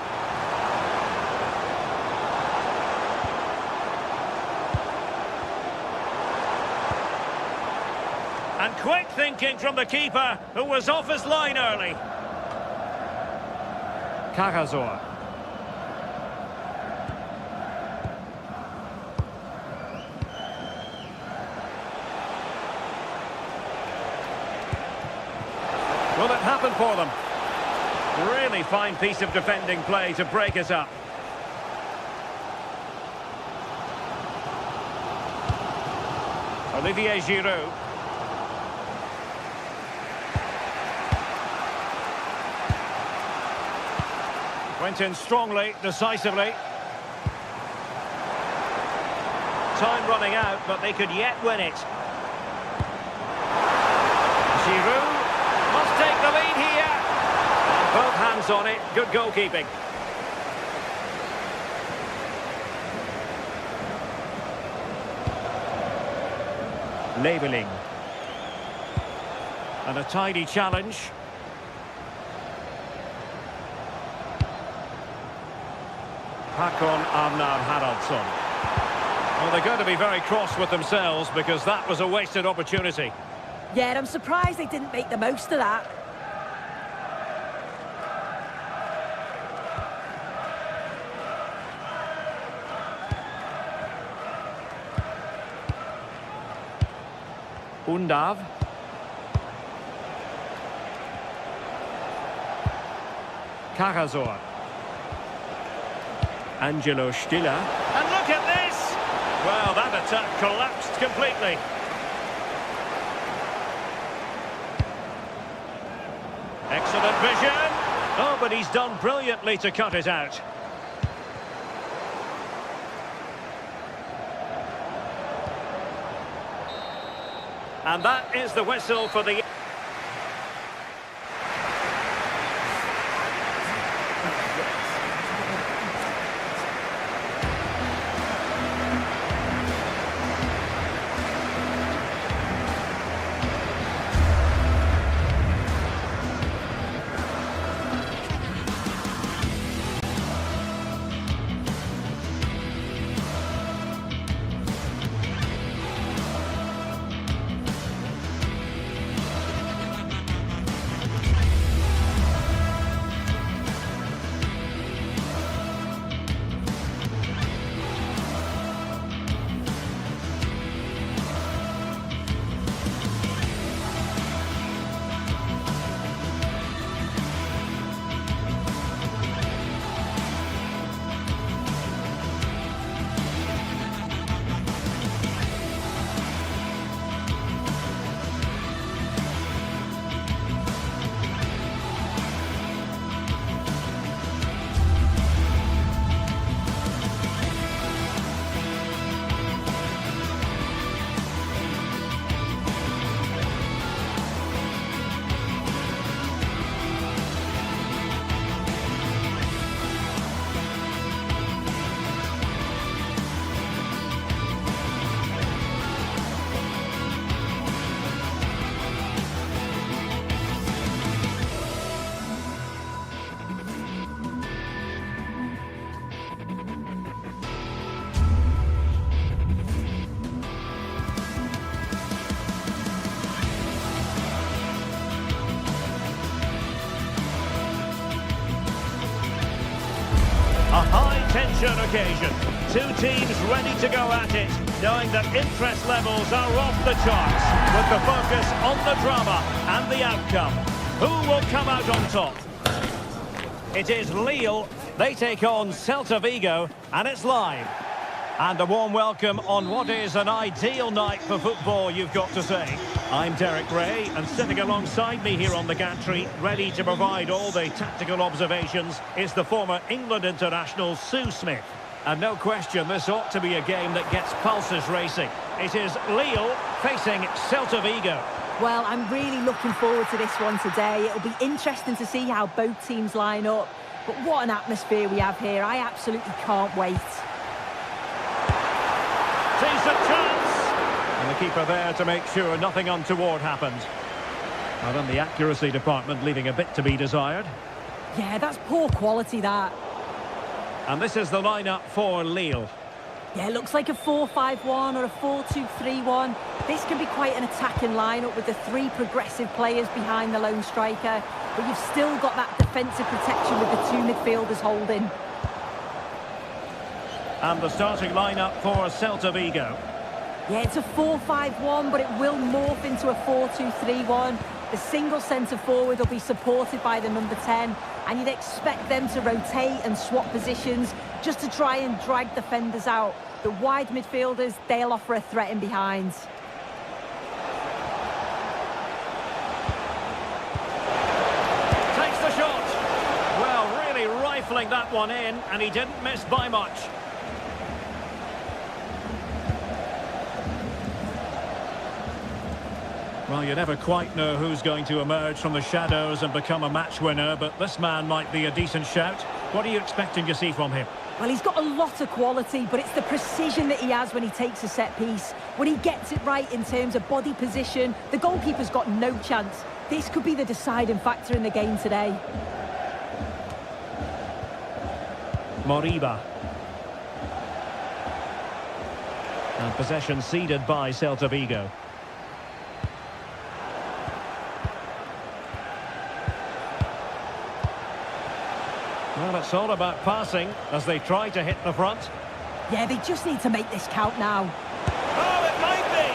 And quick thinking from the keeper, who was off his line early. Cagazor. Will it happen for them? Really fine piece of defending play to break us up. Olivier Giroud. Went in strongly, decisively. Time running out, but they could yet win it. Giroud must take the lead here. And both hands on it, good goalkeeping. Labelling. And a tidy challenge. Hakon Arnar Haraldsson. Well, they're going to be very cross with themselves because that was a wasted opportunity. Yeah, I'm surprised they didn't make the most of that. Undav. Cagazor. Angelo Stiller. And look at this! Well, that attack collapsed completely. Excellent vision. Oh, but he's done brilliantly to cut it out. And that is the whistle for the... A high-tension occasion. Two teams ready to go at it, knowing that interest levels are off the charts, with the focus on the drama and the outcome. Who will come out on top? It is Lille. They take on Celta Vigo, and it's live. And a warm welcome on what is an ideal night for football, you've got to say. I'm Derek Ray, and sitting alongside me here on the gantry, ready to provide all the tactical observations, is the former England international Sue Smith. And no question, this ought to be a game that gets pulses racing. It is Lille facing Celta Vigo. Well, I'm really looking forward to this one today. It'll be interesting to see how both teams line up. But what an atmosphere we have here. I absolutely can't wait. Decent chance! And the keeper there to make sure nothing untoward happened. Well, in the accuracy department, leaving a bit to be desired. Yeah, that's poor quality, that. And this is the lineup for Lille. Yeah, it looks like a 4-5-1 or a 4-2-3-1. This can be quite an attacking lineup with the three progressive players behind the lone striker. But you've still got that defensive protection with the two midfielders holding. And the starting lineup for Celta Vigo. Yeah, it's a 4-5-1, but it will morph into a 4-2-3-1. The single centre-forward will be supported by the number 10, and you'd expect them to rotate and swap positions just to try and drag defenders out. The wide midfielders, they'll offer a threat in behind. Takes the shot. Well, really rifling that one in, and he didn't miss by much. Well, you never quite know who's going to emerge from the shadows and become a match winner, but this man might be a decent shout. What are you expecting to see from him? Well, he's got a lot of quality, but it's the precision that he has when he takes a set piece. When he gets it right in terms of body position, the goalkeeper's got no chance. This could be the deciding factor in the game today. Moriba. And possession ceded by Celta Vigo. Well, it's all about passing as they try to hit the front. Yeah, they just need to make this count now. Oh, it might be!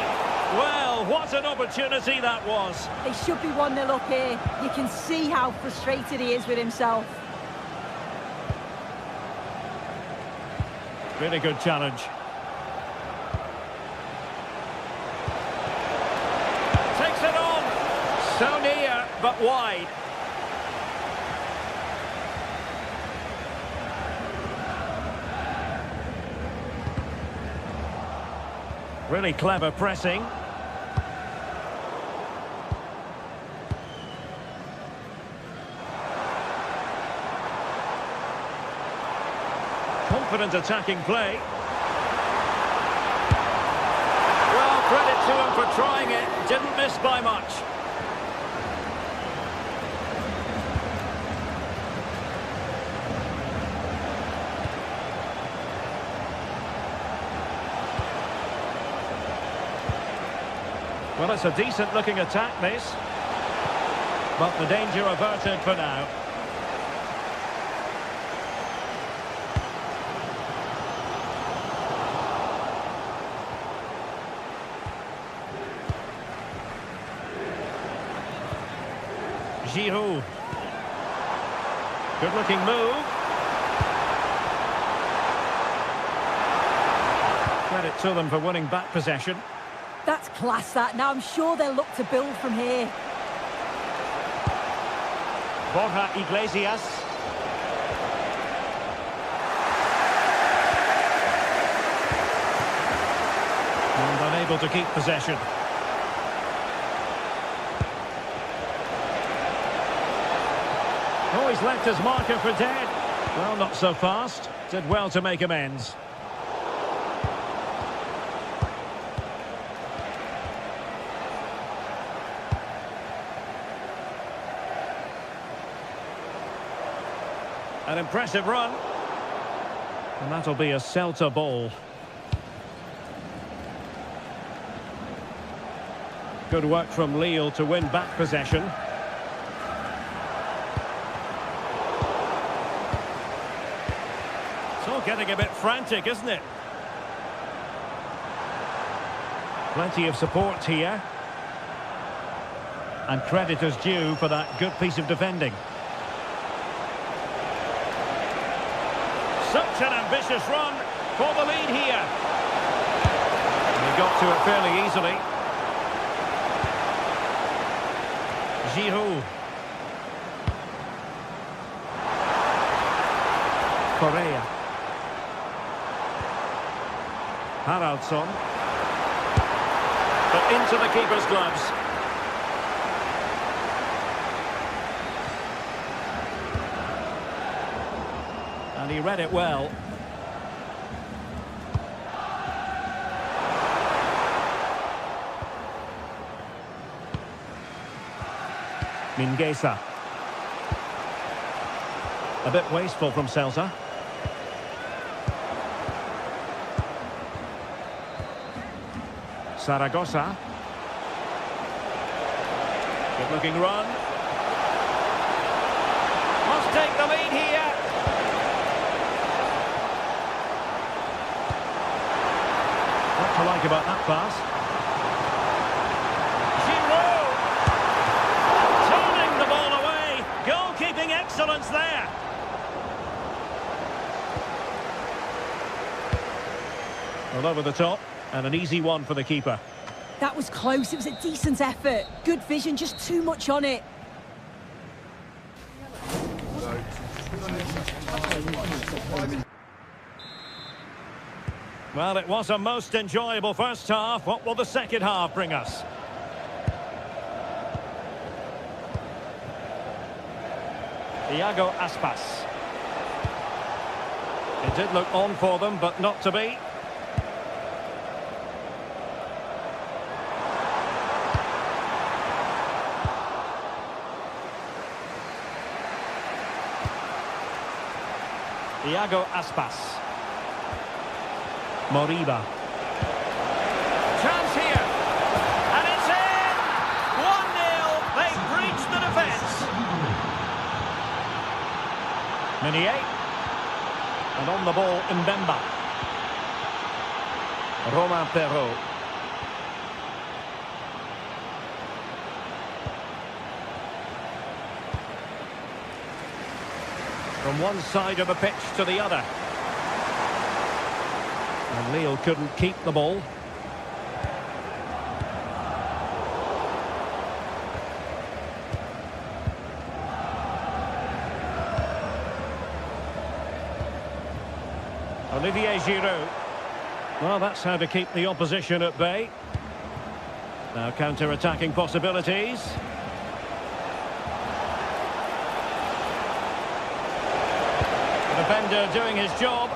Well, what an opportunity that was. They should be 1-0 up here. You can see how frustrated he is with himself. Really good challenge. Takes it on. So near, but wide. Really clever pressing. Confident attacking play. Well, credit to him for trying it. Didn't miss by much. Well, it's a decent-looking attack, this. But the danger averted for now. Giroud. Good-looking move. Credit to them for winning back possession. That's class, that. Now I'm sure they'll look to build from here. Borja Iglesias. And unable to keep possession. Oh, he's left his marker for dead. Well, not so fast. Did well to make amends. An impressive run. And that'll be a Celta ball. Good work from Lille to win back possession. It's all getting a bit frantic, isn't it? Plenty of support here. And credit is due for that good piece of defending. Such an ambitious run for the lead here. And he got to it fairly easily. Giroud. Correa. Haraldsson. But into the keeper's gloves. And he read it well. Mingueza. A bit wasteful from Celta. Zaragoza. Good looking run. Must take the lead here. What to like about that pass? Giroud! Turning the ball away. Goalkeeping excellence there. Well, over the top, and an easy one for the keeper. That was close. It was a decent effort. Good vision, just too much on it. Well, it was a most enjoyable first half. What will the second half bring us? Iago Aspas. It did look on for them, but not to be. Iago Aspas. Moriba. Chance here. And it's in! 1-0. They breached the defence. Meunier. And on the ball, Mbemba. Romain Perrault. From one side of the pitch to the other. And Lille couldn't keep the ball. Olivier Giroud. Well, that's how to keep the opposition at bay. Now counter-attacking possibilities. The defender doing his job.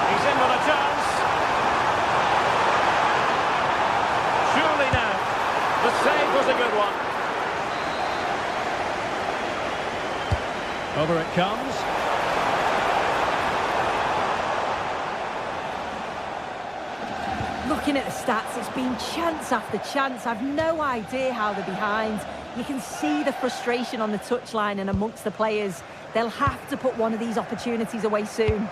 He's in with a chance. Surely now. The save was a good one. Over it comes. Looking at the stats, it's been chance after chance. I've no idea how they're behind. You can see the frustration on the touchline and amongst the players. They'll have to put one of these opportunities away soon.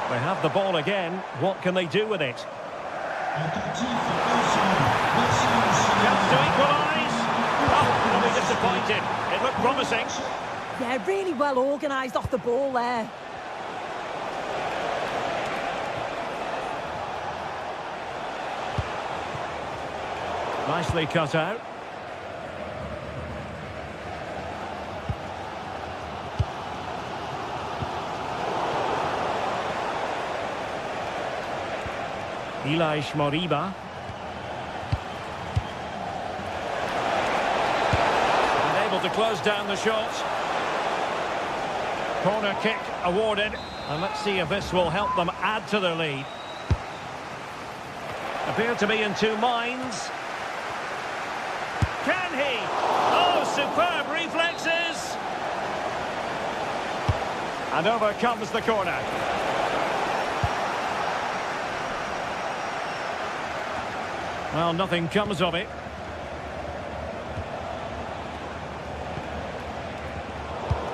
They have the ball again. What can they do with it? Chance to equalise. Oh, probably disappointed. It looked promising. Yeah, really well organised off the ball there. Nicely cut out. Ilaix Moriba. Unable to close down the shot. Corner kick awarded. And let's see if this will help them add to their lead. Appear to be in two minds. Can he? Oh, superb reflexes! And over comes the corner. Well, nothing comes of it.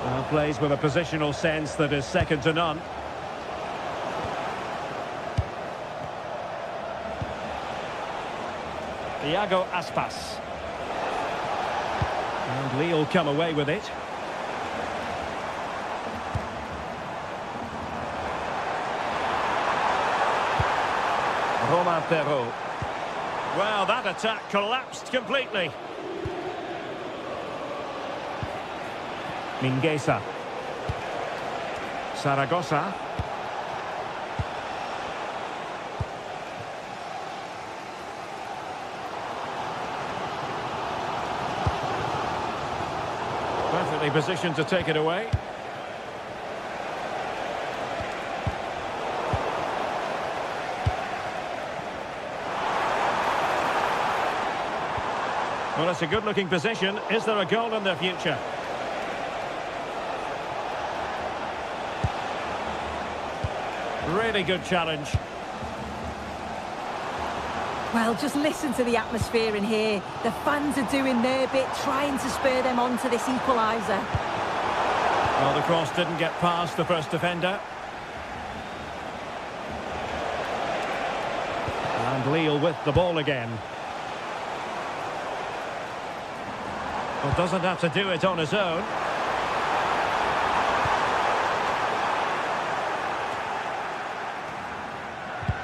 Well, plays with a positional sense that is second to none. Iago Aspas. And Lille come away with it. Romain Perrault. Well, that attack collapsed completely. Mingueza. Zaragoza. Perfectly positioned to take it away. Well, it's a good-looking position. Is there a goal in their future? Really good challenge. Well, just listen to the atmosphere in here. The fans are doing their bit, trying to spur them on to this equaliser. Well, the cross didn't get past the first defender. And Lille with the ball again. Well, doesn't have to do it on his own.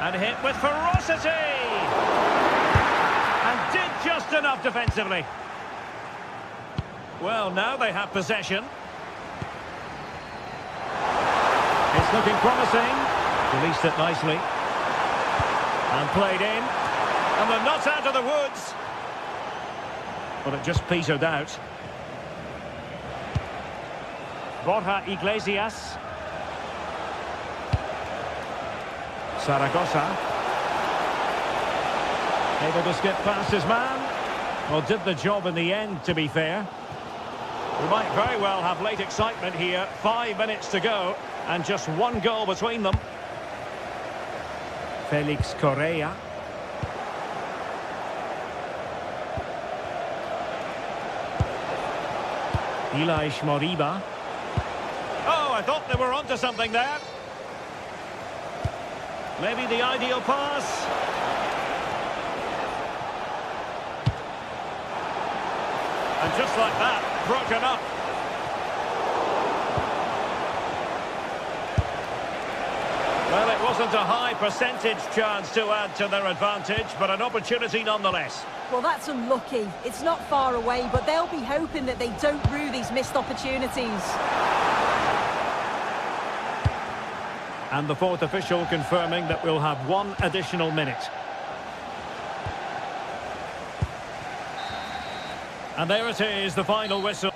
And hit with ferocity! And did just enough defensively. Well, now they have possession. It's looking promising. Released it nicely. And played in. And they're not out of the woods. But it just petered out. Borja Iglesias. Zaragoza. Able to skip past his man. Well, did the job in the end, to be fair. We might very well have late excitement here. 5 minutes to go. And just one goal between them. Felix Correa. Elias Moriba. Oh, I thought they were onto something there. Maybe the ideal pass. And just like that, broken up. Well, it wasn't a high percentage chance to add to their advantage, but an opportunity nonetheless. Well, that's unlucky. It's not far away, but they'll be hoping that they don't rue these missed opportunities. And the fourth official confirming that we'll have one additional minute. And there it is, the final whistle.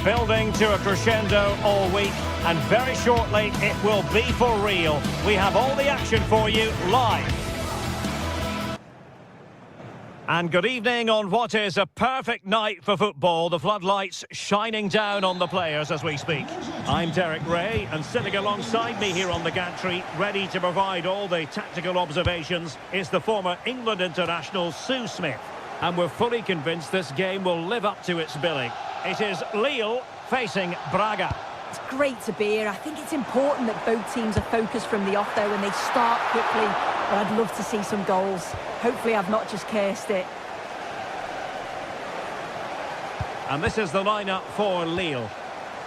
Building to a crescendo all week, and very shortly it will be for real. We have all the action for you live. And good evening on what is a perfect night for football. The floodlights shining down on the players as we speak. I'm Derek Ray, and sitting alongside me here on the gantry, ready to provide all the tactical observations, is the former England international Sue Smith. And we're fully convinced this game will live up to its billing. It is Lille facing Braga. It's great to be here. I think it's important that both teams are focused from the off, though, and they start quickly. But I'd love to see some goals. Hopefully I've not just cursed it. And this is the lineup for Lille.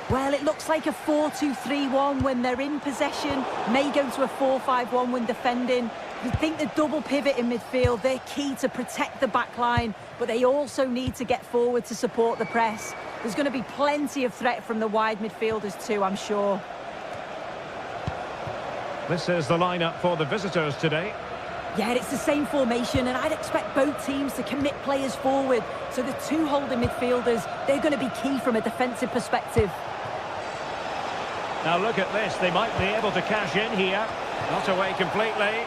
Well, it looks like a 4-2-3-1 when they're in possession. May go to a 4-5-1 when defending. You think the double pivot in midfield, they're key to protect the back line, but they also need to get forward to support the press. There's going to be plenty of threat from the wide midfielders too, I'm sure. This is the lineup for the visitors today. Yeah, it's the same formation, and I'd expect both teams to commit players forward. So the two holding midfielders, they're going to be key from a defensive perspective. Now look at this, they might be able to cash in here. Not away completely.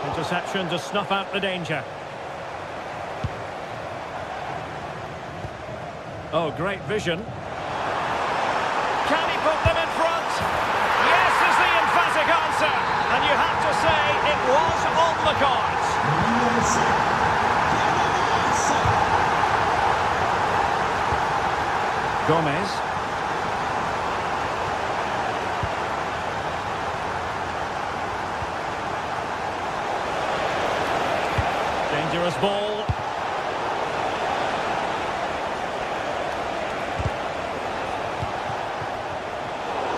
Interception to snuff out the danger. Oh, great vision. Can he put them in front? Yes is the emphatic answer. And you have to say it was on the cards. Gomez. Dangerous ball.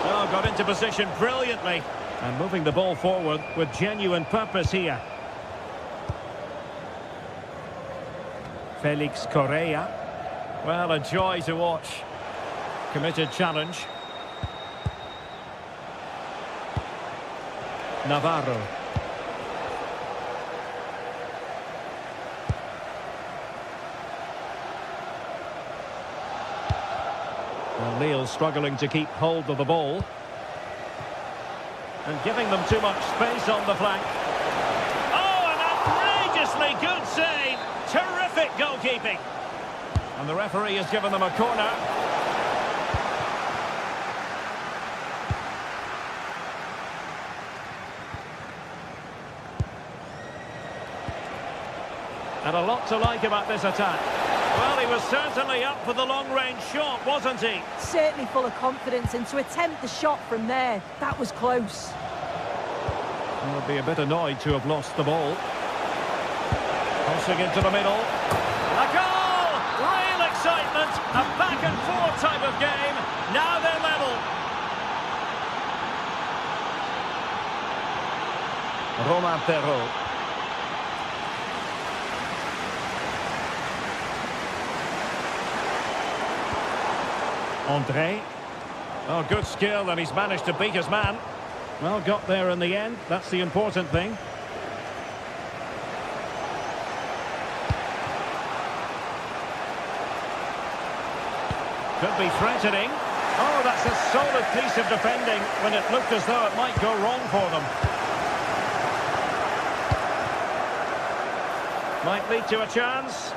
Oh, got into position brilliantly. And moving the ball forward with genuine purpose here. Felix Correa. Well, a joy to watch. Committed challenge. Navarro. Well, Lille struggling to keep hold of the ball. And giving them too much space on the flank. Oh, an outrageously good save. Terrific goalkeeping. And the referee has given them a corner. And a lot to like about this attack. Well, he was certainly up for the long-range shot, wasn't he? Certainly full of confidence, and to attempt the shot from there, that was close. He'll be a bit annoyed to have lost the ball. Crossing into the middle. A goal! Real excitement. A back-and-forth type of game. Now they're level. Romain Perrault. André. Oh, good skill, and he's managed to beat his man. Well, got there in the end. That's the important thing. Could be threatening. Oh, that's a solid piece of defending when it looked as though it might go wrong for them. Might lead to a chance.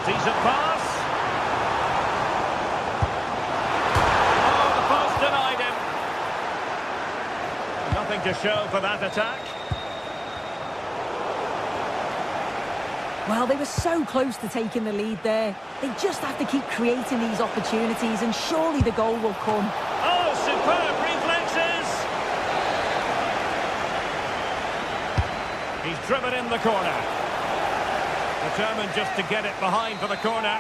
Decent pass. Oh, the post denied him. Nothing to show for that attack. Well, they were so close to taking the lead there. They just have to keep creating these opportunities, and surely the goal will come. Oh, superb reflexes. He's driven in the corner. Determined just to get it behind for the corner.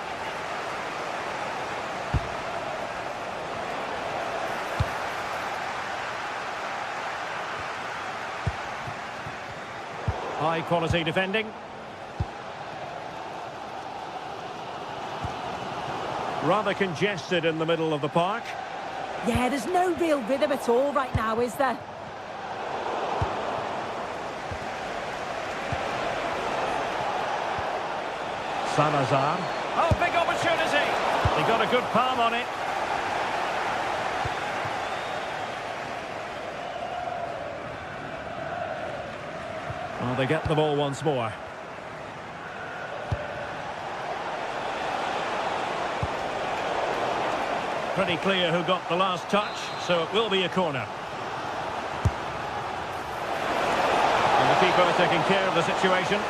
High quality defending. Rather congested in the middle of the park. Yeah, there's no real rhythm at all right now, is there? Salazar. Oh, big opportunity. He got a good palm on it. Well, they get the ball once more. Pretty clear who got the last touch, so it will be a corner. And the keeper taking care of the situation.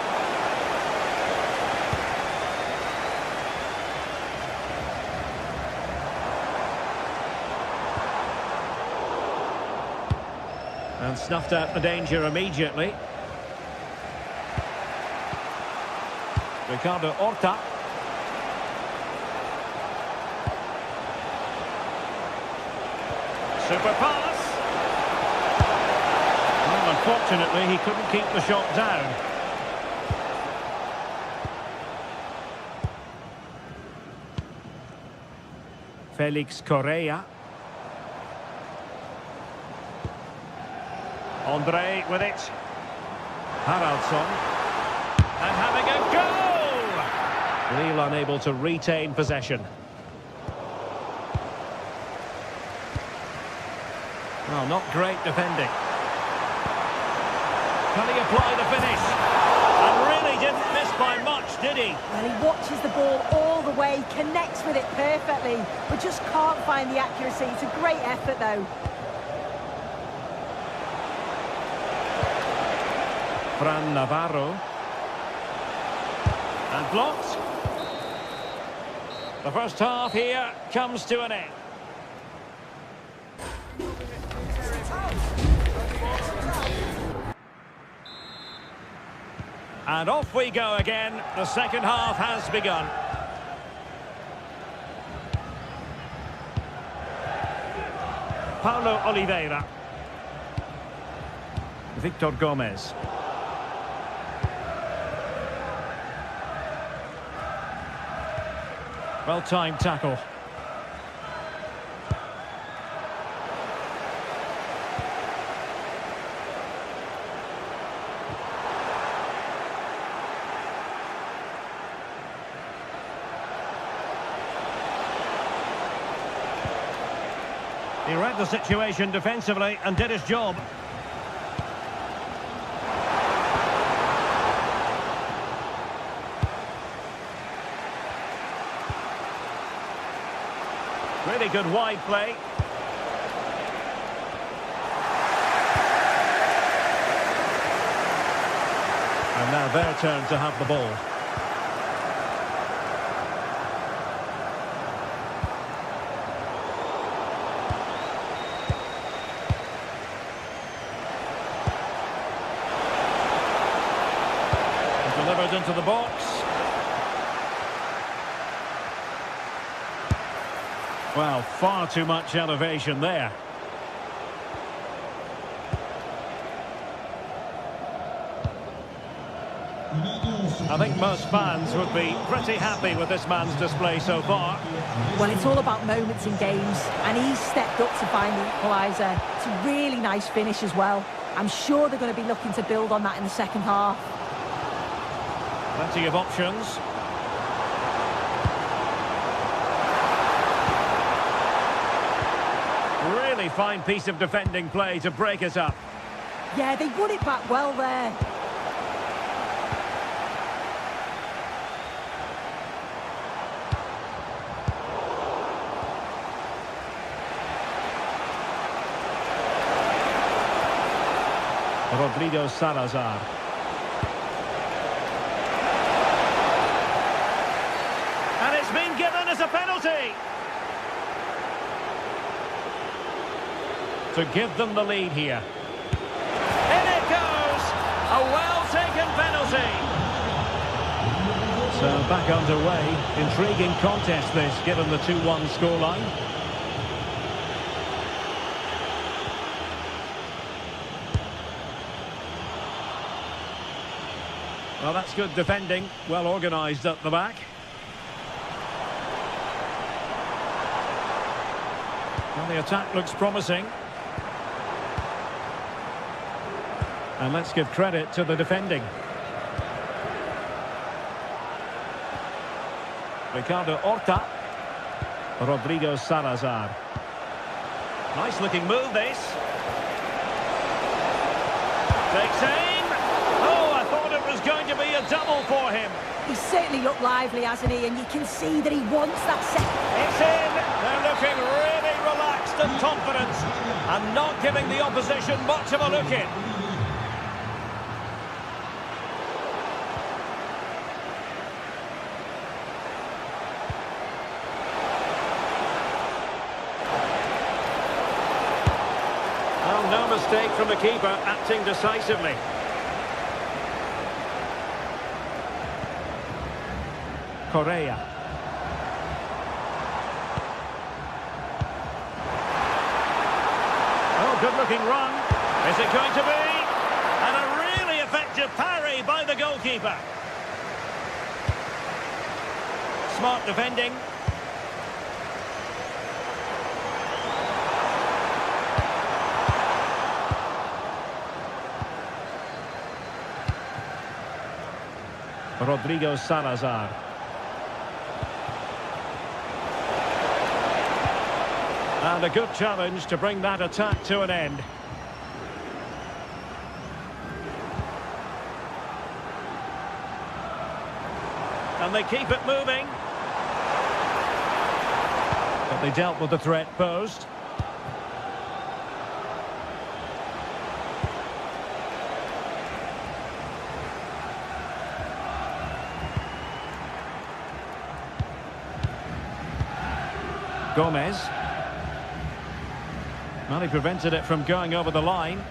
And snuffed out the danger immediately. Ricardo Horta. Super pass. Well, unfortunately, he couldn't keep the shot down. Felix Correa. Andre with it. Haraldsson. And having a goal! Lille unable to retain possession. Well, not great defending. Can he apply the finish? And really didn't miss by much, did he? Well, he watches the ball all the way, connects with it perfectly, but just can't find the accuracy. It's a great effort, though. Fran Navarro. And blocked. The first half here comes to an end. And off we go again. The second half has begun. Paulo Oliveira. Victor Gomez. Well-timed tackle. He read the situation defensively and did his job. Really good wide play. And now their turn to have the ball. Delivered into the box. Well, far too much elevation there. I think most fans would be pretty happy with this man's display so far. Well, it's all about moments in games, and he's stepped up to find the equaliser. It's a really nice finish as well. I'm sure they're going to be looking to build on that in the second half. Plenty of options. Really fine piece of defending play to break it up. Yeah, they won it back well there. Rodrigo Salazar. And it's been given as a penalty. To give them the lead here. In it goes! A well-taken penalty. So back underway. Intriguing contest this, given the 2-1 scoreline. Well, that's good defending. Well organised at the back. Well, the attack looks promising. And let's give credit to the defending. Ricardo Horta. Rodrigo Salazar. Nice looking move this. Takes aim. Oh, I thought it was going to be a double for him. He's certainly looked lively, hasn't he? And you can see that he wants that second. It's in. They're looking really relaxed and confident. And not giving the opposition much of a look in. No mistake from the keeper, acting decisively. Correa. Oh, good-looking run. Is it going to be? And a really effective parry by the goalkeeper. Smart defending. Rodrigo Salazar. And a good challenge to bring that attack to an end. And they keep it moving. But they dealt with the threat posed. Gomez. Well, he prevented it from going over the line.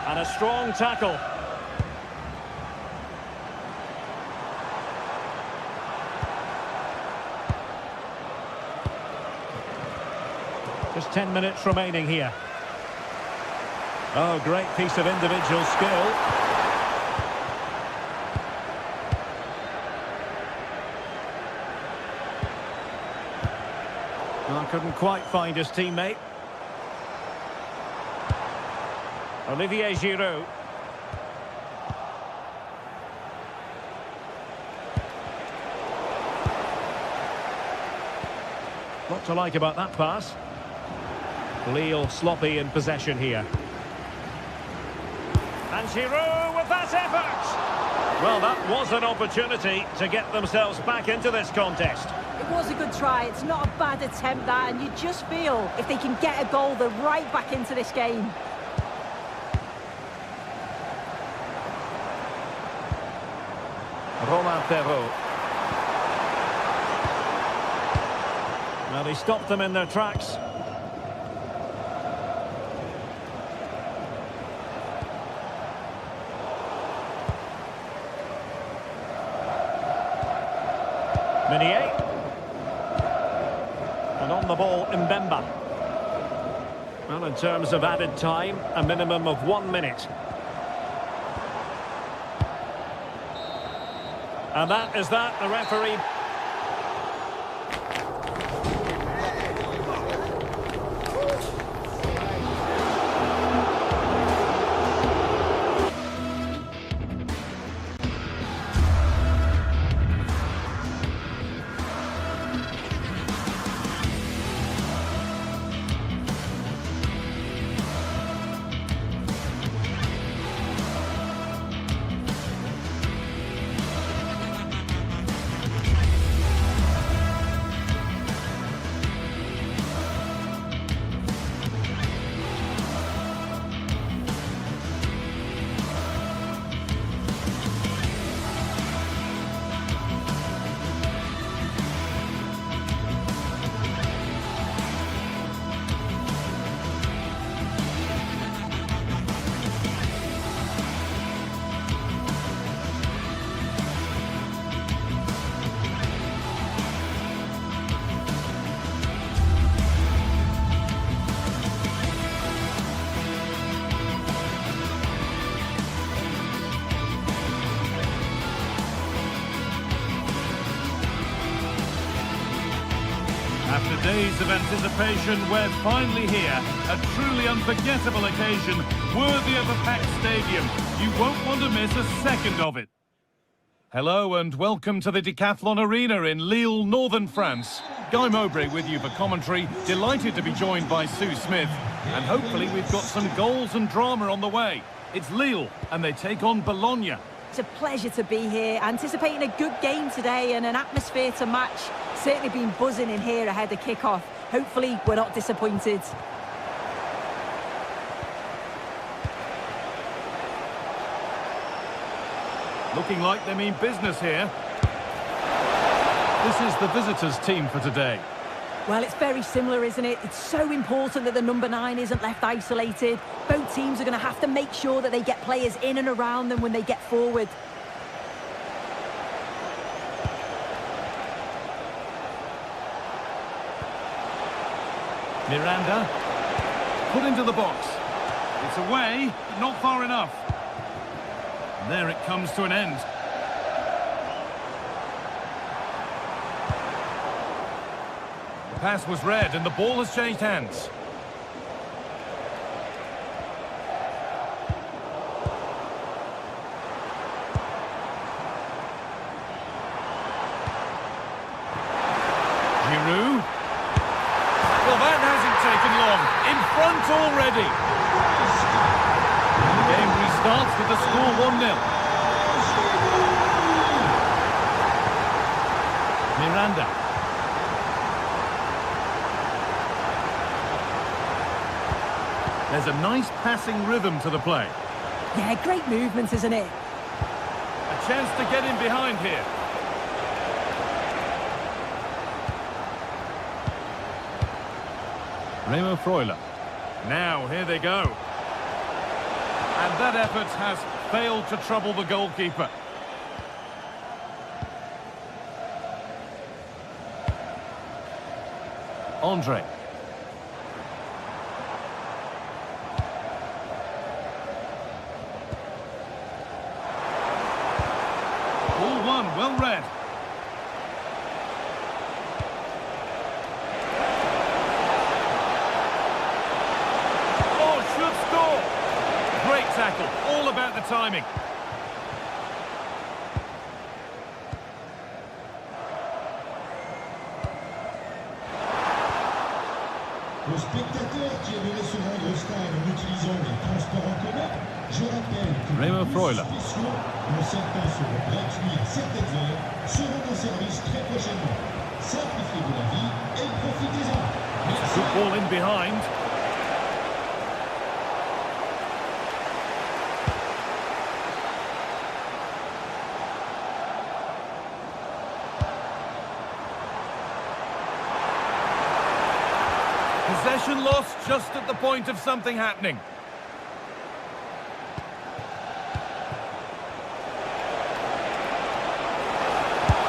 And a strong tackle. Just 10 minutes remaining here. Oh, great piece of individual skill. Well, couldn't quite find his teammate. Olivier Giroud. What to like about that pass? Lille sloppy in possession here. And Giroud with that effort! Well, that was an opportunity to get themselves back into this contest. It was a good try. It's not a bad attempt, that, and you just feel if they can get a goal, they're right back into this game. Romain Perrault. Well, he stopped them in their tracks. Meunier. And on the ball, Mbemba. Well, in terms of added time, a minimum of 1 minute. And that is that, the referee. After days of anticipation, we're finally here. A truly unforgettable occasion, worthy of a packed stadium. You won't want to miss a second of it. Hello and welcome to the Decathlon Arena in Lille, northern France. Guy Mowbray with you for commentary. Delighted to be joined by Sue Smith. And hopefully we've got some goals and drama on the way. It's Lille and they take on Bologna. It's a pleasure to be here, anticipating a good game today and an atmosphere to match. Certainly been buzzing in here ahead of kick-off. Hopefully we're not disappointed. Looking like they mean business here. This is the visitors' team for today. Well, it's very similar, isn't it? It's so important that the number 9 isn't left isolated. Both teams are going to have to make sure that they get players in and around them when they get forward. Miranda, put into the box. It's away, but not far enough. And there it comes to an end. The pass was read and the ball has changed hands. Giroud. Well, that hasn't taken long. In front already. The game restarts with the score 1-0. Miranda. There's a nice passing rhythm to the play. Yeah, great movement, isn't it? A chance to get in behind here. Remo Freuler. Now, here they go. And that effort has failed to trouble the goalkeeper. Andre. Ball one, well read. Great tackle, all about the timing. Le spectateur qui aimerait se rendre au stade en utilisant les transports en commun, je rappelle que Remo les bus Freuler. spéciaux, dont certains seront gratuits à certaines heures, seront en service très prochainement. Simplifiez-vous la vie et profitez-en. Merci. Good ball in behind. Possession lost just at the point of something happening.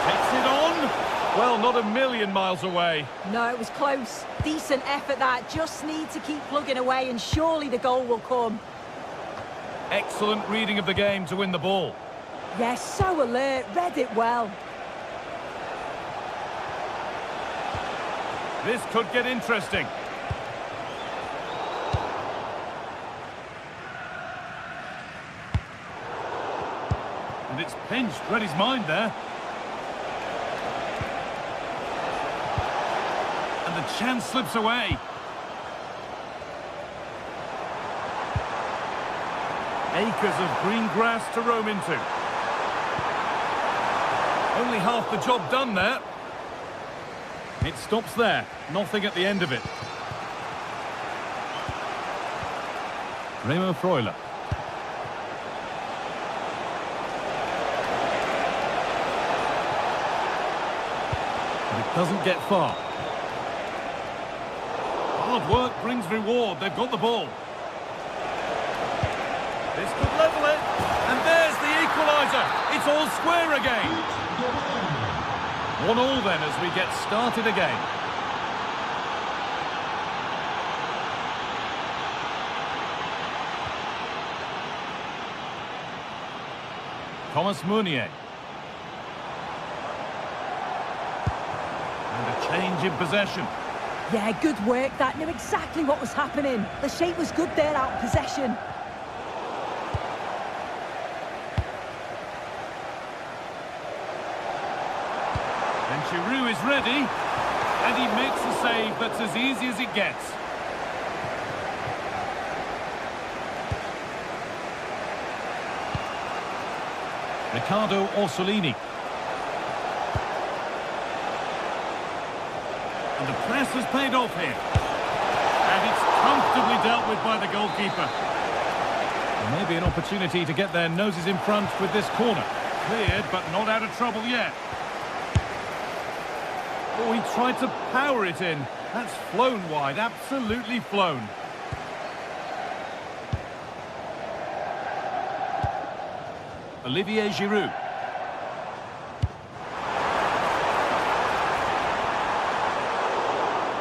Takes it on. Well, not a million miles away. No, it was close. Decent effort that. Just need to keep plugging away and surely the goal will come. Excellent reading of the game to win the ball. Yes, so alert. Read it well. This could get interesting. And it's pinched, read his mind there. And the chance slips away. Acres of green grass to roam into. Only half the job done there. It stops there, nothing at the end of it. Remo Freuler. Doesn't get far. Hard work brings reward. They've got the ball. This could level it. And there's the equaliser. It's all square again. 1-1 then as we get started again. Thomas Meunier. Change in possession. Yeah, good work. That knew exactly what was happening. The shape was good there out of possession. And Giroud is ready. And he makes a save that's as easy as it gets. Riccardo Orsolini. And the press has paid off here. And it's comfortably dealt with by the goalkeeper. And maybe an opportunity to get their noses in front with this corner. Cleared, but not out of trouble yet. Oh, he tried to power it in. That's flown wide, absolutely flown. Olivier Giroud.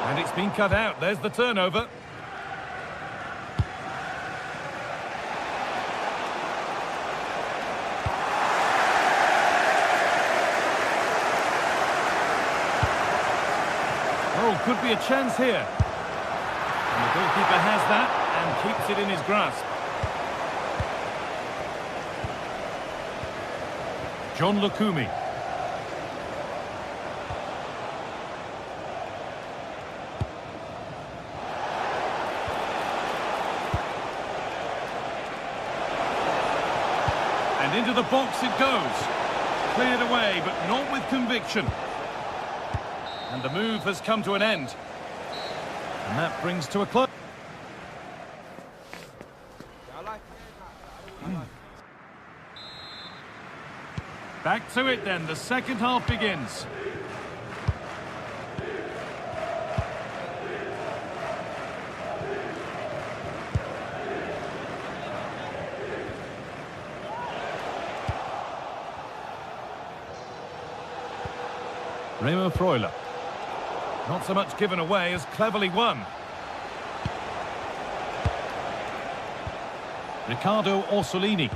And it's been cut out. There's the turnover. Oh, could be a chance here. And the goalkeeper has that and keeps it in his grasp. John Lukumi. And into the box it goes. Cleared away, but not with conviction. And the move has come to an end. And that brings to a close. Back to it then, the second half begins. Remo Freuler. Not so much given away as cleverly won. Riccardo Orsolini.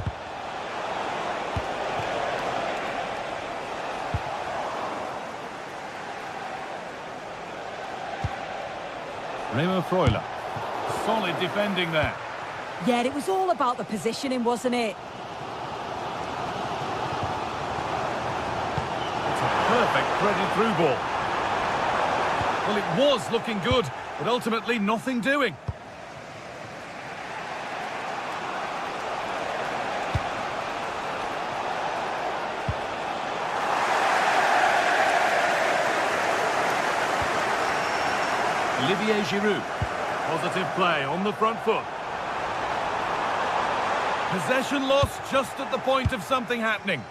Remo Freuler. Solid defending there. Yeah, it was all about the positioning, wasn't it? It's a perfect threaded through ball. Well, it was looking good, but ultimately nothing doing. Olivier Giroud. Positive play on the front foot. Possession lost just at the point of something happening.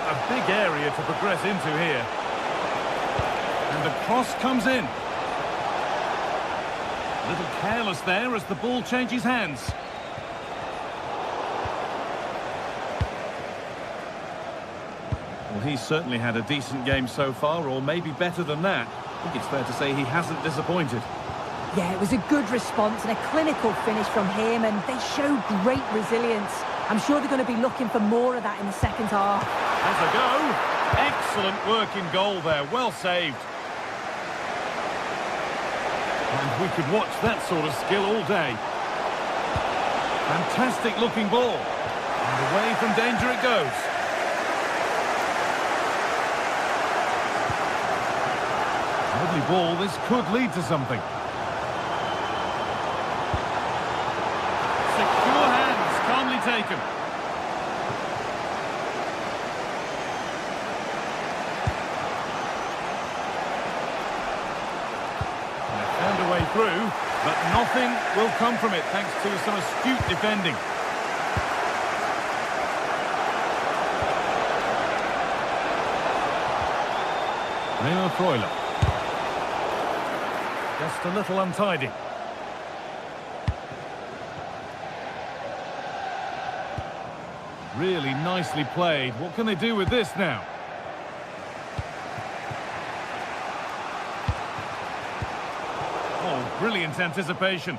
A big area to progress into here. And the cross comes in. A little careless there as the ball changes hands. Well, he's certainly had a decent game so far, or maybe better than that. I think it's fair to say he hasn't disappointed. Yeah, it was a good response and a clinical finish from him, and they showed great resilience. I'm sure they're going to be looking for more of that in the second half. Has a go. Excellent work in goal there. Well saved. And we could watch that sort of skill all day. Fantastic looking ball. And away from danger it goes. Lovely ball. This could lead to something. Secure hands. Calmly taken. Through, but nothing will come from it thanks to some astute defending. Remo Freuler. Just a little untidy. Really nicely played. What can they do with this now? Oh, brilliant anticipation.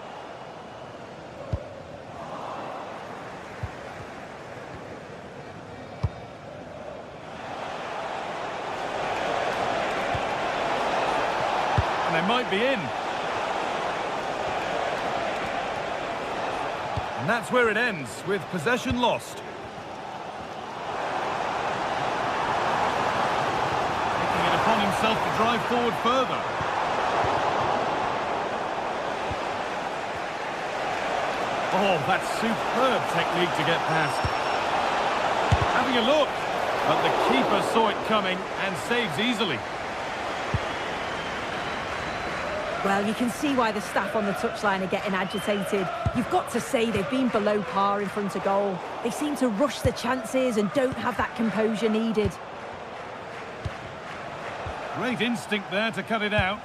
And they might be in. And that's where it ends, with possession lost. Taking it upon himself to drive forward further. Oh, that's superb technique to get past. Having a look, but the keeper saw it coming and saves easily. Well, you can see why the staff on the touchline are getting agitated. You've got to say they've been below par in front of goal. They seem to rush the chances and don't have that composure needed. Great instinct there to cut it out.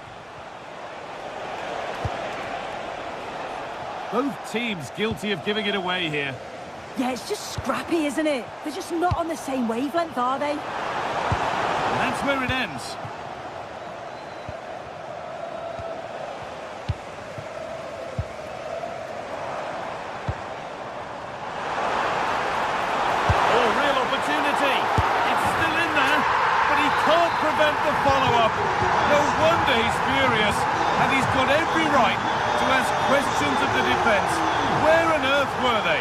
Both teams guilty of giving it away here. Yeah, it's just scrappy, isn't it? They're just not on the same wavelength, are they? And that's where it ends. Oh, real opportunity. It's still in there, but he can't prevent the follow-up. No wonder he's furious, and he's got every right to ask questions of the defence. Where on earth were they?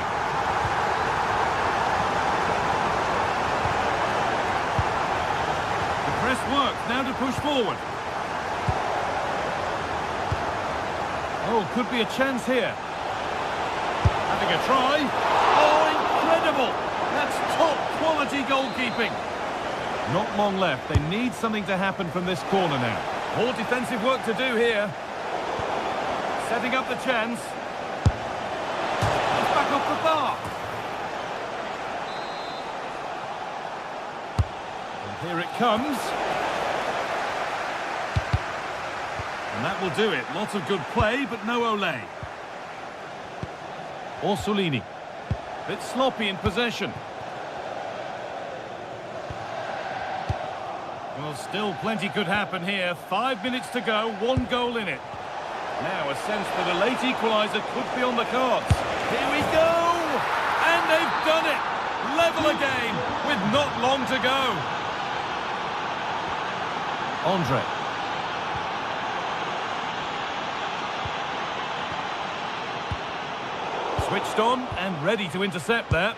The press works, now to push forward. Oh, could be a chance here. Having a try. Oh, incredible! That's top quality goalkeeping. Not long left. They need something to happen from this corner now. More defensive work to do here. Setting up the chance. He's back off the bar. And here it comes. And that will do it. Lots of good play, but no Olé. Orsolini. Bit sloppy in possession. Well, still plenty could happen here. 5 minutes to go, 1 goal in it. Now a sense that a late equaliser could be on the cards. Here we go! And they've done it! Level a game with not long to go. Andre. Switched on and ready to intercept that.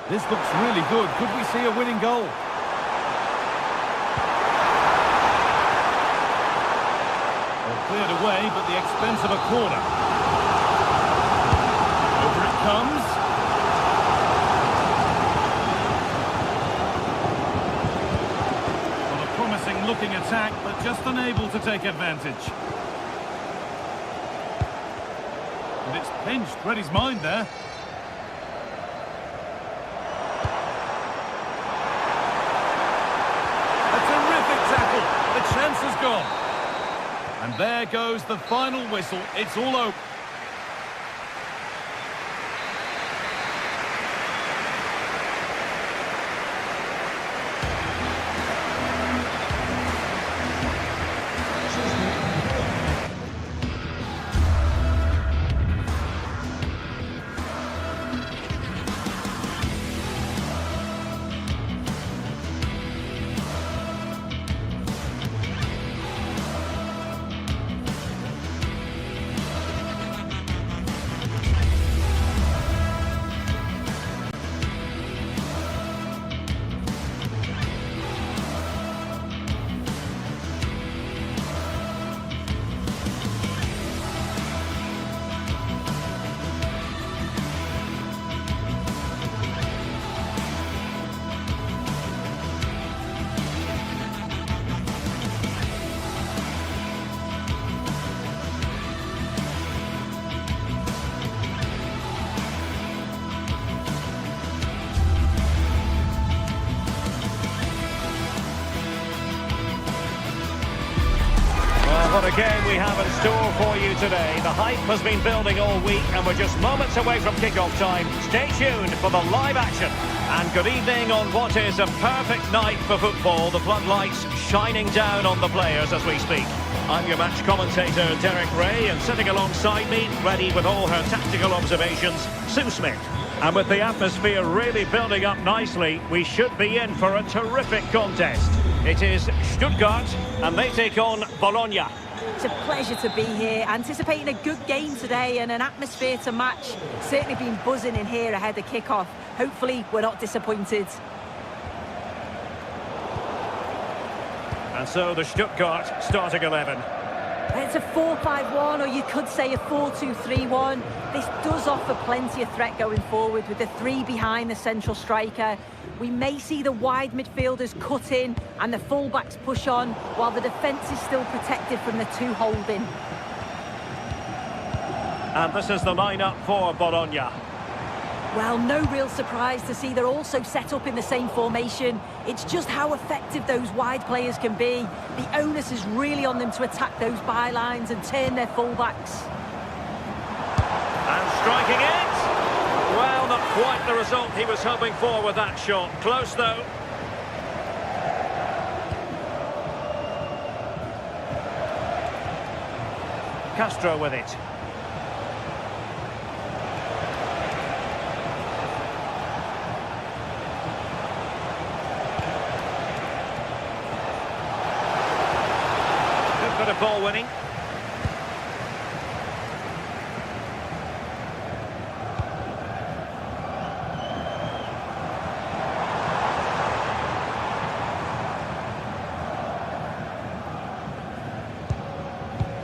This looks really good. Could we see a winning goal? Well, cleared away, but at the expense of a corner. Over it comes. Well, a promising looking attack, but just unable to take advantage. And it's pinched. Read his mind there. The chance has gone. And there goes the final whistle. It's all over. What a game we have in store for you today. The hype has been building all week and we're just moments away from kick-off time. Stay tuned for the live action. And good evening on what is a perfect night for football. The floodlights shining down on the players as we speak. I'm your match commentator, Derek Ray, and sitting alongside me, ready with all her tactical observations, Sue Smith. And with the atmosphere really building up nicely, we should be in for a terrific contest. It is Stuttgart, and they take on Bologna. It's a pleasure to be here, anticipating a good game today and an atmosphere to match. Certainly been buzzing in here ahead of kick-off. Hopefully we're not disappointed. And so the Stuttgart starting 11. It's a 4-5-1, or you could say a 4-2-3-1. This does offer plenty of threat going forward with the three behind the central striker. We may see the wide midfielders cut in and the fullbacks push on, while the defence is still protected from the two holding. And this is the lineup for Bologna. Well, no real surprise to see they're also set up in the same formation. It's just how effective those wide players can be. The onus is really on them to attack those bylines and turn their fullbacks. And striking it! Well, not quite the result he was hoping for with that shot. Close, though. Castro with it. Good bit of ball winning.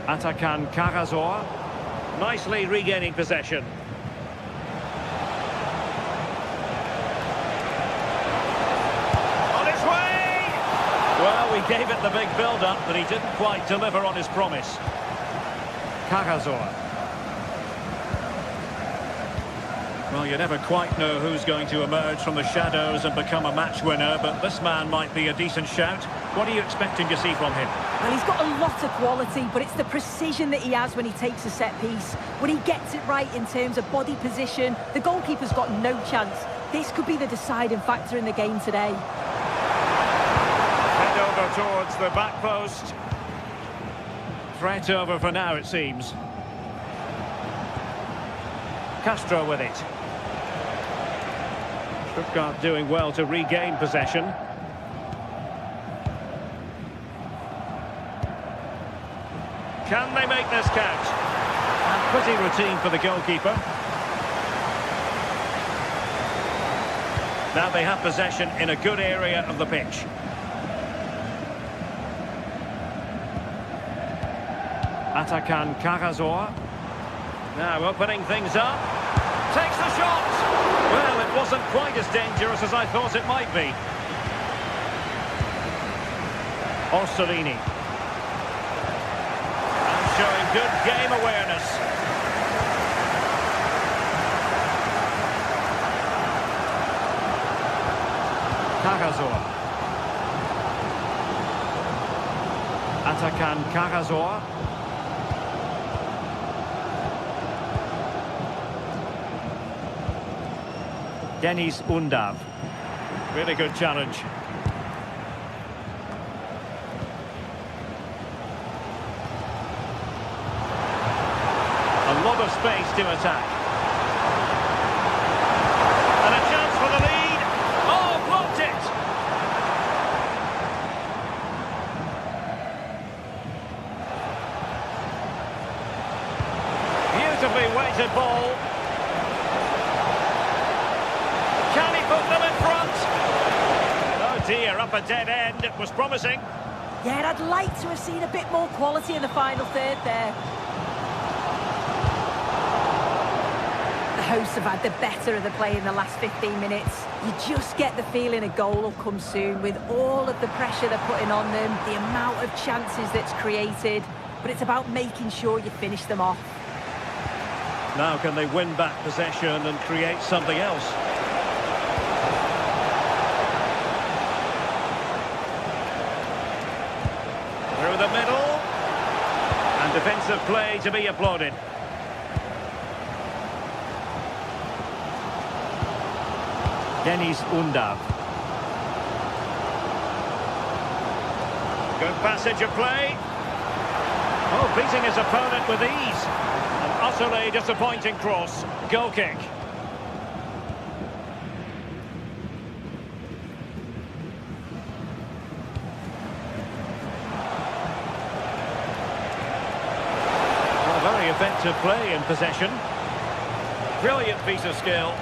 Atakan Karazor, nicely regaining possession. On his way! Well, we gave it the big build-up, but he didn't quite deliver on his promise. Karazor. Well, you never quite know who's going to emerge from the shadows and become a match winner, but this man might be a decent shout. What are you expecting to see from him? Well, he's got a lot of quality, but it's the precision that he has when he takes a set piece. When he gets it right in terms of body position, the goalkeeper's got no chance. This could be the deciding factor in the game today. Head over towards the back post. Threat over for now, it seems. Castro with it. Stuttgart doing well to regain possession. Can they make this count? And pretty routine for the goalkeeper. Now they have possession in a good area of the pitch. Atakan Karazor. Now opening things up. Takes the shot! Well, it wasn't quite as dangerous as I thought it might be. Orsolini. And showing good game awareness. Karazor. Atakan Karazor. Deniz Undav. Really good challenge. A lot of space to attack. And a chance for the lead. Oh, blocked it! Beautifully weighted ball. Can he put them in front? Oh dear, up a dead end. It was promising. Yeah, I'd like to have seen a bit more quality in the final third there. The hosts have had the better of the play in the last 15 minutes. You just get the feeling a goal will come soon with all of the pressure they're putting on them, the amount of chances that's created, but it's about making sure you finish them off. Now can they win back possession and create something else? Through the middle. And defensive play to be applauded. Deniz Undav. Good passage of play. Oh, beating his opponent with ease. An utterly disappointing cross. Goal kick. Well, very effective play in possession. Brilliant piece of skill.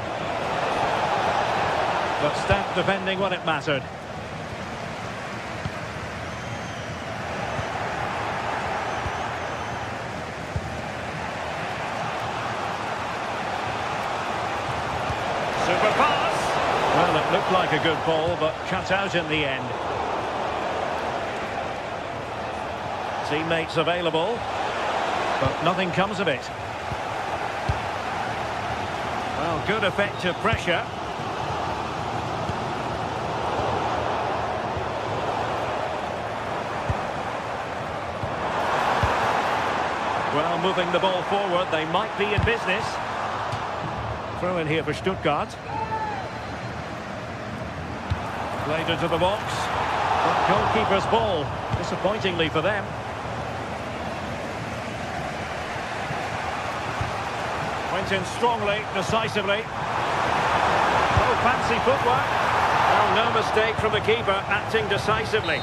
But stout defending when it mattered. Looked like a good ball, but cut out in the end. Teammates available, but nothing comes of it. Well, good effective pressure. Well, moving the ball forward, they might be in business. Throw in here for Stuttgart. Played into the box. But goalkeeper's ball, disappointingly for them. Went in strongly, decisively. Oh, fancy footwork. Well, no mistake from the keeper, acting decisively.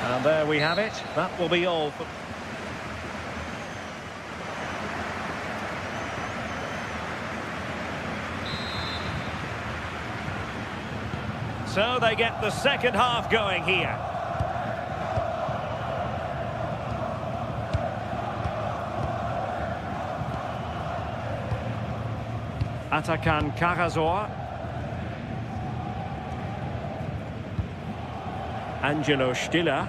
And there we have it. That will be all for... So they get the second half going here. Atakan Karazor. Angelo Stiller.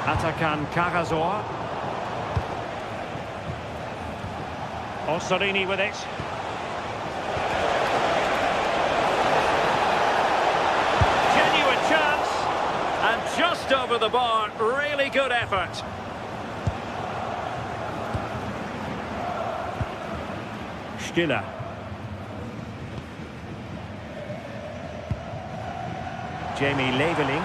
Atakan Karazor. Ossorini with it. Genuine chance. And just over the bar. Really good effort. Stiller. Jamie Leveling.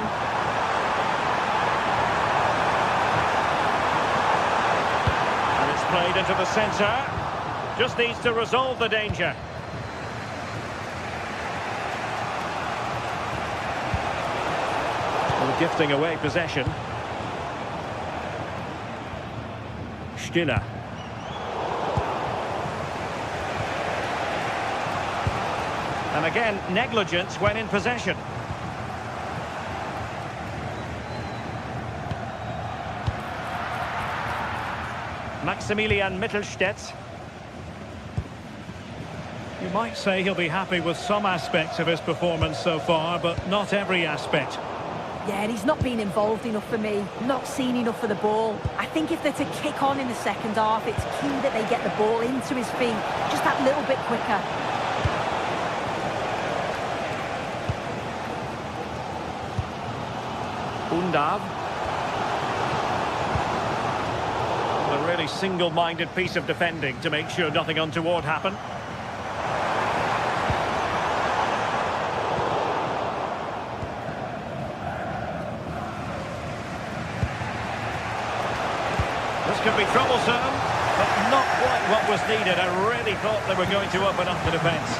And it's played into the centre. Just needs to resolve the danger. Well, gifting away possession. Stiller. And again, negligence when in possession. Maximilian Mittelstädt. You might say he'll be happy with some aspects of his performance so far, but not every aspect. Yeah, and he's not been involved enough for me, not seen enough for the ball. I think if they're to kick on in the second half, it's key that they get the ball into his feet just that little bit quicker. Undav. A really single-minded piece of defending to make sure nothing untoward happened. This could be troublesome, but not quite what was needed. I really thought they were going to open up the defence.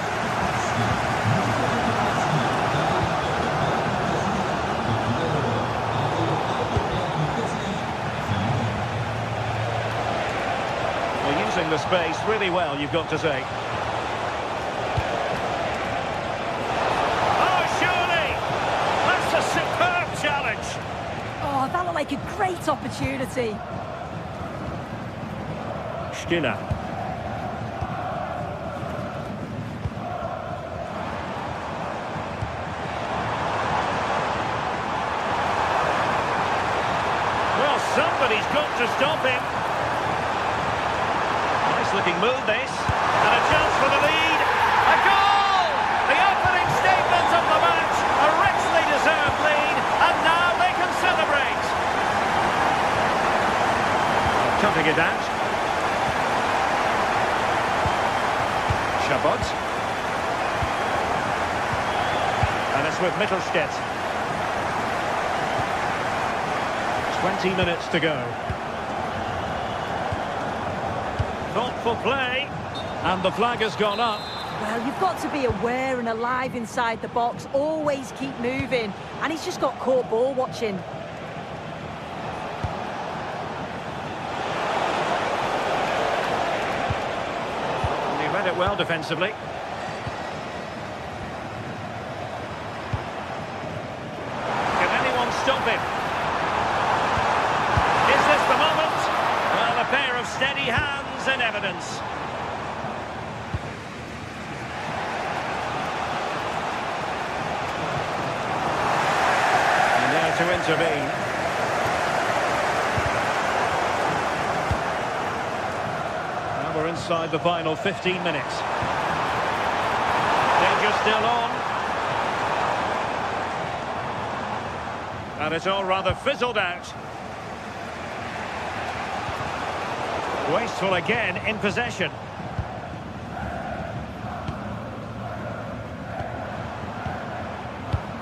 Well, using the space really well, you've got to say. Oh, surely! That's a superb challenge! Oh, that looked like a great opportunity. Stiller. Well, somebody's got to stop him. Nice looking move this. And a chance for the lead. A goal! The opening statement of the match. A richly deserved lead. And now they can celebrate. Cutting it out. Chabot. And it's with Mittelstädt. 20 minutes to go. Thoughtful play. And the flag has gone up. Well, you've got to be aware and alive inside the box. Always keep moving. And he's just got caught ball watching. Read it well defensively. Can anyone stop him? Is this the moment? Dirty hands in evidence. And there to intervene. Now we're inside the final 15 minutes. Danger still on. And it's all rather fizzled out. Wasteful again in possession.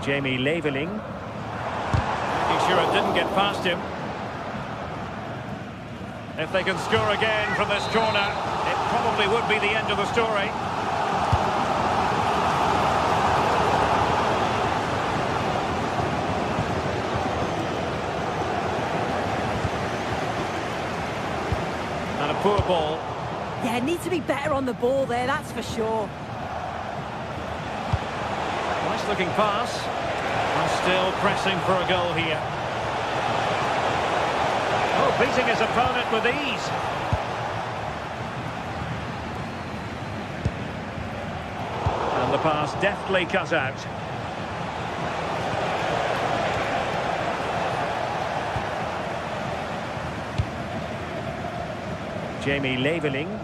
Jamie Leveling. Making sure it didn't get past him. If they can score again from this corner, it probably would be the end of the story. And a poor ball. Yeah, need to be better on the ball there, that's for sure. Nice looking pass. And still pressing for a goal here. Oh, beating his opponent with ease. And the pass deftly cut out. Jamie Leveling.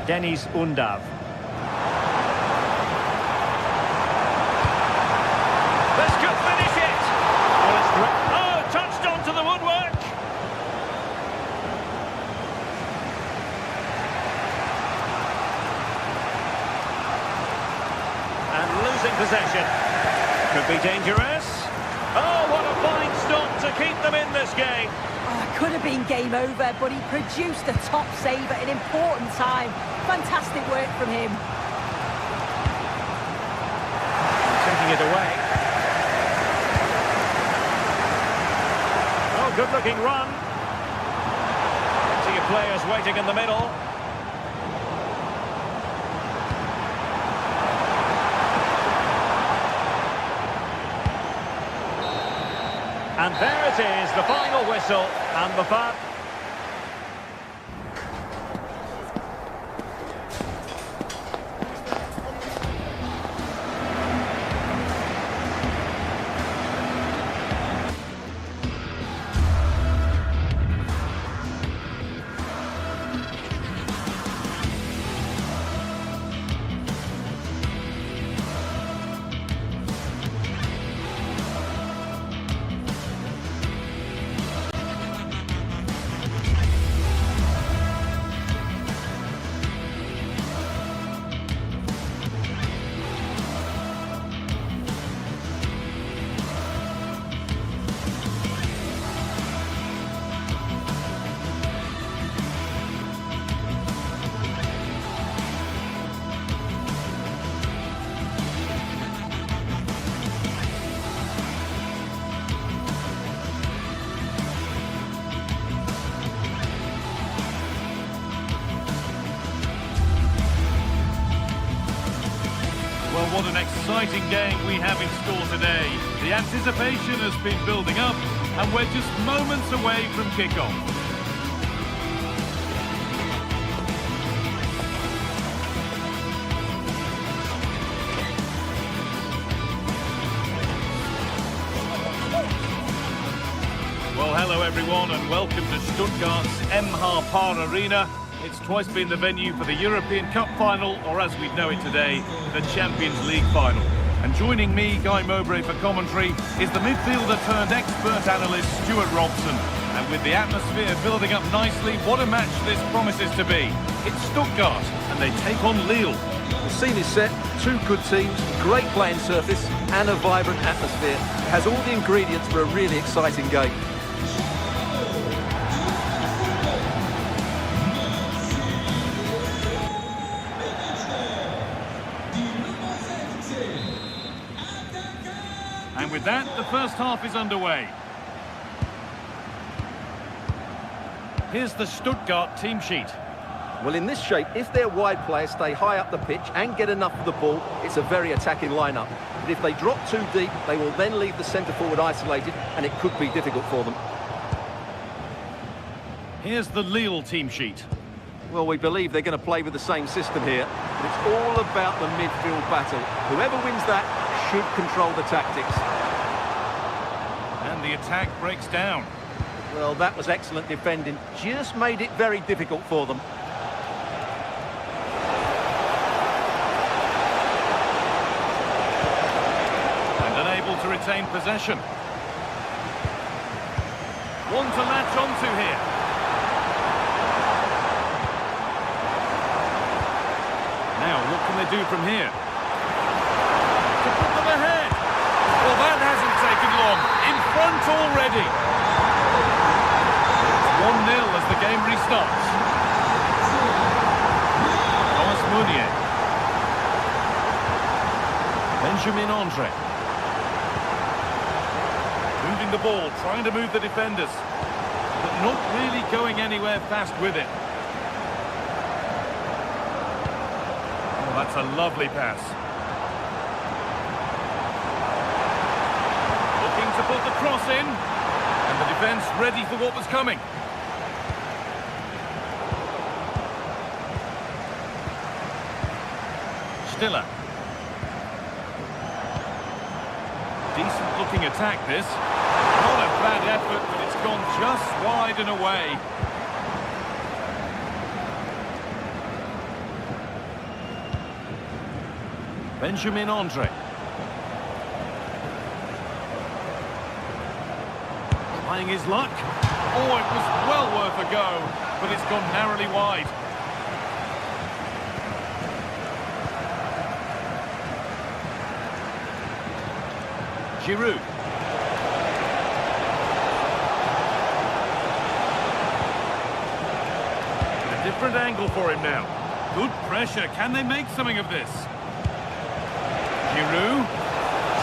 Dennis Undav. This could finish it! Well, it's oh, touched onto the woodwork! And losing possession. Could be dangerous. Oh, what a fine stop to keep them in this game. Oh, it could have been game over, but he produced a top save at an important time. Fantastic work from him. Taking it away. Oh, good-looking run. See your players waiting in the middle. And there it is, the final whistle, and the fun. Well, what an exciting game we have in store today. The anticipation has been building up, and we're just moments away from kickoff. Well, hello everyone, and welcome to Stuttgart's MH Arena. It's twice been the venue for the European Cup final, or as we know it today, the Champions League final. And joining me, Guy Mowbray, for commentary, is the midfielder-turned-expert analyst, Stuart Robson. And with the atmosphere building up nicely, what a match this promises to be. It's Stuttgart, and they take on Lille. The scene is set, two good teams, great playing surface and a vibrant atmosphere. It has all the ingredients for a really exciting game. And with that, the first half is underway. Here's the Stuttgart team sheet. Well, in this shape, if their wide players stay high up the pitch and get enough of the ball, it's a very attacking lineup. But if they drop too deep, they will then leave the centre forward isolated, and it could be difficult for them. Here's the Lille team sheet. Well, we believe they're going to play with the same system here, but it's all about the midfield battle. Whoever wins that should control the tactics. And the attack breaks down. Well, that was excellent defending. Just made it very difficult for them. And unable to retain possession. One to latch onto here. Now, what can they do from here? To put them ahead. Well, that hasn't taken long. In front already. 1-0 as the game restarts. Thomas Meunier. Benjamin Andre. Moving the ball, trying to move the defenders. But not really going anywhere fast with it. Oh, that's a lovely pass. Looking to put the cross in. And the defence ready for what was coming. Stiller. Decent looking attack this. Not a bad effort, but it's gone just wide and away. Benjamin Andre. Trying his luck. Oh, it was well worth a go, but it's gone narrowly wide. Giroud. A different angle for him now. Good pressure. Can they make something of this? Giroud.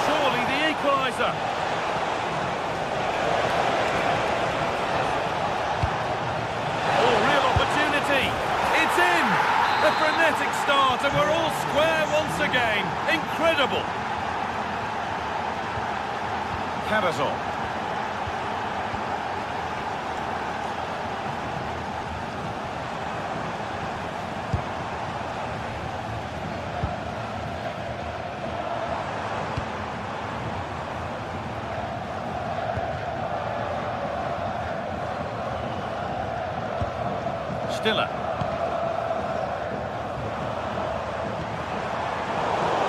Surely the equaliser. Oh, real opportunity. It's in. A frenetic start, and we're all square once again. Incredible. Cabazon. Stiller.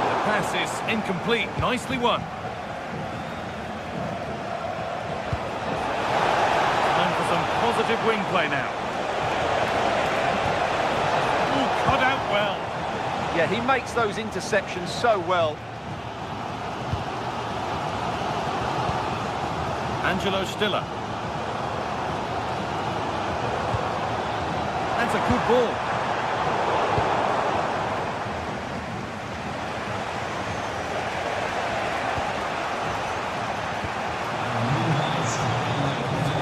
The pass is incomplete. Nicely won. Positive wing play now. Ooh, cut out well. Yeah, he makes those interceptions so well. Angelo Stiller. That's a good ball.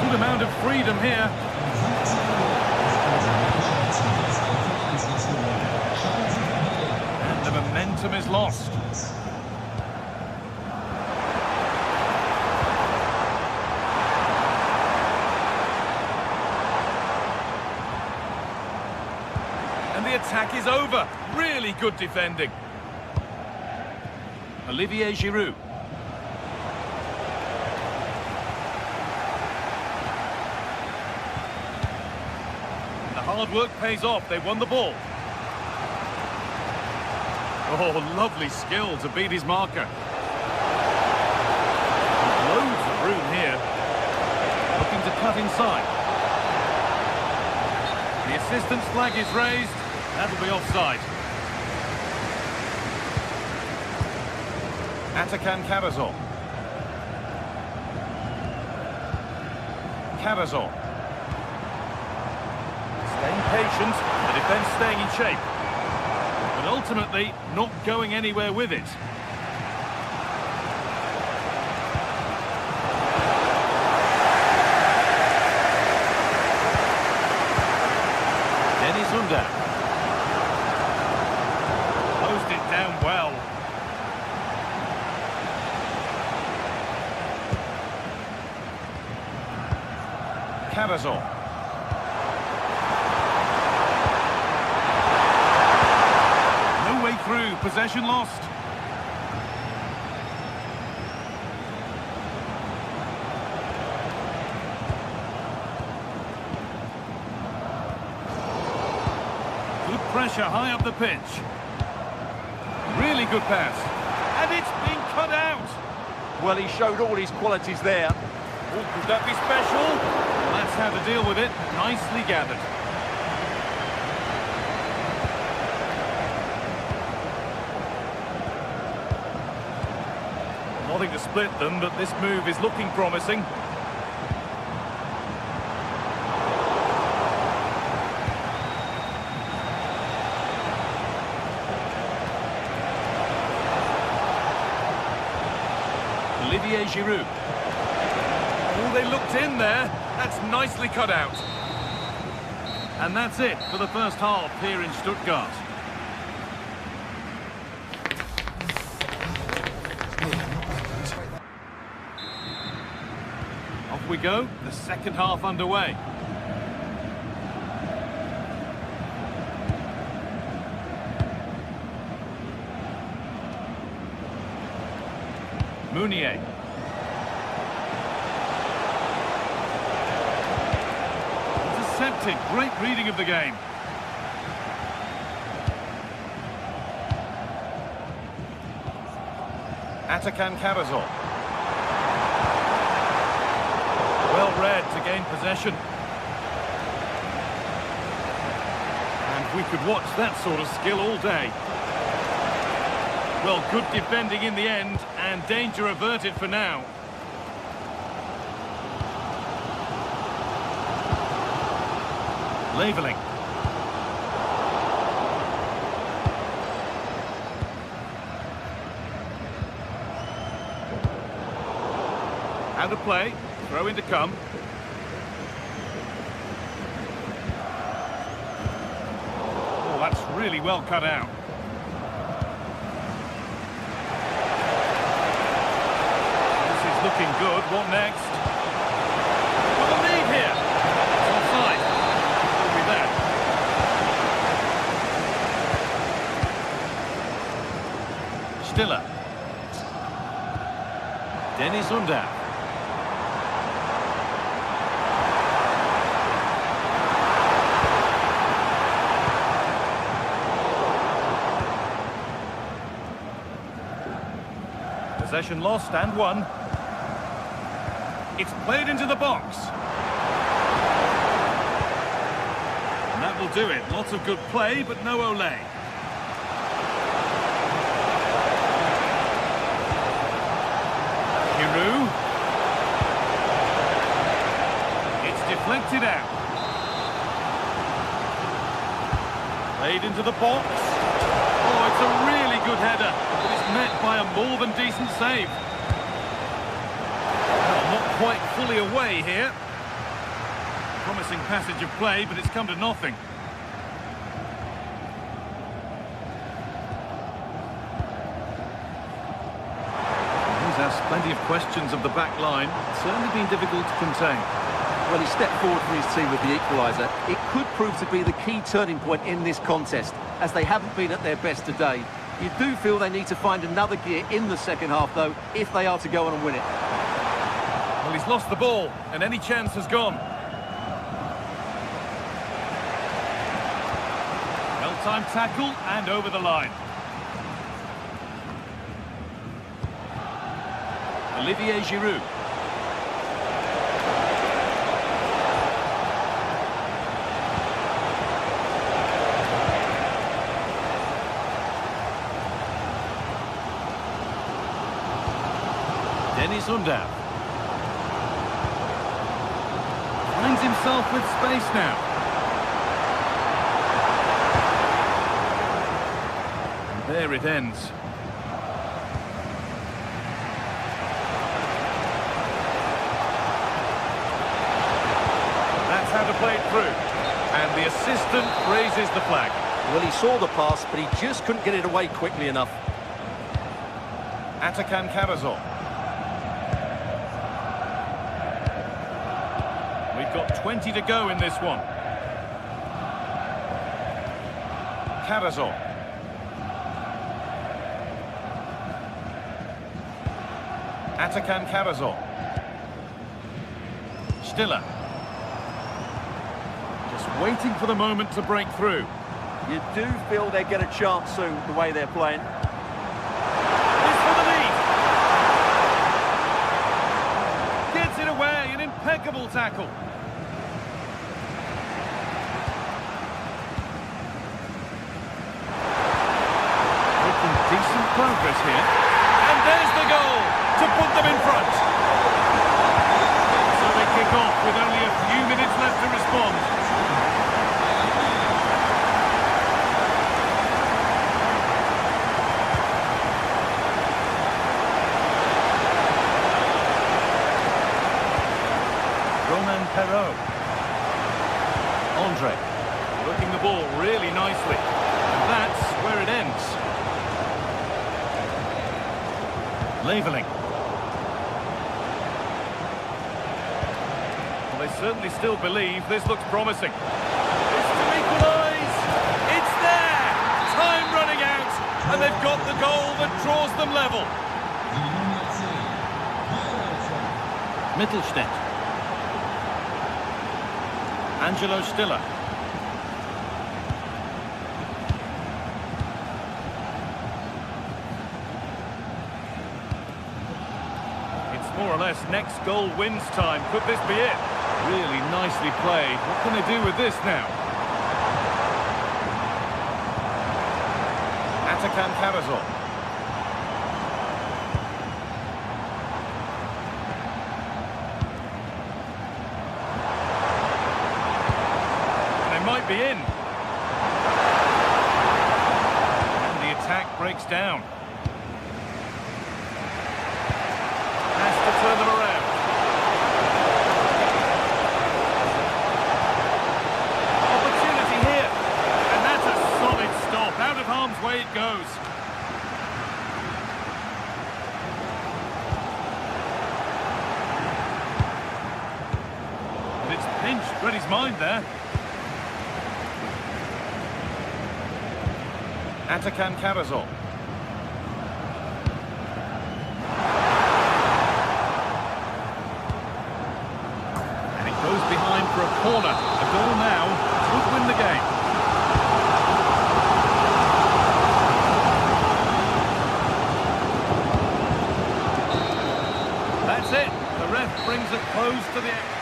Good amount of freedom here. And the momentum is lost. And the attack is over. Really good defending. Olivier Giroud. Hard work pays off. They won the ball. Oh, lovely skill to beat his marker. Loads of room here. Looking to cut inside. The assistant's flag is raised. That'll be offside. Atakan Cabazon. Cabazon. Staying patient, the defence staying in shape. But ultimately, not going anywhere with it. Dennis Under. Closed it down well. Cabazon. Possession lost. Good pressure high up the pitch. Really good pass. And it's been cut out. Well, he showed all his qualities there. Oh, could that be special? That's how to deal with it. Nicely gathered. Nothing to split them, but this move is looking promising. Olivier Giroud. Oh, they looked in there. That's nicely cut out. And that's it for the first half here in Stuttgart. Off we go, the second half underway. Meunier. Intercepted. Great reading of the game. Atakan Karasol. Well read to gain possession. And we could watch that sort of skill all day. Well, good defending in the end, and danger averted for now. Leveling. Out of play, throw in to come. Oh, that's really well cut out. Looking good. What next? With a lead here. It's offside. What will be that? Stiller. Dennis Undav. Possession lost and won. It's played into the box. And that will do it. Lots of good play, but no Olé. Giroud. It's deflected out. Played into the box. Oh, it's a really good header. But it's met by a more than decent save. Quite fully away here. Promising passage of play, but it's come to nothing. He's asked plenty of questions of the back line. It's certainly been difficult to contain. Well, he stepped forward for his team with the equaliser. It could prove to be the key turning point in this contest, as they haven't been at their best today. You do feel they need to find another gear in the second half, though, if they are to go on and win it. Well, he's lost the ball, and any chance has gone. Well-timed tackle, and over the line. Olivier Giroud. Dennis Undav. Finds himself with space now. And there it ends. That's how to play it through. And the assistant raises the flag. Well, he saw the pass, but he just couldn't get it away quickly enough. Atakan Karasol. We've got 20 to go in this one. Karasol. Atakan Karazor. Stiller. Just waiting for the moment to break through. You do feel they get a chance soon, the way they're playing. This for the lead. Gets it away, an impeccable tackle. Making decent progress here. And there's the goal to put them in front. So they kick off with only a few minutes left to respond. Perot. Andre, working the ball really nicely. And that's where it ends. Leveling. Well, they certainly still believe this looks promising. It's to equalise. It's there. Time running out. And they've got the goal that draws them level. Mittelstädt. Angelo Stiller. It's more or less next goal wins time. Could this be it? Really nicely played. What can they do with this now? Atakan Karazor. Might be in. And the attack breaks down. Has to turn them around. Opportunity here. And that's a solid stop. Out of harm's way it goes. And it's pinched Reddy's mind there. Atakan Karazor. And it goes behind for a corner. A goal now would win the game. That's it. The ref brings it close to the end.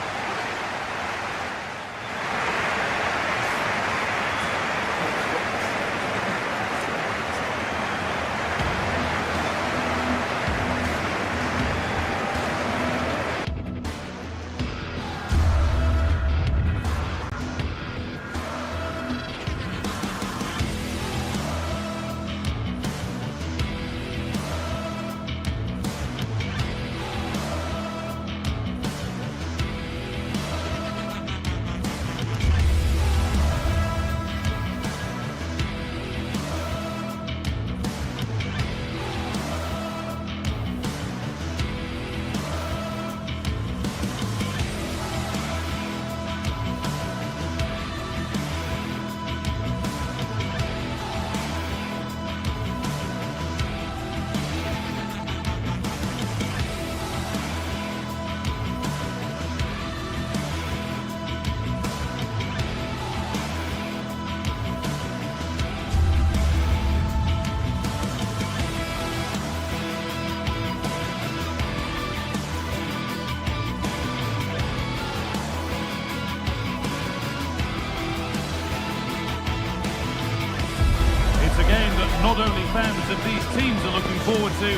Not only fans of these teams are looking forward to,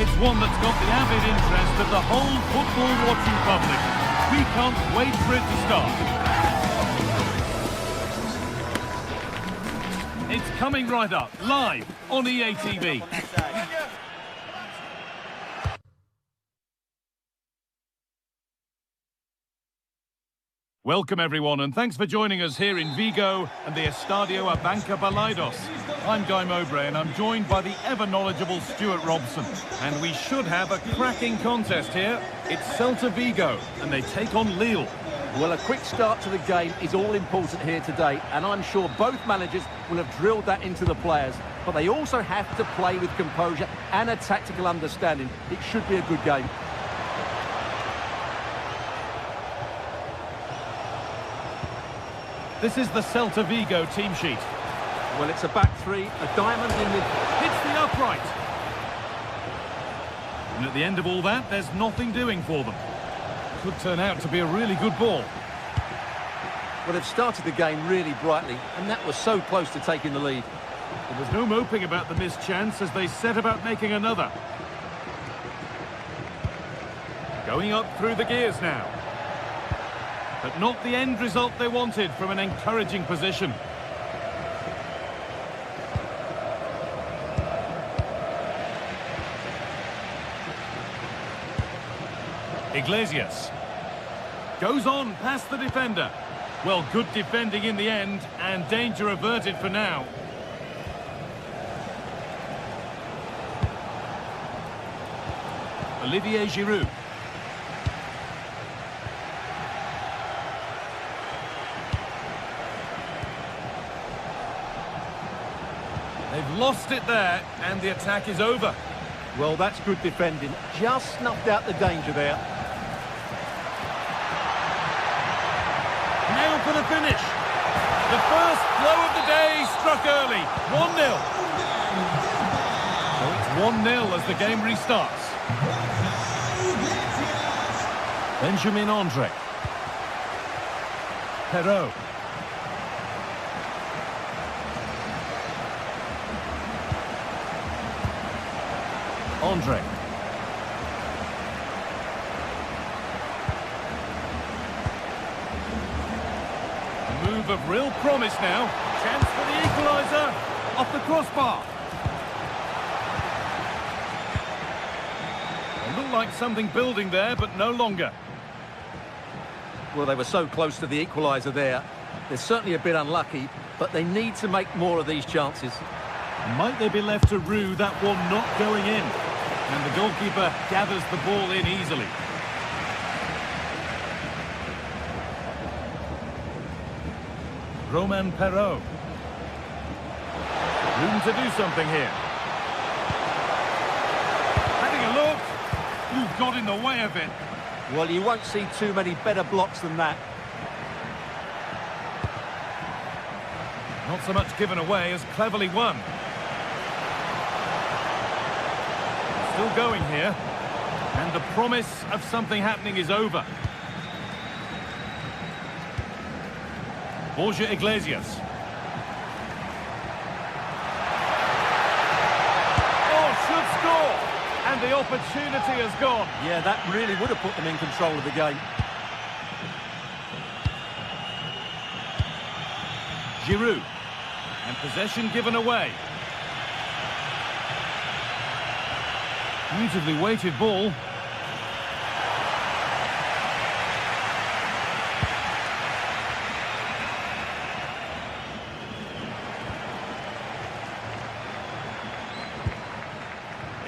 it's one that's got the avid interest of the whole football-watching public. We can't wait for it to start. It's coming right up, live on EA TV. Welcome everyone, and thanks for joining us here in Vigo and the Estadio Abanca Balaidos. I'm Guy Mowbray and I'm joined by the ever-knowledgeable Stuart Robson. And we should have a cracking contest here. It's Celta Vigo and they take on Lille. Well, a quick start to the game is all important here today, and I'm sure both managers will have drilled that into the players. But they also have to play with composure and a tactical understanding. It should be a good game. This is the Celta Vigo team sheet. Well, it's a back three, a diamond in the... Hits the upright. And at the end of all that, there's nothing doing for them. Could turn out to be a really good ball. Well, they've started the game really brightly, and that was so close to taking the lead. There was no moping about the missed chance as they set about making another. Going up through the gears now. But not the end result they wanted from an encouraging position. Iglesias. Goes on past the defender. Well, good defending in the end, and danger averted for now. Olivier Giroud. They've lost it there, and the attack is over. Well, that's good defending. Just snuffed out the danger there. Now for the finish. The first blow of the day struck early. 1-0. So it's 1-0 as the game restarts. Benjamin Andre. Perrault. Andre. A move of real promise now. Chance for the equaliser. Off the crossbar. It looked like something building there, but no longer. Well, they were so close to the equaliser there. They're certainly a bit unlucky, but they need to make more of these chances. Might they be left to rue that one not going in? And the goalkeeper gathers the ball in easily. Romain Perrault. Room to do something here. Having a look. You've got in the way of it. Well, you won't see too many better blocks than that. Not so much given away as cleverly won. Still going here. And the promise of something happening is over. Borja Iglesias. Oh, should score! And the opportunity has gone. Yeah, that really would have put them in control of the game. Giroud. And possession given away. Beautifully weighted ball.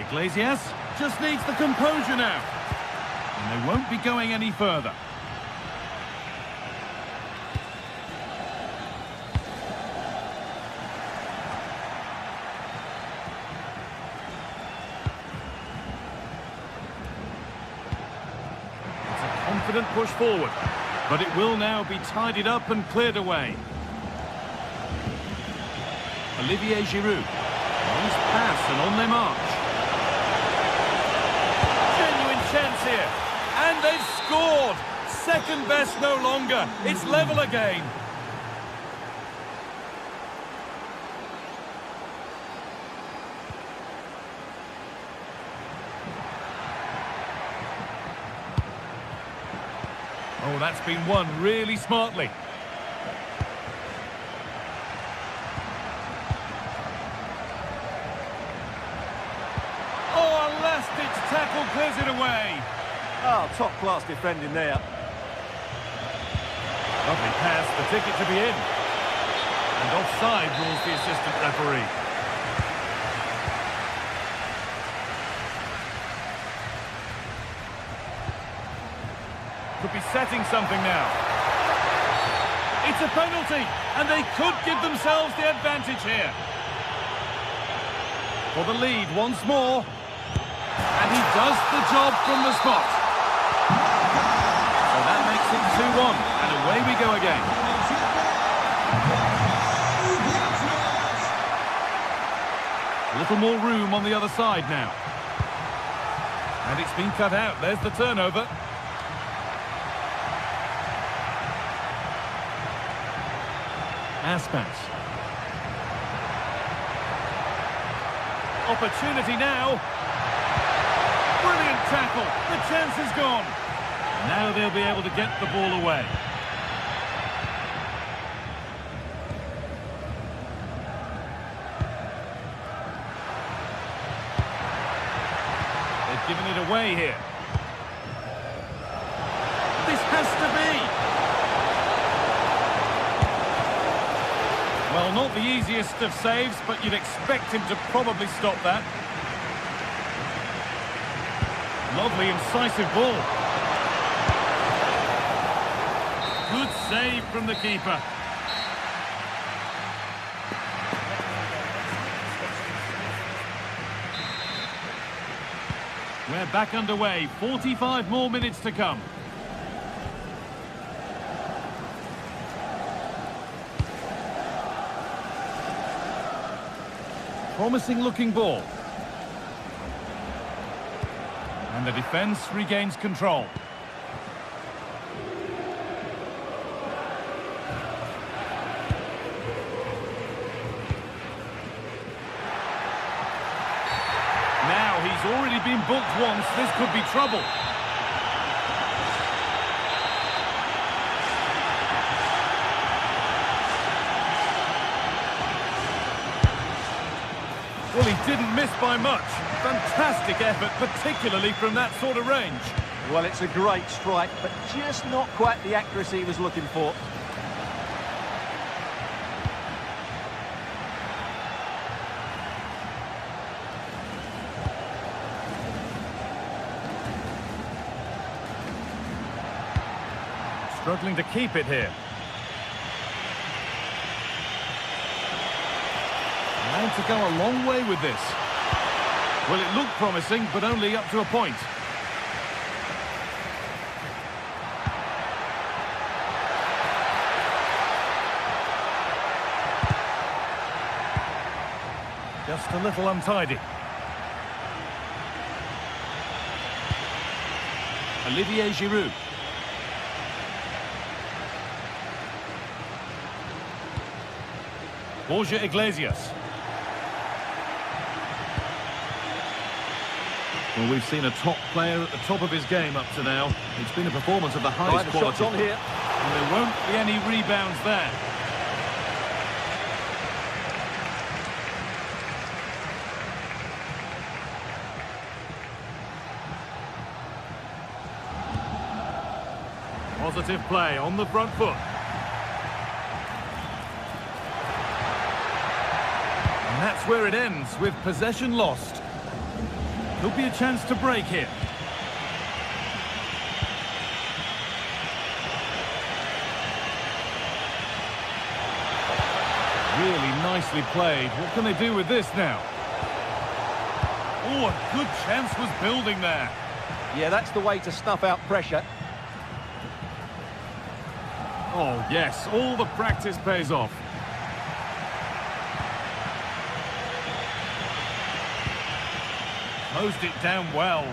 Iglesias just needs the composure now. And they won't be going any further. Confident push forward, but it will now be tidied up and cleared away. Olivier Giroud. Nice pass and on they march. Genuine chance here, and they've scored. Second best no longer. It's level again. Oh, that's been won really smartly. Oh, a last-ditch tackle clears it away. Oh, top-class defending there. Lovely pass, the ticket to be in. And offside rules the assistant referee. Could be resetting something now. It's a penalty, and they could give themselves the advantage here. For the lead once more. And he does the job from the spot. So that makes it 2-1, and away we go again. A little more room on the other side now. And it's been cut out. There's the turnover. Aspas. Opportunity now. Brilliant tackle. The chance is gone. Now they'll be able to get the ball away. They've given it away here. This has to be. Well, not the easiest of saves, but you'd expect him to probably stop that. Lovely, incisive ball. Good save from the keeper. We're back underway. 45 more minutes to come. Promising looking ball. And the defence regains control. Now he's already been booked once. This could be trouble. Well, he didn't miss by much. Fantastic effort, particularly from that sort of range. Well, it's a great strike, but just not quite the accuracy he was looking for. Struggling to keep it here. And to go a long way with this. Well, it looked promising, but only up to a point. Just a little untidy. Olivier Giroud. Borja Iglesias. Well, we've seen a top player at the top of his game up to now. It's been a performance of the highest quality. Shot's on here. And there won't be any rebounds there. Positive play on the front foot. And that's where it ends, with possession lost. Could be a chance to break here. Really nicely played. What can they do with this now? Oh, a good chance was building there. Yeah, that's the way to snuff out pressure. Oh, yes, all the practice pays off. Closed it down well.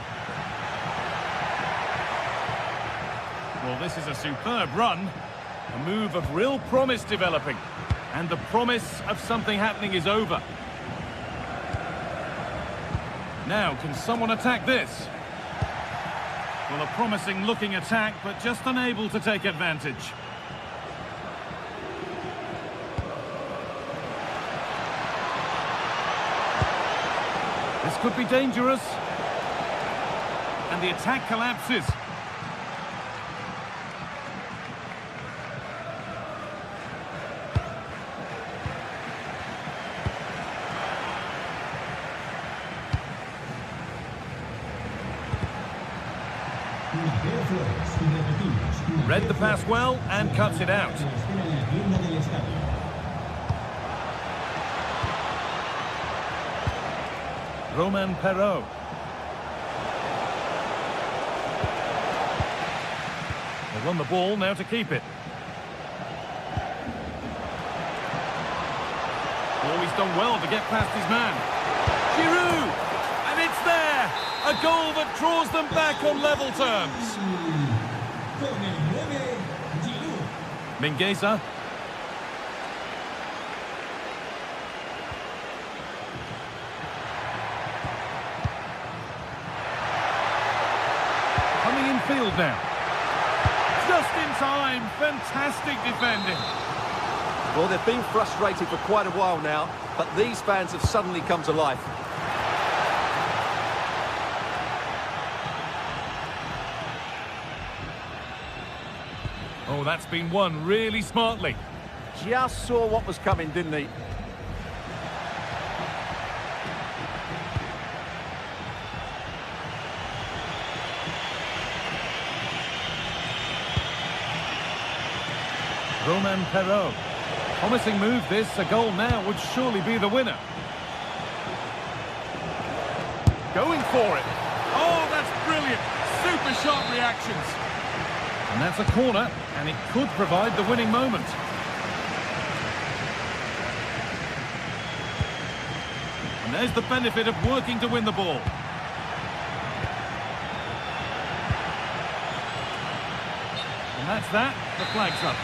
Well, this is a superb run. A move of real promise developing. And the promise of something happening is over. Now, can someone attack this? Well, a promising looking attack, but just unable to take advantage. This could be dangerous. And the attack collapses. Une belle flèche, une habitude, Read the pass well and cuts it out. Romain Perraud. They won the ball, now to keep it. Oh, he's done well to get past his man. Giroud! And it's there! A goal that draws them back on level terms. Mingueza. Coming in field now. Just in time. Fantastic defending. Well, they've been frustrated for quite a while now, but these fans have suddenly come to life. Oh, that's been won really smartly. Just saw what was coming, didn't he? Romain Perraud. Promising move this. A goal now would surely be the winner. Going for it. Oh, that's brilliant. Super sharp reactions. And that's a corner, and it could provide the winning moment. And there's the benefit of working to win the ball. And that's that. The flag's up.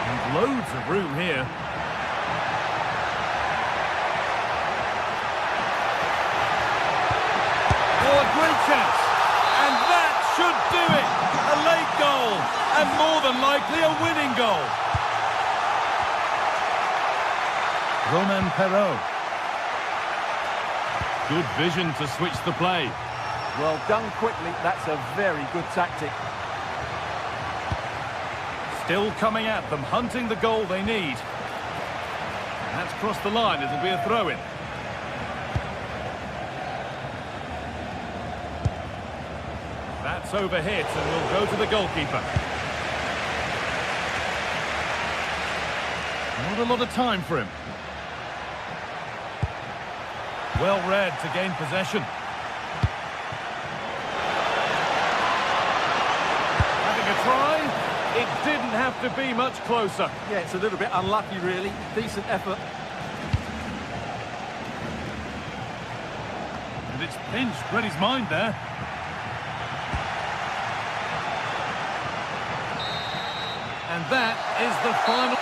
And loads of room here. Great chance, and that should do it. A late goal, and more than likely a winning goal. Romain Perraud. Good vision to switch the play. Well done quickly, that's a very good tactic. Still coming at them, hunting the goal they need. And that's crossed the line, it'll be a throw-in. That's overhit and will go to the goalkeeper. Not a lot of time for him. Well read to gain possession. Having a try. It didn't have to be much closer. Yeah, it's a little bit unlucky, really. Decent effort. And it's pinched Reddy's mind there. And that is the final.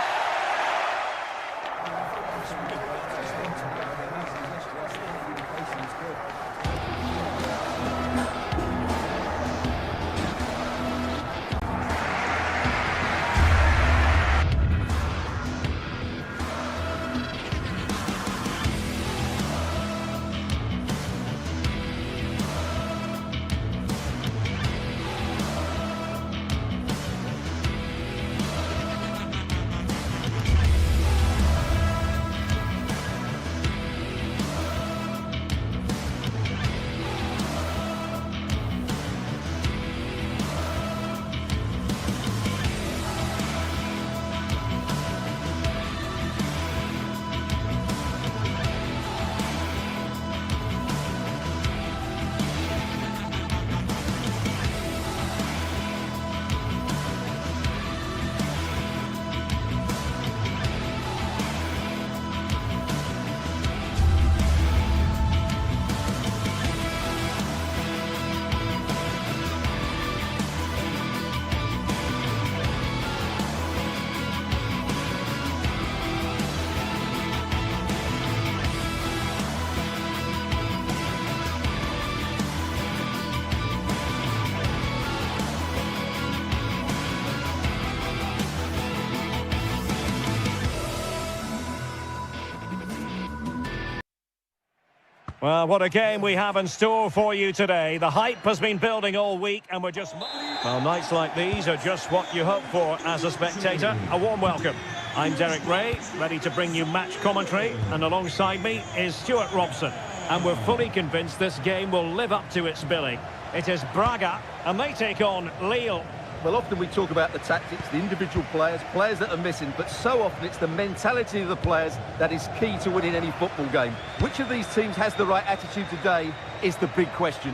Well, what a game we have in store for you today. The hype has been building all week and we're just... Well, nights like these are just what you hope for as a spectator. A warm welcome. I'm Derek Ray, ready to bring you match commentary, and alongside me is Stuart Robson. And we're fully convinced this game will live up to its billing. It is Braga, and they take on Lille. Well, often we talk about the tactics, the individual players that are missing, but so often it's the mentality of the players that is key to winning any football game. Which of these teams has the right attitude today is the big question.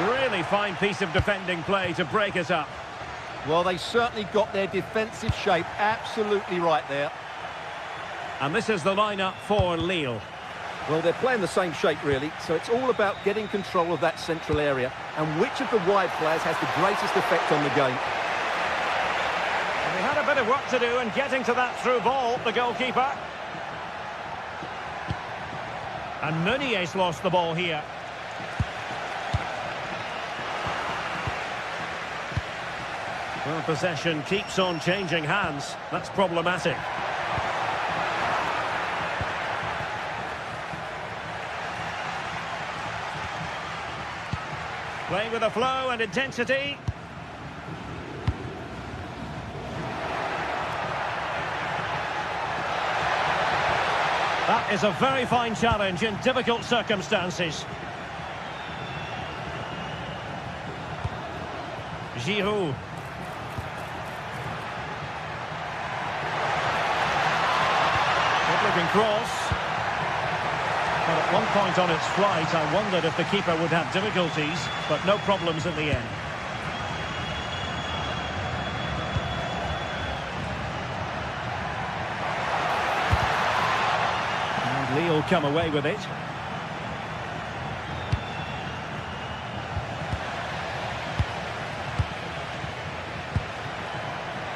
Really fine piece of defending play to break it up. Well, they certainly got their defensive shape absolutely right there. And this is the lineup for Lille. Well, they're playing the same shape, really, so it's all about getting control of that central area and which of the wide players has the greatest effect on the game. And he had a bit of work to do in getting to that through ball, the goalkeeper. And Meunier's lost the ball here. Well, possession keeps on changing hands. That's problematic. Playing with a flow and intensity. That is a very fine challenge in difficult circumstances. Giroud. Good-looking cross. But at one point on its flight, I wondered if the keeper would have difficulties, but no problems in the end. And Lille come away with it.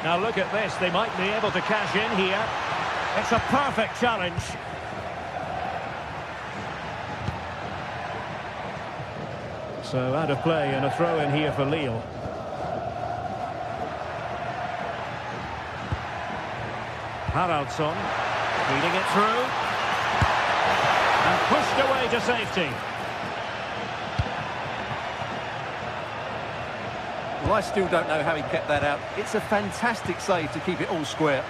Now look at this, they might be able to cash in here. It's a perfect challenge. So out of play and a throw in here for Lille. Haraldsson feeding it through. And pushed away to safety. Well, I still don't know how he kept that out. It's a fantastic save to keep it all square.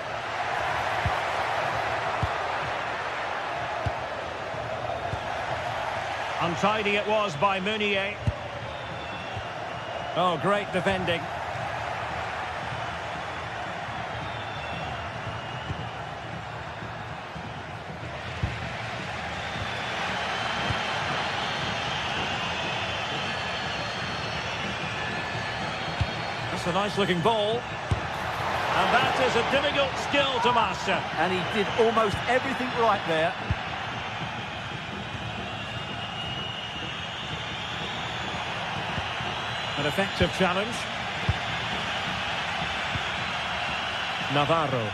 Untidy it was by Meunier. Oh, great defending. That's a nice-looking ball. And that is a difficult skill to master. And he did almost everything right there. An effective challenge. Navarro.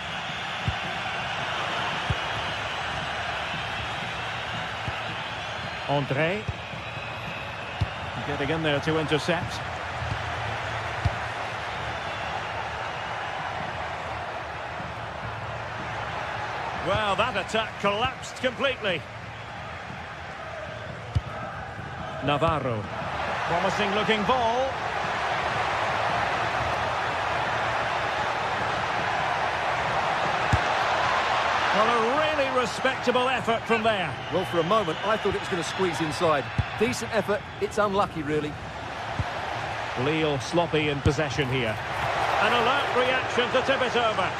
André. Getting in there to intercept. Well, that attack collapsed completely. Navarro. Promising looking ball. Well, a really respectable effort from there. Well, for a moment, I thought it was going to squeeze inside. Decent effort, it's unlucky, really. Lille sloppy in possession here. An alert reaction to tip it over.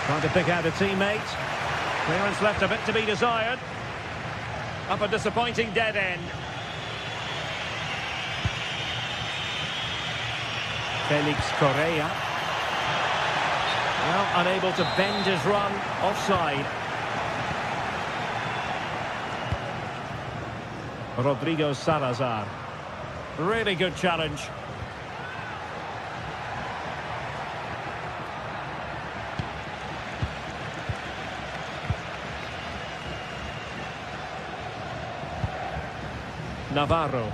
Trying to pick out a teammate. Clearance left a bit to be desired. Up a disappointing dead end. Felix Correa. Well, unable to bend his run. Offside. Rodrigo Salazar. Really good challenge. Navarro.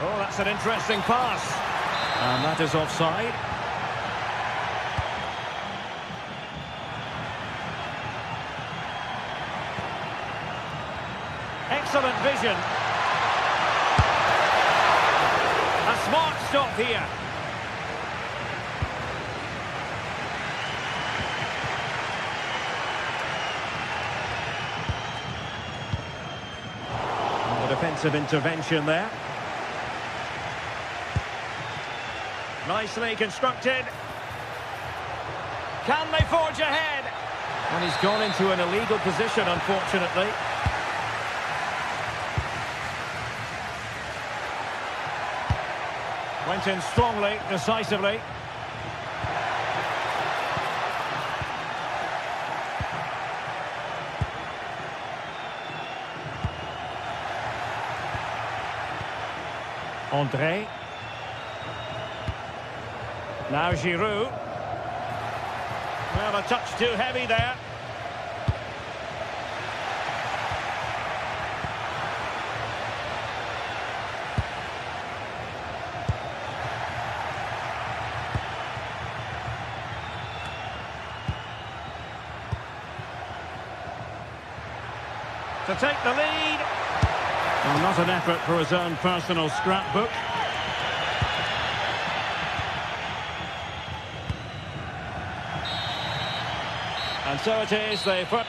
Oh, that's an interesting pass. And that is offside. Excellent vision. stop here. The defensive intervention there. Nicely constructed. Can they forge ahead? And he's gone into an illegal position, unfortunately. Went in strongly, decisively. André. Now Giroud. Well, a touch too heavy there. To take the lead. Well, not an effort for his own personal scrapbook. And so it is, they put...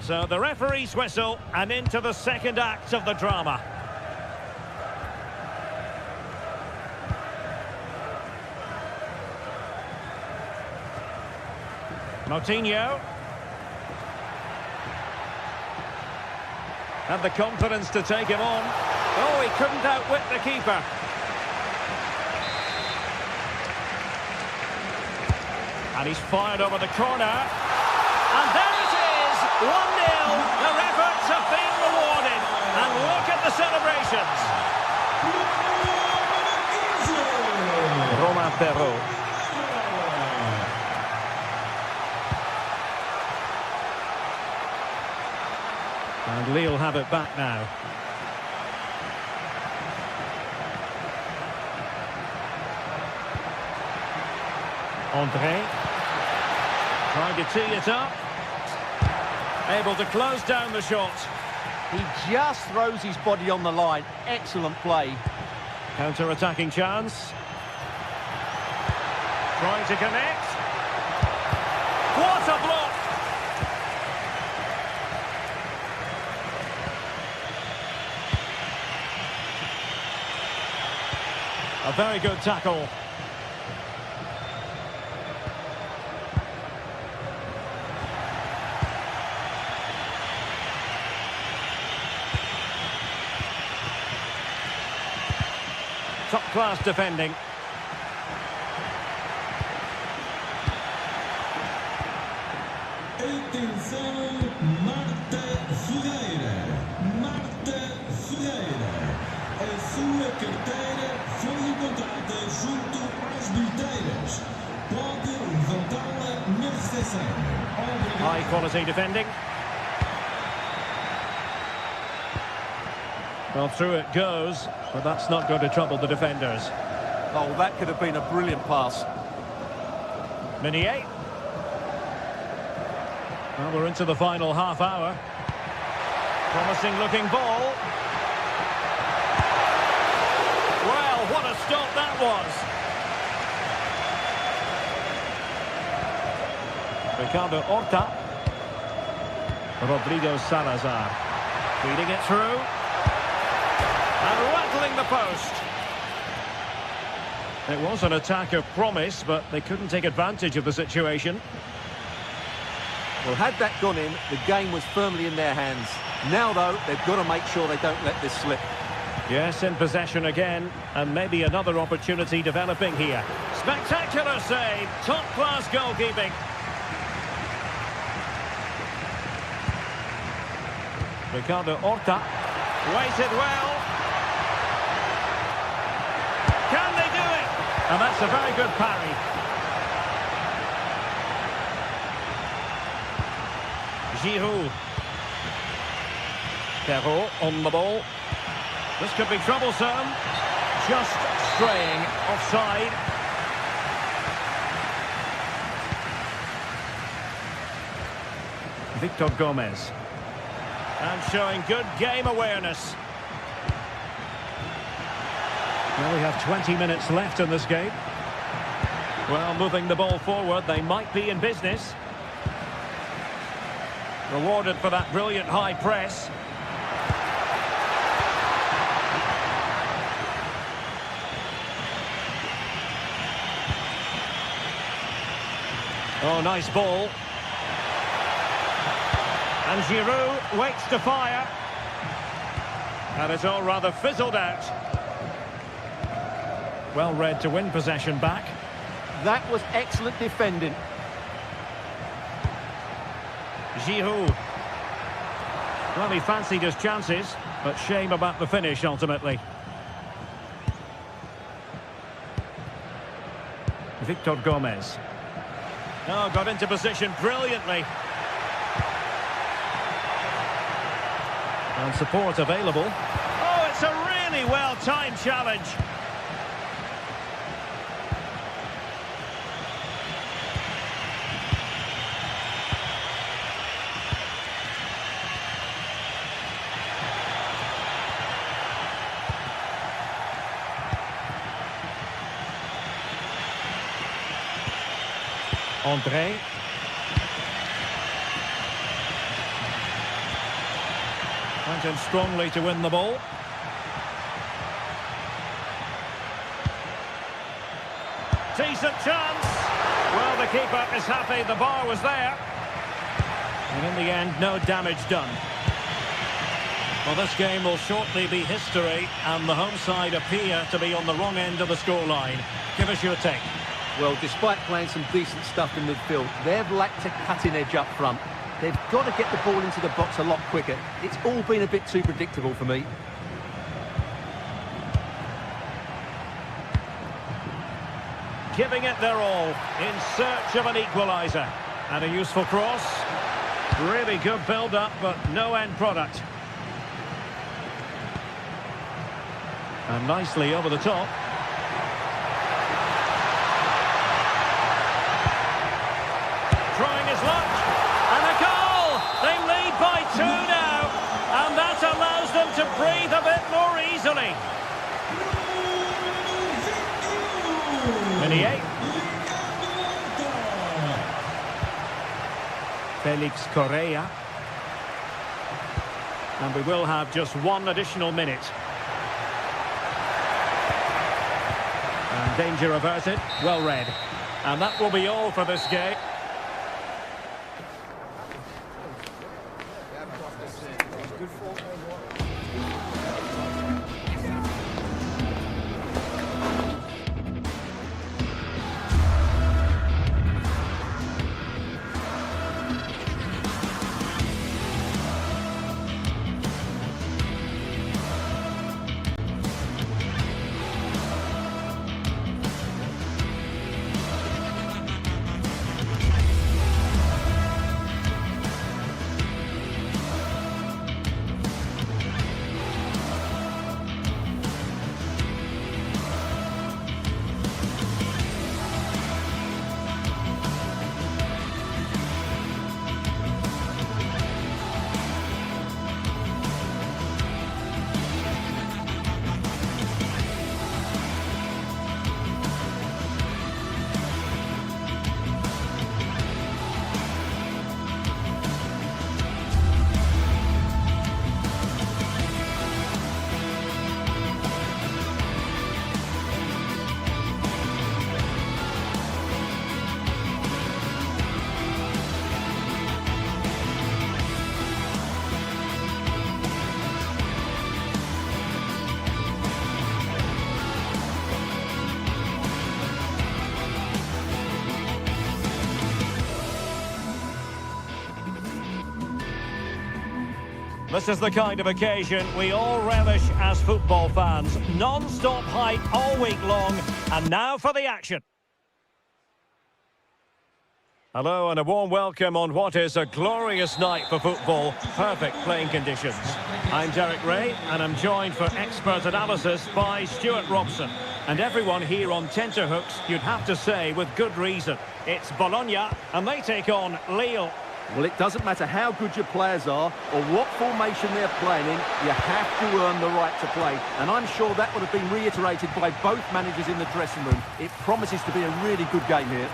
So the referee's whistle, and into the second act of the drama. Moutinho. Had the confidence to take him on. Oh, he couldn't outwit the keeper. And he's fired over the corner. And there it is, 1-0. Their efforts have been rewarded. And look at the celebrations. Romain Perrault. And Lille have it back now. André. Trying to tee it up. Able to close down the shot. He just throws his body on the line. Excellent play. Counter-attacking chance. Trying to connect. What a block! A very good tackle. Top-class defending. Atenção, Marta Ferreira. Marta Ferreira. A sua carteira foi encontrada junto às bilheteiras. Pode levantá-la na recepção. High quality defending. Well, through it goes, but that's not going to trouble the defenders. Oh, that could have been a brilliant pass. Meunier. Well, we're into the final half hour. Promising looking ball. Well, what a stop that was. Ricardo Horta. Rodrigo Salazar. Feeding it through. And rattling the post. It was an attack of promise, but they couldn't take advantage of the situation. Well, had that gone in, the game was firmly in their hands. Now, though, they've got to make sure they don't let this slip. Yes, in possession again, and maybe another opportunity developing here. Spectacular save, top-class goalkeeping. Ricardo Horta, waited well. Can they do it? And that's a very good parry. Giroud. Perrault on the ball. This could be troublesome. Just straying offside. Victor Gomez. And showing good game awareness. Well, we have 20 minutes left in this game. Well, moving the ball forward, they might be in business. Rewarded for that brilliant high press. Oh, nice ball. And Giroud waits to fire. And it's all rather fizzled out. Well read to win possession back. That was excellent defending. Giroud. Well, he fancied his chances, but shame about the finish ultimately. Victor Gomez. Oh, got into position brilliantly. And support available. Oh, it's a really well-timed challenge. André. Went in strongly to win the ball. Decent chance. Well, the keeper is happy the bar was there. And in the end, no damage done. Well, this game will shortly be history, and the home side appear to be on the wrong end of the scoreline. Give us your take. Well, despite playing some decent stuff in midfield, they've lacked a cutting edge up front. They've got to get the ball into the box a lot quicker. It's all been a bit too predictable for me. Giving it their all in search of an equaliser. And a useful cross. Really good build-up, but no end product. And nicely over the top. Trying his luck. And a goal! They lead by 2 now. And that allows them to breathe a bit more easily. Minier. Felix Correa. And we will have just 1 additional minute. And danger averted. Well read. And that will be all for this game. This is the kind of occasion we all relish as football fans. Non-stop hype all week long, and now for the action. Hello and a warm welcome on what is a glorious night for football. Perfect playing conditions. I'm Derek Ray, and I'm joined for expert analysis by Stuart Robson. And everyone here on tenterhooks, you'd have to say with good reason. It's Bologna, and they take on Lille. Well, it doesn't matter how good your players are or what formation they're playing in, you have to earn the right to play. And I'm sure that would have been reiterated by both managers in the dressing room. It promises to be a really good game here.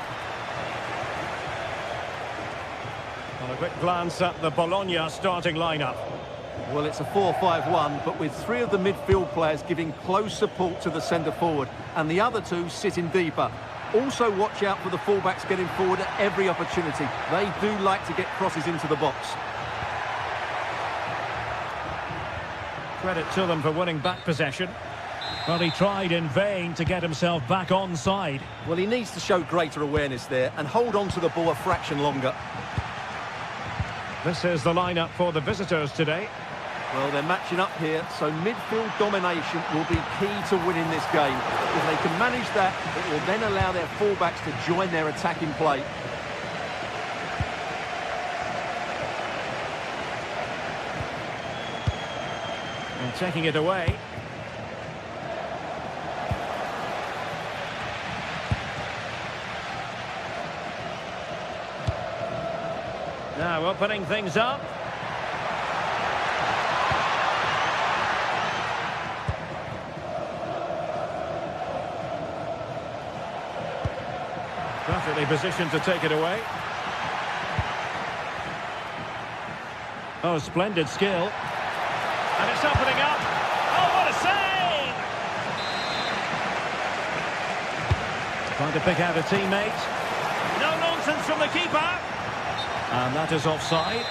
On a quick glance at the Bologna starting lineup. Well, it's a 4-5-1, but with three of the midfield players giving close support to the centre-forward, and the other two sitting deeper. Also watch out for the fullbacks getting forward at every opportunity. They do like to get crosses into the box. Credit to them for winning back possession. Well, he tried in vain to get himself back onside. Well, he needs to show greater awareness there and hold on to the ball a fraction longer. This is the lineup for the visitors today. Well, they're matching up here, so midfield domination will be key to winning this game. If they can manage that, it will then allow their fullbacks to join their attacking play. And taking it away. Now opening things up. Perfectly positioned to take it away. Oh, splendid skill. And it's opening up. Oh, what a save! Trying to pick out a teammate. No nonsense from the keeper. And that is offside.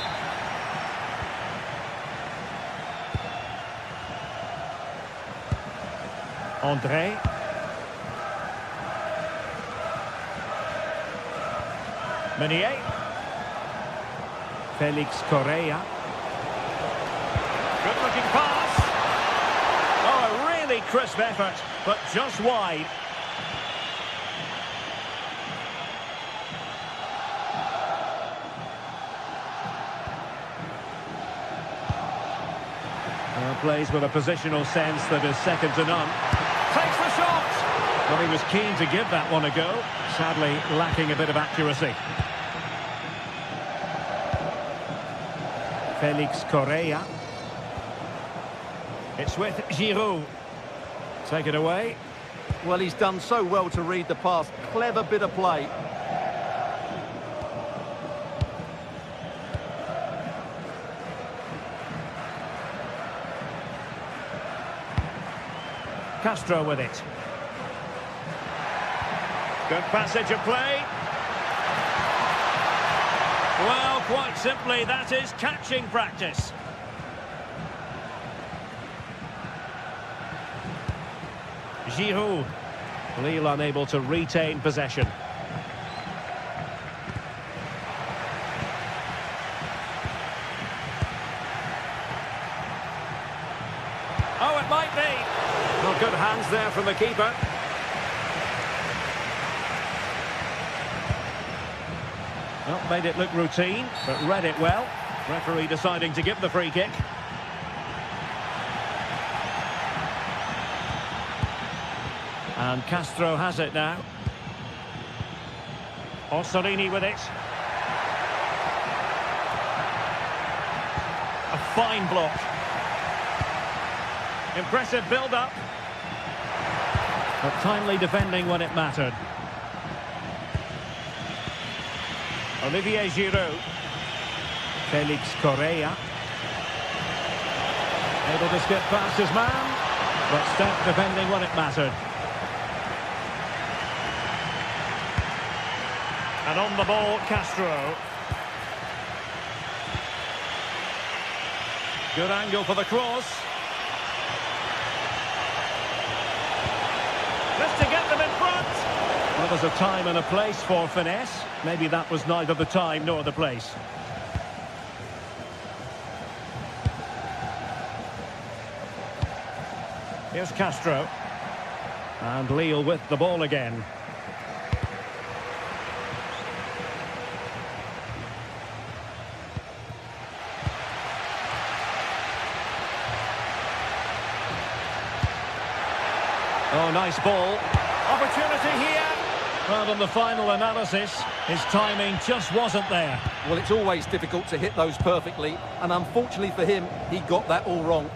André. Meunier. Felix Correa. Good looking pass. Oh, a really crisp effort, but just wide. Plays with a positional sense that is second to none. Takes the shot! Well, he was keen to give that one a go. Sadly, lacking a bit of accuracy. Felix Correa. It's with Giroud. Take it away. Well, he's done so well to read the pass. Clever bit of play. Castro with it. Good passage of play. Well, quite simply, that is catching practice. Giroud. Lille unable to retain possession. Oh, it might be. Well, good hands there from the keeper. Well, made it look routine, but read it well. Referee deciding to give the free kick. And Castro has it now. Orsolini with it. A fine block. Impressive build-up. But timely defending when it mattered. Olivier Giroud. Felix Correa. Able to skip past his man, but stout defending when it mattered. And on the ball, Castro. Good angle for the cross. Just to get them in front. Well, there's a time and a place for finesse. Maybe that was neither the time nor the place. Here's Castro. And Lille with the ball again. Oh, nice ball. Opportunity here. Well, on the final analysis, his timing just wasn't there. Well, it's always difficult to hit those perfectly, and unfortunately for him, he got that all wrong.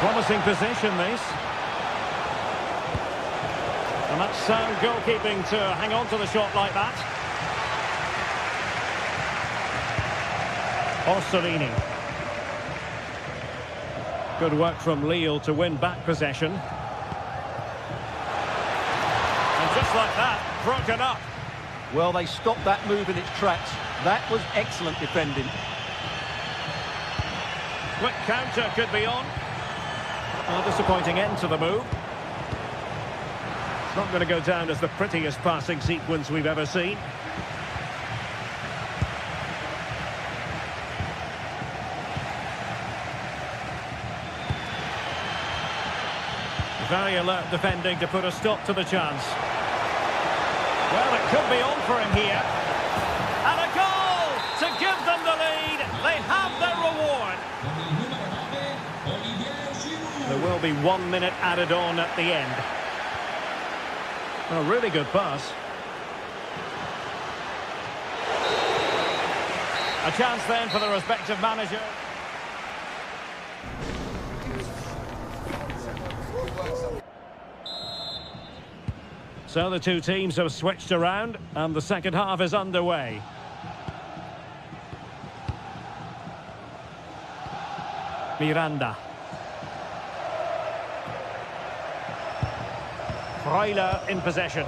Promising position, this. And that's sound goalkeeping to hang on to the shot like that. Orsolini. Good work from Lille to win back possession. And just like that, broken up. Well, they stopped that move in its tracks. That was excellent defending. Quick counter could be on. A disappointing end to the move. It's not going to go down as the prettiest passing sequence we've ever seen. Very alert defending to put a stop to the chance. Well, it could be on for him here. And a goal to give them the lead. They have their reward. There will be 1 minute added on at the end. A really good pass. A chance then for the respective manager. So the two teams have switched around and the second half is underway. Miranda. Freuler in possession.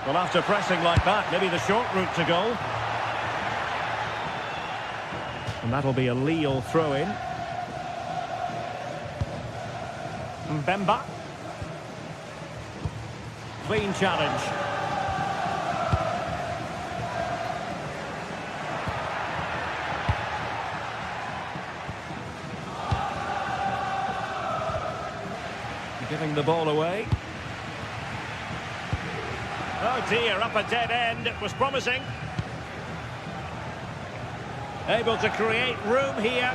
Well, after pressing like that, maybe the short route to goal. And that'll be a Lille throw-in. Mbemba. Clean challenge. Giving the ball away. Oh dear, up a dead end. It was promising. Able to create room here.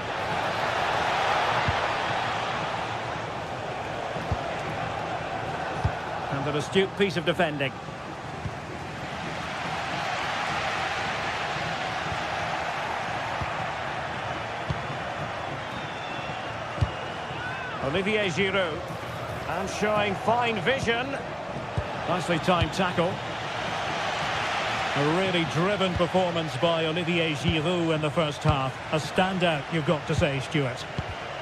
And an astute piece of defending. Olivier Giroud. And showing fine vision. Nicely timed tackle. A really driven performance by Olivier Giroud in the first half. A standout, you've got to say, Stuart.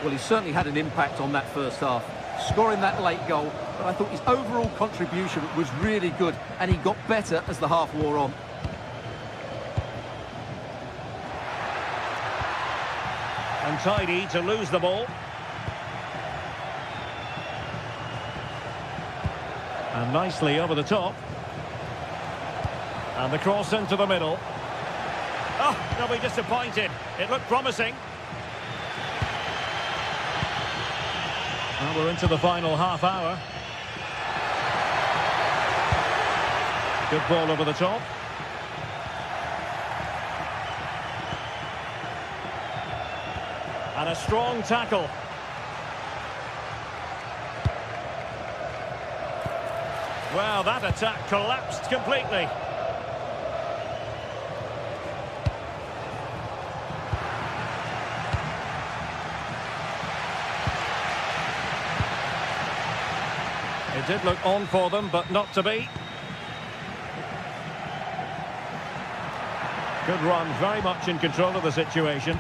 Well, he certainly had an impact on that first half, scoring that late goal, but I thought his overall contribution was really good, and he got better as the half wore on. Untidy to lose the ball. And nicely over the top. And the cross into the middle. Oh, they'll be disappointed. It looked promising. Well, we're into the final half hour. Good ball over the top. And a strong tackle. Well, that attack collapsed completely. It did look on for them, but not to be. Good run, very much in control of the situation.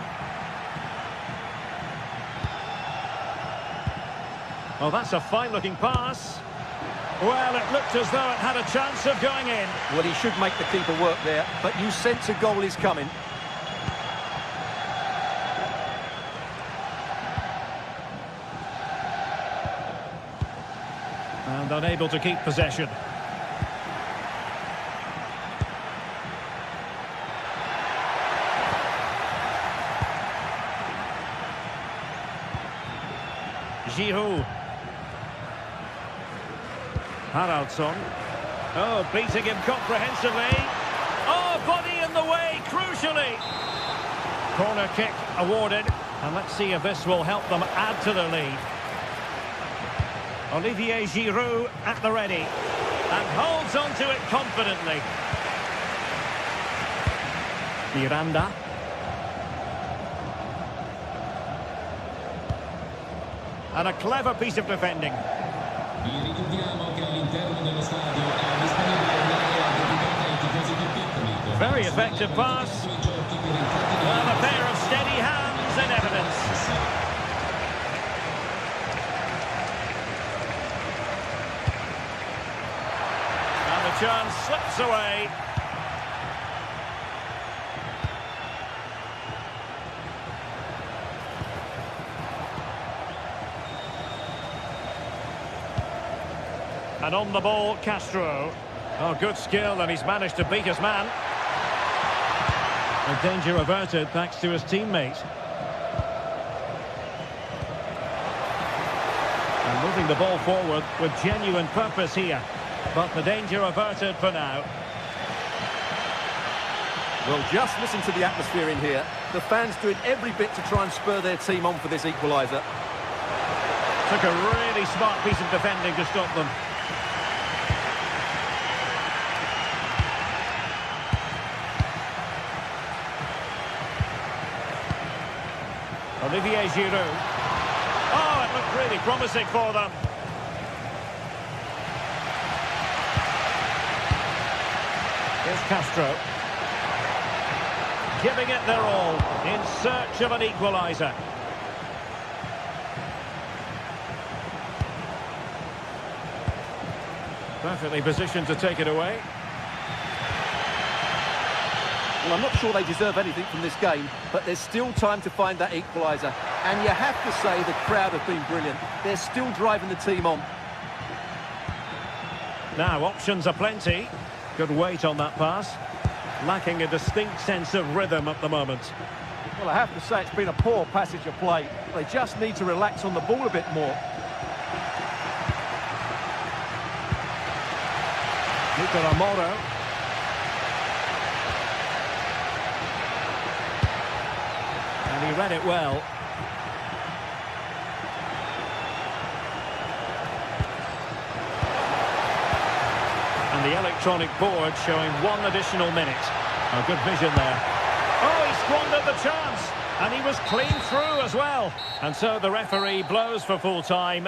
Well, that's a fine-looking pass. Well, it looked as though it had a chance of going in. Well, he should make the keeper work there, but you sense a goal is coming. And unable to keep possession. Giroud. Haraldsson. Oh, beating him comprehensively. Oh, body in the way, crucially. Corner kick awarded. And let's see if this will help them add to their lead. Olivier Giroud at the ready. And holds on to it confidently. Miranda. And a clever piece of defending. Vi ricordiamo che all'interno dello stadio è disponibile un'area dedicata ai tifosi più piccoli. Very effective pass. And a pair of steady hands in evidence. And the chance slips away. And on the ball, Castro. Oh, good skill, and he's managed to beat his man. A danger averted thanks to his teammate. And moving the ball forward with genuine purpose here. But the danger averted for now. Well, just listen to the atmosphere in here. The fans doing every bit to try and spur their team on for this equaliser. Took a really smart piece of defending to stop them. Olivier Giroud. Oh, it looked really promising for them. Here's Castro. Giving it their all in search of an equaliser. Perfectly positioned to take it away. Well, I'm not sure they deserve anything from this game, but there's still time to find that equaliser. And you have to say the crowd have been brilliant. They're still driving the team on. Now, options are plenty. Good weight on that pass. Lacking a distinct sense of rhythm at the moment. Well, I have to say it's been a poor passage of play. They just need to relax on the ball a bit more. Nicola Moro. And he read it well. And the electronic board showing 1 additional minute. Oh, good vision there. Oh, he squandered the chance. And he was clean through as well. And so the referee blows for full time.